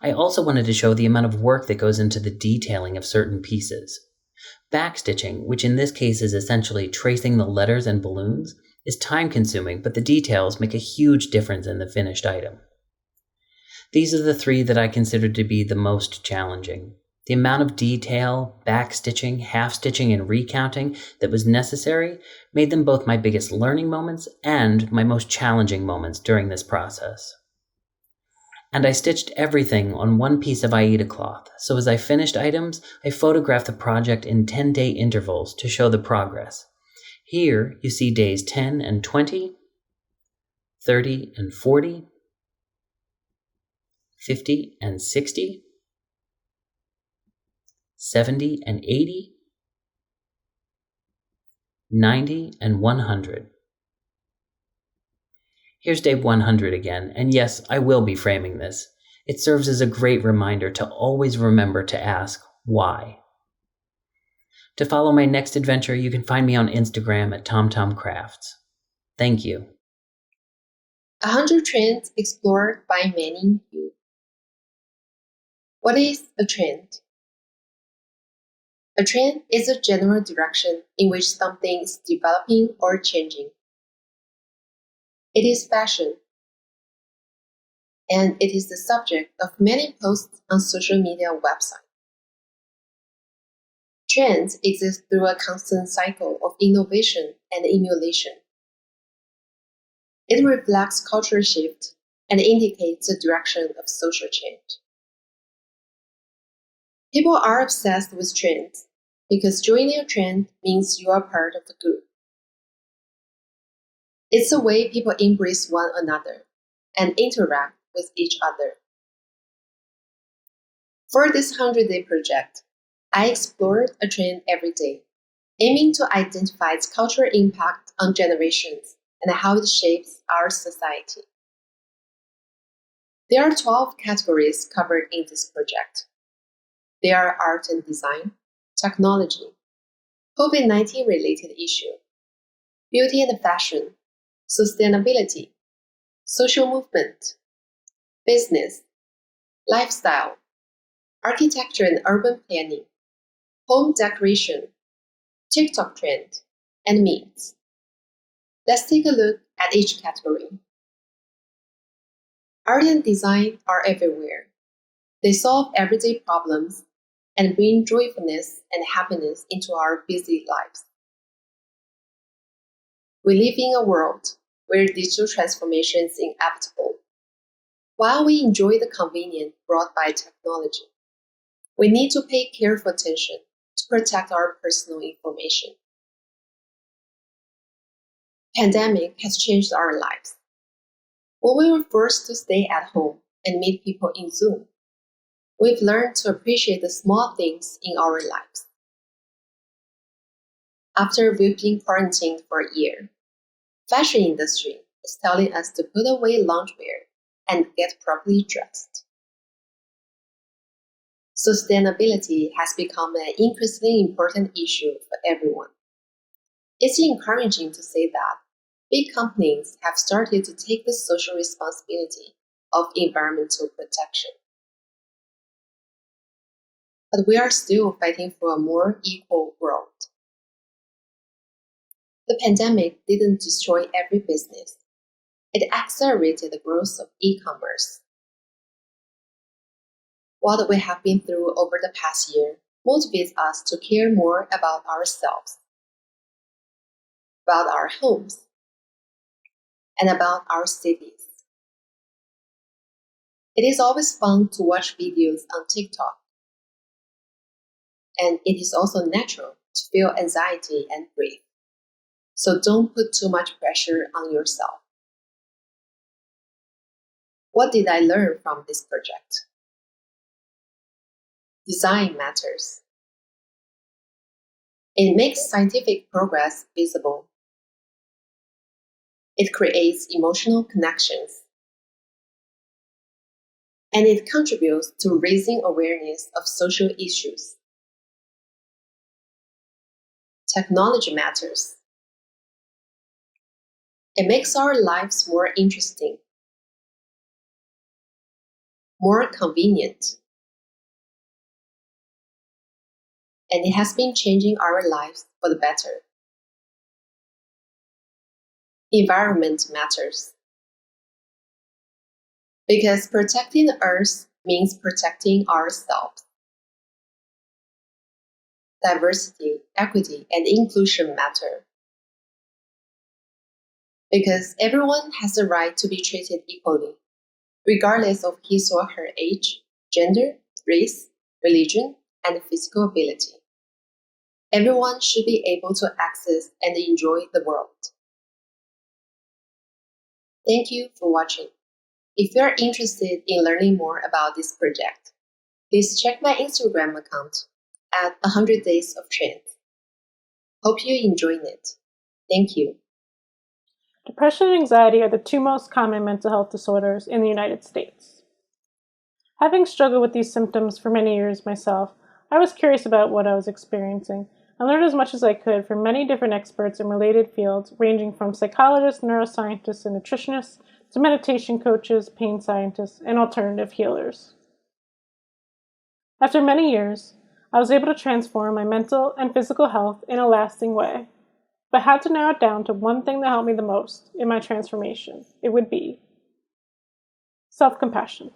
I also wanted to show the amount of work that goes into the detailing of certain pieces. Backstitching, which in this case is essentially tracing the letters and balloons, is time-consuming, but the details make a huge difference in the finished item. These are the three that I consider to be the most challenging. The amount of detail, backstitching, half-stitching, and recounting that was necessary made them both my biggest learning moments and my most challenging moments during this process. And I stitched everything on one piece of Aida cloth, so as I finished items, I photographed the project in 10-day intervals to show the progress. Here you see days 10 and 20, 30 and 40, 50 and 60, 70 and 80, 90 and 100. Here's day 100 again, and yes, I will be framing this. It serves as a great reminder to always remember to ask why. To follow my next adventure, you can find me on Instagram at TomTomCrafts. Thank you. 100 trends explored by many youth. What is a trend? A trend is a general direction in which something is developing or changing. It is fashion, and it is the subject of many posts on social media websites. Trends exist through a constant cycle of innovation and emulation. It reflects cultural shift and indicates the direction of social change. People are obsessed with trends because joining a trend means you are part of the group. It's a way people embrace one another and interact with each other. For this 100-day project, I explored a trend every day, aiming to identify its cultural impact on generations and how it shapes our society. There are 12 categories covered in this project. They are art and design, technology, COVID-19 related issue, beauty and fashion, sustainability, social movement, business, lifestyle, architecture and urban planning, home decoration, TikTok trend, and memes. Let's take a look at each category. Art and design are everywhere. They solve everyday problems and bring joyfulness and happiness into our busy lives. We live in a world where digital transformation is inevitable. While we enjoy the convenience brought by technology, we need to pay careful attention to protect our personal information. Pandemic has changed our lives. When we were forced to stay at home and meet people in Zoom, we've learned to appreciate the small things in our lives. After we've been quarantined for a year, fashion industry is telling us to put away loungewear and get properly dressed. Sustainability has become an increasingly important issue for everyone. It's encouraging to say that big companies have started to take the social responsibility of environmental protection. But we are still fighting for a more equal world. The pandemic didn't destroy every business. It accelerated the growth of e-commerce. What we have been through over the past year motivates us to care more about ourselves, about our homes, and about our cities. It is always fun to watch videos on TikTok, and it is also natural to feel anxiety and grief. So don't put too much pressure on yourself. What did I learn from this project? Design matters. It makes scientific progress visible. It creates emotional connections. And it contributes to raising awareness of social issues. Technology matters. It makes our lives more interesting, more convenient, and it has been changing our lives for the better. Environment matters. Because protecting the earth means protecting ourselves. Diversity, equity, and inclusion matter. Because everyone has the right to be treated equally, regardless of his or her age, gender, race, religion, and physical ability. Everyone should be able to access and enjoy the world. Thank you for watching. If you are interested in learning more about this project, please check my Instagram account at 100 Days of Change. Hope you enjoyed it. Thank you. Depression and anxiety are the two most common mental health disorders in the United States. Having struggled with these symptoms for many years myself, I was curious about what I was experiencing and learned as much as I could from many different experts in related fields, ranging from psychologists, neuroscientists, and nutritionists to meditation coaches, pain scientists, and alternative healers. After many years, I was able to transform my mental and physical health in a lasting way. If I had to narrow it down to one thing that helped me the most in my transformation, it would be self-compassion.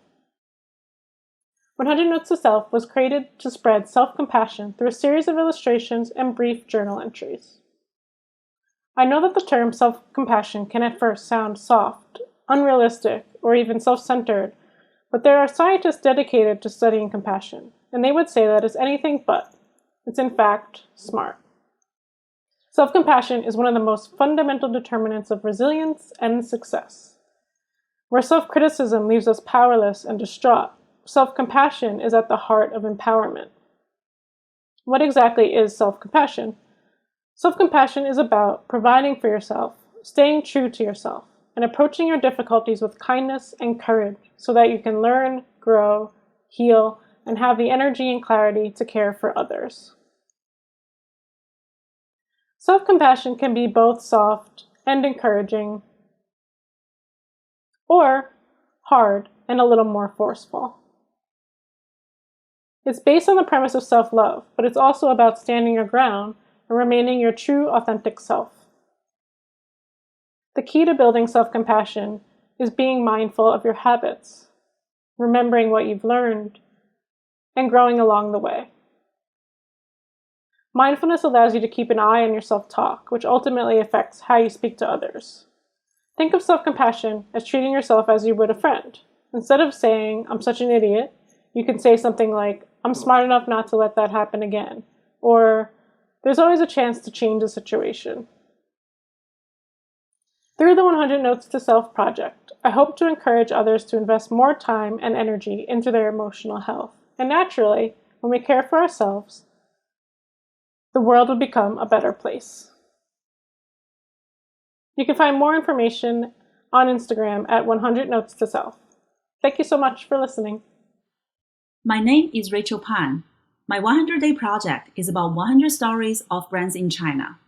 100 Notes to Self was created to spread self-compassion through a series of illustrations and brief journal entries. I know that the term self-compassion can at first sound soft, unrealistic, or even self-centered, but there are scientists dedicated to studying compassion, and they would say that it's anything but. It's in fact smart. Self-compassion is one of the most fundamental determinants of resilience and success. Where self-criticism leaves us powerless and distraught, self-compassion is at the heart of empowerment. What exactly is self-compassion? Self-compassion is about providing for yourself, staying true to yourself, and approaching your difficulties with kindness and courage so that you can learn, grow, heal, and have the energy and clarity to care for others. Self-compassion can be both soft and encouraging, or hard and a little more forceful. It's based on the premise of self-love, but it's also about standing your ground and remaining your true, authentic self. The key to building self-compassion is being mindful of your habits, remembering what you've learned, and growing along the way. Mindfulness allows you to keep an eye on your self-talk, which ultimately affects how you speak to others. Think of self-compassion as treating yourself as you would a friend. Instead of saying, "I'm such an idiot," you can say something like, "I'm smart enough not to let that happen again," or "There's always a chance to change the situation." Through the 100 Notes to Self project, I hope to encourage others to invest more time and energy into their emotional health. And naturally, when we care for ourselves, the world will become a better place. You can find more information on Instagram at 100 Notes to Self. Thank you so much for listening. My name is Rachel Pan. My 100-day project is about 100 stories of brands in China.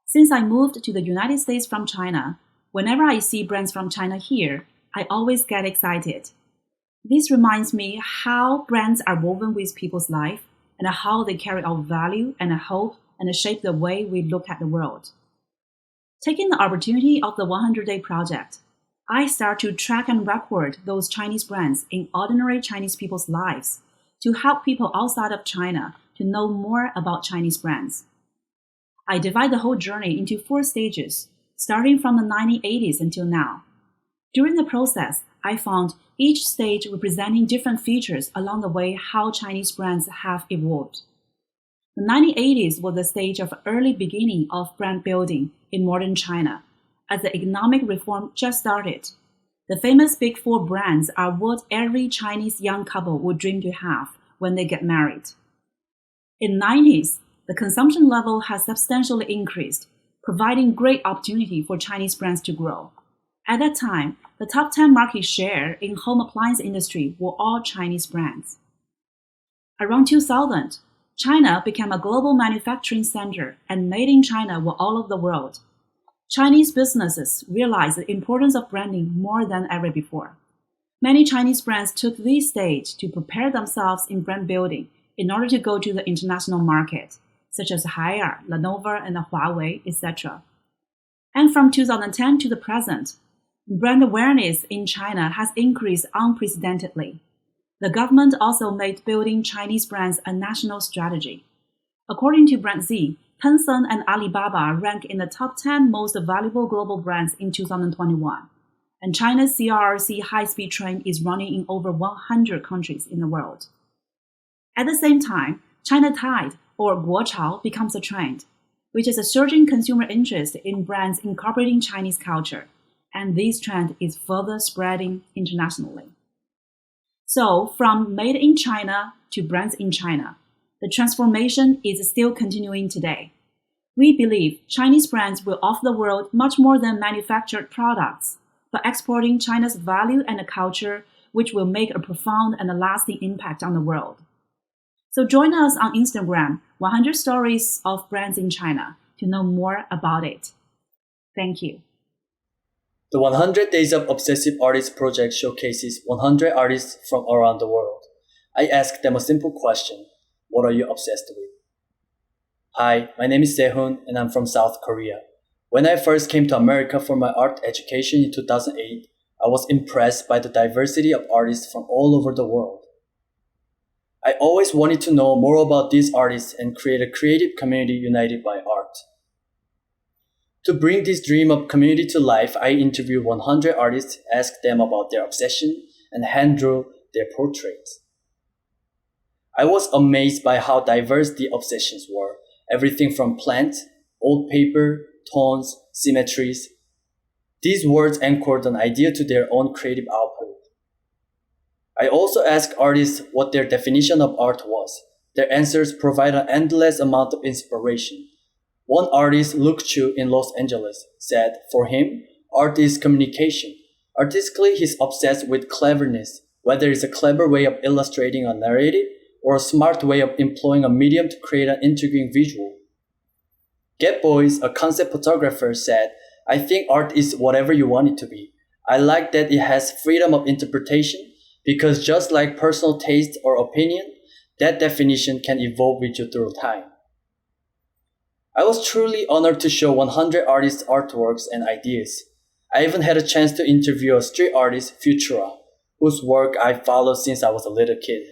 Since I moved to the United States from China, whenever I see brands from China here, I always get excited. This reminds me how brands are woven with people's life and how they carry out value and hope and shape the way we look at the world. Taking the opportunity of the 100-day project, I start to track and record those Chinese brands in ordinary Chinese people's lives to help people outside of China to know more about Chinese brands. I divide the whole journey into 4 stages, starting from the 1980s until now. During the process, I found each stage representing different features along the way how Chinese brands have evolved. The 1980s was the stage of early beginning of brand building in modern China, as the economic reform just started. The famous Big 4 brands are what every Chinese young couple would dream to have when they get married. In the 90s, the consumption level has substantially increased, providing great opportunity for Chinese brands to grow. At that time, the top 10 market share in home appliance industry were all Chinese brands. Around 2000, China became a global manufacturing center, and made in China were all over the world. Chinese businesses realized the importance of branding more than ever before. Many Chinese brands took this stage to prepare themselves in brand building in order to go to the international market, such as Haier, Lenovo, and Huawei, etc. And from 2010 to the present, brand awareness in China has increased unprecedentedly. The government also made building Chinese brands a national strategy. According to BrandZ, Tencent and Alibaba rank in the top 10 most valuable global brands in 2021, and China's CRRC high-speed train is running in over 100 countries in the world. At the same time, China Tide, or Guochao, becomes a trend, which is a surging consumer interest in brands incorporating Chinese culture, and this trend is further spreading internationally. So, from made in China to brands in China, the transformation is still continuing today. We believe Chinese brands will offer the world much more than manufactured products, but exporting China's value and culture, which will make a profound and lasting impact on the world. So join us on Instagram, 100 Stories of Brands in China, to know more about it. Thank you. The 100 Days of Obsessive Artists project showcases 100 artists from around the world. I ask them a simple question: what are you obsessed with? Hi, my name is Sehun and I'm from South Korea. When I first came to America for my art education in 2008, I was impressed by the diversity of artists from all over the world. I always wanted to know more about these artists and create a creative community united by art. To bring this dream of community to life, I interviewed 100 artists, asked them about their obsession, and hand-drew their portraits. I was amazed by how diverse the obsessions were, everything from plants, old paper, tones, symmetries. These words anchored an idea to their own creative output. I also asked artists what their definition of art was. Their answers provide an endless amount of inspiration. One artist, Luke Chu in Los Angeles, said for him, art is communication. Artistically, he's obsessed with cleverness, whether it's a clever way of illustrating a narrative or a smart way of employing a medium to create an intriguing visual. Get Boys, a concept photographer, said, I think art is whatever you want it to be. I like that it has freedom of interpretation because just like personal taste or opinion, that definition can evolve with you through time. I was truly honored to show 100 artists' artworks and ideas. I even had a chance to interview a street artist, Futura, whose work I followed since I was a little kid.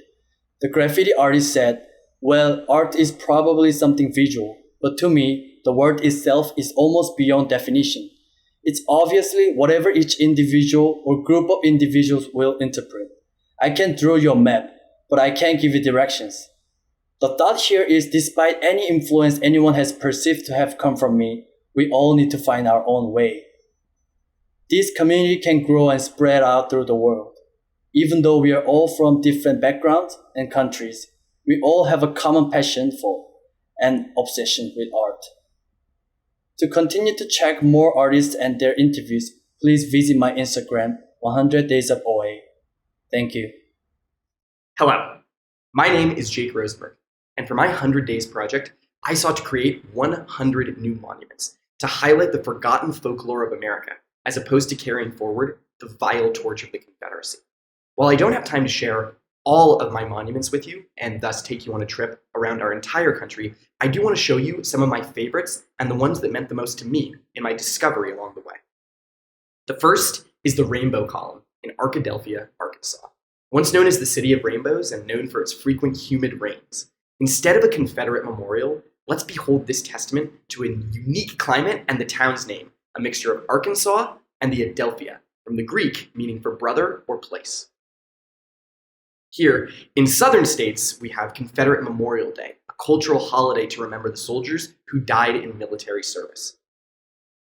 The graffiti artist said, well, art is probably something visual, but to me, the word itself is almost beyond definition. It's obviously whatever each individual or group of individuals will interpret. I can draw you a map, but I can't give you directions. The thought here is despite any influence anyone has perceived to have come from me, we all need to find our own way. This community can grow and spread out through the world. Even though we are all from different backgrounds and countries, we all have a common passion for and obsession with art. To continue to check more artists and their interviews, please visit my Instagram, 100 Days of OA. Thank you. Hello, my name is Jake Roseberg, and for my 100 Days project, I sought to create 100 new monuments to highlight the forgotten folklore of America, as opposed to carrying forward the vile torch of the Confederacy. While I don't have time to share all of my monuments with you, and thus take you on a trip around our entire country, I do want to show you some of my favorites and the ones that meant the most to me in my discovery along the way. The first is the Rainbow Column in Arkadelphia, Arkansas. Once known as the City of Rainbows and known for its frequent humid rains, instead of a Confederate memorial, let's behold this testament to a unique climate and the town's name, a mixture of Arkansas and the Adelphia, from the Greek meaning for brother or place. Here, in southern states, we have Confederate Memorial Day, a cultural holiday to remember the soldiers who died in military service.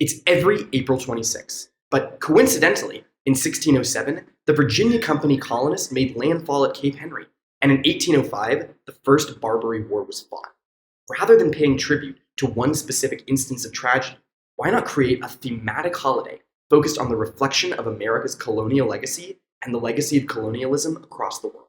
It's every April 26, but coincidentally, in 1607, the Virginia Company colonists made landfall at Cape Henry, and in 1805, the First Barbary War was fought. Rather than paying tribute to one specific instance of tragedy, why not create a thematic holiday focused on the reflection of America's colonial legacy and the legacy of colonialism across the world?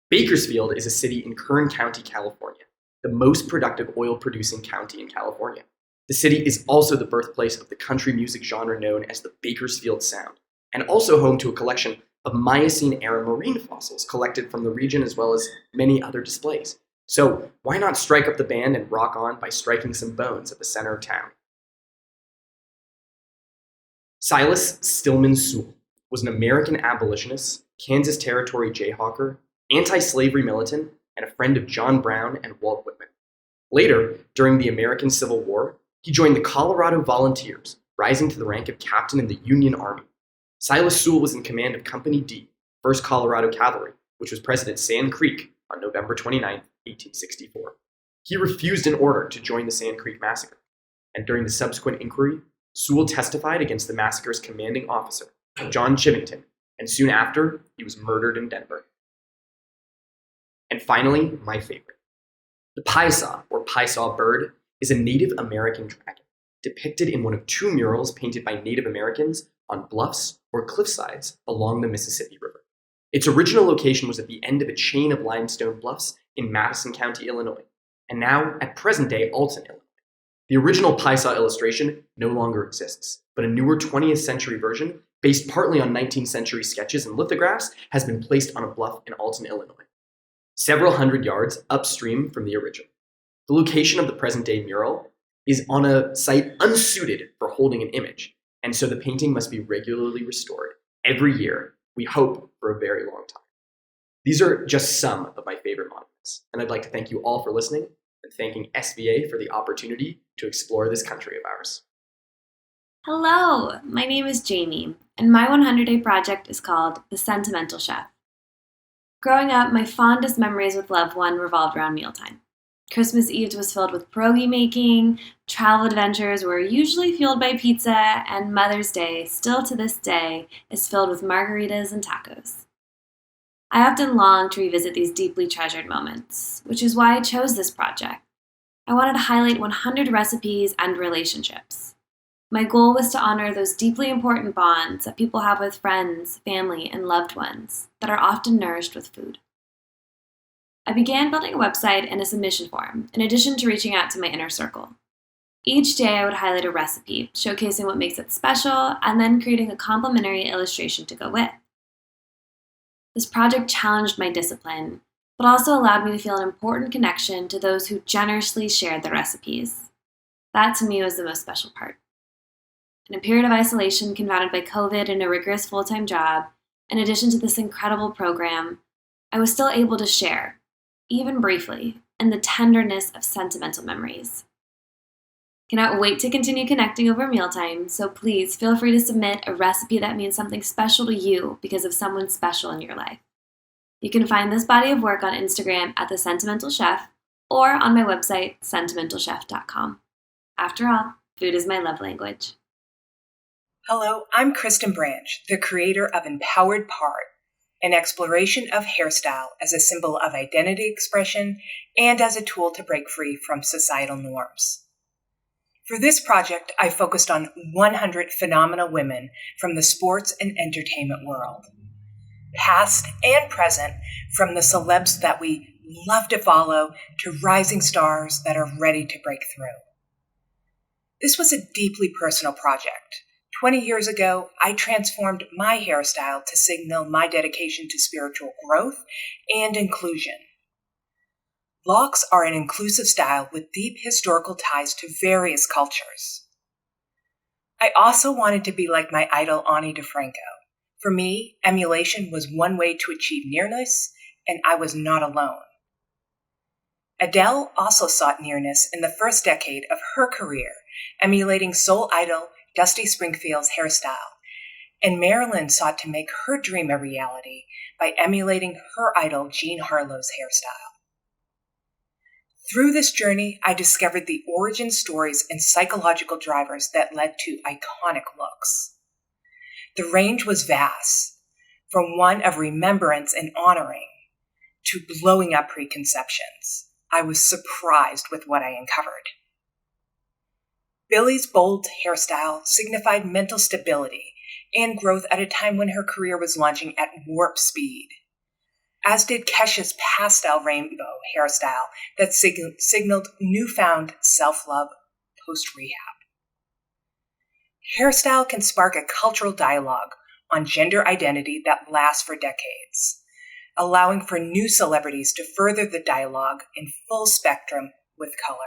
Bakersfield is a city in Kern County, California, the most productive oil-producing county in California. The city is also the birthplace of the country music genre known as the Bakersfield Sound, and also home to a collection of Miocene-era marine fossils collected from the region as well as many other displays. So why not strike up the band and rock on by striking some bones at the center of town? Silas Stillman Sewell was an American abolitionist, Kansas Territory Jayhawker, anti-slavery militant, and a friend of John Brown and Walt Whitman. Later, during the American Civil War, he joined the Colorado Volunteers, rising to the rank of captain in the Union Army. Silas Sewell was in command of Company D, 1st Colorado Cavalry, which was present at Sand Creek on November 29, 1864. He refused an order to join the Sand Creek Massacre, and during the subsequent inquiry, Sewell testified against the massacre's commanding officer, John Chivington, and soon after, he was murdered in Denver. And finally, my favorite. The Paisaw, or Paisaw bird, is a Native American dragon, depicted in one of 2 murals painted by Native Americans on bluffs or cliffsides along the Mississippi River. Its original location was at the end of a chain of limestone bluffs in Madison County, Illinois, and now at present-day Alton, Illinois. The original Paisaw illustration no longer exists, but a newer 20th century version, based partly on 19th century sketches and lithographs, has been placed on a bluff in Alton, Illinois, several hundred yards upstream from the original. The location of the present-day mural is on a site unsuited for holding an image, and so the painting must be regularly restored every year, we hope for a very long time. These are just some of my favorite monuments, and I'd like to thank you all for listening and thanking SVA for the opportunity to explore this country of ours. Hello, my name is Jamie, and my 100-day project is called The Sentimental Chef. Growing up, my fondest memories with loved one revolved around mealtime. Christmas Eve was filled with pierogi making, travel adventures were usually fueled by pizza, and Mother's Day, still to this day, is filled with margaritas and tacos. I often long to revisit these deeply treasured moments, which is why I chose this project. I wanted to highlight 100 recipes and relationships. My goal was to honor those deeply important bonds that people have with friends, family, and loved ones that are often nourished with food. I began building a website and a submission form, in addition to reaching out to my inner circle. Each day I would highlight a recipe, showcasing what makes it special, and then creating a complimentary illustration to go with. This project challenged my discipline, but also allowed me to feel an important connection to those who generously shared the recipes. That to me was the most special part. In a period of isolation confounded by COVID and a rigorous full-time job, in addition to this incredible program, I was still able to share, even briefly, in the tenderness of sentimental memories. Cannot wait to continue connecting over mealtime, so please feel free to submit a recipe that means something special to you because of someone special in your life. You can find this body of work on Instagram at The Sentimental Chef or on my website, sentimentalchef.com. After all, food is my love language. Hello, I'm Kristen Branch, the creator of Empowered Part, an exploration of hairstyle as a symbol of identity expression and as a tool to break free from societal norms. For this project, I focused on 100 phenomenal women from the sports and entertainment world, past and present, from the celebs that we love to follow to rising stars that are ready to break through. This was a deeply personal project. 20 years ago, I transformed my hairstyle to signal my dedication to spiritual growth and inclusion. Locks are an inclusive style with deep historical ties to various cultures. I also wanted to be like my idol, Ani DeFranco. For me, emulation was one way to achieve nearness, and I was not alone. Adele also sought nearness in the first decade of her career, emulating soul idol Dusty Springfield's hairstyle, and Marilyn sought to make her dream a reality by emulating her idol Jean Harlow's hairstyle. Through this journey, I discovered the origin stories and psychological drivers that led to iconic looks. The range was vast, from one of remembrance and honoring to blowing up preconceptions. I was surprised with what I uncovered. Billie's bold hairstyle signified mental stability and growth at a time when her career was launching at warp speed. as did Kesha's pastel rainbow hairstyle that signaled newfound self-love post-rehab. Hairstyle can spark a cultural dialogue on gender identity that lasts for decades, allowing for new celebrities to further the dialogue in full spectrum with color.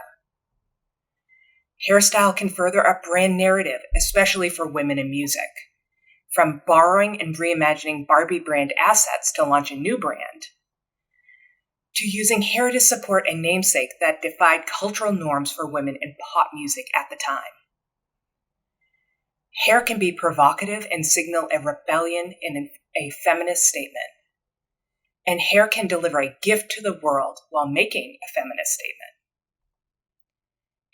Hairstyle can further a brand narrative, especially for women in music. From borrowing and reimagining Barbie brand assets to launch a new brand, to using hair to support a namesake that defied cultural norms for women in pop music at the time. Hair can be provocative and signal a rebellion in a feminist statement. And hair can deliver a gift to the world while making a feminist statement.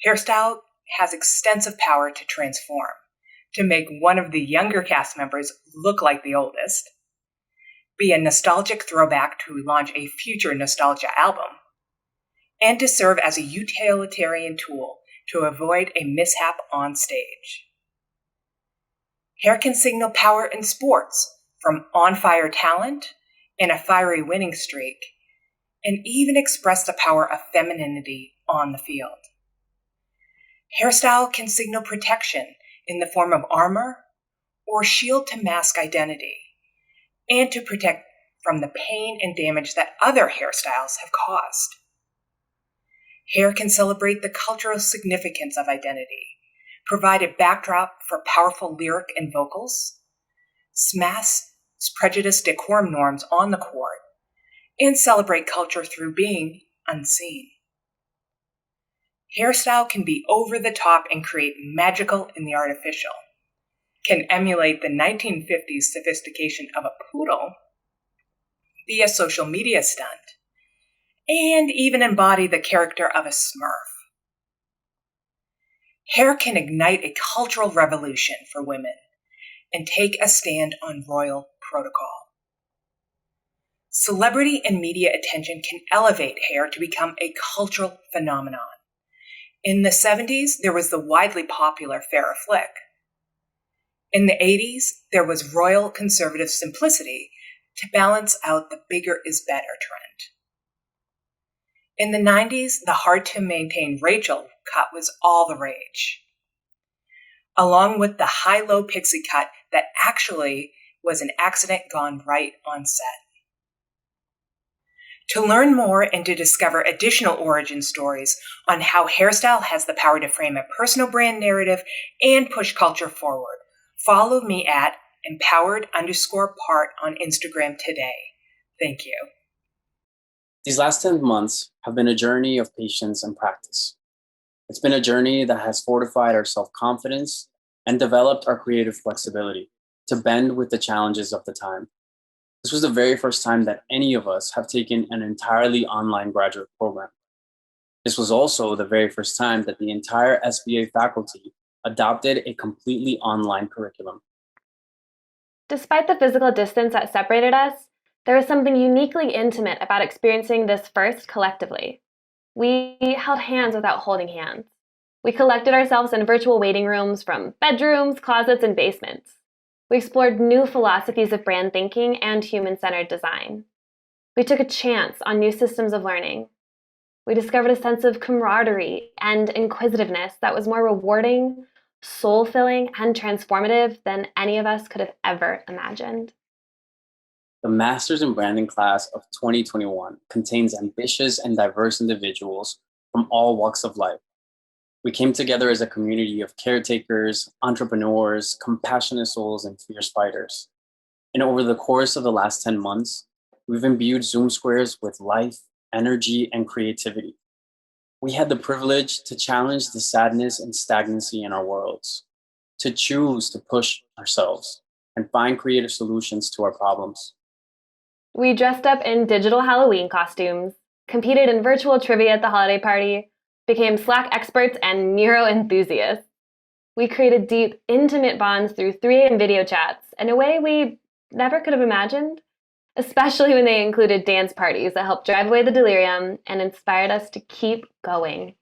Hairstyle has extensive power to transform, to make one of the younger cast members look like the oldest, be a nostalgic throwback to launch a future nostalgia album, and to serve as a utilitarian tool to avoid a mishap on stage. Hair can signal power in sports, from on-fire talent and a fiery winning streak, and even express the power of femininity on the field. Hairstyle can signal protection in the form of armor or shield to mask identity, and to protect from the pain and damage that other hairstyles have caused. Hair can celebrate the cultural significance of identity, provide a backdrop for powerful lyric and vocals, smash prejudice decorum norms on the court, and celebrate culture through being unseen. Hairstyle can be over the top and create magical in the artificial, can emulate the 1950s sophistication of a poodle, be a social media stunt, and even embody the character of a Smurf. Hair can ignite a cultural revolution for women and take a stand on royal protocol. Celebrity and media attention can elevate hair to become a cultural phenomenon. In the 70s, there was the widely popular Farrah Flick. In the 80s, there was royal conservative simplicity to balance out the bigger is better trend. In the 90s, the hard-to-maintain Rachel cut was all the rage, along with the high-low pixie cut that actually was an accident gone right on set. To learn more and to discover additional origin stories on how hairstyle has the power to frame a personal brand narrative and push culture forward, follow me at empowered_part on Instagram today. Thank you. These last 10 months have been a journey of patience and practice. It's been a journey that has fortified our self-confidence and developed our creative flexibility to bend with the challenges of the time. This was the very first time that any of us have taken an entirely online graduate program. This was also the very first time that the entire SVA faculty adopted a completely online curriculum. Despite the physical distance that separated us, there was something uniquely intimate about experiencing this first collectively. We held hands without holding hands. We collected ourselves in virtual waiting rooms from bedrooms, closets, and basements. We explored new philosophies of brand thinking and human-centered design. We took a chance on new systems of learning. We discovered a sense of camaraderie and inquisitiveness that was more rewarding, soul-filling, and transformative than any of us could have ever imagined. The Masters in Branding class of 2021 contains ambitious and diverse individuals from all walks of life. We came together as a community of caretakers, entrepreneurs, compassionate souls, and fierce fighters. And over the course of the last 10 months, we've imbued Zoom Squares with life, energy, and creativity. We had the privilege to challenge the sadness and stagnancy in our worlds, to choose to push ourselves and find creative solutions to our problems. We dressed up in digital Halloween costumes, competed in virtual trivia at the holiday party, became Slack experts and Miro enthusiasts. We created deep, intimate bonds through 3 AM video chats in a way we never could have imagined, especially when they included dance parties that helped drive away the delirium and inspired us to keep going.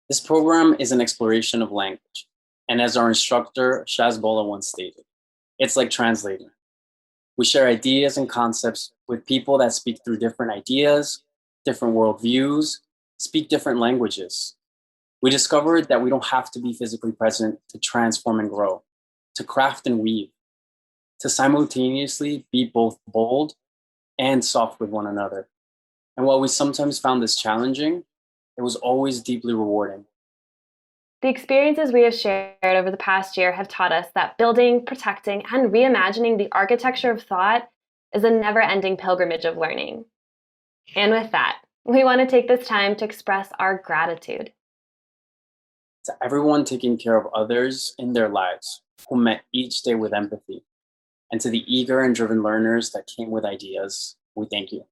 This program is an exploration of language, and as our instructor, Shaz Bola, once stated, it's like translating. We share ideas and concepts with people that speak through different ideas, different worldviews, speak different languages. We discovered that we don't have to be physically present to transform and grow, to craft and weave, to simultaneously be both bold and soft with one another. And while we sometimes found this challenging, it was always deeply rewarding. The experiences we have shared over the past year have taught us that building, protecting, and reimagining the architecture of thought is a never-ending pilgrimage of learning. And with that, we want to take this time to express our gratitude to everyone taking care of others in their lives who met each day with empathy, and to the eager and driven learners that came with ideas, we thank you.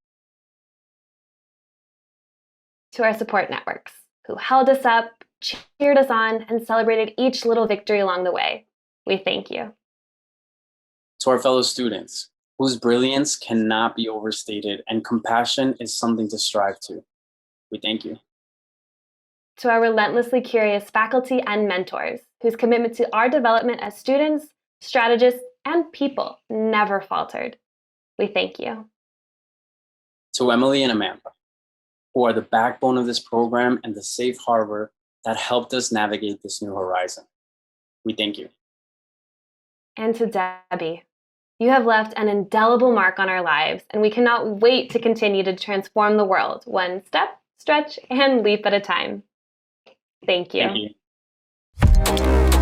To our support networks who held us up, cheered us on, and celebrated each little victory along the way, we thank you. To our fellow students, whose brilliance cannot be overstated and compassion is something to strive to, we thank you. To our relentlessly curious faculty and mentors, whose commitment to our development as students, strategists, and people never faltered, we thank you. To Emily and Amanda, who are the backbone of this program and the safe harbor that helped us navigate this new horizon, we thank you. And to Debbie, you have left an indelible mark on our lives, and we cannot wait to continue to transform the world one step, stretch, and leap at a time. Thank you. Thank you.